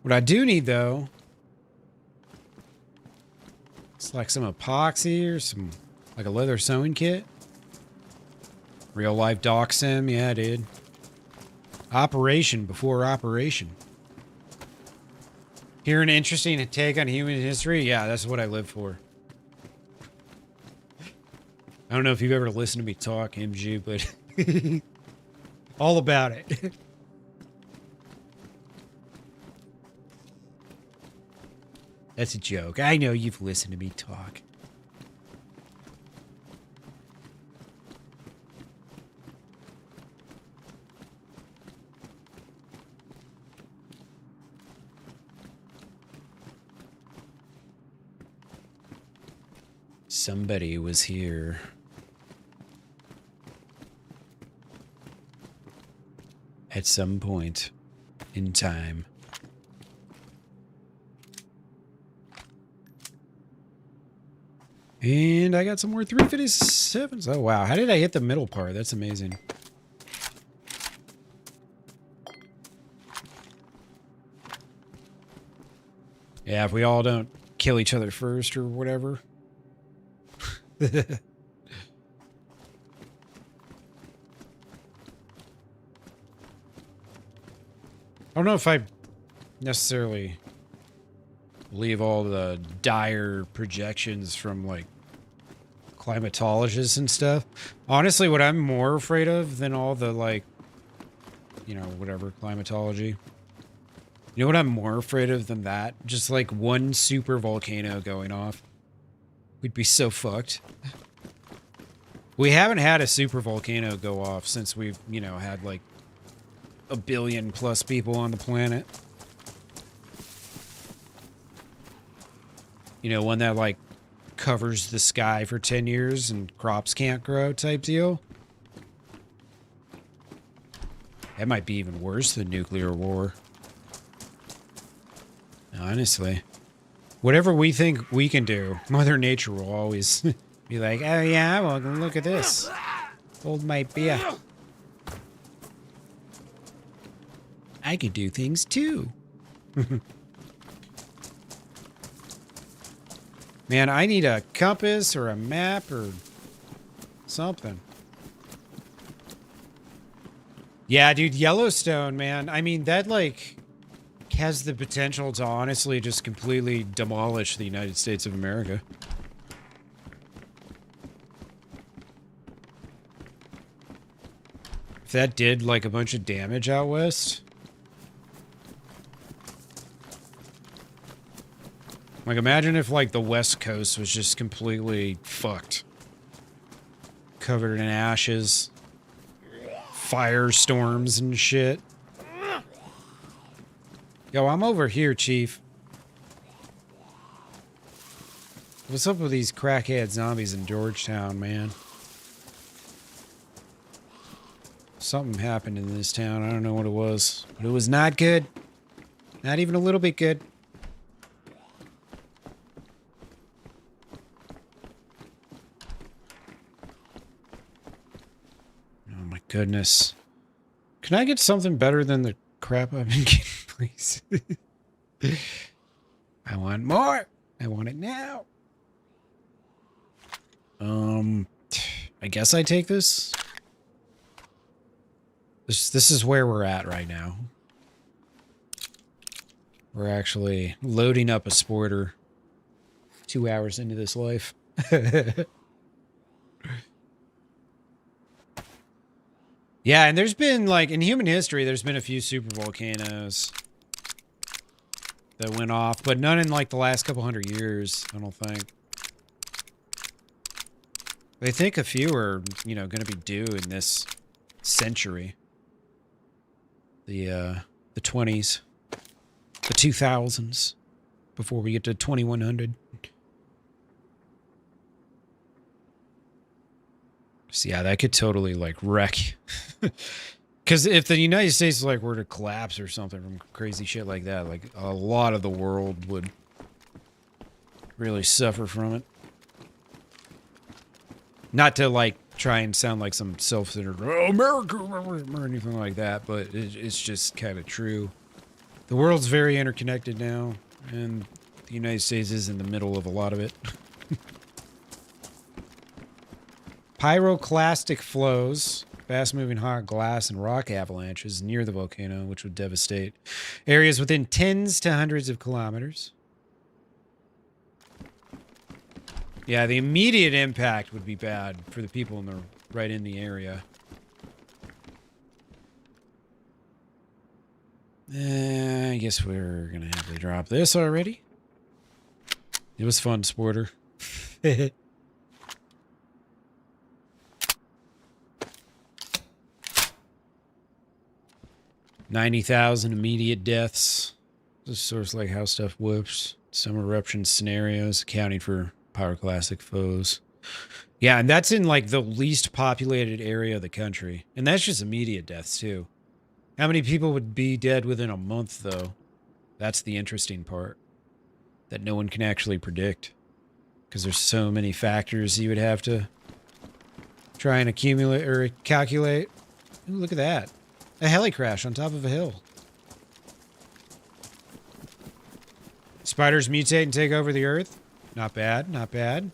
What I do need, though, it's like some epoxy or some, like a leather sewing kit. Real life doc sim, yeah, dude. Operation before operation. Hear an interesting take on human history? Yeah, that's what I live for. I don't know if you've ever listened to me talk, MG, but all about it. That's a joke. I know you've listened to me talk. Somebody was here. At some point in time. And I got some more 357s. Oh, wow. How did I hit the middle part? That's amazing. Yeah, if we all don't kill each other first or whatever. I don't know if I necessarily believe all the dire projections from, like, climatologists and stuff. Honestly, what I'm more afraid of than all the, like, you know, whatever, climatology. You know what I'm more afraid of than that? Just, like, one super volcano going off. We'd be so fucked. We haven't had a super volcano go off since we've, you know, had, like, 1 billion plus people on the planet. You know, one that, like, covers the sky for 10 years and crops can't grow type deal. That might be even worse than nuclear war. Honestly. Whatever we think we can do, Mother Nature will always be like, oh yeah, well, look at this. Hold my beer. I can do things too. Man, I need a compass or a map or something. Yeah, dude, Yellowstone, man. I mean, that, like, has the potential to honestly just completely demolish the United States of America. If that did, like, a bunch of damage out west. Like, imagine if, like, the West Coast was just completely fucked. covered in ashes, firestorms and shit. Yo, I'm over here, Chief. What's up with these crackhead zombies in Georgetown, man? Something happened in this town. I don't know what it was, but it was not good. Not even a little bit good. Oh my goodness. Can I get something better than the crap I've been getting, please? I want more. I want it now. I guess I take this. This is where we're at right now. We're actually loading up a sporter 2 hours into this life. Yeah, and there's been, like, in human history, there's been a few super volcanoes that went off, but none in, like, the last couple hundred years, I don't think. They think a few are, you know, going to be due in this century. The 20s. The 2000s. Before we get to 2100. So yeah, that could totally, like, wreck. Because if the United States, like, were to collapse or something from crazy shit like that, like, a lot of the world would really suffer from it. Not to, like, try and sound like some self-centered, oh, America, or anything like that, but it's just kind of true. The world's very interconnected now, and the United States is in the middle of a lot of it. Pyroclastic flows, fast-moving hot glass and rock avalanches near the volcano, which would devastate areas within tens to hundreds of kilometers. Yeah, the immediate impact would be bad for the people in the right in the area. I guess we're gonna have to drop this already. It was fun, Sporter. 90,000 immediate deaths. This is sort of like how stuff whoops. Some eruption scenarios accounting for pyroclastic foes. Yeah, and that's in like the least populated area of the country. And that's just immediate deaths too. How many people would be dead within a month though? That's the interesting part. That no one can actually predict. Because there's so many factors you would have to try and accumulate or calculate. Ooh, look at that. A heli crash on top of a hill. Spiders mutate and take over the earth. Not bad, not bad.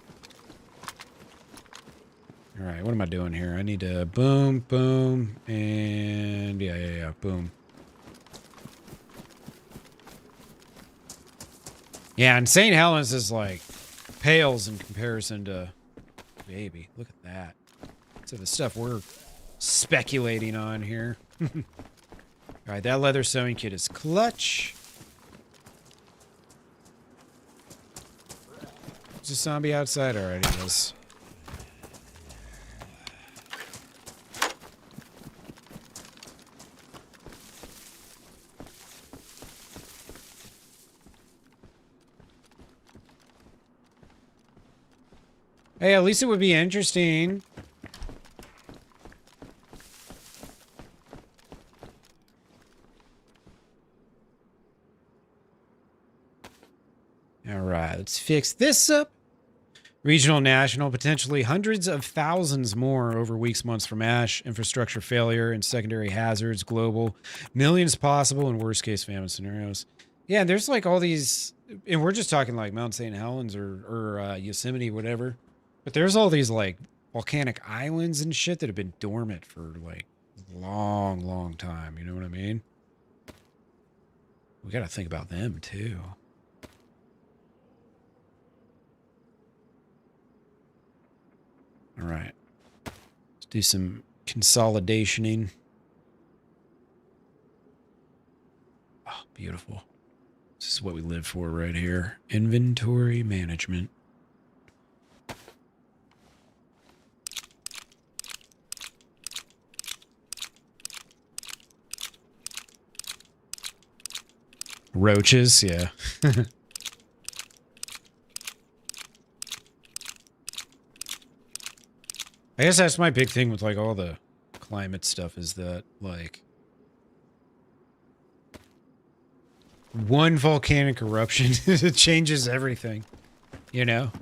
All right, what am I doing here? I need to boom, boom, and yeah, boom. Yeah, and St. Helens is like pales in comparison to baby. Look at that. So the stuff we're speculating on here. All right, that leather sewing kit is clutch. There's a zombie outside already. Is. Hey, at least it would be interesting. All right, let's fix this up. Regional, national, potentially hundreds of thousands more over weeks, months from ash, infrastructure failure, and secondary hazards, global, millions possible, and worst case famine scenarios. Yeah, there's like all these, and we're just talking like Mount St. Helens or Yosemite, whatever. But there's all these like volcanic islands and shit that have been dormant for like long, long time. You know what I mean? We got to think about them too. All right. Let's do some consolidationing. Oh, beautiful. This is what we live for right here. Inventory management. Roaches, yeah. I guess that's my big thing with like all the climate stuff is that like one volcanic eruption it changes everything, you know?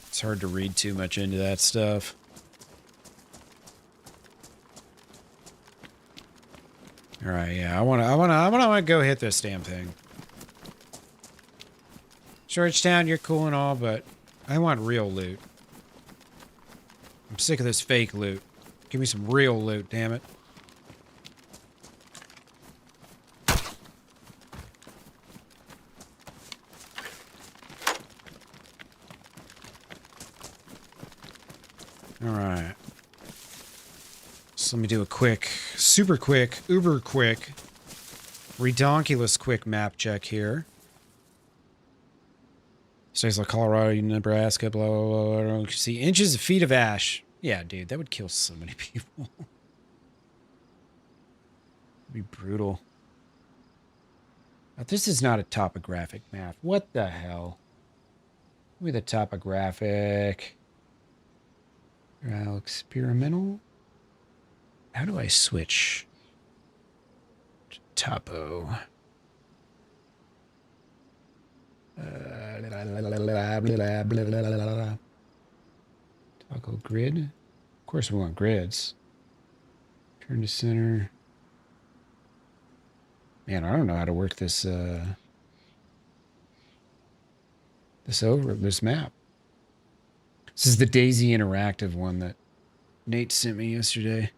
It's hard to read too much into that stuff. All right, yeah, I wanna go hit this damn thing. Georgetown, you're cool and all, but I want real loot. I'm sick of this fake loot. Give me some real loot, damn it. All right. So let me do a quick, super quick, uber quick, redonkulous quick map check here. States like Colorado, Nebraska, blah, blah, blah, blah. See, inches of feet of ash. Yeah, dude, that would kill so many people. It'd be brutal. But this is not a topographic map. What the hell? Give me the topographic. Experimental. How do I switch to topo? Toggle grid. Of course we want grids. Turn to center. Man, I don't know how to work this this map. This is the DayZ interactive one that Nate sent me yesterday.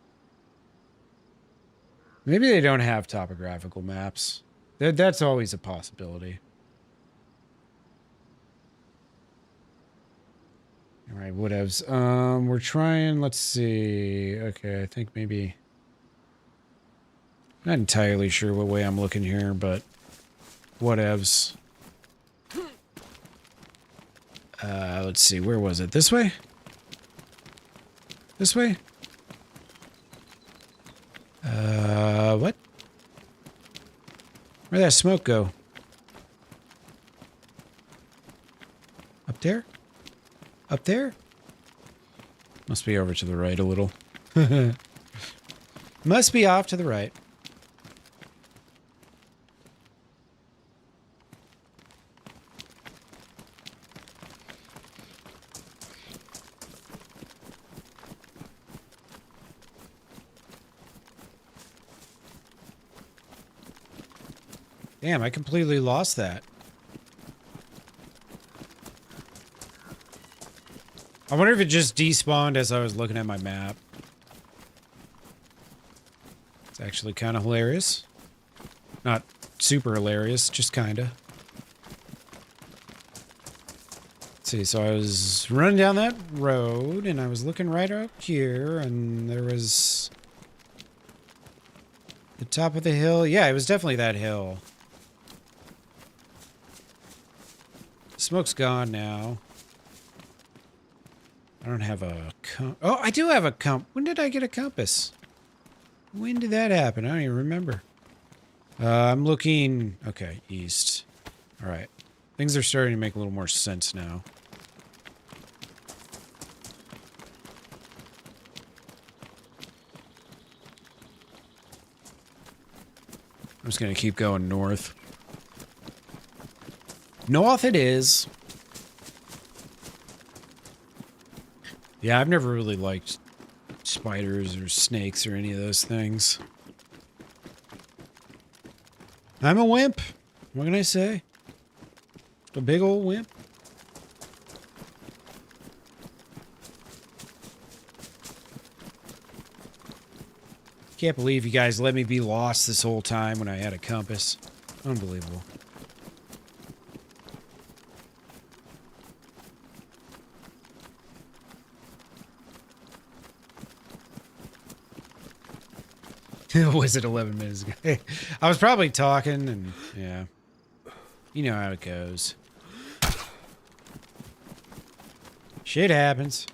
Maybe they don't have topographical maps. That's always a possibility. All right, whatevs. We're trying, let's see. Okay, I think maybe... Not entirely sure what way I'm looking here, but whatevs. Let's see, where was it? This way? This way? What? Where'd that smoke go? Up there? Up there? Must be over to the right a little. Must be off to the right. Damn, I completely lost that. I wonder if it just despawned as I was looking at my map. It's actually kind of hilarious. Not super hilarious, just kind of. Let's see, so I was running down that road, and I was looking right up here, and there was... the top of the hill. Yeah, it was definitely that hill. Smoke's gone now. I don't have a oh, I do have a when did I get a compass? When did that happen? I don't even remember. I'm looking... Okay, east. All right. Things are starting to make a little more sense now. I'm just going to keep going north. North it is. Yeah, I've never really liked spiders or snakes or any of those things. I'm a wimp. What can I say? A big old wimp. Can't believe you guys let me be lost this whole time when I had a compass. Unbelievable. Was it 11 minutes ago? I was probably talking and yeah. You know how it goes. Shit happens.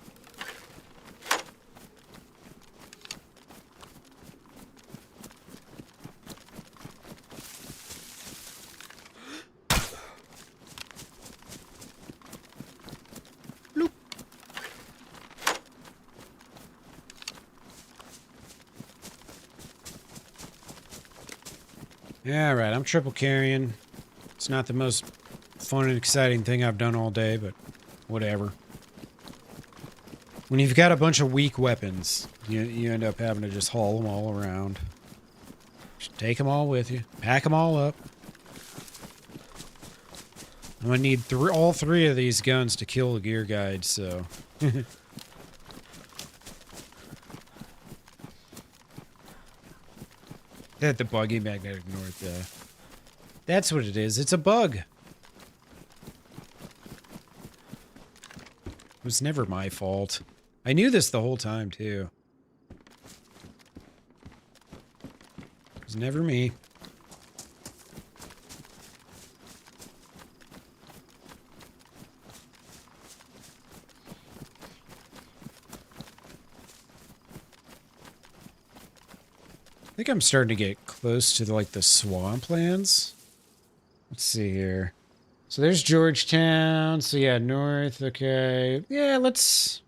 Yeah, right. I'm triple carrying. It's not the most fun and exciting thing I've done all day, but whatever. When you've got a bunch of weak weapons, you end up having to just haul them all around. Just take them all with you. Pack them all up. I'm gonna need all three of these guns to kill the gear guide, so... That the buggy magnetic north, that's what it is. It's a bug. It was never my fault. I knew this the whole time, too. It was never me. I think I'm starting to get close to like the swamplands. Let's see here. So there's Georgetown. So yeah, north. Okay. Yeah, let's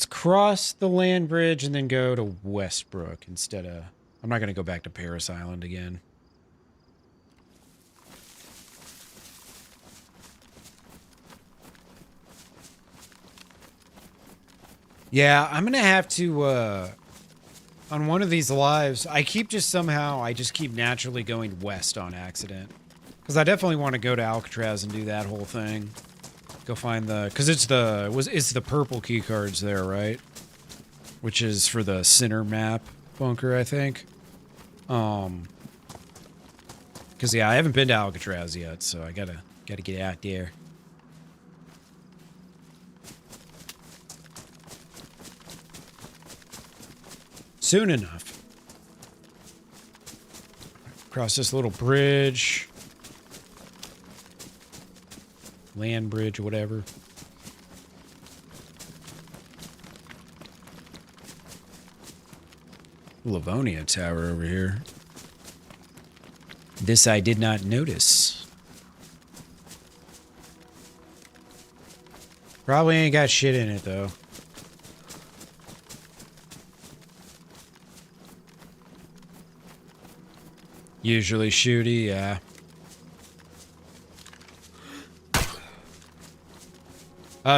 cross the land bridge and then go to Westbrook instead of... I'm not going to go back to Paris Island again. Yeah, I'm going to have to... on one of these lives, I keep naturally going west on accident. Because I definitely want to go to Alcatraz and do that whole thing. Go find the... Because it's the purple key cards there, right? Which is for the center map bunker, I think. Because, yeah, I haven't been to Alcatraz yet, so I gotta get out there. Soon enough. Cross this little bridge. Land bridge, whatever. Livonia Tower over here. This I did not notice. Probably ain't got shit in it, though. Usually shooty, yeah.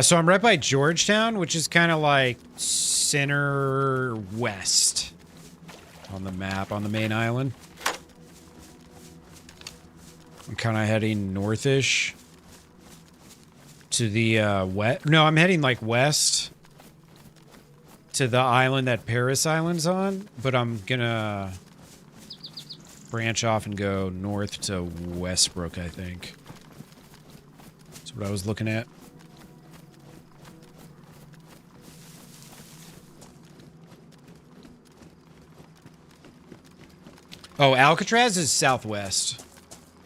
So I'm right by Georgetown, which is kind of like center west on the map on the main island. I'm kind of heading northish to the west. No, I'm heading like west to the island that Paris Island's on, but I'm gonna branch off and go north to Westbrook, I think. That's what I was looking at. Oh, Alcatraz is southwest.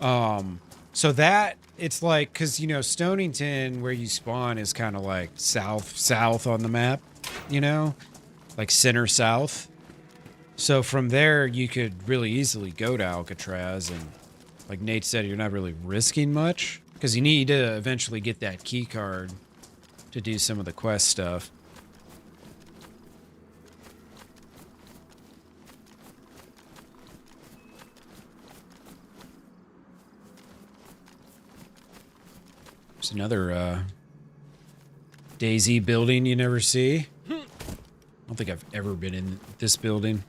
So that, it's like, because, you know, Stonington, where you spawn, is kind of like south on the map, you know? Like center south. So from there, you could really easily go to Alcatraz, and like Nate said, you're not really risking much, because you need to eventually get that key card to do some of the quest stuff. There's another DayZ building you never see. I don't think I've ever been in this building.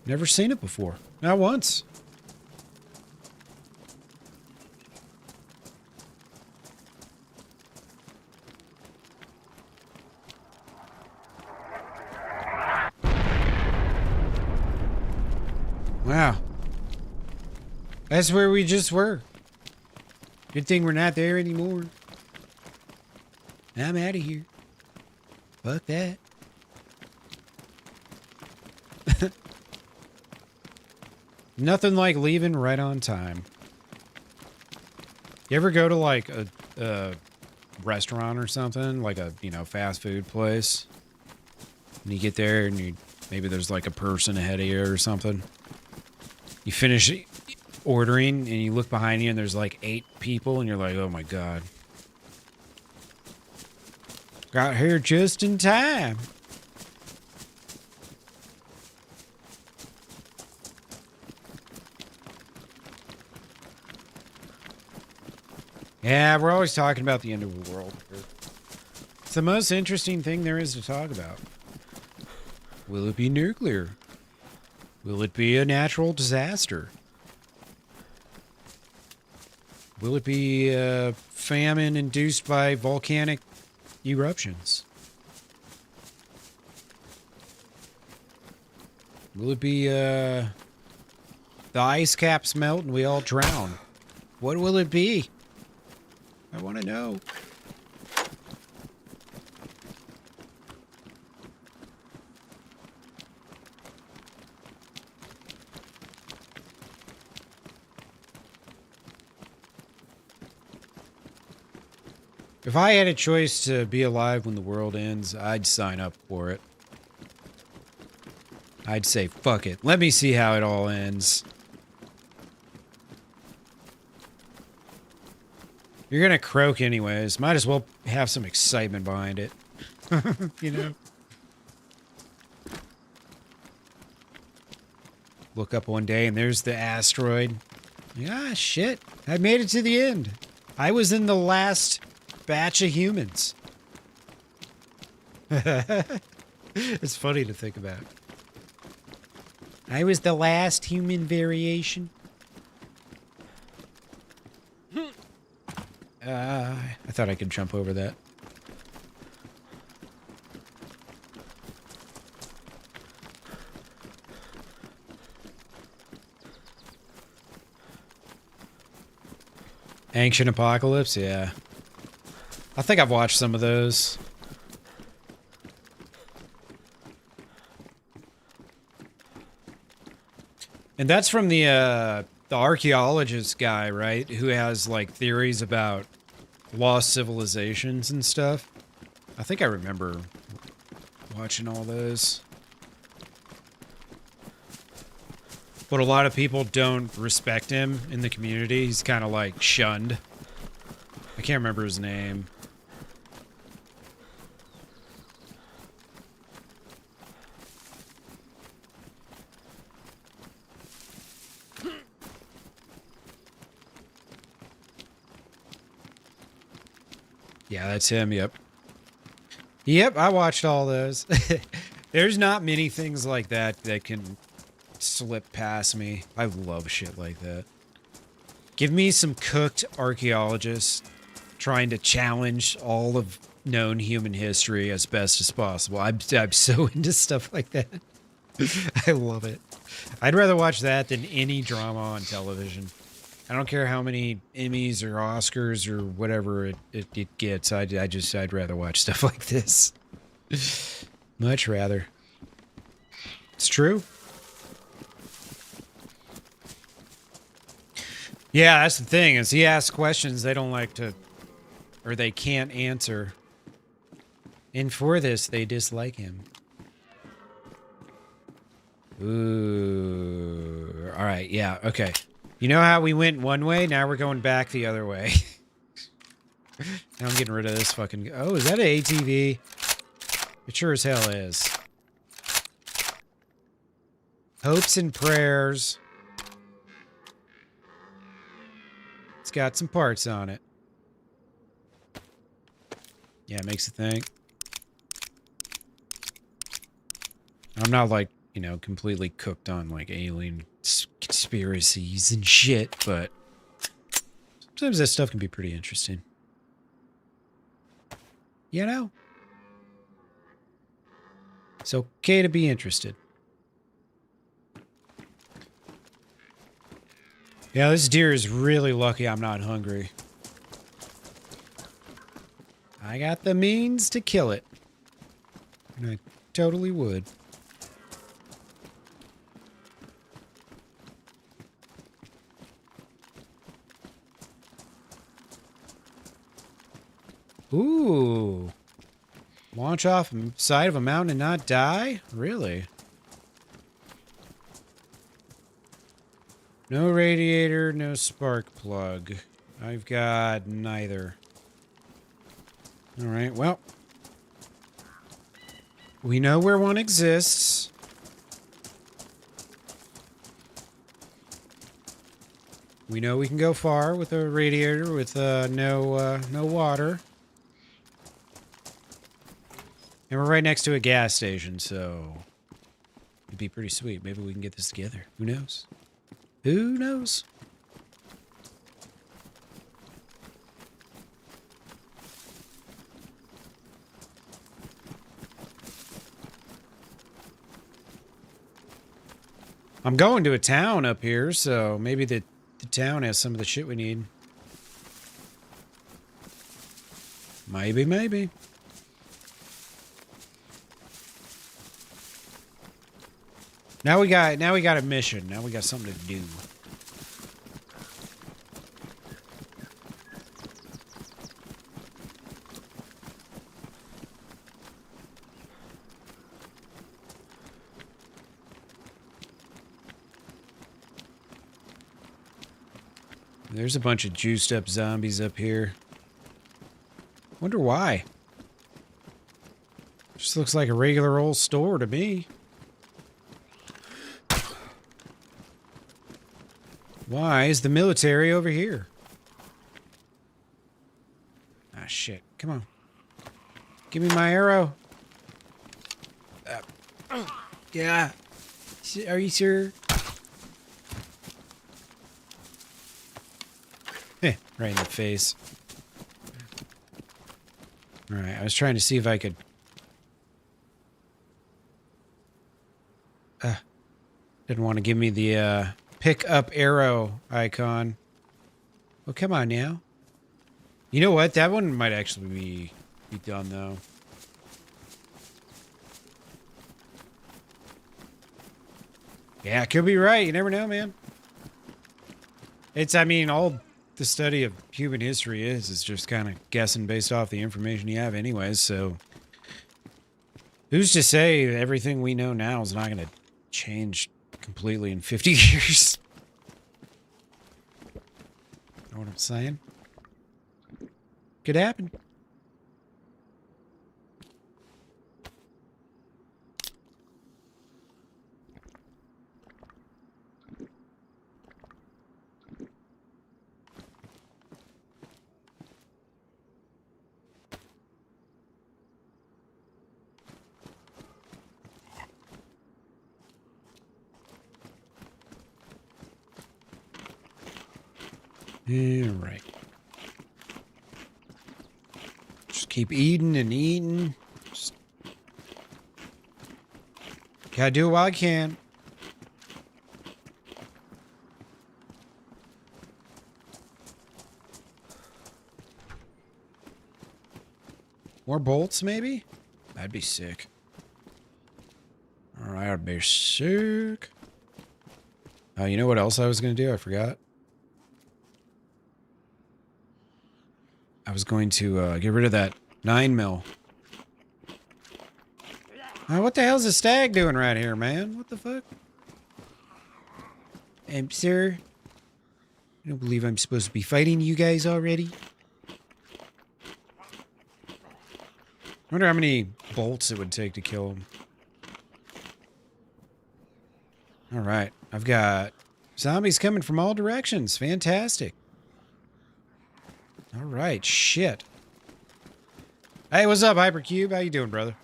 Never seen it before. Not once. Wow. That's where we just were. Good thing we're not there anymore. I'm out of here. Fuck that. Nothing like leaving right on time. You ever go to like a restaurant or something, like a, you know, fast food place, and you get there and maybe there's like a person ahead of you or something. You finish ordering and you look behind you and there's like 8 people and you're like, oh my God. Got here just in time. Yeah, we're always talking about the end of the world. It's the most interesting thing there is to talk about. Will it be nuclear? Will it be a natural disaster? Will it be a famine induced by volcanic eruptions? Will it be the ice caps melt and we all drown? What will it be? I want to know. If I had a choice to be alive when the world ends, I'd sign up for it. I'd say, fuck it. Let me see how it all ends. You're gonna croak anyways. Might as well have some excitement behind it. You know? Look up one day and there's the asteroid. Ah, shit. I made it to the end. I was in the last batch of humans. It's funny to think about. I was the last human variation. I thought I could jump over that. Ancient Apocalypse, yeah. I think I've watched some of those. And that's from the archaeologist guy, right? Who has like theories about lost civilizations and stuff. I think I remember watching all those. But a lot of people don't respect him in the community. He's kind of like shunned. I can't remember his name. Yeah, that's him, yep. Yep, I watched all those. There's not many things like that that can slip past me. I love shit like that. Give me some cooked archaeologists trying to challenge all of known human history as best as possible. I'm so into stuff like that. I love it. I'd rather watch that than any drama on television. I don't care how many Emmys or Oscars or whatever it gets. I'd rather watch stuff like this. Much rather. It's true. Yeah, that's the thing, is he asks questions they don't like to, or they can't answer. And for this, they dislike him. Ooh. All right, yeah, okay. You know how we went one way? Now we're going back the other way. Now I'm getting rid of this fucking... Oh, is that an ATV? It sure as hell is. Hopes and prayers. It's got some parts on it. Yeah, it makes you think. I'm not like, you know, completely cooked on like alien conspiracies and shit, but sometimes that stuff can be pretty interesting. You know? It's okay to be interested. Yeah, this deer is really lucky I'm not hungry. I got the means to kill it. And I totally would. Ooh. Launch off the side of a mountain and not die? Really? No radiator, no spark plug. I've got neither. Alright, well. We know where one exists. We know we can go far with a radiator with no water. And we're right next to a gas station, so it'd be pretty sweet. Maybe we can get this together. Who knows? Who knows? I'm going to a town up here, so maybe the town has some of the shit we need. Maybe, maybe. Now we got a mission. Now we got something to do. There's a bunch of juiced up zombies up here. Wonder why. Just looks like a regular old store to me. Why is the military over here? Ah, shit. Come on. Give me my arrow. Yeah. Are you sure? Right in the face. Alright, I was trying to see if I could... didn't want to give me the, pick up arrow icon. Oh, come on now. You know what? That one might actually be done, though. Yeah, could be right. You never know, man. It's, I mean, all the study of human history is just kind of guessing based off the information you have anyways, so... Who's to say everything we know now is not going to change completely in 50 years? Know what I'm saying? Could happen. All right. Just keep eating and eating. Just gotta do it while I can. More bolts, maybe? That'd be sick. All right, I'd be sick. Oh, you know what else I was gonna do? I forgot. I was going to get rid of that 9mm. What the hell's a stag doing right here, man? What the fuck? Sir? I don't believe I'm supposed to be fighting you guys already. I wonder how many bolts it would take to kill him. Alright, I've got zombies coming from all directions. Fantastic. All right, shit. Hey, what's up, Hypercube? How you doing, brother?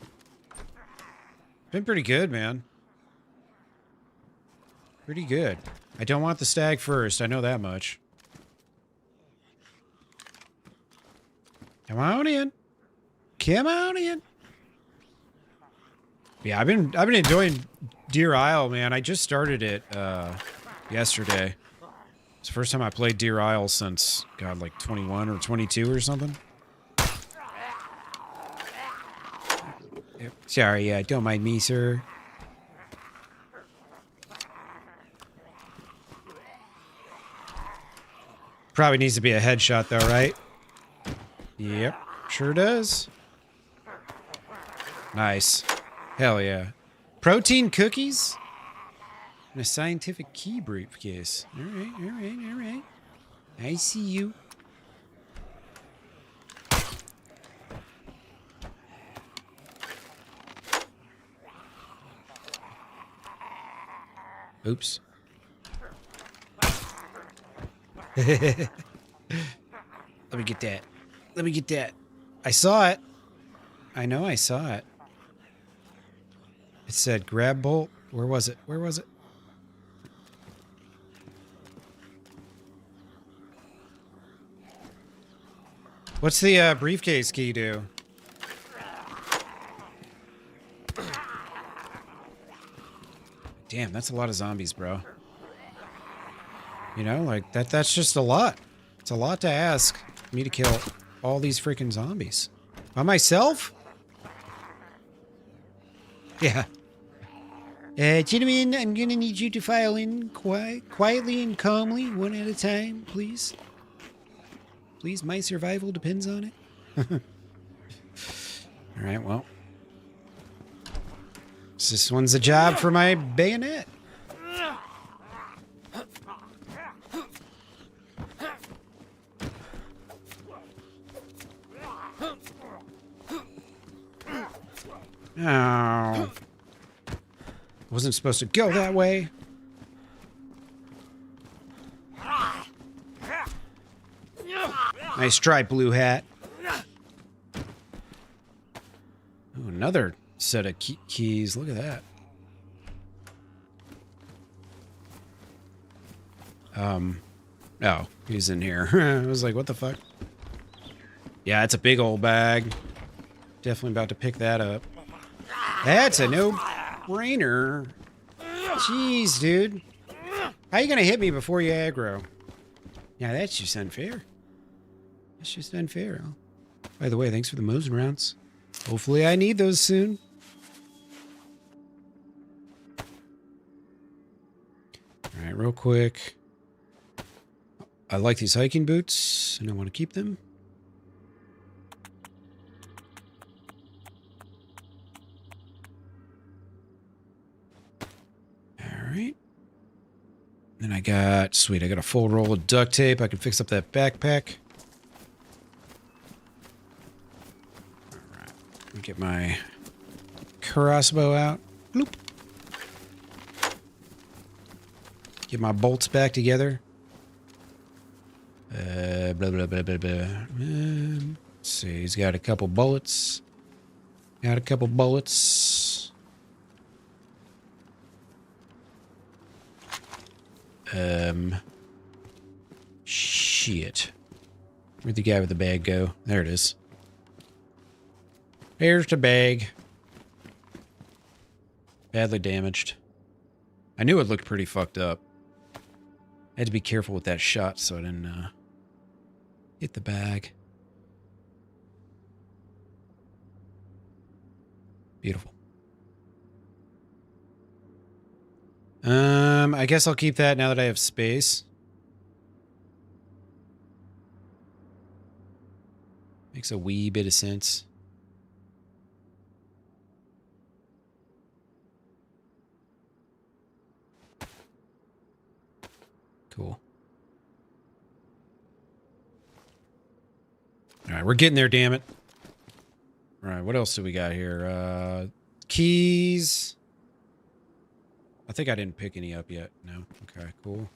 Been pretty good, man. Pretty good. I don't want the stag first. I know that much. Come on in. Come on in. Yeah, I've been enjoying Deer Isle, man. I just started it yesterday. It's the first time I played Deer Isle since, God, like 21 or 22 or something. Yep. Sorry, don't mind me, sir. Probably needs to be a headshot, though, right? Yep, sure does. Nice. Hell yeah. Protein cookies? And a scientific key briefcase. Alright, alright, alright. I see you. Oops. Let me get that. Let me get that. I saw it. I know I saw it. It said grab bolt. Where was it? Where was it? What's the briefcase key do? Damn, that's a lot of zombies, bro. You know, like that's just a lot. It's a lot to ask me to kill all these freaking zombies. By myself? Yeah. Gentlemen, I'm gonna need you to file in quietly and calmly, one at a time, please. Please, my survival depends on it. Alright, well. This one's a job for my bayonet. Oh. Wasn't supposed to go that way. Nice try, blue hat. Oh, another set of keys. Look at that. Oh, he's in here. I was like, what the fuck? Yeah, it's a big old bag. Definitely about to pick that up. That's a no-brainer. Jeez, dude. How you gonna hit me before you aggro? Yeah, that's just unfair. That's just unfair. Oh. By the way, thanks for the moves rounds. Hopefully I need those soon. Alright, real quick. I like these hiking boots, and I want to keep them. Alright. Then I got... Sweet, I got a full roll of duct tape. I can fix up that backpack. Alright. Let me get my crossbow out. Bloop. Get my bolts back together. Blah, blah, blah, blah, blah. Let's see, he's got a couple bullets. Got a couple bullets. Shit. Where'd the guy with the bag go? There it is. Here's the bag. Badly damaged. I knew it looked pretty fucked up. I had to be careful with that shot so I didn't hit the bag. Beautiful. I guess I'll keep that now that I have space. Makes a wee bit of sense. Cool. All right, we're getting there, damn it. All right, what else do we got here? Keys. I think I didn't pick any up yet. No. Okay, cool.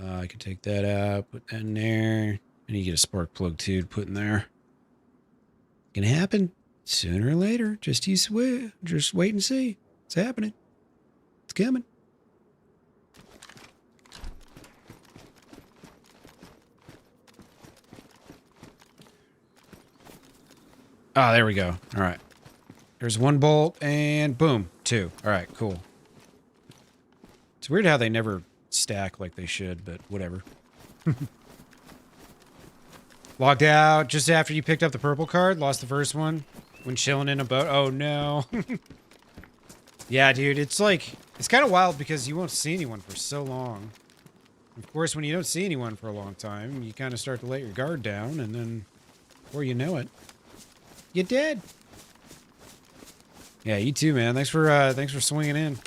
I can take that out, put that in there. I need to get a spark plug too to put in there. Gonna happen sooner or later. Just you swear. Just wait and see. It's happening. It's coming. Ah, there we go. All right. There's one bolt and boom, two. All right, cool. It's weird how they never stack like they should, but whatever. Logged out just after you picked up the purple card. Lost the first one when chilling in a boat. Oh, no. Yeah, dude, it's like... It's kind of wild because you won't see anyone for so long. Of course, when you don't see anyone for a long time, you kind of start to let your guard down, and then before you know it, you're dead. Yeah, you too, man. Thanks for swinging in.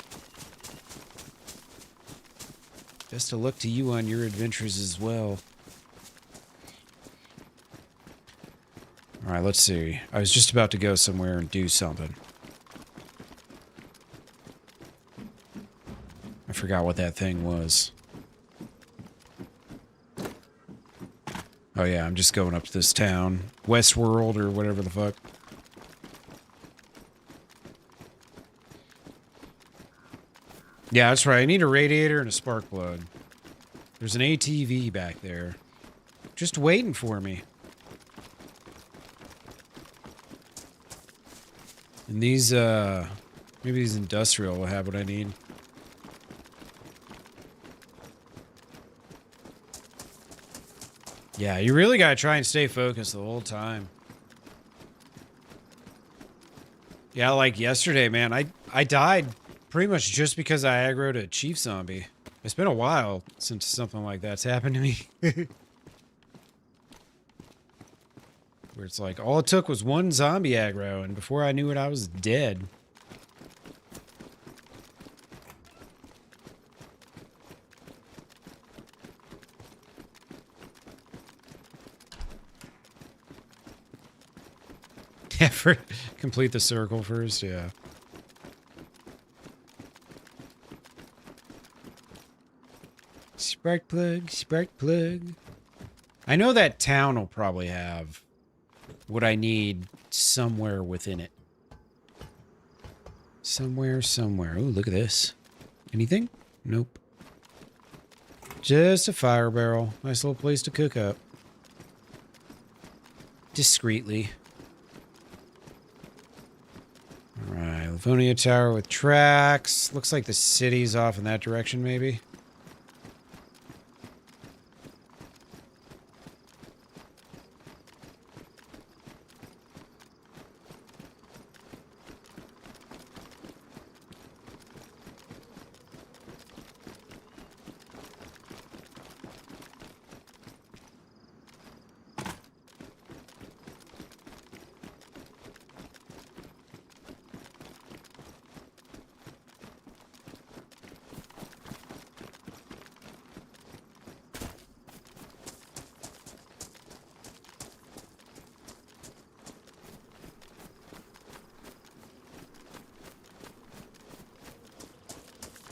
Best of luck to you on your adventures as well. All right, let's see. I was just about to go somewhere and do something. I forgot what that thing was. Oh yeah, I'm just going up to this town. Westworld or whatever the fuck. Yeah, that's right. I need a radiator and a spark plug. There's an ATV back there. Just waiting for me. And these, maybe these industrial will have what I need. Yeah, you really gotta try and stay focused the whole time. Yeah, like yesterday, man, I died pretty much just because I aggroed a chief zombie. It's been a while since something like that's happened to me. Where it's like, all it took was one zombie aggro, and before I knew it, I was dead. Yeah, complete the circle first, yeah. Spark plug, spark plug. I know that town will probably have what I need somewhere within it. Somewhere. Ooh, look at this. Anything? Nope. Just a fire barrel. Nice little place to cook up. Discreetly. Alright, Livonia Tower with tracks. Looks like the city's off in that direction, maybe.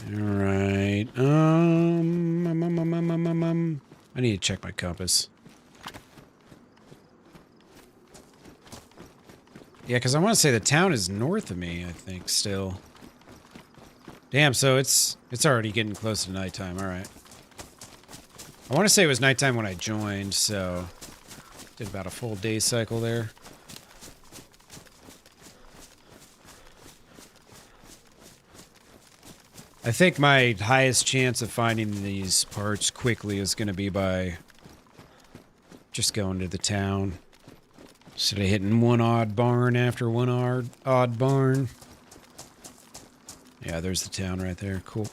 Alright, I need to check my compass. Yeah, because I want to say the town is north of me, I think, still. Damn, so it's already getting close to nighttime, alright. I want to say it was nighttime when I joined, so did about a full day cycle there. I think my highest chance of finding these parts quickly is going to be by just going to the town. Instead of hitting one odd barn after one odd barn. Yeah, there's the town right there. Cool.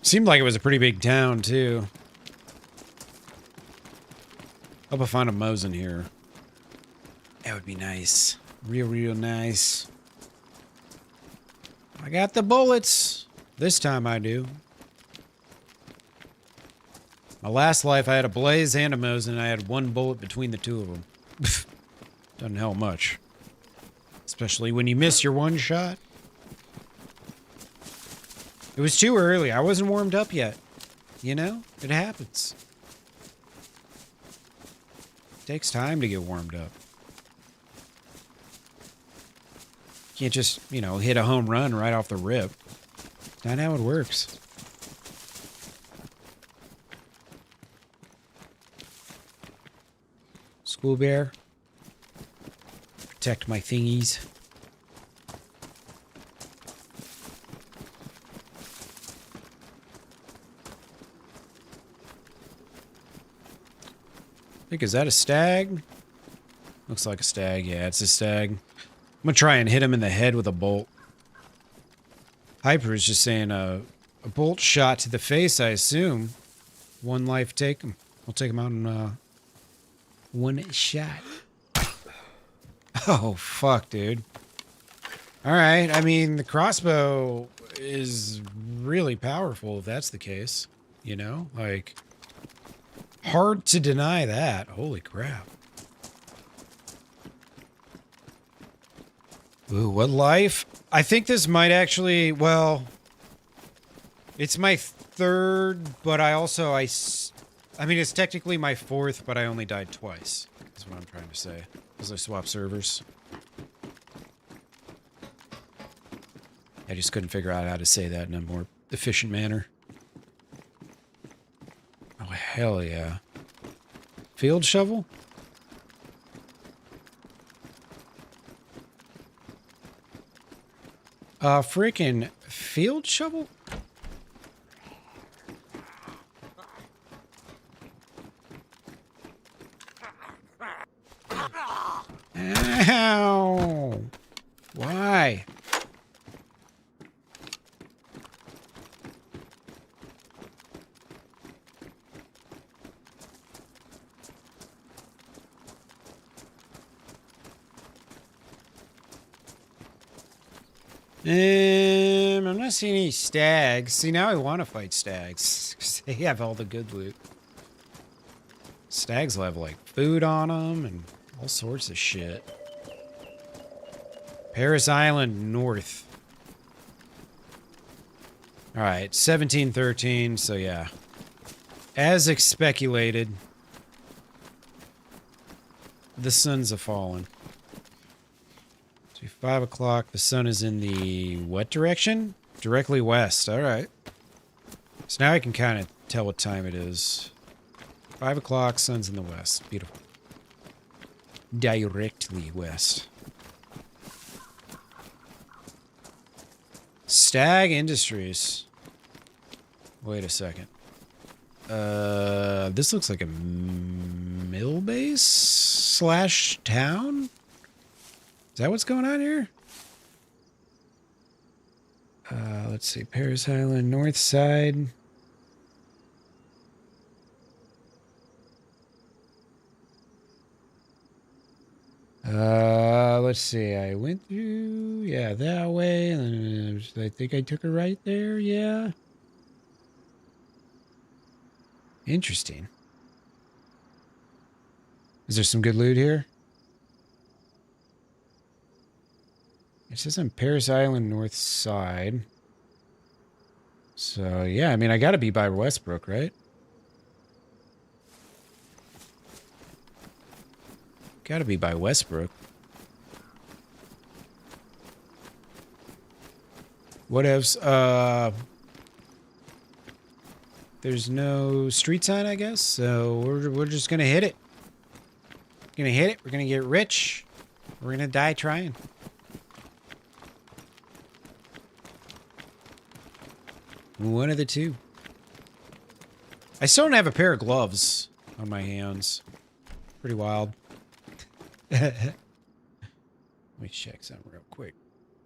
Seemed like it was a pretty big town, too. Hope I find a Mosin here. That would be nice. Real nice. I got the bullets. This time I do. My last life I had a Blaze and a Mosin, and I had one bullet between the two of them. Doesn't help much. Especially when you miss your one shot. It was too early. I wasn't warmed up yet. You know? It happens. It takes time to get warmed up. Can't just, you know, hit a home run right off the rip. Not how it works. School bear. Protect my thingies. I think, is that a stag? Looks like a stag. Yeah, it's a stag. I'm gonna try and hit him in the head with a bolt. Hyper is just saying a bolt shot to the face, I assume. One life take him. We'll take him out in one shot. Oh, fuck, dude. Alright, I mean, the crossbow is really powerful if that's the case. You know? Like... Hard to deny that. Holy crap. Ooh, what life? I think this might actually, well, it's my third, but I mean, it's technically my fourth, but I only died twice. That's what I'm trying to say. Because I swapped servers. I just couldn't figure out how to say that in a more efficient manner. Oh, hell yeah. Field shovel? Freaking field shovel? Ow! Why? I'm not seeing any stags. See, now I want to fight stags. 'Cause they have all the good loot. Stags will have, like, food on them and all sorts of shit. Paris Island North. Alright, 1713, so yeah. As speculated, the sun's a-fallen. 5 o'clock, the sun is in the what direction? Directly west, alright. So now I can kind of tell what time it is. 5 o'clock, sun's in the west. Beautiful. Directly west. Stag Industries. Wait a second. This looks like a mill base slash town? Is that what's going on here? Let's see. Paris Island, north side. Let's see. I went through, yeah, that way. And I think I took a right there. Yeah. Interesting. Is there some good loot here? It says on Paris Island north side. So, yeah, I mean, I gotta be by Westbrook, right? Gotta be by Westbrook. Whatevs. There's no street sign, I guess, so we're just gonna hit it. Gonna hit it, we're gonna get rich. We're gonna die trying. One of the two. I still don't have a pair of gloves on my hands. Pretty wild. Let me check something real quick.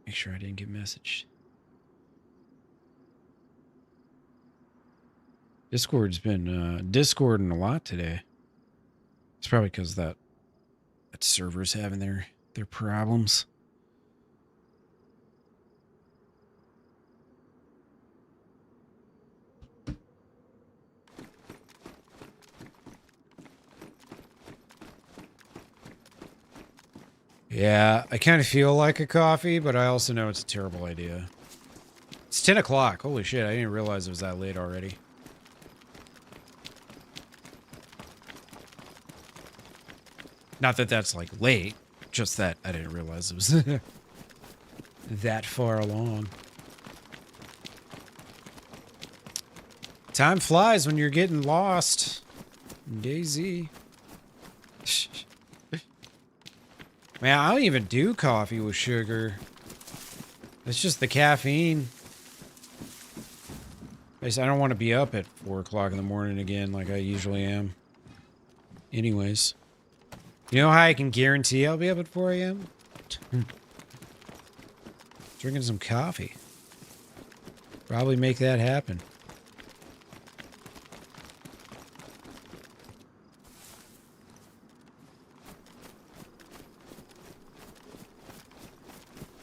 Make sure I didn't get messaged. Discord's been Discording a lot today. It's probably because that server's having their problems. Yeah, I kind of feel like a coffee, but I also know it's a terrible idea. It's 10 o'clock. Holy shit, I didn't realize it was that late already. Not that that's, like, late. Just that I didn't realize it was that far along. Time flies when you're getting lost. DayZ. Man, I don't even do coffee with sugar. It's just the caffeine. I don't want to be up at 4 o'clock in the morning again like I usually am. Anyways. You know how I can guarantee I'll be up at 4 a.m.? Drinking some coffee. Probably make that happen.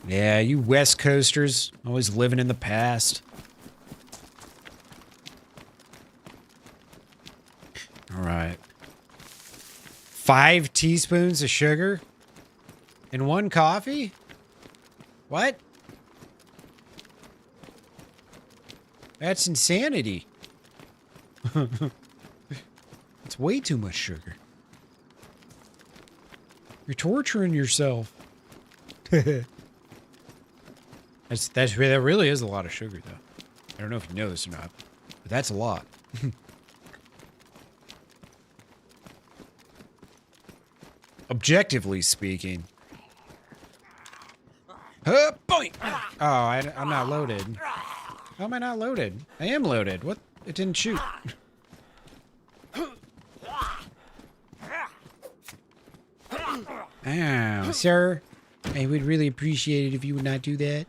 Yeah, you West Coasters, always living in the past. All right. 5 teaspoons of sugar in 1 coffee? What? That's insanity. It's way too much sugar. You're torturing yourself. That really is a lot of sugar, though. I don't know if you know this or not, but that's a lot. Objectively speaking. Boing! Oh, I'm not loaded. How am I not loaded? I am loaded. What? It didn't shoot. Ow, sir. I would really appreciate it if you would not do that.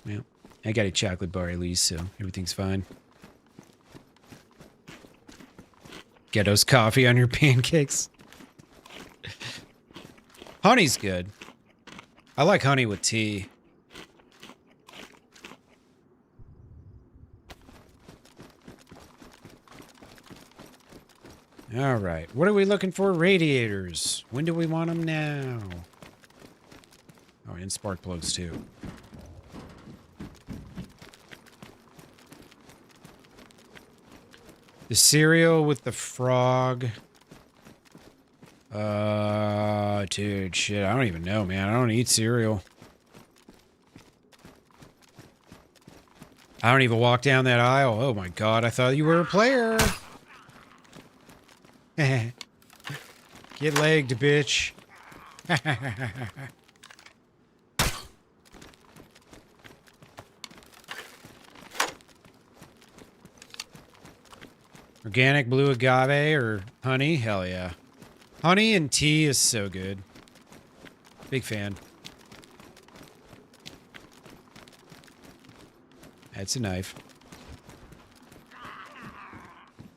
Well, I got a chocolate bar at least, so everything's fine. Ghetto's coffee on your pancakes. Honey's good. I like honey with tea. All right. What are we looking for? Radiators. When do we want them now? Oh, and spark plugs too. The cereal with the frog. Dude, shit. I don't even know, man. I don't eat cereal. I don't even walk down that aisle. Oh my god, I thought you were a player. Get legged, bitch. Organic blue agave or honey? Hell yeah. Honey and tea is so good. Big fan. That's a knife.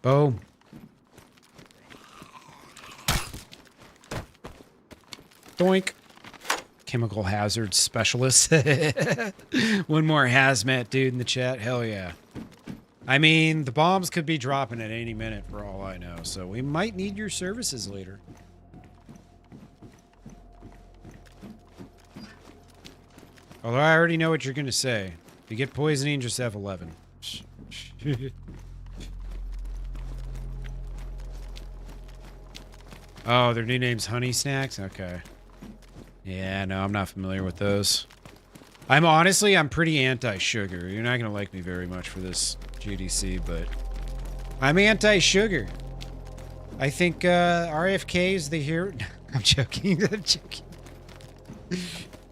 Boom. Doink. Chemical hazard specialist. One more hazmat dude in the chat. Hell yeah. I mean, the bombs could be dropping at any minute for all I know, so we might need your services later. Although I already know what you're going to say. If you get poisoning, just have 11. Oh, their new name's Honey Snacks? Okay. Yeah, no, I'm not familiar with those. I'm pretty anti-sugar. You're not going to like me very much for this GDC, but I'm anti-sugar. I think RFK is the hero. I'm joking. I'm joking.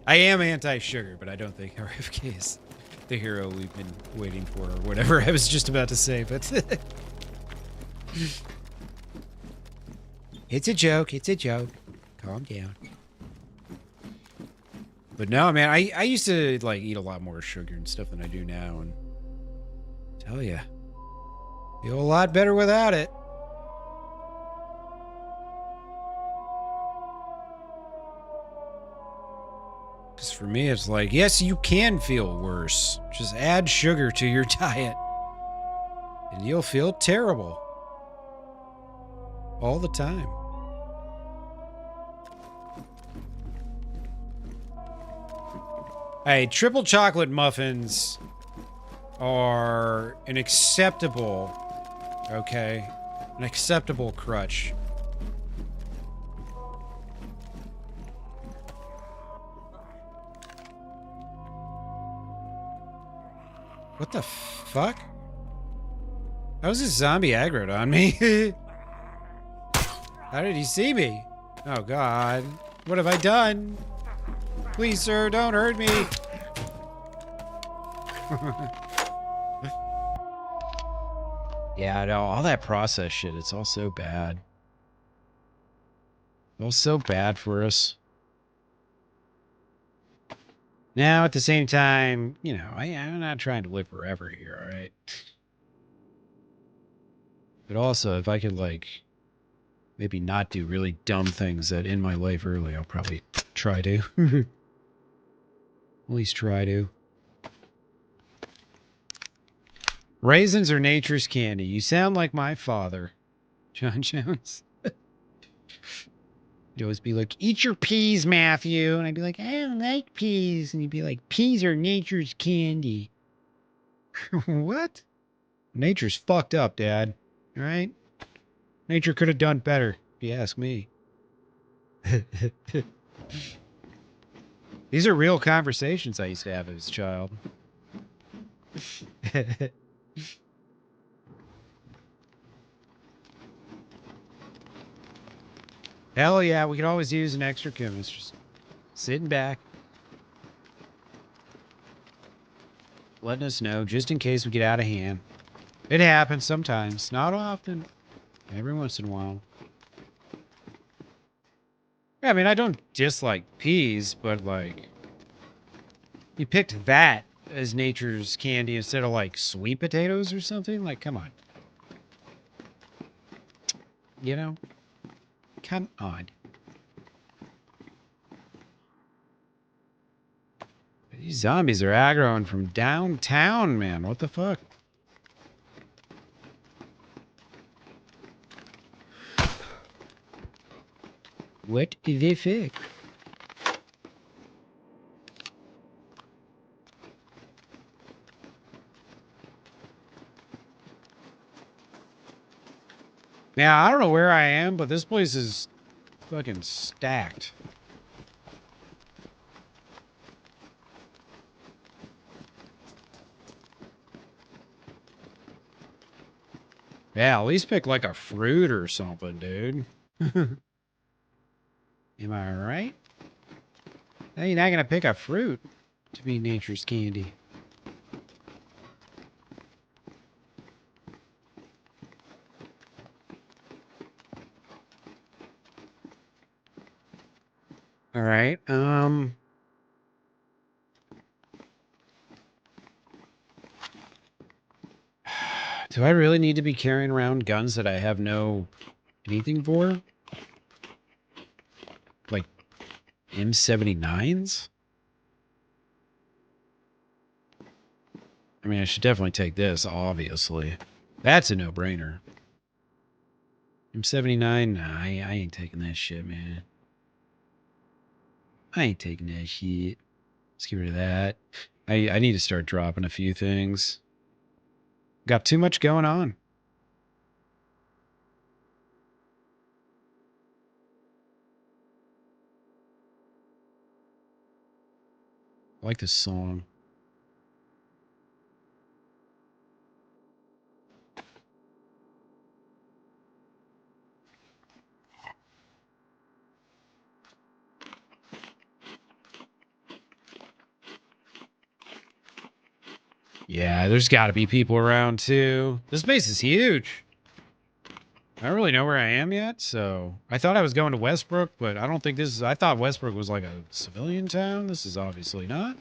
I am anti-sugar, but I don't think RFK is the hero we've been waiting for, or whatever I was just about to say, but it's a joke. It's a joke. Calm down. But no, man, I used to like eat a lot more sugar and stuff than I do now, and tell ya, feel a lot better without it. Because for me, it's like, yes, you can feel worse. Just add sugar to your diet, and you'll feel terrible all the time. Hey, triple chocolate muffins are an acceptable crutch. What the fuck? How was this zombie aggroed on me? How did he see me? Oh god. What have I done? Please, sir, don't hurt me. Yeah, no, all that process shit, it's all so bad. All so bad for us. Now, at the same time, you know, I'm not trying to live forever here, alright? But also, if I could, like, maybe not do really dumb things that end my life early, I'll probably try to. At least try to. Raisins are nature's candy. You sound like my father, John Jones. He'd always be like, eat your peas, Matthew. And I'd be like, I don't like peas. And he'd be like, peas are nature's candy. What? Nature's fucked up, Dad. All right? Nature could have done better, if you ask me. These are real conversations I used to have as a child. Hell yeah, we could always use an extra chemist. Just sitting back. Letting us know, just in case we get out of hand. It happens sometimes. Not often. Every once in a while. Yeah, I mean, I don't dislike peas, but like... You picked that as nature's candy instead of like sweet potatoes or something? Like, come on. You know? Come on. These zombies are aggroing from downtown, man. What the fuck? What the fuck? Now, I don't know where I am, but this place is fucking stacked. Yeah, at least pick like a fruit or something, dude. Am I right? No, you're not gonna pick a fruit to be nature's candy. All right. Do I really need to be carrying around guns that I have no anything for? Like M79s? I mean, I should definitely take this, obviously. That's a no-brainer. M79? Nah, I ain't taking that shit, man. I ain't taking that shit. Let's get rid of that. I need to start dropping a few things. Got too much going on. I like this song. Yeah, there's got to be people around too. This base is huge. I don't really know where I am yet, so I thought I was going to Westbrook, but I don't think this is. I thought Westbrook was like a civilian town. This is obviously not.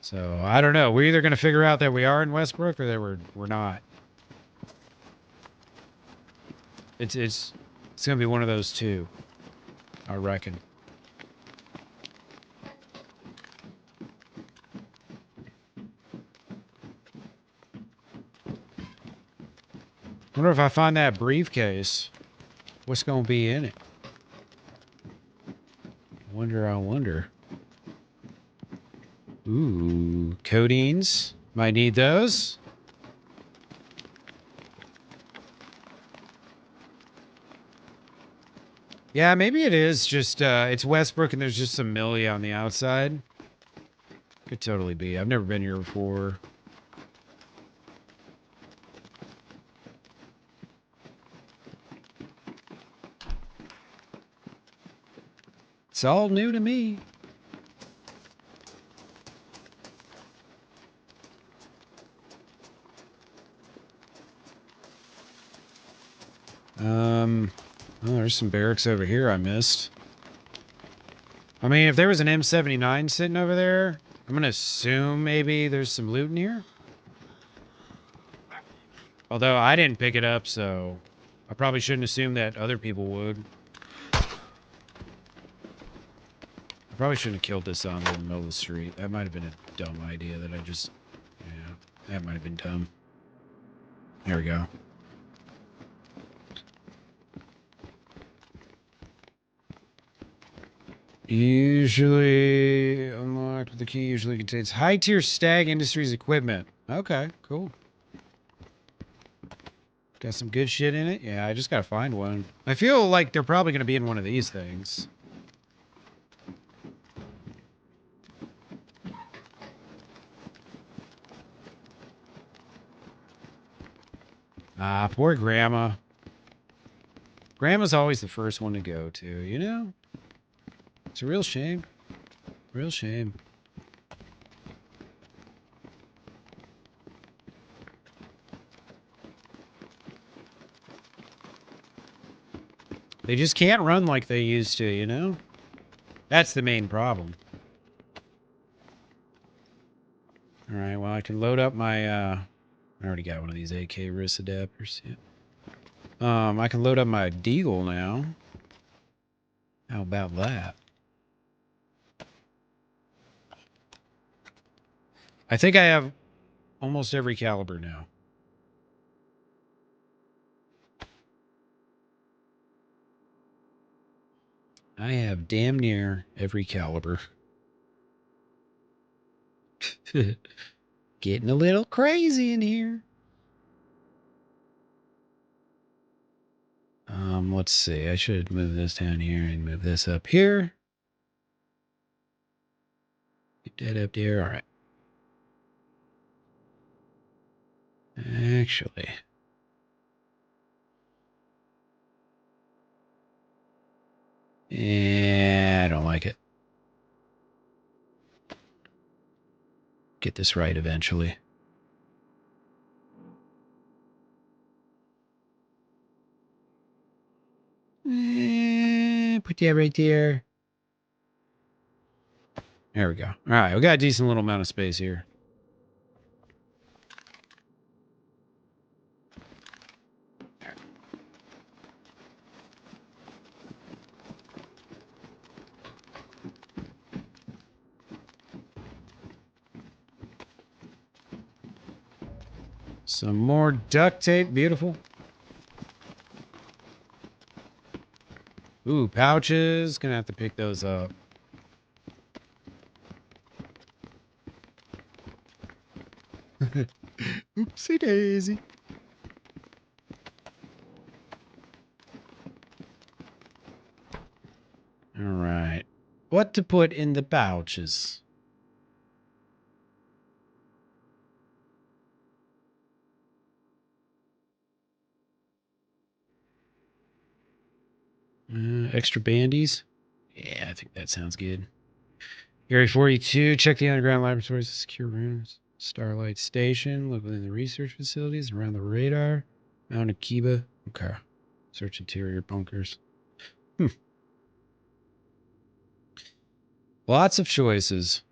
So I don't know. We're either going to figure out that we are in Westbrook or that we're not. It's going to be one of those two, I reckon. Wonder if I find that briefcase, what's going to be in it? I wonder. Ooh, codeines. Might need those. Yeah, maybe it is just, it's Westbrook and there's just some millie on the outside. Could totally be. I've never been here before. It's all new to me. Oh, there's some barracks over here I missed. I mean, if there was an M79 sitting over there, I'm gonna assume maybe there's some loot in here. Although I didn't pick it up, so I probably shouldn't assume that other people would. I probably shouldn't have killed this zombie in the middle of the street. That might have been a dumb idea that I just... Yeah. That might have been dumb. There we go. Usually unlocked with the key. Usually contains high-tier Stag Industries equipment. Okay, cool. Got some good shit in it. Yeah, I just gotta find one. I feel like they're probably gonna be in one of these things. Ah, poor Grandma. Grandma's always the first one to go to, you know? It's a real shame. Real shame. They just can't run like they used to, you know? That's the main problem. Alright, well, I can load up my, I already got one of these AK wrist adapters. Yeah. I can load up my Deagle now. How about that? I think I have almost every caliber now. I have damn near every caliber. Getting a little crazy in here. Let's see. I should move this down here and move this up here. Keep that up there. All right. Actually, yeah, I don't like it. Get this right eventually. Put that right there. There we go. All right, we got a decent little amount of space here. Some more duct tape. Beautiful. Ooh, pouches. Gonna have to pick those up. Oopsie daisy. All right. What to put in the pouches? Extra bandies? Yeah, I think that sounds good. Area 42, check the underground laboratories, secure rooms. Starlight Station, look within the research facilities, around the radar. Mount Akiba. Okay. Search interior bunkers. Lots of choices.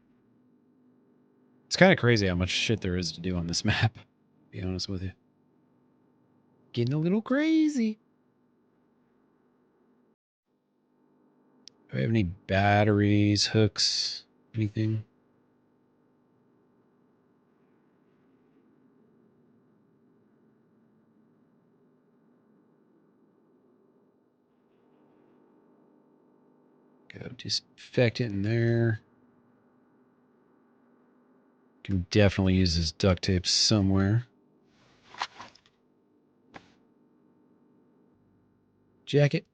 It's kind of crazy how much shit there is to do on this map, to be honest with you. Getting a little crazy. Do I have any batteries, hooks, anything? Go disinfect it in there. Can definitely use this duct tape somewhere. Jacket.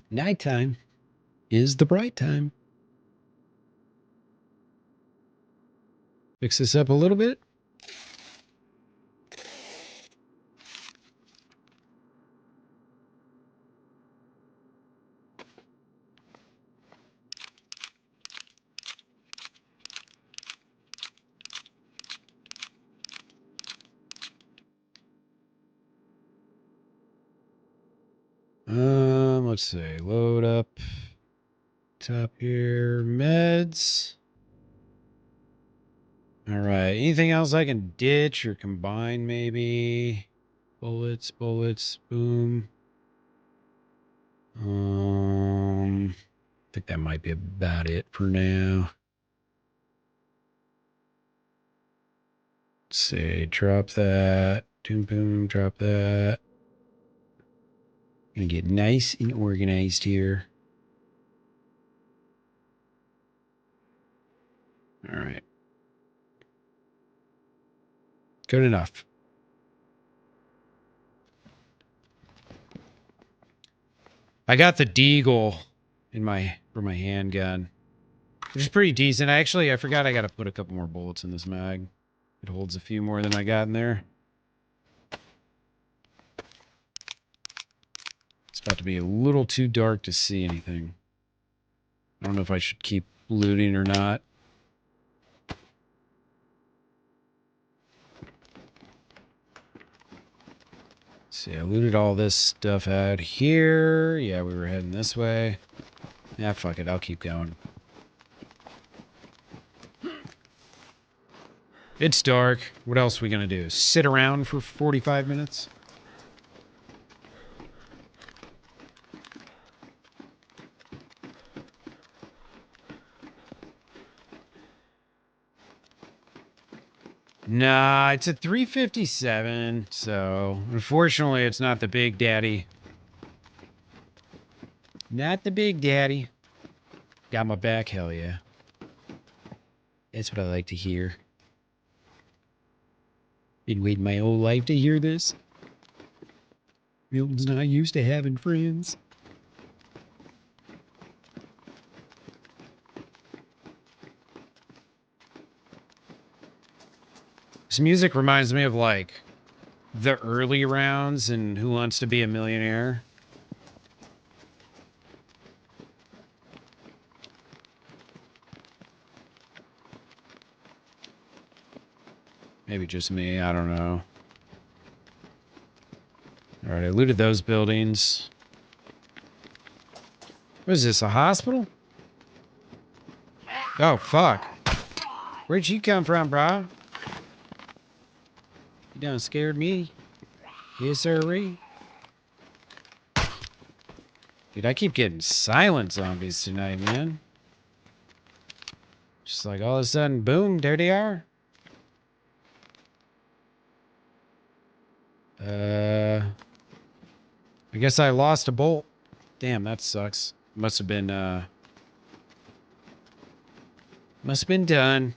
Nighttime is the bright time. Fix this up a little bit. Let's see. Load up. Top here. Meds. All right. Anything else I can ditch or combine, maybe? Bullets, bullets, boom. think that might be about it for now. Let's see, drop that. Boom, boom, drop that. Gonna get nice and organized here. All right. Good enough. I got the Deagle for my handgun, which is pretty decent. I forgot I got to put a couple more bullets in this mag. It holds a few more than I got in there. It's about to be a little too dark to see anything. I don't know if I should keep looting or not. See, I looted all this stuff out here. Yeah, we were heading this way. Yeah, fuck it. I'll keep going. It's dark. What else are we gonna do? Sit around for 45 minutes? Nah, it's a 357, so unfortunately it's not the Big Daddy. Not the Big Daddy. Got my back, hell yeah. That's what I like to hear. Been waiting my whole life to hear this. Milton's not used to having friends. This music reminds me of like the early rounds in Who Wants to Be a Millionaire. Maybe just me, I don't know. Alright, I looted those buildings. What is this, a hospital? Oh, fuck. Where'd you come from, bro? You done scared me. Yes, sirree. Dude, I keep getting silent zombies tonight, man. Just like all of a sudden, boom, there they are. I guess I lost a bolt. Damn, that sucks. Must have been done.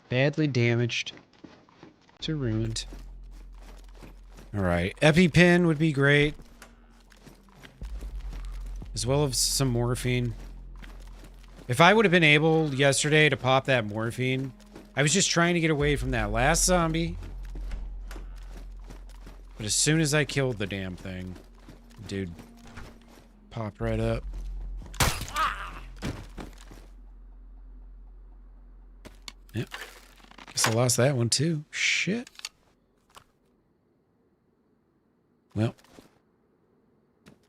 Badly damaged. To ruined. Alright, EpiPen would be great. As well as some morphine. If I would have been able yesterday to pop that morphine, I was just trying to get away from that last zombie. But as soon as I killed the damn thing, dude, popped right up. Yep. Guess I lost that one too. Shit. Well,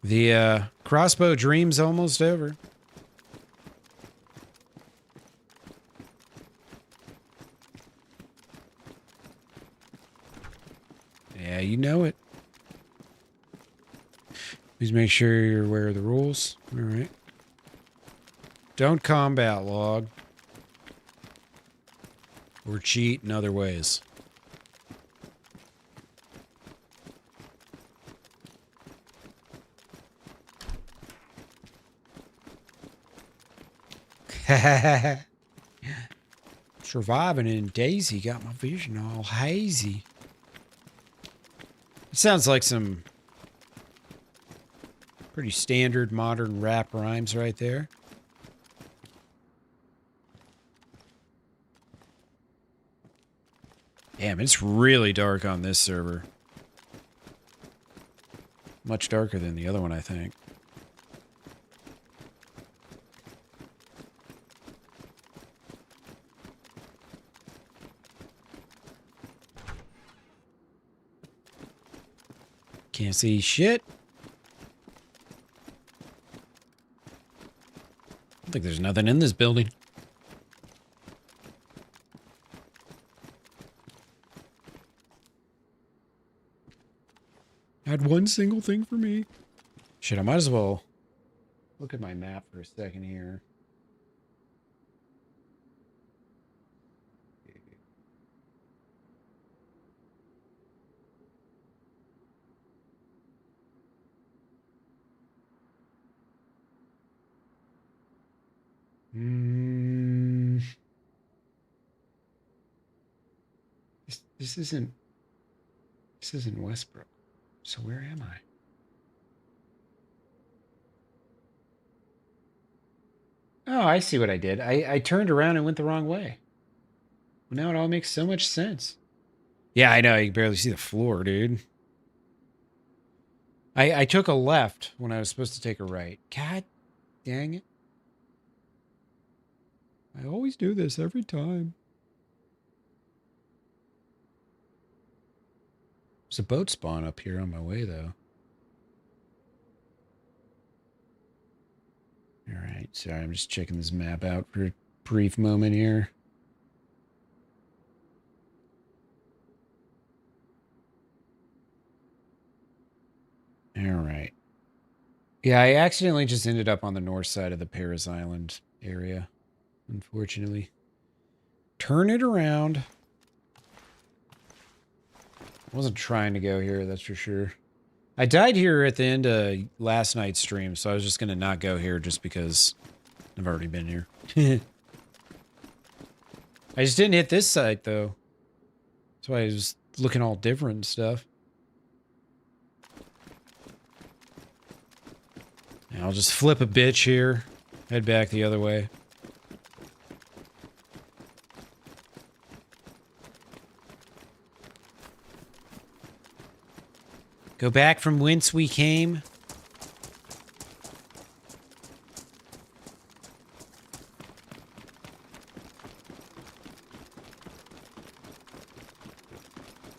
the crossbow dream's almost over. Yeah, you know it. Please make sure you're aware of the rules. All right. Don't combat log. Or cheat in other ways. Surviving in DayZ got my vision all hazy. It sounds like some pretty standard modern rap rhymes right there. Damn, it's really dark on this server. Much darker than the other one, I think. Can't see shit. I think there's nothing in this building. Had one single thing for me. Shit, I might as well look at my map for a second here. Mm, this isn't Westbrook. So where am I? Oh, I see what I did. I turned around and went the wrong way. Well, now it all makes so much sense. Yeah, I know. You can barely see the floor, dude. I took a left when I was supposed to take a right. God dang it. I always do this every time. There's a boat spawn up here on my way, though. All right, sorry, I'm just checking this map out for a brief moment here. All right. Yeah, I accidentally just ended up on the north side of the Paris Island area, unfortunately. Turn it around. I wasn't trying to go here, that's for sure. I died here at the end of last night's stream, so I was just going to not go here just because I've already been here. I just didn't hit this site, though. That's why I was looking all different and stuff. And I'll just flip a bitch here. Head back the other way. Go back from whence we came.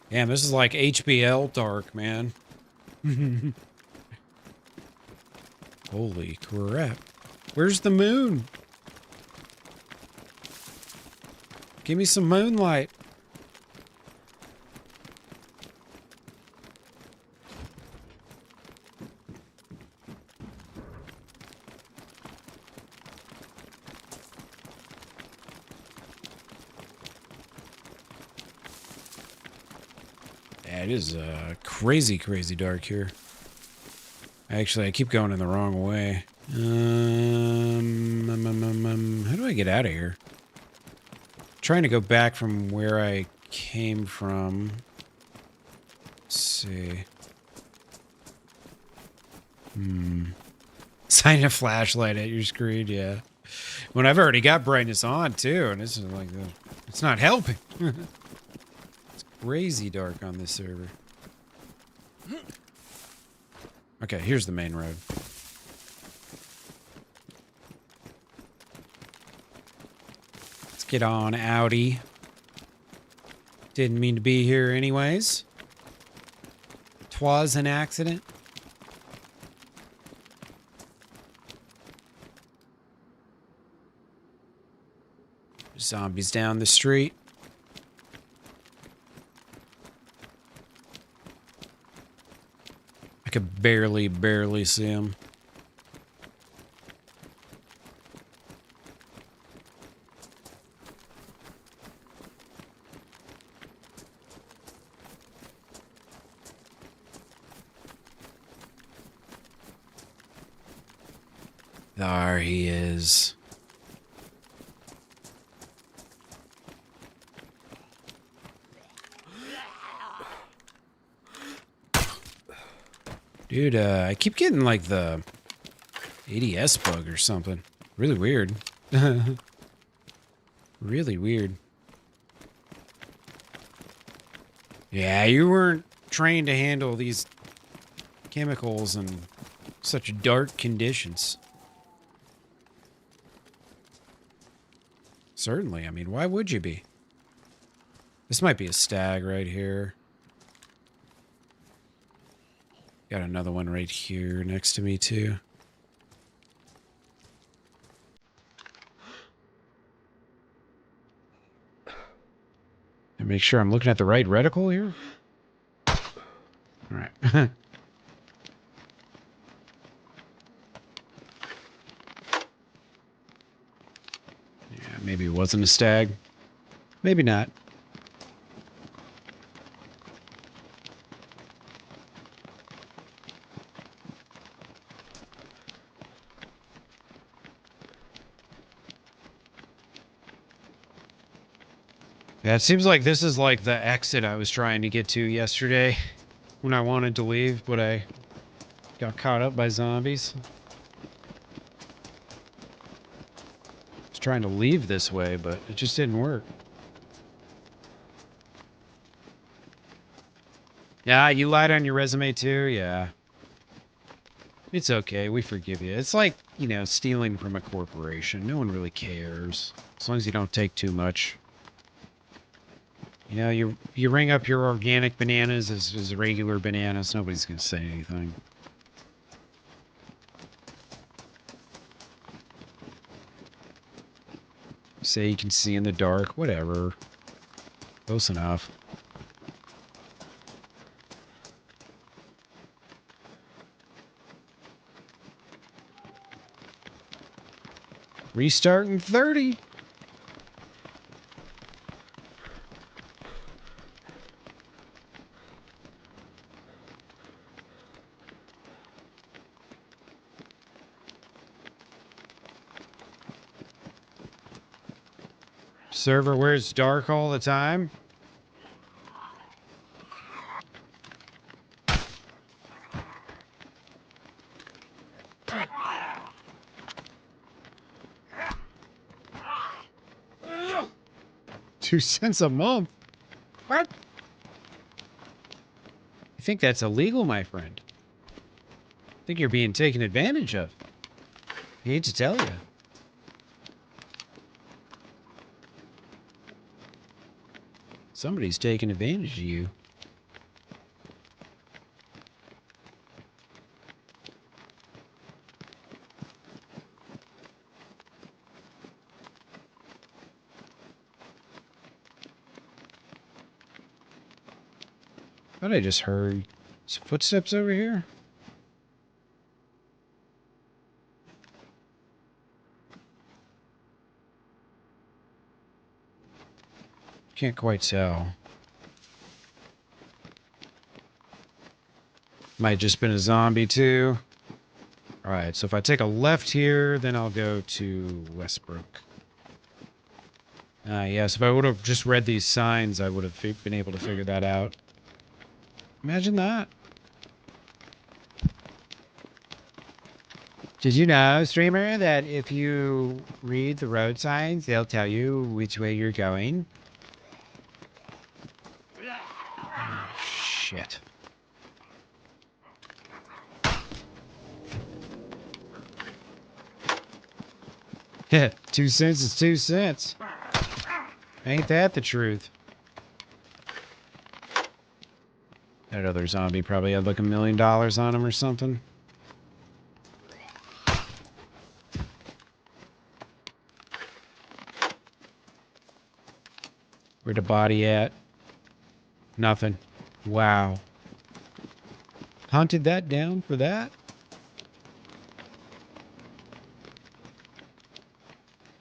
Damn, this is like HBL dark, man. Holy crap. Where's the moon? Give me some moonlight. Yeah, it is crazy, crazy dark here. Actually, I keep going in the wrong way. How do I get out of here? Trying to go back from where I came from. Let's see. Shine a flashlight at your screen, yeah. When I've already got brightness on, too, and this is like, it's not helping. It's crazy dark on this server. Okay, here's the main road. Let's get on, Audi. Didn't mean to be here anyways. 'Twas an accident. Zombies down the street. I could barely see him. There he is. Dude, I keep getting like the ADS bug or something. Really weird. Really weird. Yeah, you weren't trained to handle these chemicals in such dark conditions. Certainly, I mean, why would you be? This might be a stag right here. Got another one right here next to me, too. And make sure I'm looking at the right reticle here. All right. Maybe it wasn't a stag. Maybe not. Yeah, it seems like this is like the exit I was trying to get to yesterday when I wanted to leave, but I got caught up by zombies. I was trying to leave this way, but it just didn't work. Yeah, you lied on your resume too? Yeah. It's okay, we forgive you. It's like, you know, stealing from a corporation. No one really cares. As long as you don't take too much. You know, you ring up your organic bananas as regular bananas, nobody's gonna say anything. Say you can see in the dark, whatever. Close enough. Restart in 30. Server where it's dark all the time. $2 a month. What? I think that's illegal, my friend. I think you're being taken advantage of. I hate to tell you. Somebody's taking advantage of you. Thought I just heard some footsteps over here. Can't quite tell. Might just been a zombie too. Alright, so if I take a left here, then I'll go to Westbrook. Yes, if I would have just read these signs, I would have been able to figure that out. Imagine that. Did you know, streamer, that if you read the road signs, they'll tell you which way you're going? Oh, shit. Yeah, 2 cents is 2 cents. Ain't that the truth? That other zombie probably had like $1 million on him or something. Where the body at? Nothing. Wow. Hunted that down for that?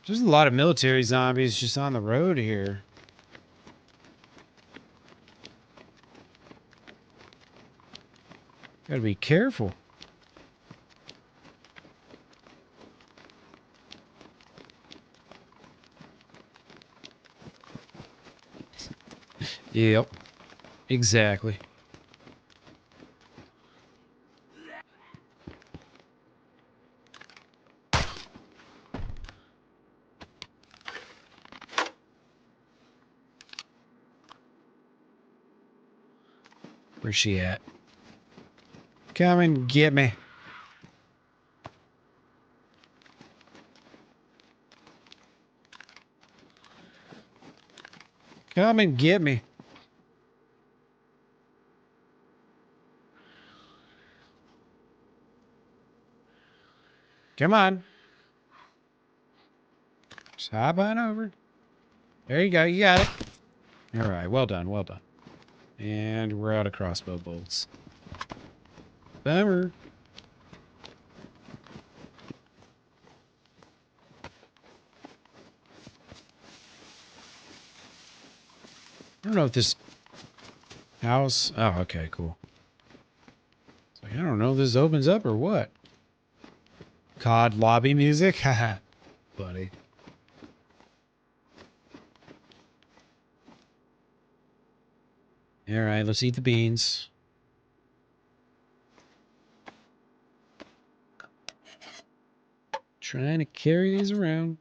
There's a lot of military zombies just on the road here. Gotta be careful. Yep. Exactly. Where's she at? Come and get me. Come and get me. Come on. Just hop on over. There you go. You got it. All right. Well done. Well done. And we're out of crossbow bolts. Bummer. don't know if this house... Oh, okay, cool. It's like, I don't know if this opens up or what. COD lobby music? Haha. Buddy. Alright, let's eat the beans. Trying to carry these around.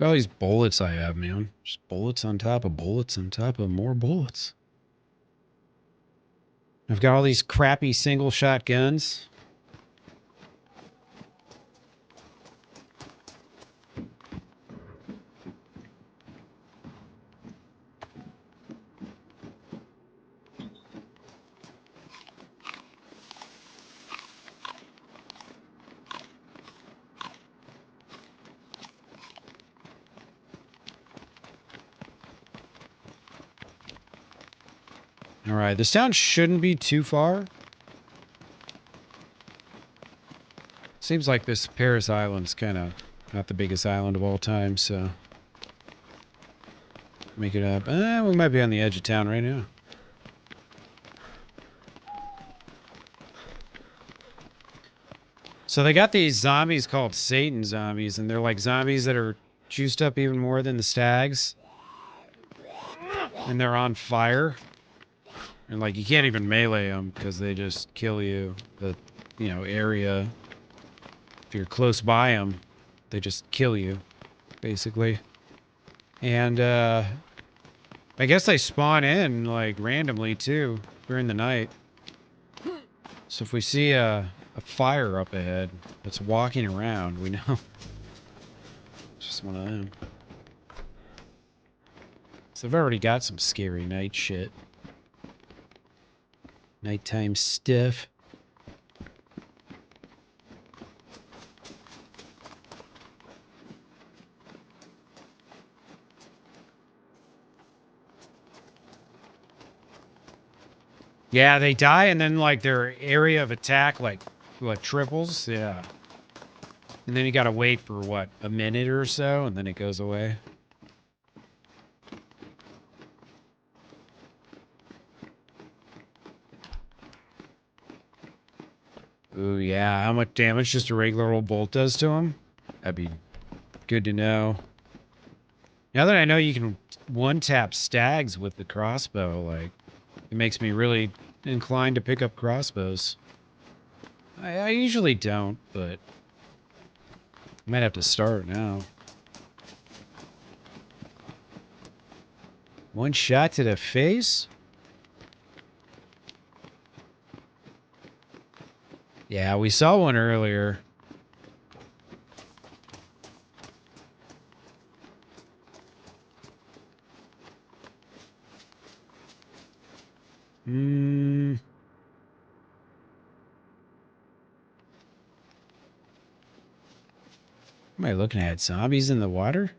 All these bullets I have, man. Just bullets on top of bullets on top of more bullets. I've got all these crappy single shot guns. Alright, this town shouldn't be too far. Seems like this Paris Island's kind of not the biggest island of all time, so... Make it up. We might be on the edge of town right now. So they got these zombies called Satan zombies, and they're like zombies that are juiced up even more than the stags. And they're on fire. And like you can't even melee them because they just kill you. The, area. If you're close by them, they just kill you, basically. And I guess they spawn in like randomly too during the night. So if we see a fire up ahead that's walking around, we know it's just one of them. So I've already got some scary night shit. Nighttime stuff. Yeah, they die and then like their area of attack triples? Yeah. And then you gotta wait for what, a minute or so and then it goes away. Ooh, yeah. How much damage just a regular old bolt does to him? That'd be good to know. Now that I know you can one-tap stags with the crossbow, like, it makes me really inclined to pick up crossbows. I usually don't, but I might have to start now. One shot to the face? Yeah, we saw one earlier. What am I looking at? Zombies in the water?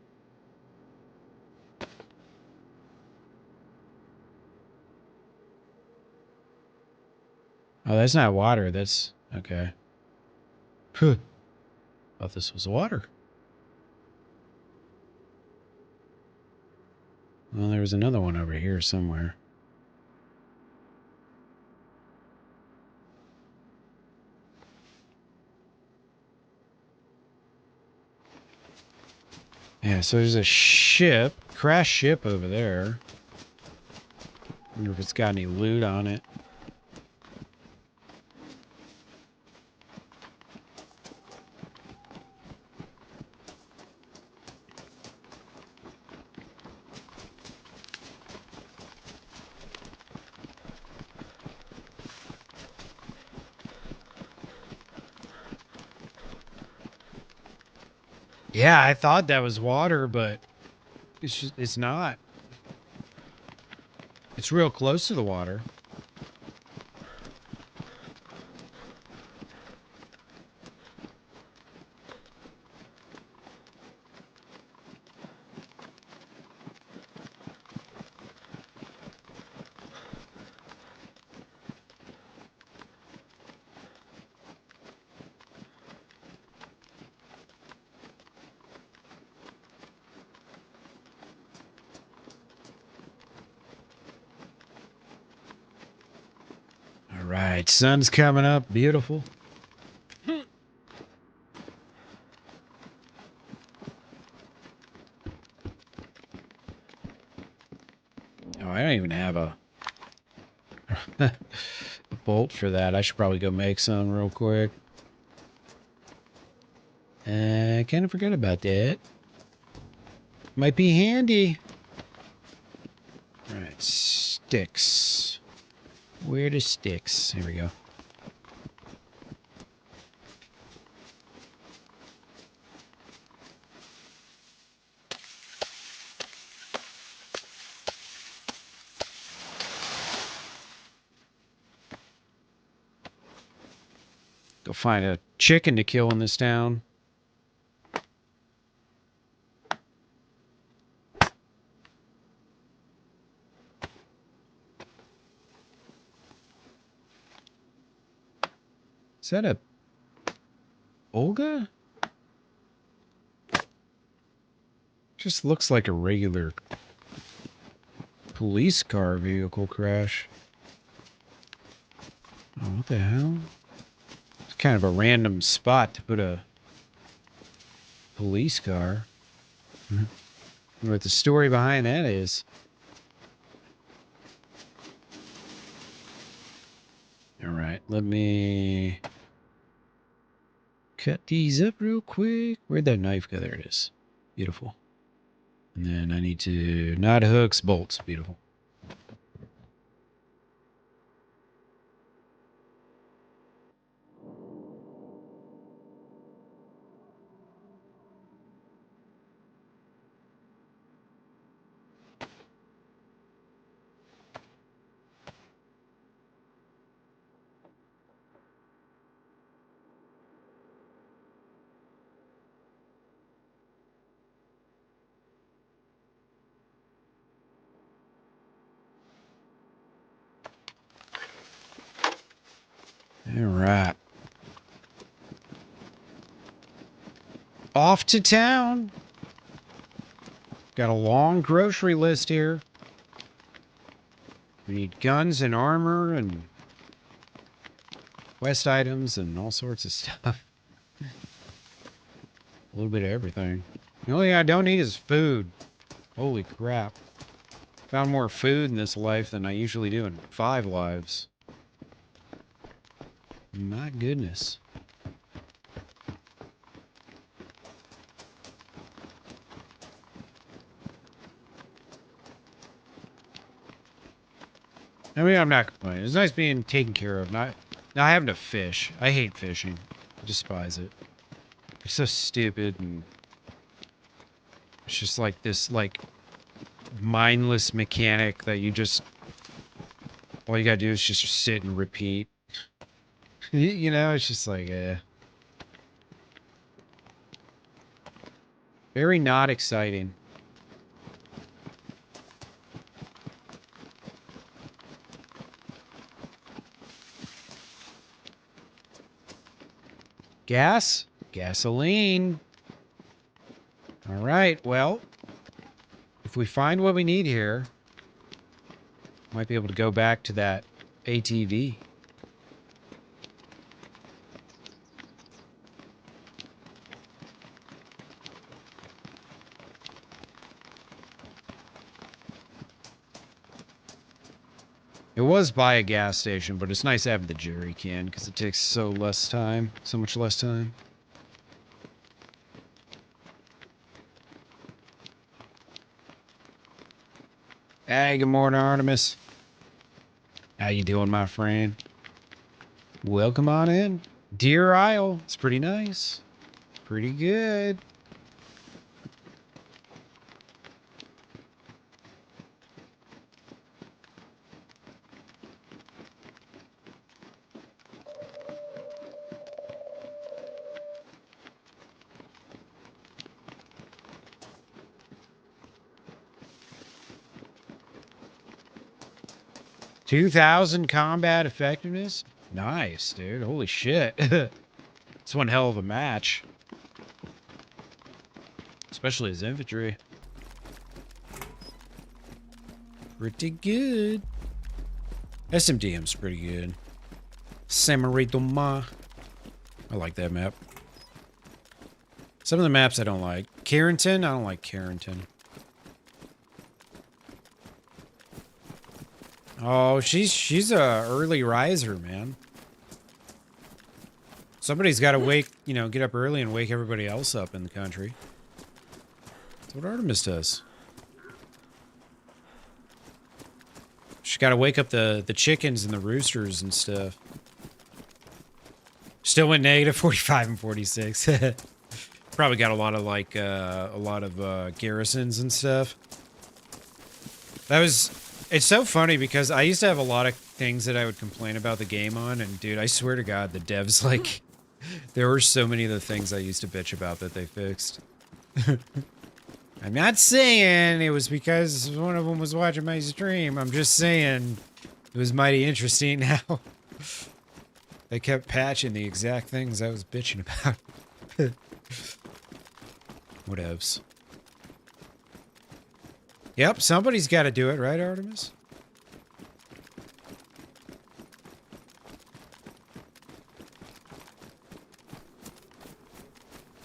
Oh, that's not water. That's... okay. Huh. Thought this was water. Well, there was another one over here somewhere. Yeah, so there's a ship, crashed ship over there. Wonder if it's got any loot on it. Yeah, I thought that was water, but it's not. It's real close to the water. right, sun's coming up. Beautiful. Oh, I don't even have a bolt for that. I should probably go make some real quick. I kind of forgot about that. Might be handy. Right, sticks. Where the sticks? Here we go. Go find a chicken to kill in this town. Is that a Olga? Just looks like a regular police car vehicle crash. Oh, what the hell? It's kind of a random spot to put a police car. What the story behind that is. All right, let me cut these up real quick. Where'd that knife go? There it is. Beautiful. And then I need to knot hooks, bolts. Beautiful. All right. Off to town. Got a long grocery list here. We need guns and armor and quest items and all sorts of stuff. A little bit of everything. The only thing I don't need is food. Holy crap. Found more food in this life than I usually do in 5 lives. My goodness. I mean, I'm not complaining. It's nice being taken care of. Not having to fish. I hate fishing. I despise it. It's so stupid, and it's just like this, like, mindless mechanic that you just, all you gotta do is just sit and repeat. You know, it's just like, very not exciting. Gas? Gasoline. All right, well, if we find what we need here, might be able to go back to that ATV. It was by a gas station, but it's nice having the jerry can because it takes so much less time. Hey, good morning, Artemis. How you doing, my friend? Welcome on in. Deer Isle. It's pretty nice. Pretty good. $2,000 combat effectiveness? Nice, dude. Holy shit. It's one hell of a match. Especially as infantry. Pretty good. SMDM's pretty good. Samaritoma. I like that map. Some of the maps I don't like. Carrington? I don't like Carrington. Oh, she's a early riser, man. Somebody's got to wake, you know, get up early and wake everybody else up in the country. That's what Artemis does. She's got to wake up the chickens and the roosters and stuff. Still went negative 45 and 46. Probably got a lot of like garrisons and stuff. It's so funny because I used to have a lot of things that I would complain about the game on, and dude, I swear to God, the devs like there were so many of the things I used to bitch about that they fixed. I'm not saying it was because one of them was watching my stream. I'm just saying it was mighty interesting how they kept patching the exact things I was bitching about. Whatevs. Yep, somebody's got to do it, right, Artemis?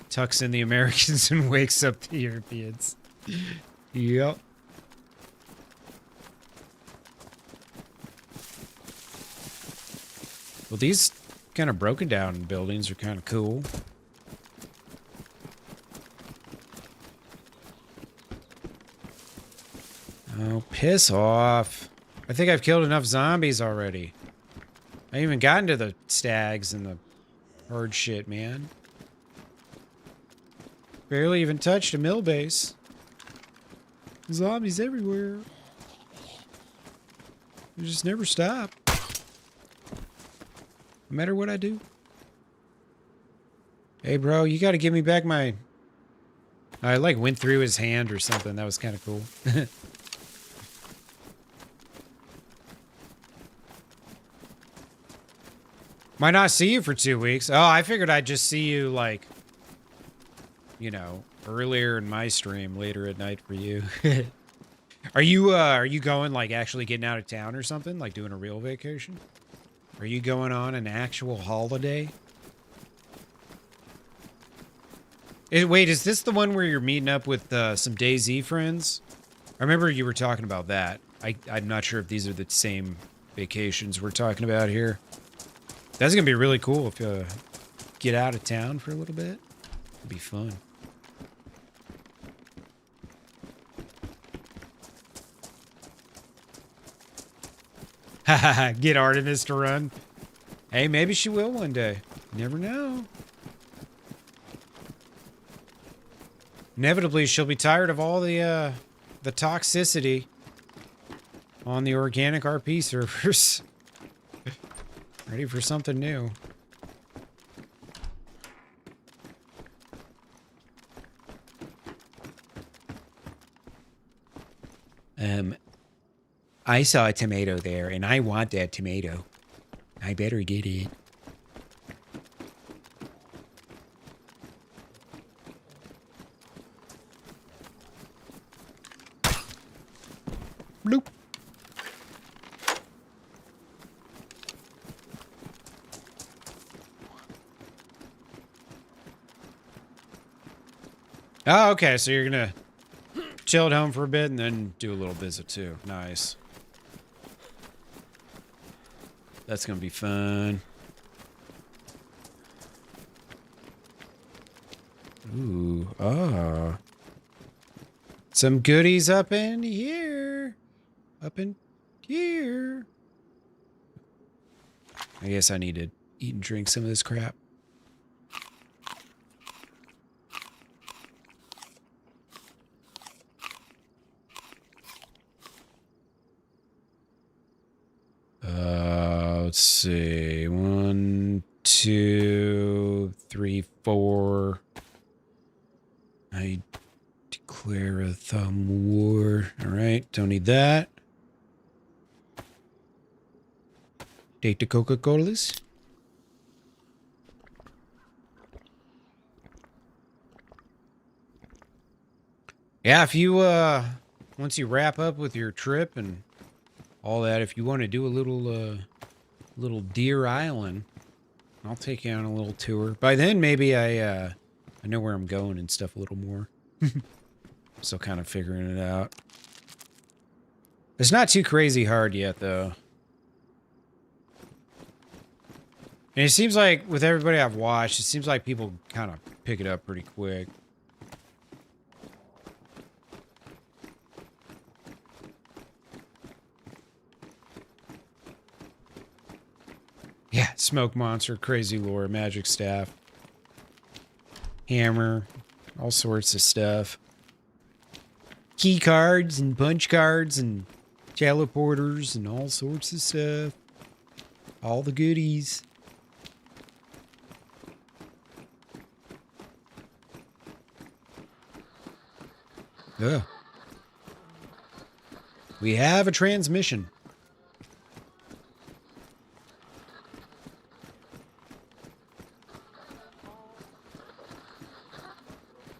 Tucks in the Americans and wakes up the Europeans. Yep. Well, these kind of broken down buildings are kind of cool. Oh, piss off. I think I've killed enough zombies already. I haven't even gotten to the stags and the herd shit, man. Barely even touched a mill base. Zombies everywhere. They just never stop. No matter what I do. Hey, bro, you gotta give me back my... I, like, went through his hand or something. That was kind of cool. Might not see you for 2 weeks. Oh, I figured I'd just see you, like, you know, earlier in my stream, later at night for you. Are you going, like, actually getting out of town or something? Like, doing a real vacation? Are you going on an actual holiday? Wait, is this the one where you're meeting up with some DayZ friends? I remember you were talking about that. I'm not sure if these are the same vacations we're talking about here. That's going to be really cool if you get out of town for a little bit. It'd be fun. Haha, get Artemis to run. Hey, maybe she will one day. Never know. Inevitably, she'll be tired of all the toxicity on the organic RP servers. Ready for something new. I saw a tomato there, and I want that tomato. I better get it. Bloop. Oh, okay, so you're gonna chill at home for a bit and then do a little visit too. Nice. That's gonna be fun. Ooh, ah. Some goodies up in here. Up in here. I guess I need to eat and drink some of this crap. Let's see. 1, 2, 3, 4. I declare a thumb war. All right, don't need that. Take the Coca-Colas. Yeah, if you once you wrap up with your trip and all that, if you want to do a little little Deer Island. I'll take you on a little tour. By then, maybe I know where I'm going and stuff a little more. Still kind of figuring it out. It's not too crazy hard yet, though. And it seems like, with everybody I've watched, it seems like people kind of pick it up pretty quick. Yeah, Smoke Monster, Crazy Lore, Magic Staff, Hammer, all sorts of stuff. Key cards and punch cards and teleporters and all sorts of stuff. All the goodies. Ugh. We have a transmission.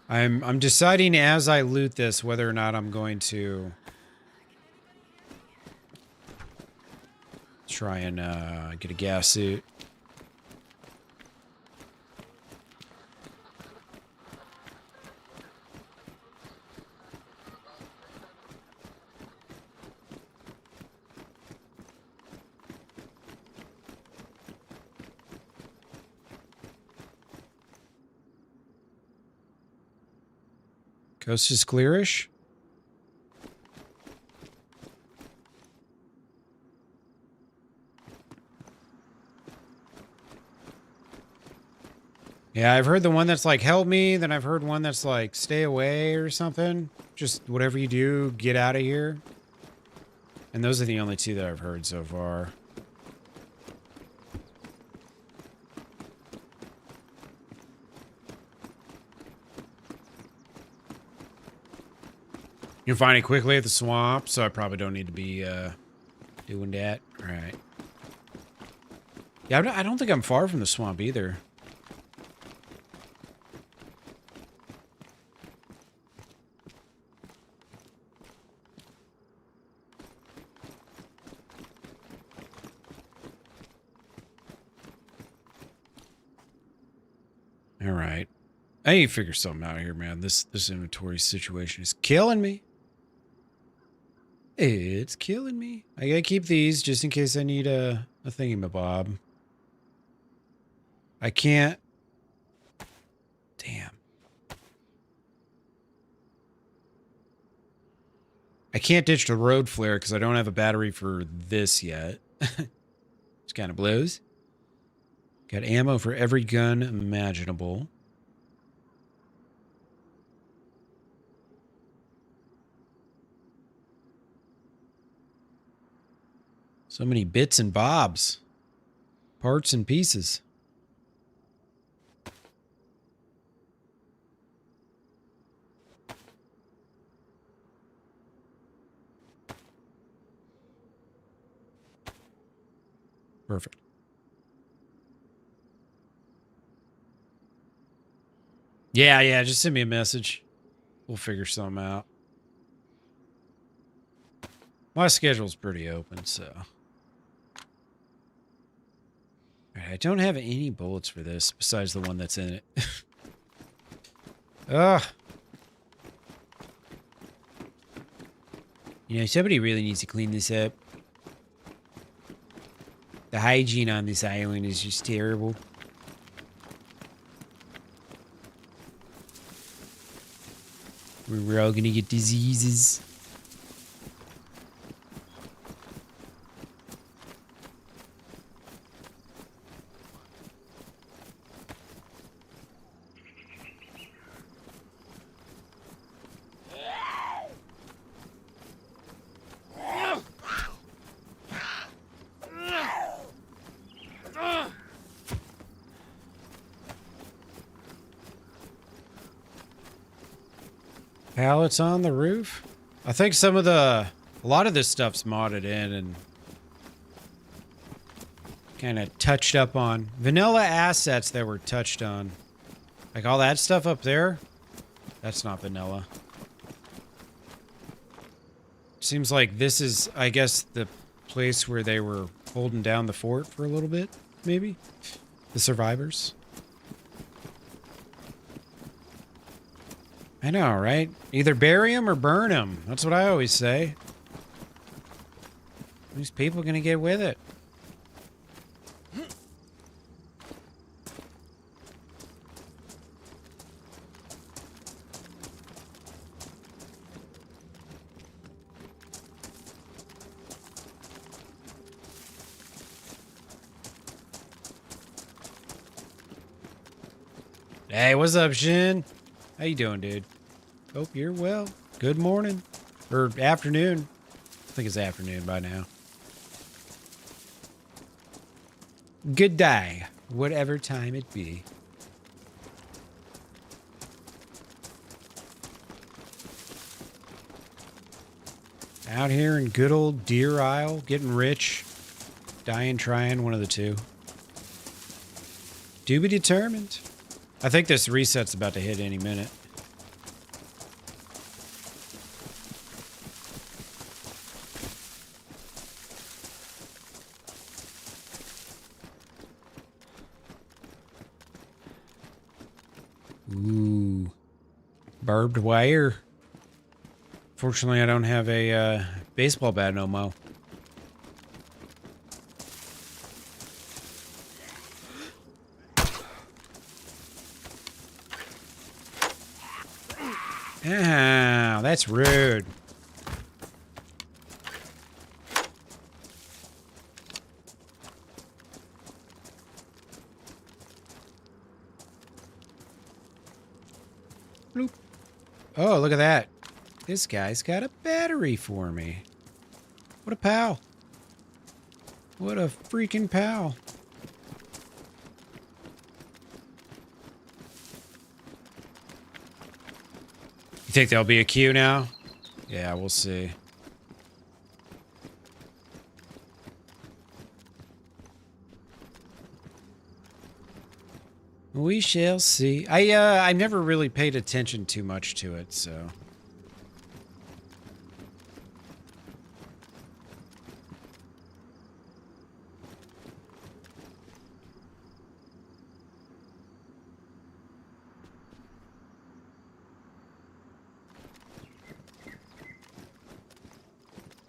I'm deciding as I loot this whether or not I'm going to try and get a gas suit. Coast is clearish. Yeah, I've heard the one that's like, help me. Then I've heard one that's like, stay away or something. Just whatever you do, get out of here. And those are the only two that I've heard so far. You'll find it quickly at the swamp, so I probably don't need to be doing that. All right. Yeah, I don't think I'm far from the swamp either. All right. I need to figure something out here, man. This inventory situation is killing me. It's killing me. I gotta keep these just in case I need a thingamabob. I can't. Damn. I can't ditch the road flare because I don't have a battery for this yet. Which kind of blows. Got ammo for every gun imaginable. So many bits and bobs. Parts and pieces. Perfect. Yeah, just send me a message. We'll figure something out. My schedule's pretty open, so. Alright, I don't have any bullets for this besides the one that's in it. Ugh. You know, somebody really needs to clean this up. The hygiene on this island is just terrible. We're all gonna get diseases. Pallets on the roof? I think a lot of this stuff's modded in and kind of touched up on. Vanilla assets that were touched on. Like all that stuff up there, that's not vanilla. Seems like this is, I guess, the place where they were holding down the fort for a little bit, maybe? The survivors? I know, right? Either bury them or burn them. That's what I always say. These people gonna get with it. Hey, what's up, Shin? How you doing, dude? Hope you're well. Good morning. Or afternoon. I think it's afternoon by now. Good day, whatever time it be. Out here in good old Deer Isle, getting rich. Dying trying, one of the two. To be determined. I think this reset's about to hit any minute. Ooh. Barbed wire. Fortunately, I don't have a baseball bat no more. Ow, that's rude. Bloop. Oh, look at that. This guy's got a battery for me. What a pal. What a freaking pal. You think there'll be a queue now? Yeah, we'll see. We shall see. I never really paid attention too much to it, so.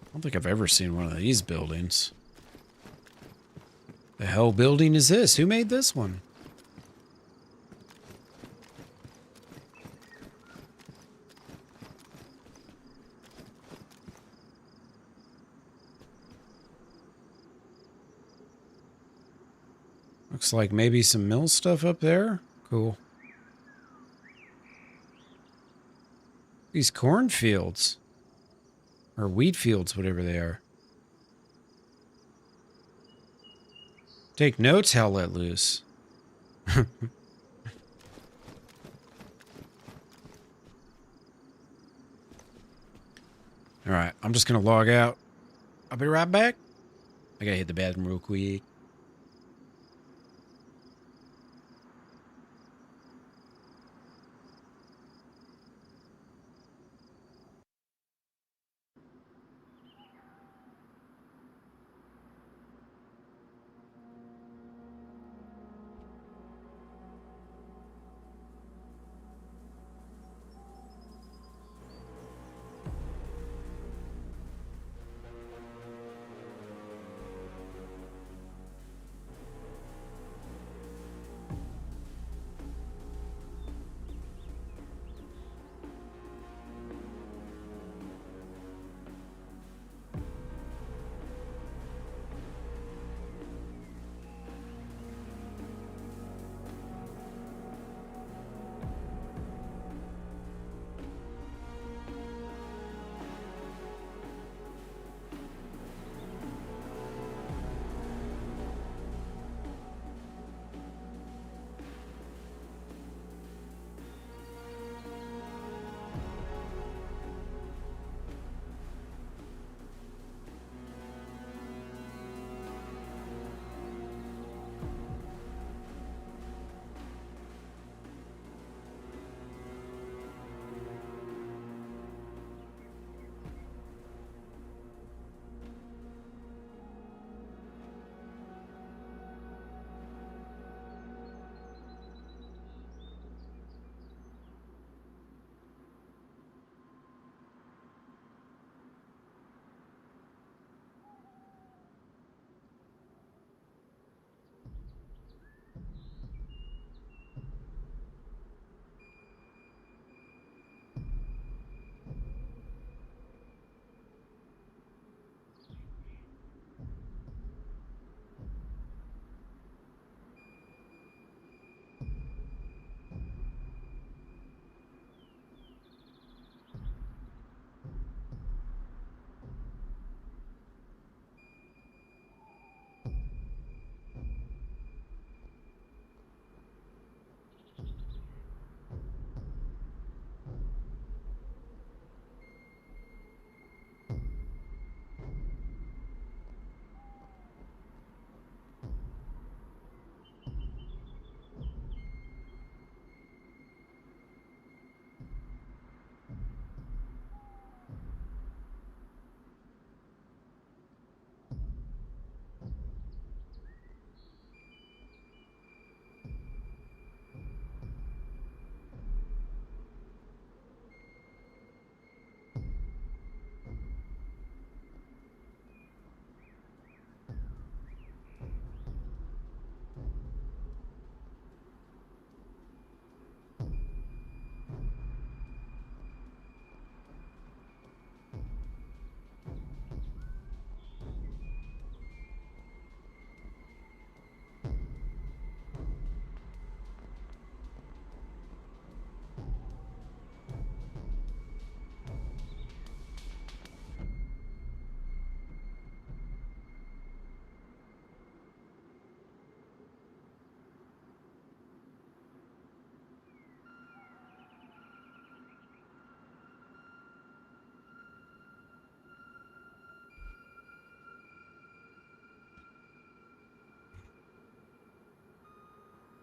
I don't think I've ever seen one of these buildings. The hell building is this? Who made this one? Looks like maybe some mill stuff up there. Cool. These cornfields. Or wheat fields, whatever they are. Take notes, hell let loose. Alright, I'm just gonna log out. I'll be right back. I gotta hit the bathroom real quick.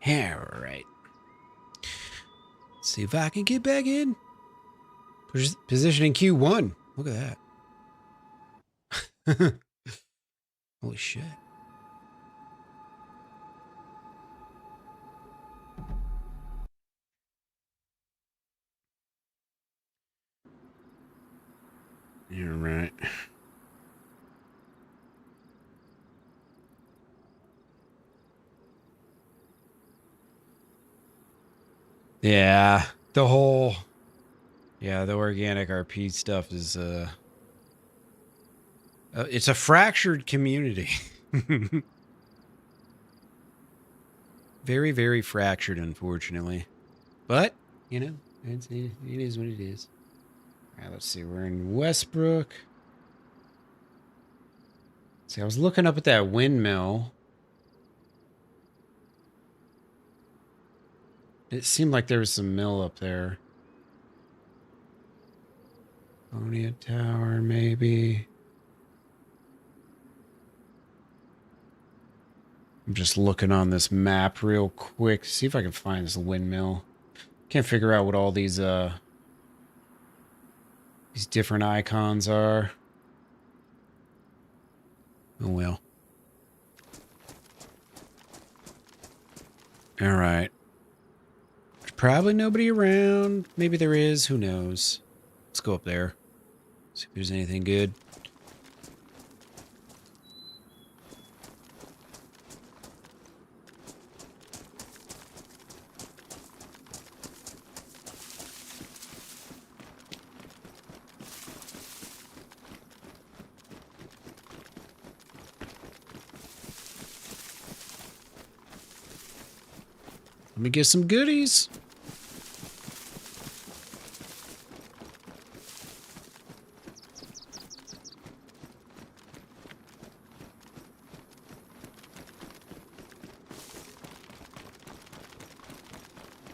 Alright. See if I can get back in. Positioning Q1. Look at that. Holy shit. You're right. Yeah, the organic RP stuff is it's a fractured community. Very, very fractured, unfortunately. But, you know, it is what it is. All right, let's see. We're in Westbrook. See, I was looking up at that windmill. It seemed like there was some mill up there. Onia Tower, maybe. I'm just looking on this map real quick to see if I can find this windmill. Can't figure out what all these different icons are. Oh well. All right. There's probably nobody around. Maybe there is. Who knows? Let's go up there. See if there's anything good. Let me get some goodies.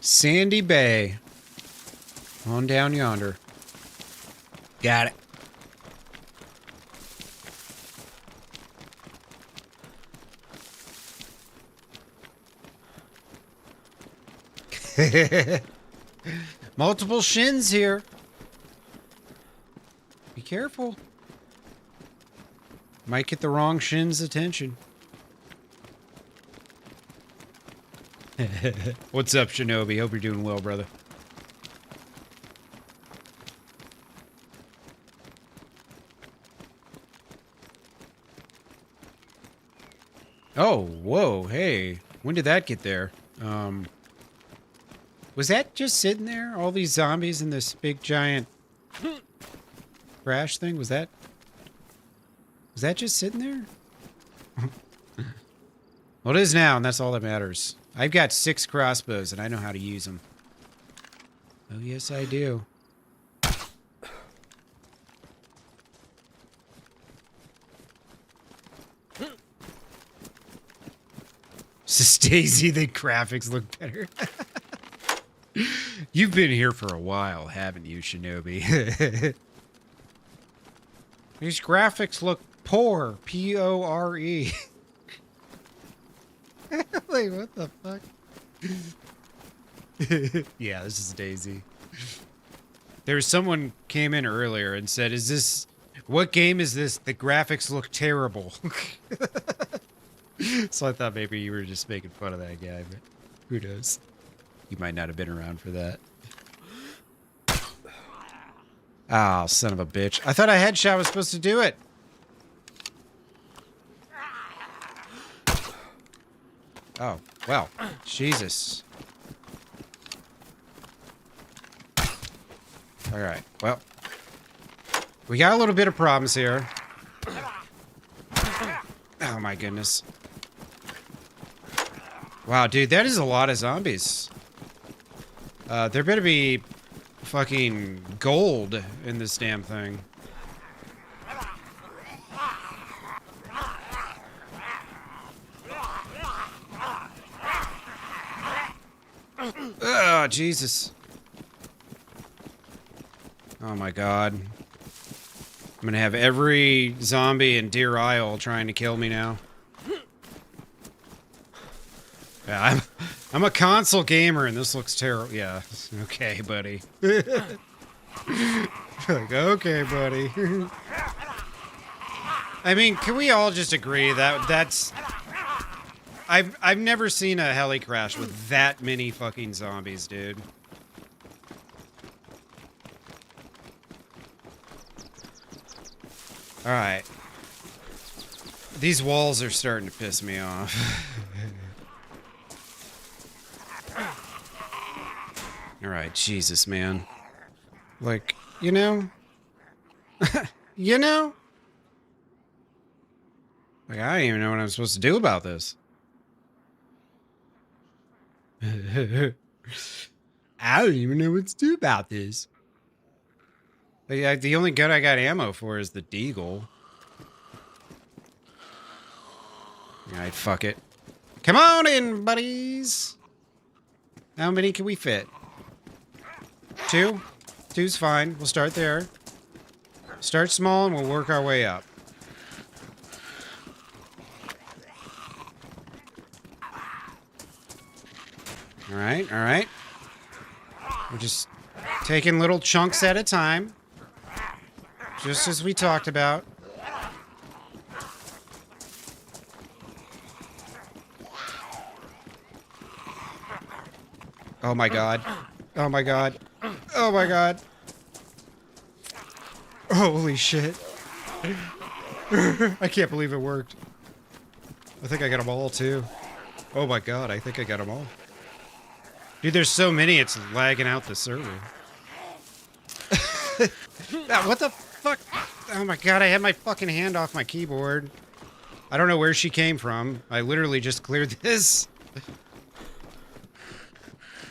Sandy Bay. On down yonder. Got it. Multiple shins here. Be careful. Might get the wrong shin's attention. What's up, Shinobi? Hope you're doing well, brother. Oh, whoa, hey. When did that get there? Was that just sitting there? All these zombies in this big giant crash thing? Was that just sitting there? Well, it is now, and that's all that matters. I've got 6 crossbows, and I know how to use them. Oh, yes, I do. Stacy, the graphics look better. You've been here for a while, haven't you, Shinobi? These graphics look poor. P-O-R-E. Like, what the fuck? Yeah, this is DayZ. There was someone came in earlier and said, what game is this? The graphics look terrible. So I thought maybe you were just making fun of that guy, but who knows? You might not have been around for that. Oh, son of a bitch. I thought a headshot was supposed to do it. Oh, well. Jesus. Alright, well. We got a little bit of problems here. Oh my goodness. Wow, dude, that is a lot of zombies. There better be fucking gold in this damn thing. Oh, Jesus. Oh my god. I'm gonna have every zombie in Deer Isle trying to kill me now. Yeah, I'm a console gamer and this looks terrible. Yeah. Okay, buddy. Like, okay, buddy. I mean, can we all just agree that that's... I've never seen a heli crash with that many fucking zombies, dude. Alright. These walls are starting to piss me off. Alright, Jesus, man. Like, you know? You know? Like, I don't even know what I'm supposed to do about this. I don't even know what to do about this. Like, the only gun I got ammo for is the Deagle. Alright, fuck it. Come on in, buddies! How many can we fit? 2? 2's fine. We'll start there. Start small and we'll work our way up. Alright, alright. We're just taking little chunks at a time. Just as we talked about. Oh my god. Oh my god. Oh my god. Holy shit. I can't believe it worked. I think I got them all too. Oh my god, I think I got them all. Dude, there's so many, it's lagging out the server. Ah, what the fuck? Oh my god, I had my fucking hand off my keyboard. I don't know where she came from. I literally just cleared this.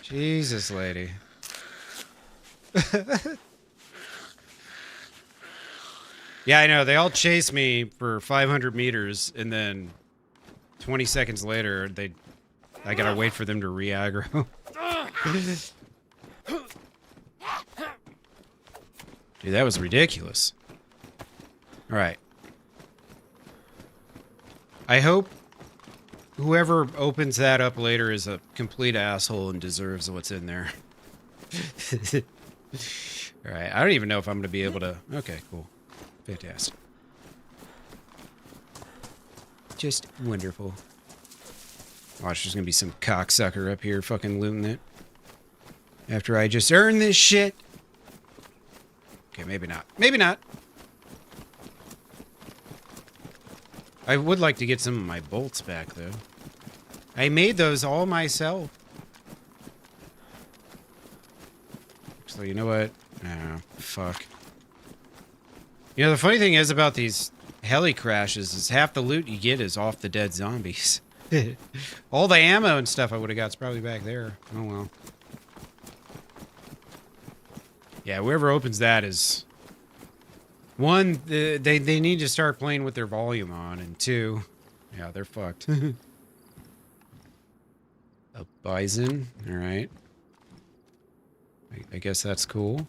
Jesus, lady. Yeah, I know. They all chase me for 500 meters, and then 20 seconds later, I gotta wait for them to re-aggro. Dude, that was ridiculous. Alright. I hope whoever opens that up later is a complete asshole and deserves what's in there. Alright, I don't even know if I'm going to be able to... Okay, cool. Fantastic. Just wonderful. Watch, there's going to be some cocksucker up here fucking looting it. After I just earned this shit. Okay, maybe not. Maybe not. I would like to get some of my bolts back, though. I made those all myself. So, you know what? Oh, fuck. You know, the funny thing is about these heli crashes is half the loot you get is off the dead zombies. All the ammo and stuff I would have got's probably back there. Oh, well. Yeah, whoever opens that is... One, they need to start playing with their volume on, and two, yeah, they're fucked. A bison, alright. I guess that's cool.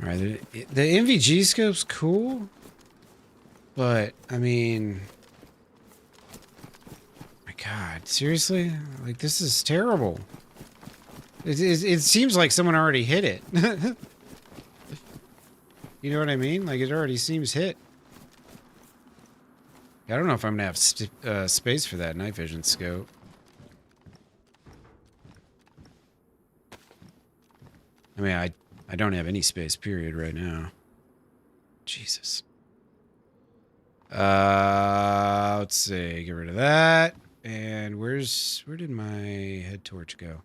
Alright, the NVG scope's cool. But, I mean... My god, seriously? Like, this is terrible. It seems like someone already hit it. You know what I mean? Like, it already seems hit. I don't know if I'm gonna have space for that night vision scope. I mean, I don't have any space, period, right now. Jesus. Let's see. Get rid of that. And where did my head torch go?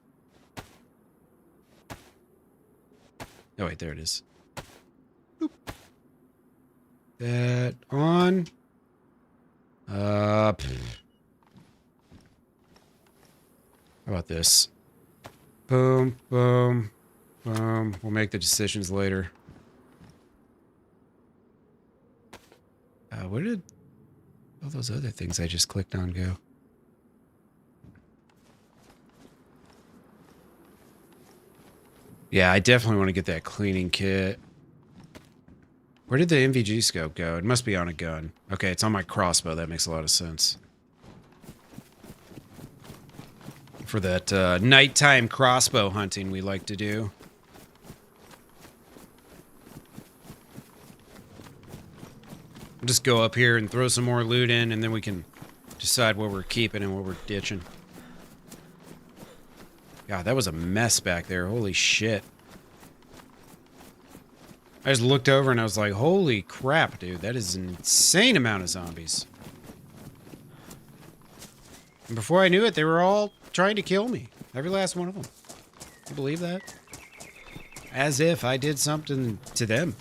Oh, wait, there it is. Boop. That on. How about this? Boom, boom, boom. We'll make the decisions later. Where did all those other things I just clicked on go? Yeah, I definitely want to get that cleaning kit. Where did the MVG scope go? It must be on a gun. Okay, it's on my crossbow. That makes a lot of sense. For that nighttime crossbow hunting we like to do. We'll just go up here and throw some more loot in, and then we can decide what we're keeping and what we're ditching. God, that was a mess back there. Holy shit. I just looked over and I was like, holy crap, dude. That is an insane amount of zombies. And before I knew it, they were all trying to kill me. Every last one of them. You believe that? As if I did something to them.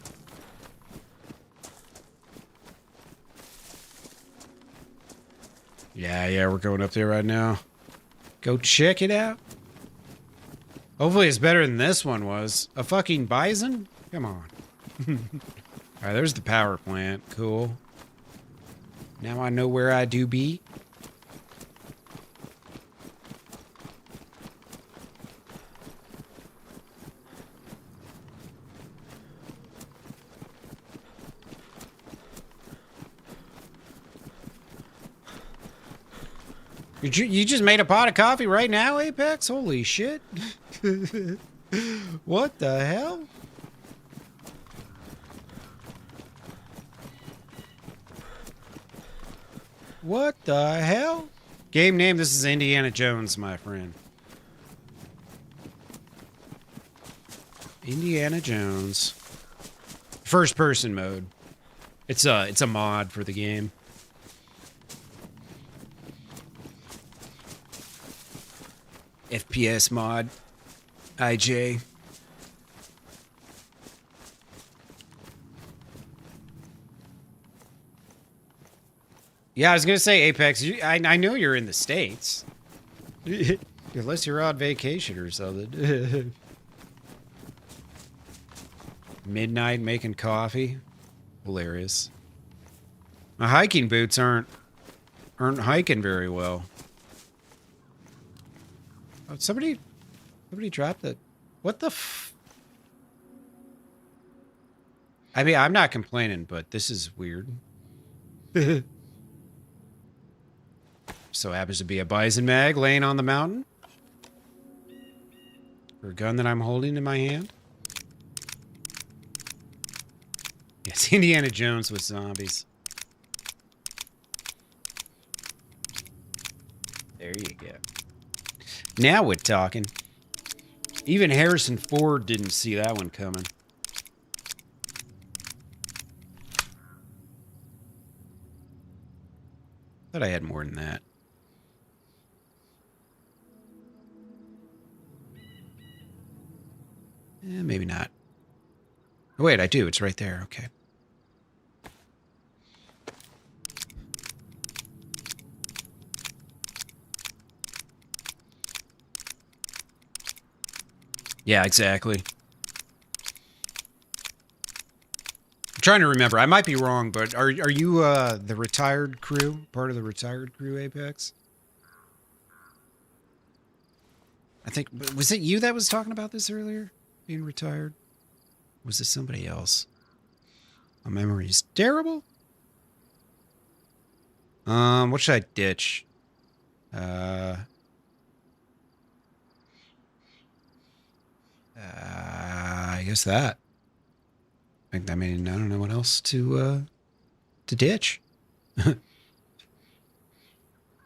Yeah, we're going up there right now. Go check it out. Hopefully it's better than this one was. A fucking bison? Come on. Alright, there's the power plant. Cool. Now I know where I do be. You just made a pot of coffee right now, Apex? Holy shit. What the hell? What the hell? Game name, this is Indiana Jones, my friend. Indiana Jones. First person mode. It's a mod for the game. FPS mod. IJ. Yeah, I was gonna say, Apex, I know you're in the States. Unless you're on vacation or something. Midnight making coffee. Hilarious. My hiking boots aren't hiking very well. Oh, somebody dropped it. What the I mean, I'm not complaining, but this is weird. So happens to be a bison mag laying on the mountain. For a gun that I'm holding in my hand. Yes, Indiana Jones with zombies. There you go. Now we're talking. Even Harrison Ford didn't see that one coming. Thought I had more than that. Maybe not. Oh, wait, I do. It's right there. Okay. Yeah, exactly. I'm trying to remember. I might be wrong, but are you the retired crew? Part of the retired crew, Apex? I think, was it you that was talking about this earlier? Being retired? Was this somebody else? My memory's terrible. What should I ditch? I guess that. I mean, I don't know what else to ditch. Oh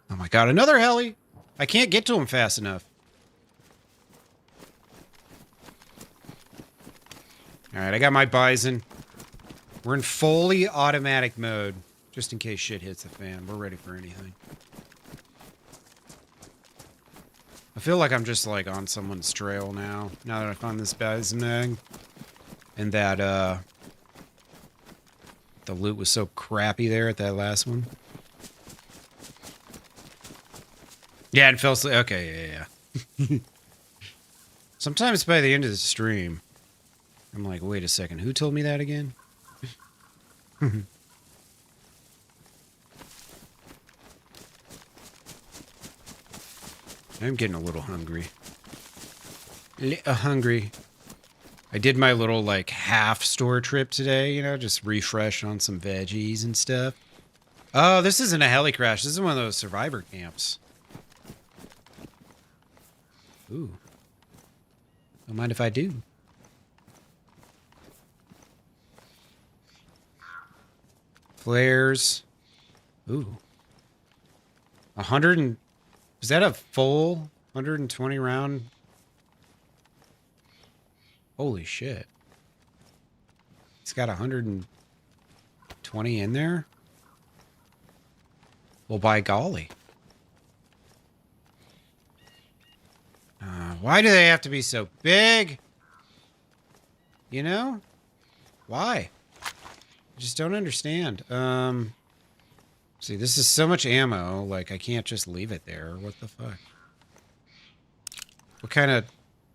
my god, another heli! I can't get to him fast enough. Alright, I got my bison. We're in fully automatic mode. Just in case shit hits the fan. We're ready for anything. I feel like I'm just like on someone's trail now. Now that I found this bison mag. And that the loot was so crappy there at that last one. Yeah, and fell asleep. Okay, yeah. Sometimes by the end of the stream, I'm like, wait a second, who told me that again? I'm getting a little hungry. Hungry. I did my little like half store trip today, you know, just refresh on some veggies and stuff. Oh, this isn't a heli crash. This is one of those survivor camps. Ooh. Don't mind if I do. Flares. Ooh. 100 and... Is that a full 120 round? Holy shit. It's got 120 in there? Well, by golly. Why do they have to be so big? You know? Why? I just don't understand. See, this is so much ammo, like, I can't just leave it there. What the fuck? What kind of...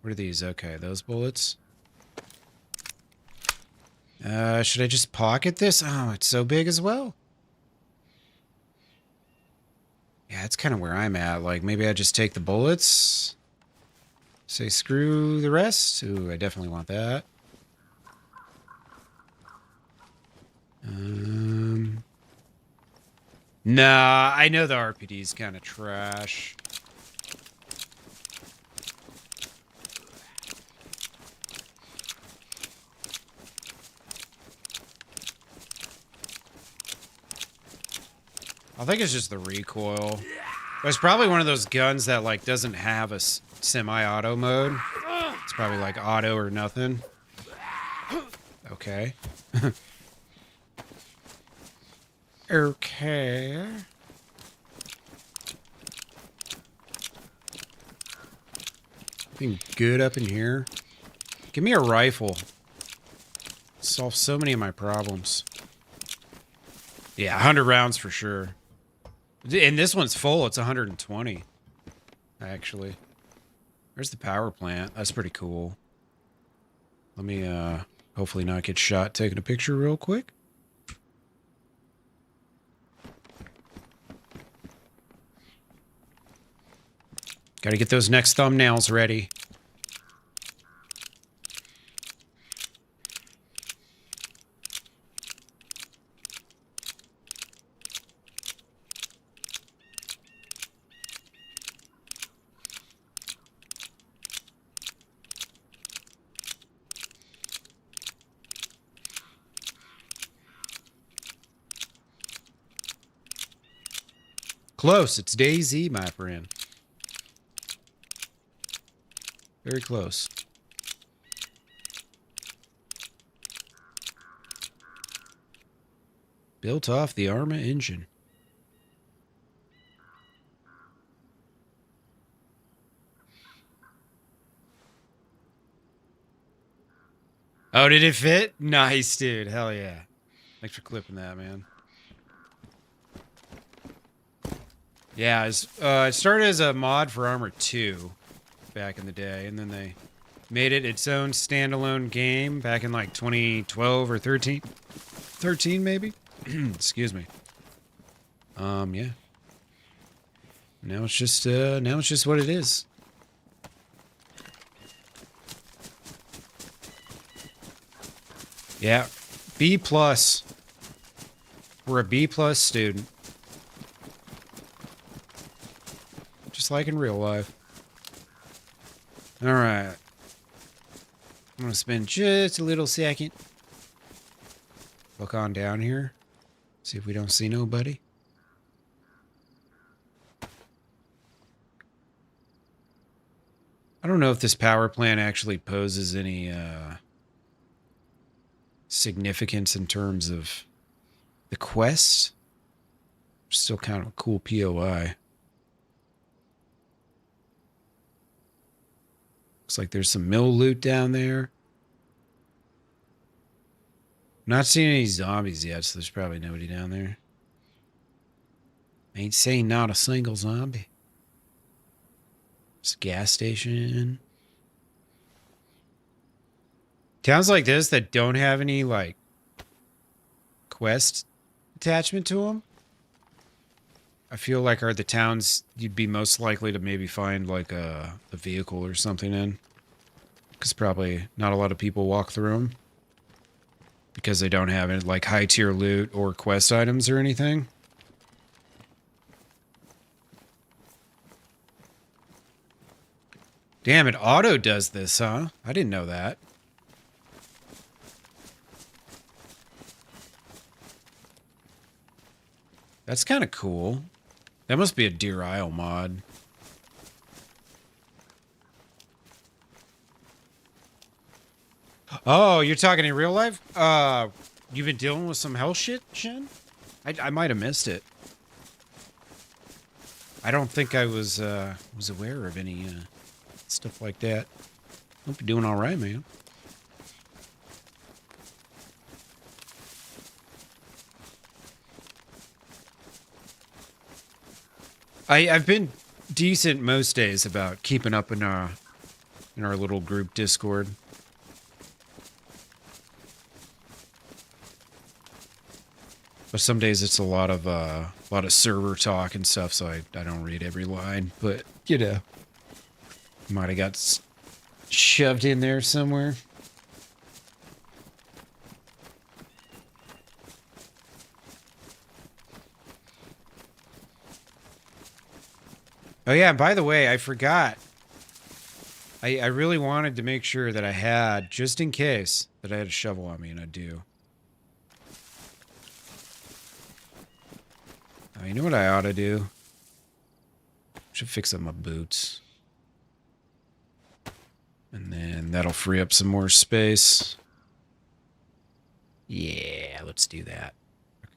What are these? Okay, those bullets. Should I just pocket this? Oh, it's so big as well. Yeah, that's kind of where I'm at. Like, maybe I just take the bullets. Say screw the rest. Ooh, I definitely want that. Nah, I know the RPD's kind of trash. I think it's just the recoil. It's probably one of those guns that like doesn't have a semi-auto mode. It's probably like auto or nothing. Okay. Okay. Anything good up in here? Give me a rifle. Solve so many of my problems. Yeah, 100 rounds for sure. And this one's full. It's 120. Actually. There's the power plant. That's pretty cool. Let me hopefully not get shot taking a picture real quick. Gotta get those next thumbnails ready. Close. It's DayZ, my friend. Very close. Built off the Arma engine. Oh, did it fit? Nice, dude. Hell yeah. Thanks for clipping that, man. Yeah, it started as a mod for Armor 2 back in the day, and then they made it its own standalone game back in like 2012 or 13. 13 maybe? Excuse me. Yeah. Now it's just what it is. Yeah. B+. We're a B+ student. Just like in real life. Alright. I'm gonna spend just a little second. Look on down here. See if we don't see nobody. I don't know if this power plant actually poses any significance in terms of the quest. Still kind of a cool POI. Looks like there's some mill loot down there. Not seeing any zombies yet, so there's probably nobody down there. Ain't seen not a single zombie. It's a gas station. Towns like this that don't have any, like, quest attachment to them, I feel like are the towns you'd be most likely to maybe find, like, a vehicle or something in. because probably not a lot of people walk through them because they don't have it like high tier loot or quest items or anything. Damn, it auto does this, huh? I didn't know that. That's kind of cool. That must be a Deer Isle mod. Oh, you're talking in real life? You've been dealing with some hell shit, Shen? I might have missed it. I don't think I was aware of any stuff like that. Hope you're doing all right, man. I've been decent most days about keeping up in our little group Discord. But some days it's a lot of server talk and stuff, so I don't read every line. But you know, might have got shoved in there somewhere. Oh yeah, by the way, I forgot. I really wanted to make sure that I had, just in case, that I had a shovel on me, and I do. Oh, you know what I ought to do? Should fix up my boots. And then that'll free up some more space. Yeah, let's do that.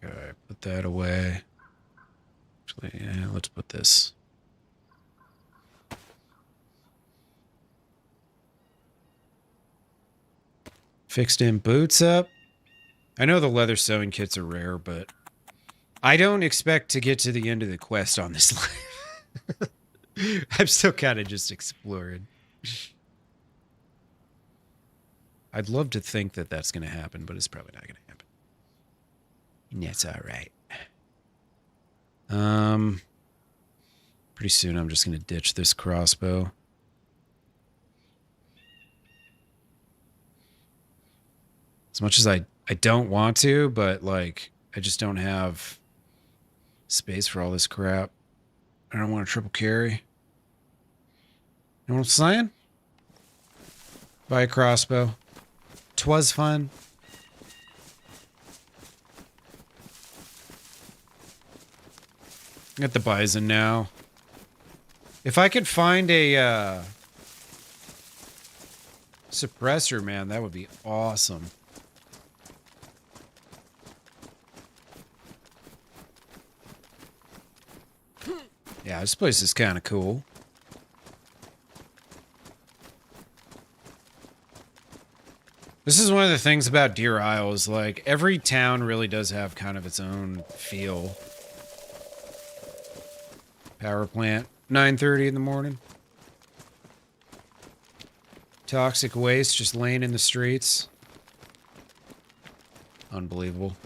Okay, put that away. Actually, yeah, let's put this. Fixed in boots up. I know the leather sewing kits are rare, but I don't expect to get to the end of the quest on this life. I'm still kind of just exploring. I'd love to think that that's going to happen, but it's probably not going to happen. And that's all right. Pretty soon I'm just going to ditch this crossbow. As much as I don't want to, but like I just don't have space for all this crap. I don't want a triple carry. You know what I'm saying? Buy a crossbow. 'Twas fun. Got the bison now. If I could find a suppressor, man, that would be awesome. Yeah, this place is kind of cool. This is one of the things about Deer Isle is like every town really does have kind of its own feel. Power plant, 9:30 in the morning. Toxic waste just laying in the streets. Unbelievable.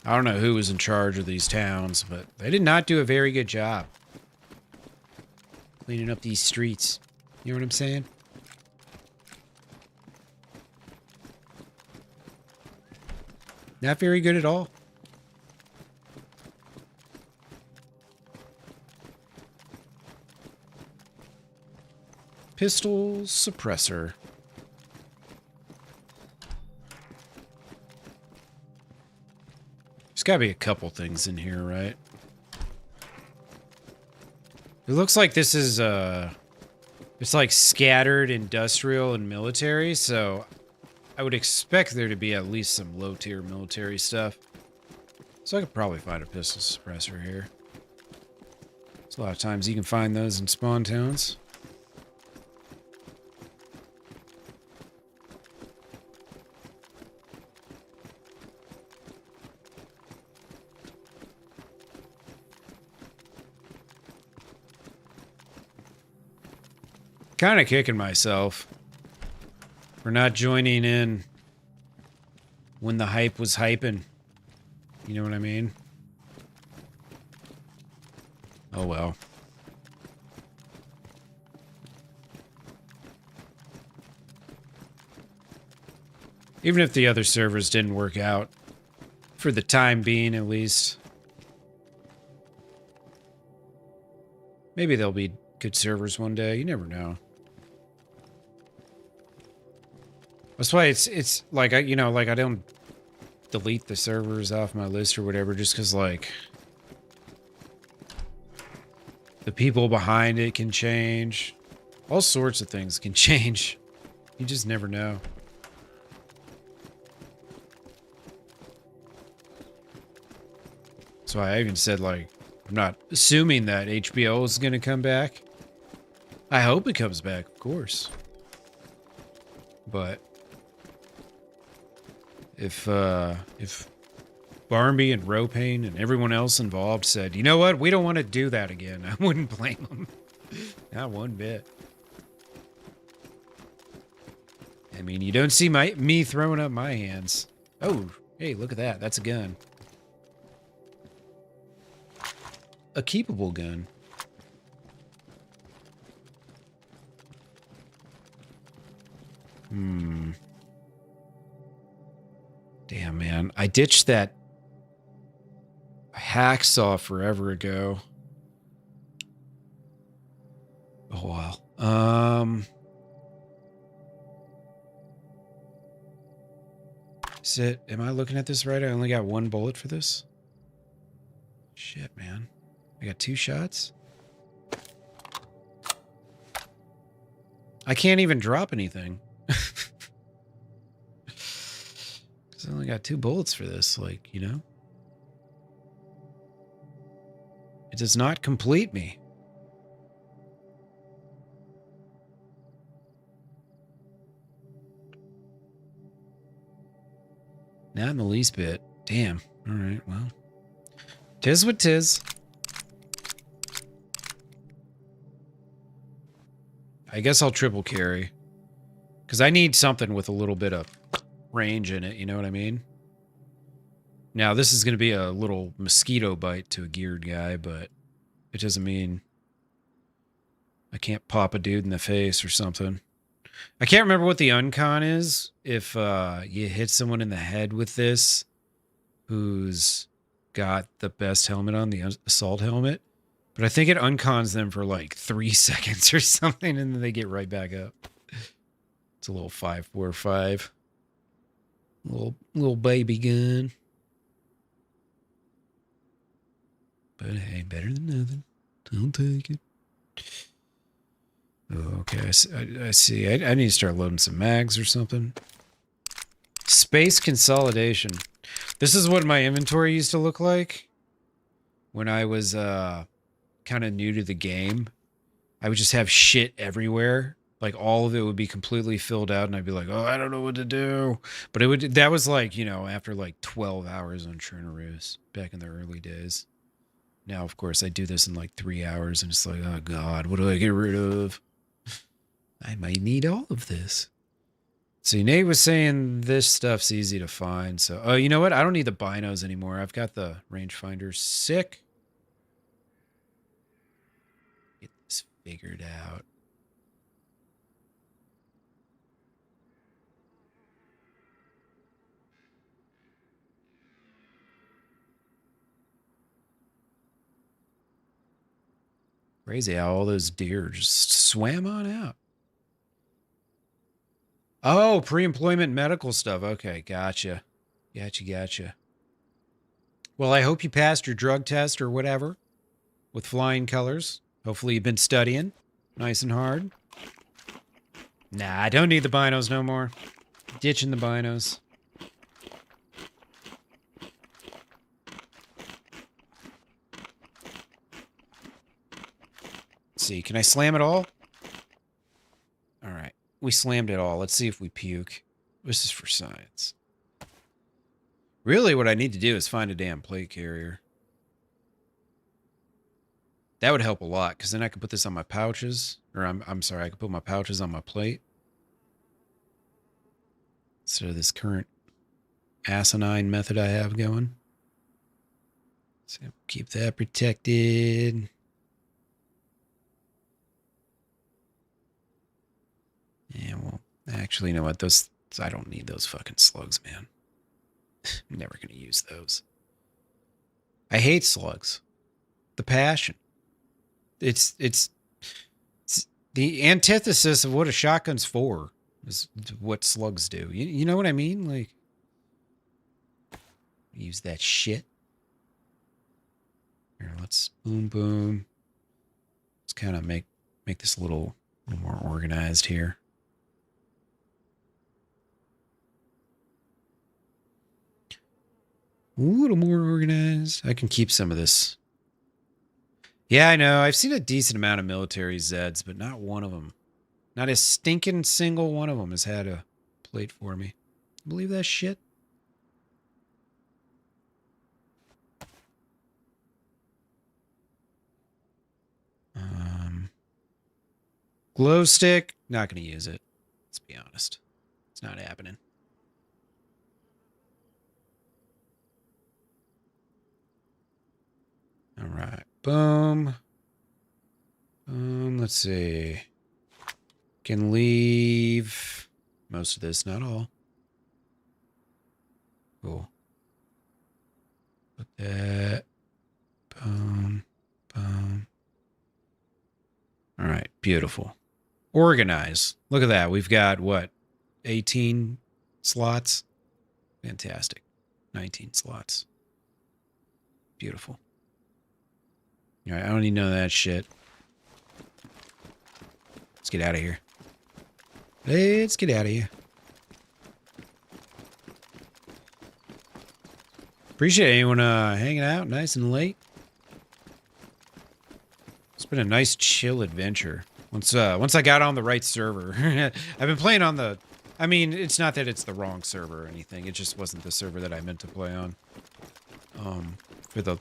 I don't know who was in charge of these towns, but they did not do a very good job cleaning up these streets. You know what I'm saying? Not very good at all. Pistol suppressor. There's gotta be a couple things in here, right? It looks like this is, it's like scattered industrial and military, so I would expect there to be at least some low-tier military stuff. So I could probably find a pistol suppressor here. There's a lot of times you can find those in spawn towns. Kind of kicking myself for not joining in when the hype was hyping. You know what I mean? Oh well. Even if the other servers didn't work out, for the time being at least, maybe they'll be good servers one day. You never know. That's why it's like I don't delete the servers off my list or whatever, just because like the people behind it can change. All sorts of things can change. You just never know. That's why I even said, like, I'm not assuming that HBO is going to come back. I hope it comes back, of course. But if Barmby and Ropane and everyone else involved said, you know what, we don't want to do that again, I wouldn't blame them. Not one bit. I mean, you don't see me throwing up my hands. Oh, hey, look at that. That's a gun. A keepable gun. Damn, man. I ditched that hacksaw forever ago. Oh, well. Am I looking at this right? I only got one bullet for this? Shit, man. I got 2 shots? I can't even drop anything. Because I only got 2 bullets for this, like, you know? It does not complete me. Not in the least bit. Damn. Alright, well. Tis what tis. I guess I'll triple carry. Because I need something with a little bit of range in it, you know what I mean? Now, this is going to be a little mosquito bite to a geared guy, but it doesn't mean I can't pop a dude in the face or something. I can't remember what the uncon is. If you hit someone in the head with this who's got the best helmet on, the assault helmet. But I think it uncons them for like 3 seconds or something, and then they get right back up. It's a little 5.45. Little baby gun. But hey, better than nothing. I'll take it. Oh, okay, I see. I need to start loading some mags or something. Space consolidation. This is what my inventory used to look like when I was kind of new to the game. I would just have shit everywhere. Like, all of it would be completely filled out, and I'd be like, oh, I don't know what to do. But that was like, you know, after like 12 hours on Chernaroos back in the early days. Now, of course, I do this in like 3 hours, and it's like, oh, God, what do I get rid of? I might need all of this. See, Nate was saying this stuff's easy to find. So, oh, you know what? I don't need the binos anymore. I've got the rangefinder. Sick. Get this figured out. Crazy how all those deer just swam on out. Oh, pre-employment medical stuff. Okay, gotcha. Gotcha. Well, I hope you passed your drug test or whatever with flying colors. Hopefully you've been studying nice and hard. Nah, I don't need the binos no more. Ditching the binos. Let's see, can I slam it all? All right. We slammed it all. Let's see if we puke. This is for science. Really, what I need to do is find a damn plate carrier. That would help a lot, because then I could put this on my pouches. Or I'm sorry, I could put my pouches on my plate. Instead of this current asinine method I have going. So keep that protected. Yeah, well, actually, you know what? Those I don't need those fucking slugs, man. I'm never gonna use those. I hate slugs. The passion. It's the antithesis of what a shotgun's for. Is what slugs do. You know what I mean? Like, use that shit. Here, let's boom boom. Let's kind of make this a little more organized here. A little more organized. I can keep some of this. Yeah, I know. I've seen a decent amount of military Zeds, but not one of them. Not a stinking single one of them has had a plate for me. Believe that shit? Glow stick, not going to use it. Let's be honest. It's not happening. All right. Boom. Let's see. Can leave most of this, not all. Cool. Put that. Boom. Boom. All right. Beautiful. Organize. Look at that. We've got what? 18 slots? Fantastic. 19 slots. Beautiful. All right. I don't need none of that shit. Let's get out of here. Let's get out of here. Appreciate anyone hanging out nice and late. It's been a nice chill adventure. Once I got on the right server. I've been playing on the... I mean, it's not that it's the wrong server or anything. It just wasn't the server that I meant to play on. For the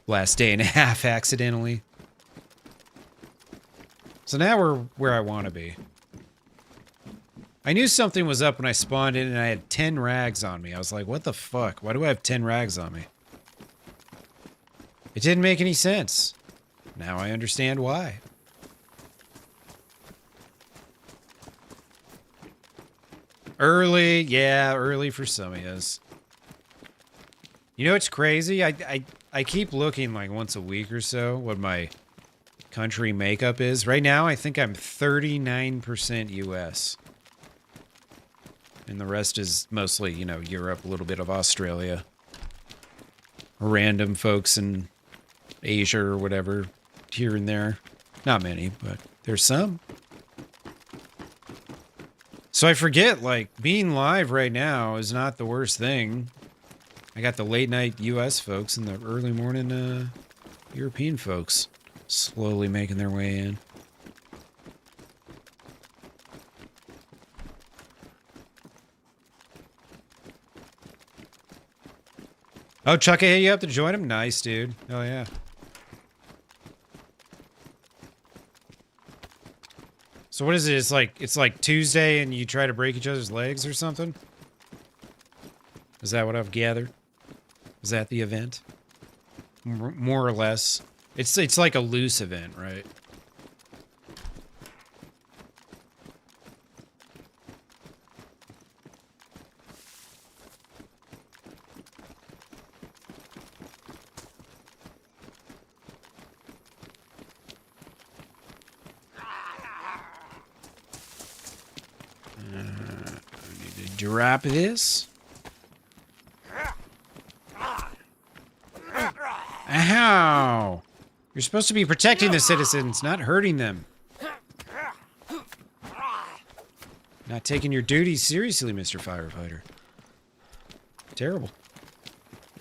last day and a half, accidentally. So now we're where I want to be. I knew something was up when I spawned in and I had 10 rags on me. I was like, what the fuck? Why do I have 10 rags on me? It didn't make any sense. Now I understand why. Early, yeah, early for some of us. You know what's crazy? I keep looking like once a week or so what my country makeup is. Right now, I think I'm 39% US. And the rest is mostly, you know, Europe, a little bit of Australia. Random folks in Asia or whatever, here and there. Not many, but there's some. So I forget, like, being live right now is not the worst thing. I got the late night US folks and the early morning European folks slowly making their way in. Oh, Chuck, I hit you up to join him? Nice, dude. Oh, yeah. So what is it? It's like Tuesday and you try to break each other's legs or something? Is that what I've gathered? Is that the event? More or less. It's like a loose event, right? I need to drop this. Ow! You're supposed to be protecting the citizens, not hurting them. Not taking your duties seriously, Mr. Firefighter. Terrible.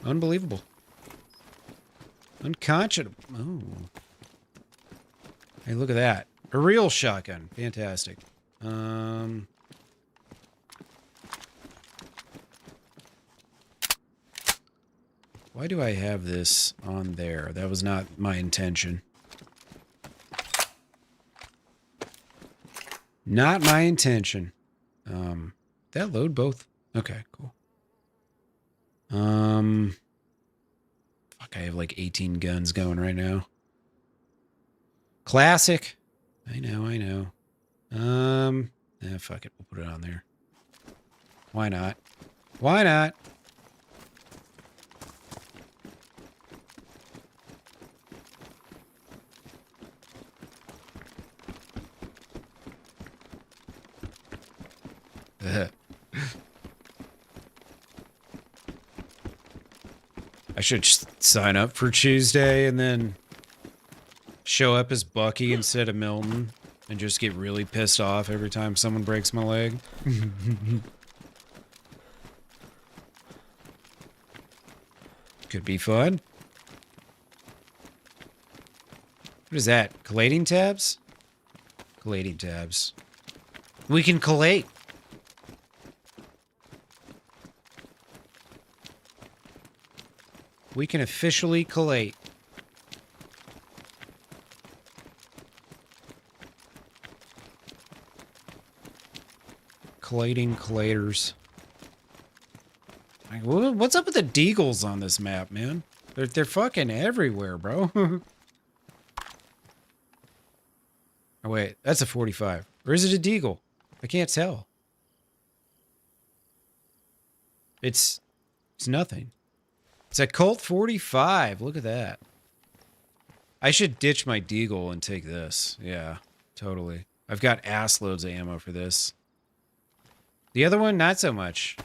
Unbelievable. Unconscionable. Oh. Hey, look at that. A real shotgun. Fantastic. Why do I have this on there? That was not my intention. Not my intention. That load both? Okay, cool. Fucking Fuck, I have like 18 guns going right now. Classic. I know. Fuck it. We'll put it on there. Why not? Why not? I should sign up for Tuesday and then show up as Bucky instead of Milton and just get really pissed off every time someone breaks my leg. Could be fun. What is that? Collating tabs? Collating tabs. We can collate. We can officially collate. Collating collators. Like, what's up with the deagles on this map, man? They're fucking everywhere, bro. Oh, wait. That's a 45. Or is it a deagle? I can't tell. It's nothing. It's a Colt 45. Look at that. I should ditch my deagle and take this. Yeah, totally. I've got ass loads of ammo for this. The other one, not so much.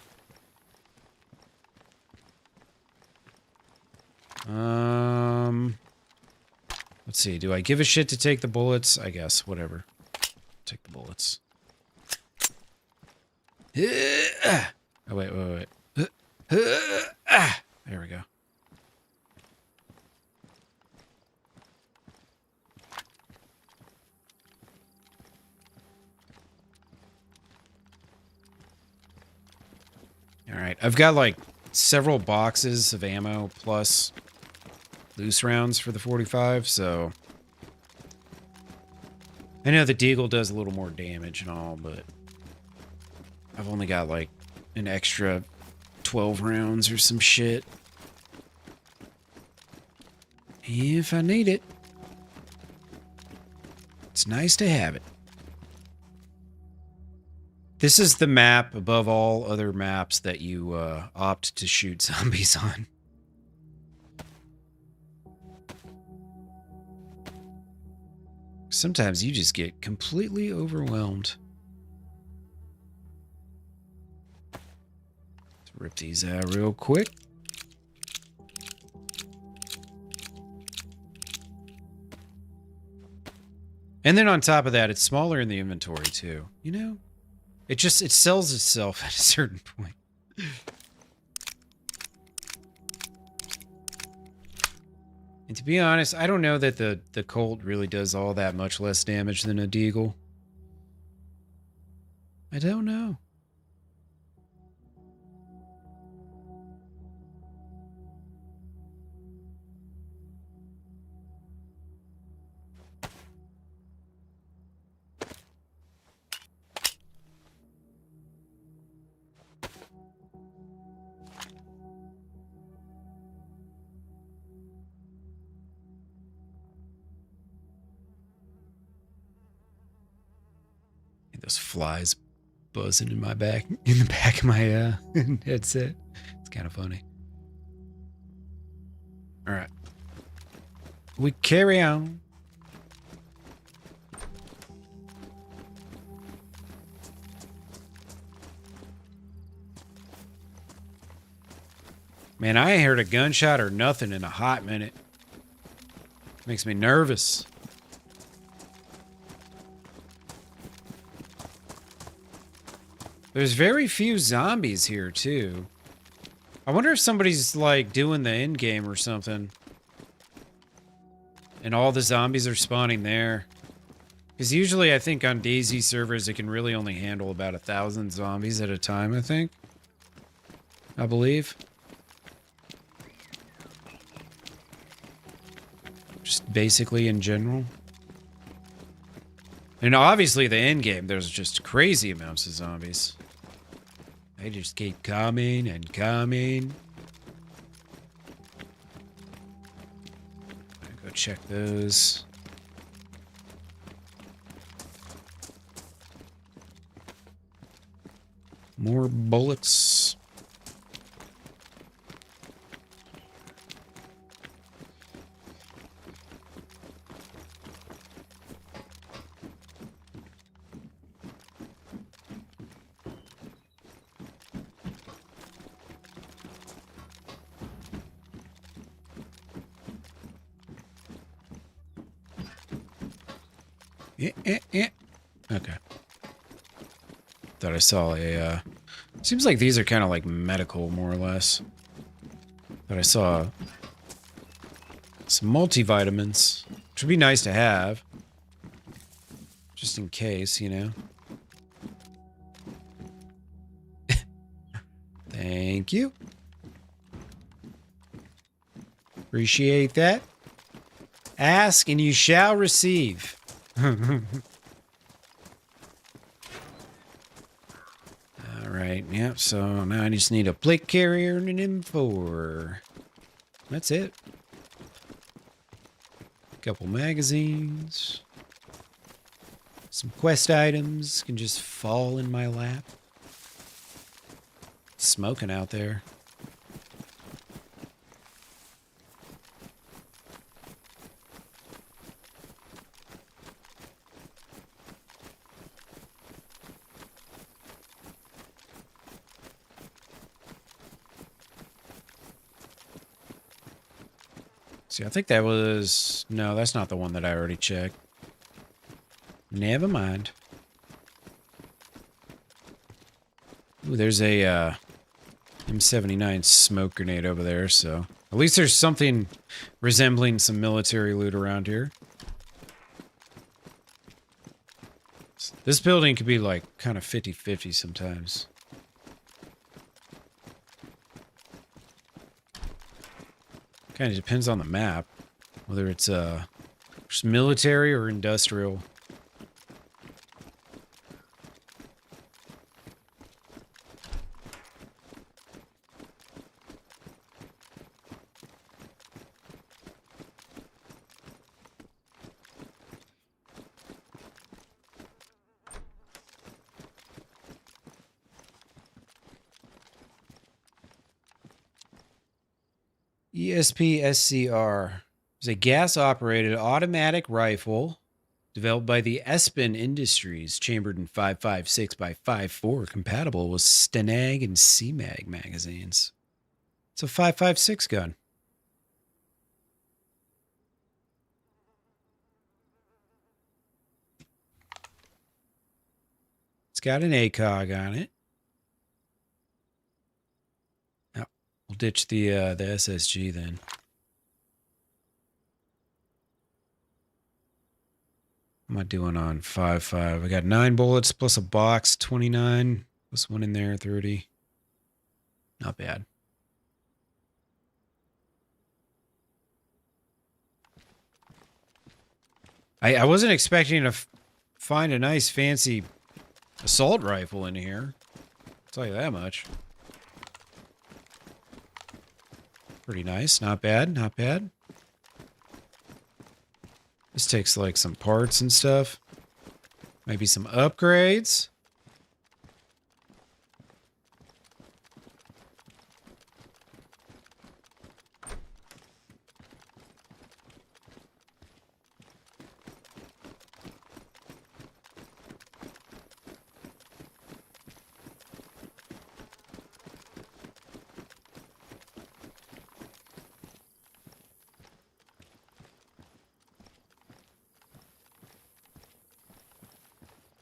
Let's see. Do I give a shit to take the bullets? I guess. Whatever. Take the bullets. Oh, wait. There we go. All right. I've got like several boxes of ammo plus loose rounds for the 45, so I know the deagle does a little more damage and all, but I've only got like an extra 12 rounds or some shit. If I need it. It's nice to have it. This is the map above all other maps that you opt to shoot zombies on. Sometimes you just get completely overwhelmed. Let's rip these out real quick. And then on top of that, it's smaller in the inventory too. You know? It sells itself at a certain point. And to be honest, I don't know that the Colt really does all that much less damage than a deagle. I don't know. Those flies buzzing in the back of my headset. It's kind of funny. All right, we carry on. Man, I ain't heard a gunshot or nothing in a hot minute. Makes me nervous. There's very few zombies here, too. I wonder if somebody's, like, doing the end game or something. And all the zombies are spawning there. Because usually, I think on DayZ servers, it can really only handle about 1,000 zombies at a time, I think. I believe. Just basically in general. And obviously, the end game, there's just crazy amounts of zombies. They just keep coming and coming. check those. More bullets. Yeah. Okay. Thought I saw a, seems like these are kind of like medical, more or less. But I saw some multivitamins, which would be nice to have. Just in case, you know. Thank you. Appreciate that. Ask and you shall receive. Alright, yep, so now I just need a plate carrier and an M4. That's it. Couple magazines. Some quest items can just fall in my lap. It's smoking out there. See, I think that was... No, that's not the one that I already checked. Never mind. Ooh, there's a M79 smoke grenade over there, so... At least there's something resembling some military loot around here. This building could be like kind of 50-50 sometimes. Kind of depends on the map, whether it's just military or industrial. ESP-SCR is a gas-operated automatic rifle developed by the Espen Industries, chambered in 5.56 by 5.4, compatible with Stenag and CMAG magazines. It's a 5.56 gun. It's got an ACOG on it. We'll ditch the SSG then. What am I doing on 5.5? I got 9 bullets plus a box, 29. Plus one in there, 30. Not bad. I wasn't expecting to find a nice fancy assault rifle in here. I'll tell you that much. Pretty nice. Not bad. Not bad. This takes like some parts and stuff. Maybe some upgrades.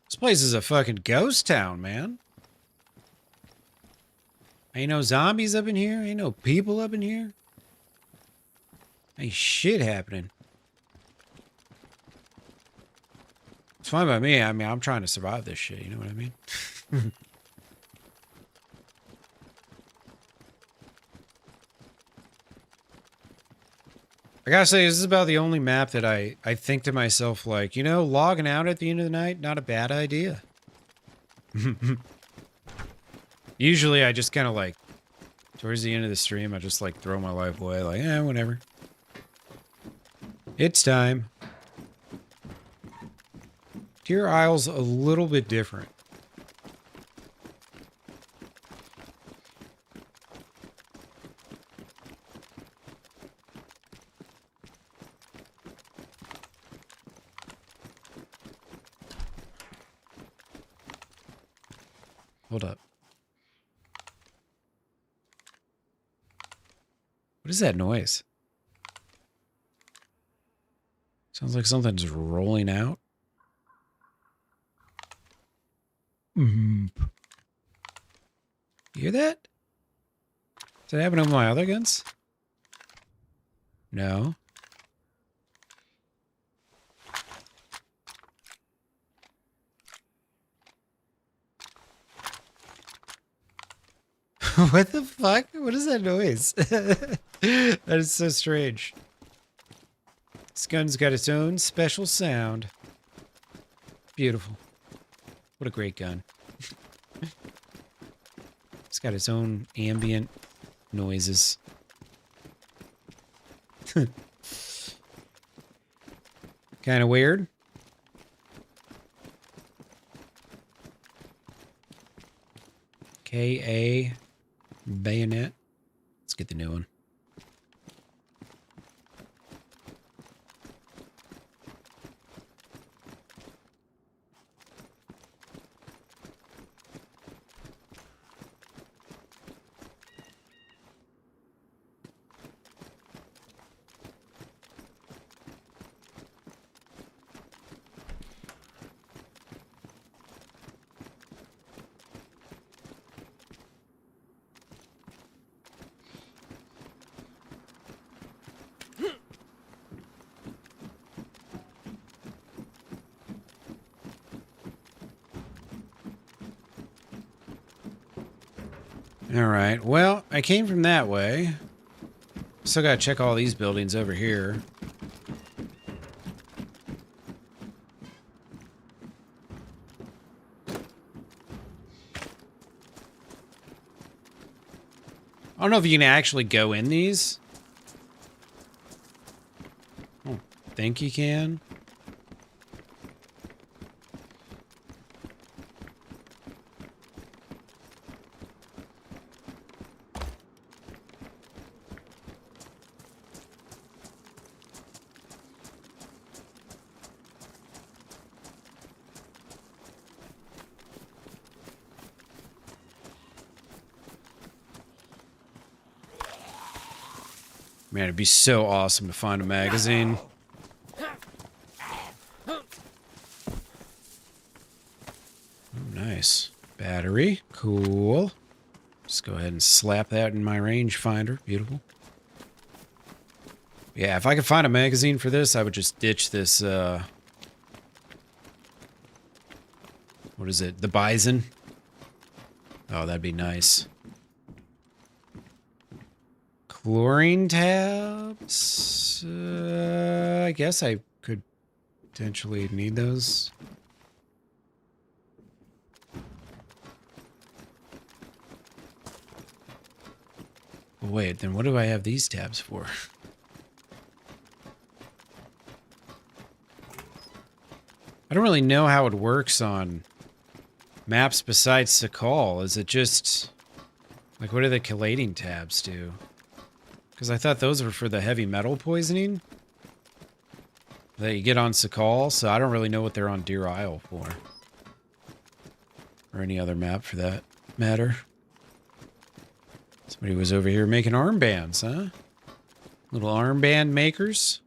This place is a fucking ghost town, man. Ain't no zombies up in here. Ain't no people up in here. Ain't shit happening. It's fine by me. I mean, I'm trying to survive this shit. You know what I mean? I gotta say, this is about the only map that I think to myself, like, you know, logging out at the end of the night, not a bad idea. Usually I just kind of like, towards the end of the stream, I just like throw my life away, like, whatever. It's time. Deer Isle's a little bit different. Hold up. What is that noise? Sounds like something's rolling out. You hear that? Does that happen on my other guns? No. What the fuck? What is that noise? That is so strange. This gun's got its own special sound. Beautiful. What a great gun. It's got its own ambient noises. Kind of weird. KA bayonet. Let's get the new one. Alright, well, I came from that way. Still gotta check all these buildings over here. I don't know if you can actually go in these. I don't think you can. Man, it'd be so awesome to find a magazine. Oh, nice. Battery. Cool. Just go ahead and slap that in my rangefinder. Beautiful. Yeah, if I could find a magazine for this, I would just ditch this, what is it? The Bison? Oh, that'd be nice. Chlorine tabs? I guess I could potentially need those. Wait, then what do I have these tabs for? I don't really know how it works on maps besides Sakal. Is it just... like, what do the chelating tabs do? Because I thought those were for the heavy metal poisoning that you get on Sakal, so I don't really know what they're on Deer Isle for. Or any other map for that matter. Somebody was over here making armbands, huh? Little armband makers.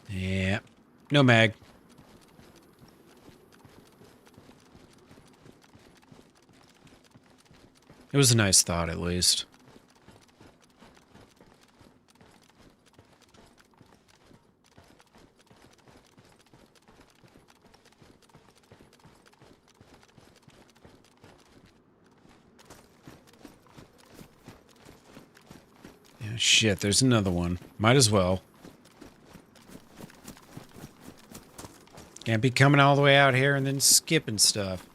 Yeah. No mag. It was a nice thought, at least. Shit, there's another one. Might as well. Can't be coming all the way out here and then skipping stuff.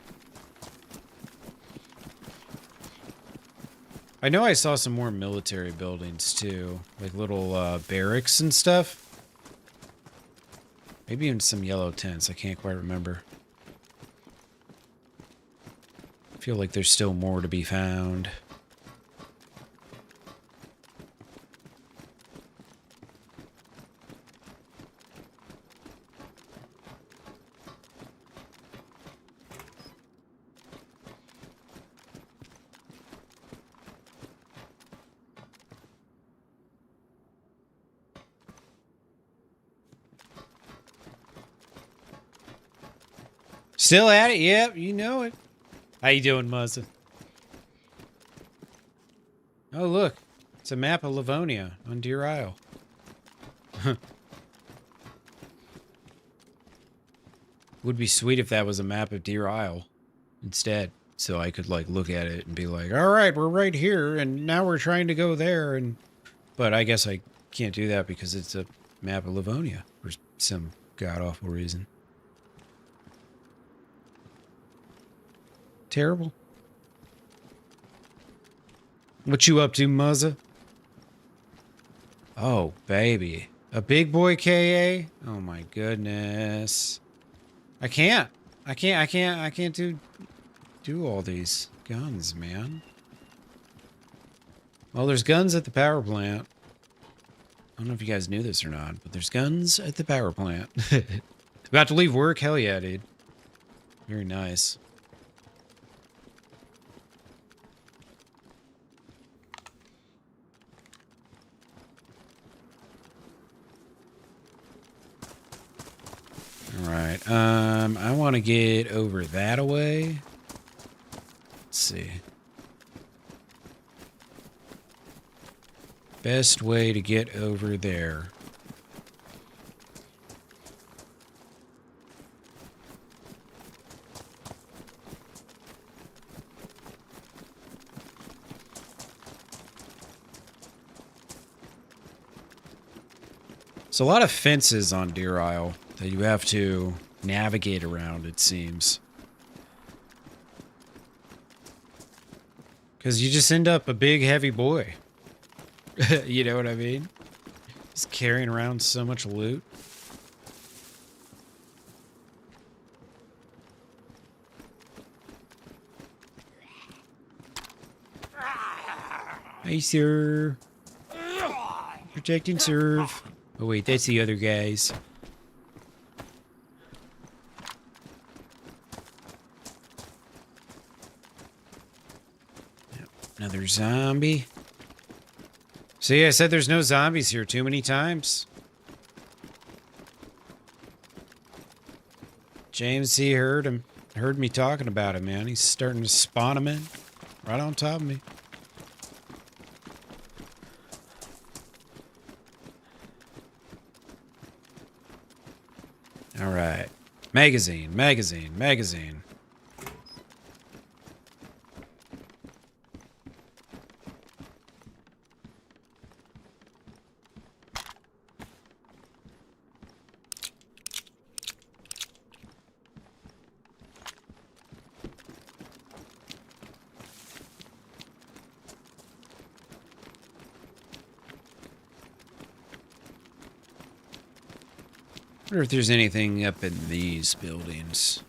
I know I saw some more military buildings too. Like little barracks and stuff. Maybe even some yellow tents. I can't quite remember. I feel like there's still more to be found. Still at it? Yep, you know it. How you doing, Muzza? Oh, look. It's a map of Livonia on Deer Isle. Would be sweet if that was a map of Deer Isle instead. So I could, like, look at it and be like, all right, we're right here, and now we're trying to go there. But I guess I can't do that because it's a map of Livonia for some god-awful reason. Terrible. What you up to, Muzza? Oh, baby. A big boy KA? Oh my goodness. I can't do all these guns, man. Well, there's guns at the power plant. I don't know if you guys knew this or not, but there's guns at the power plant. About to leave work? Hell yeah, dude. Very nice. Alright, I want to get over that away. Let's see. Best way to get over there. There's a lot of fences on Deer Isle that you have to navigate around, it seems. Because you just end up a big, heavy boy. You know what I mean? Just carrying around so much loot. Hey, sir. Protect and serve. Oh, wait, that's the other guys. Yep, another zombie. See, I said there's no zombies here too many times. James, he heard me talking about him, man. He's starting to spawn him in right on top of me. All right. Magazine, magazine, magazine. I wonder if there's anything up in these buildings.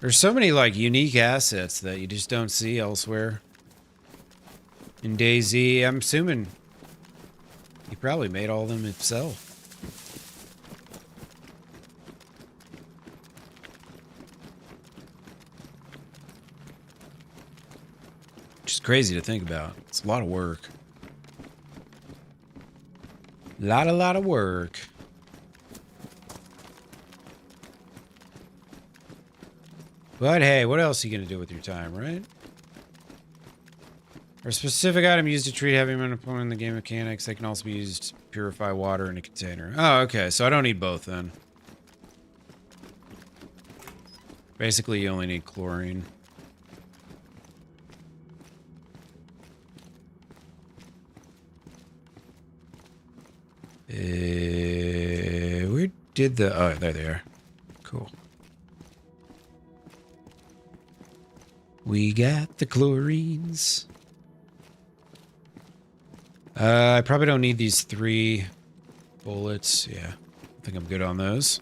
There's so many, like, unique assets that you just don't see elsewhere. In DayZ, I'm assuming he probably made all of them himself. Which is crazy to think about. It's a lot of work. Lot of work. But hey, what else are you going to do with your time, right? Or a specific item used to treat heavy metal in the game mechanics. They can also be used to purify water in a container. Oh, okay. So I don't need both then. Basically, you only need chlorine. Where did the... Oh, there they are. Cool. We got the chlorines. I probably don't need these 3 bullets. Yeah, I think I'm good on those.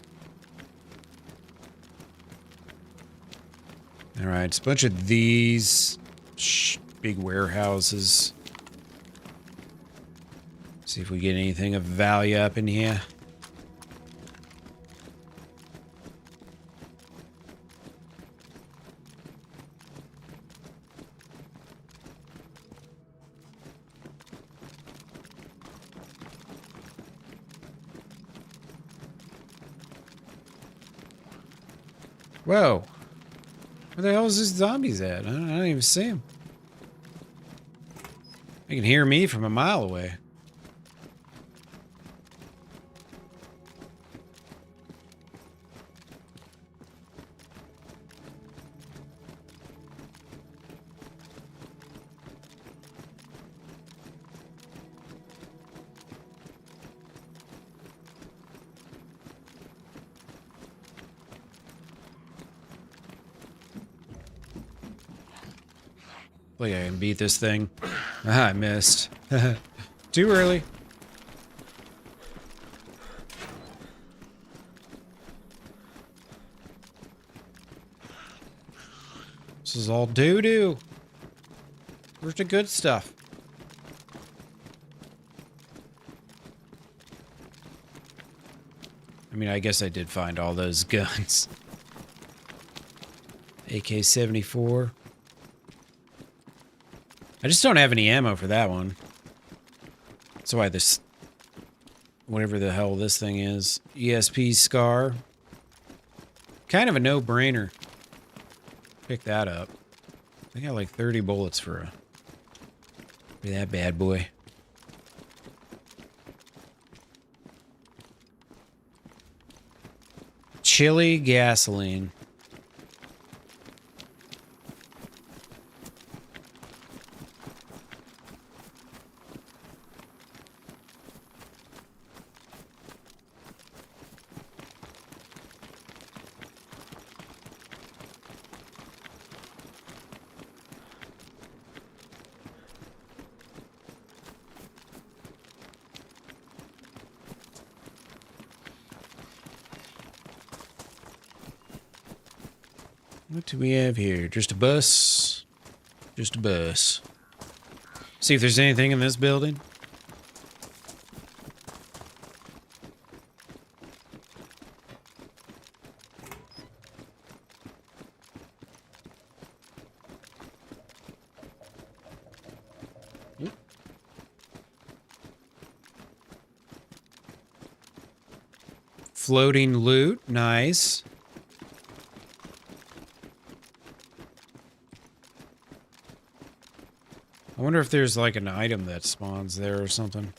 Alright, it's a bunch of these big warehouses. See if we get anything of value up in here. Whoa. Where the hell is this zombies at? I don't even see them. They can hear me from a mile away. Like I can beat this thing. Ah, I missed. Too early. This is all doo-doo. Where's the good stuff? I mean, I guess I did find all those guns. AK-74. I just don't have any ammo for that one. That's why this... whatever the hell this thing is. ESP Scar. Kind of a no-brainer. Pick that up. I got like 30 bullets for that bad boy. Chili gasoline. What do we have here? Just a bus. Just a bus. See if there's anything in this building. Yep. Floating loot. Nice. I wonder if there's like an item that spawns there or something.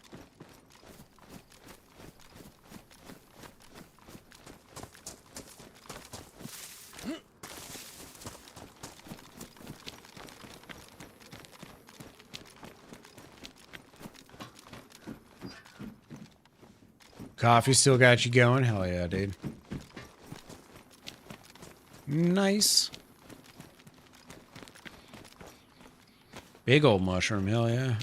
Coffee still got you going? Hell yeah, dude. Nice. Big old mushroom, hell yeah.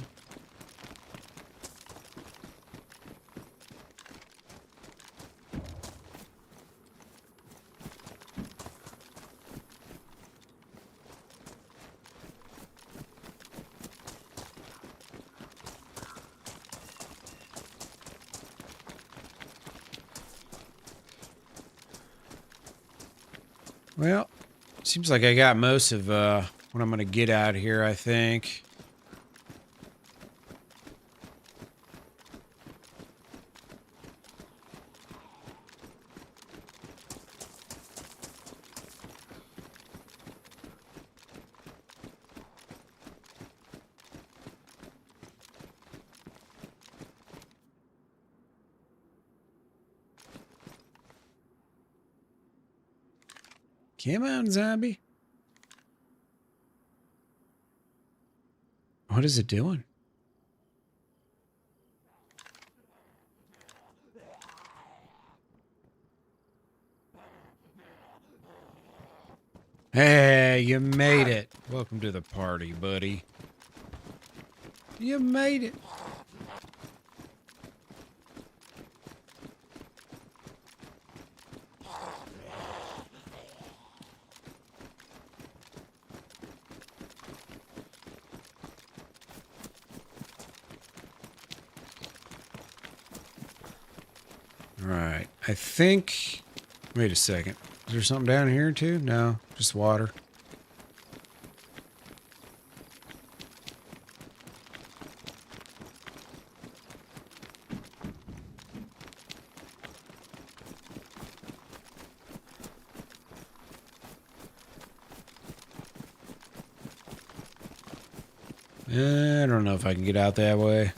Well, seems like I got most of what I'm gonna get out here, I think. Come on, zombie. What is it doing? Hey, you made it. Welcome to the party, buddy. You made it. All right. I think... Wait a second. Is there something down here too? No, just water. I don't know if I can get out that way.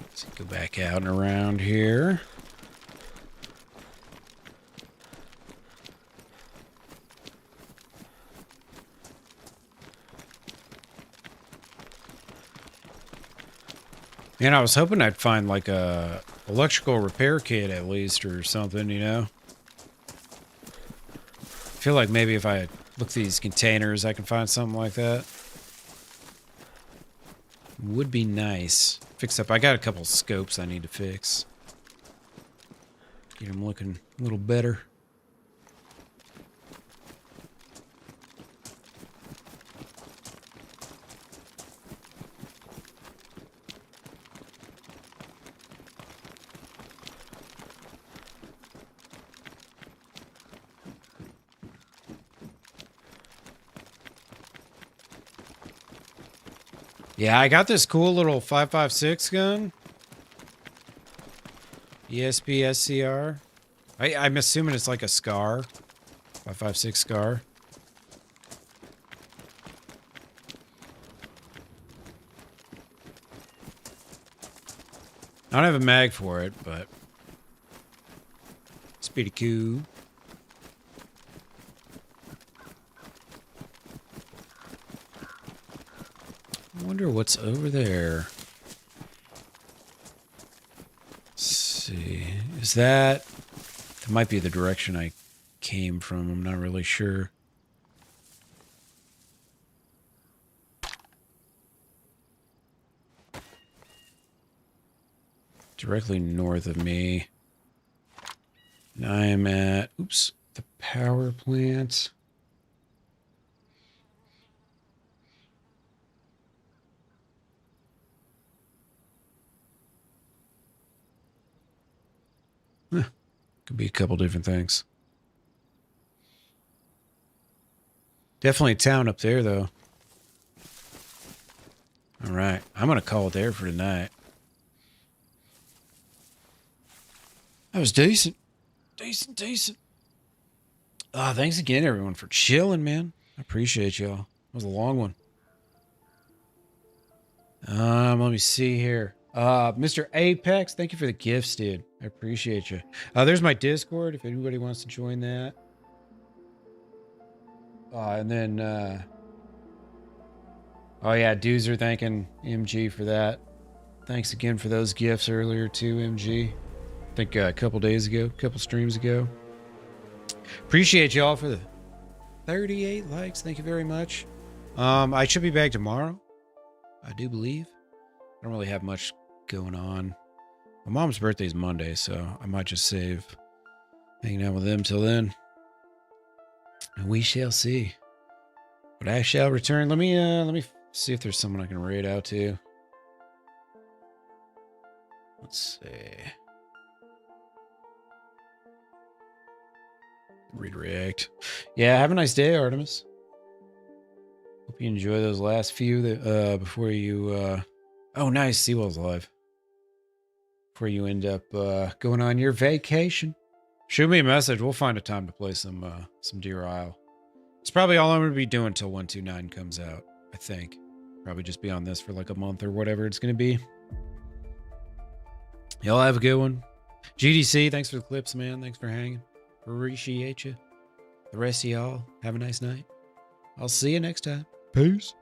Let's go back out and around here. Man, I was hoping I'd find like a electrical repair kit at least or something, you know? I feel like maybe if I look these containers, I can find something like that. Would be nice. Fix up. I got a couple scopes I need to fix. Get them looking a little better. Yeah, I got this cool little 5.56 gun. ESP SCR. I'm assuming it's like a SCAR. 5.56 SCAR. I don't have a mag for it, but it's pretty cool. I wonder what's over there. Let's see. Is that... That might be the direction I came from. I'm not really sure. Directly north of me. And I am at... Oops. The power plant. Could be a couple different things. Definitely a town up there, though. All right. I'm going to call it there for tonight. That was decent. Decent. Thanks again, everyone, for chilling, man. I appreciate y'all. It was a long one. Let me see here. Mr. Apex, thank you for the gifts, dude. I appreciate you. There's my Discord if anybody wants to join that. And then, oh yeah, dudes are thanking MG for that. Thanks again for those gifts earlier too, MG. I think a couple days ago, a couple streams ago. Appreciate y'all for the 38 likes. Thank you very much. I should be back tomorrow. I do believe. I don't really have much going on. My mom's birthday is Monday, so I might just save hanging out with them till then. And we shall see. But I shall return. Let me see if there's someone I can raid out to. Let's see. Redirect. Yeah, have a nice day, Artemis. Hope you enjoy those last few that before you oh nice, Seawell's alive. Before you end up going on your vacation. Shoot me a message. We'll find a time to play some Deer Isle. It's probably all I'm gonna be doing till 129 comes out, I think. Probably just be on this for like a month or whatever it's gonna be. Y'all have a good one. GDC, thanks for the clips, man. Thanks for hanging. Appreciate you. The rest of y'all, have a nice night. I'll see you next time. Peace.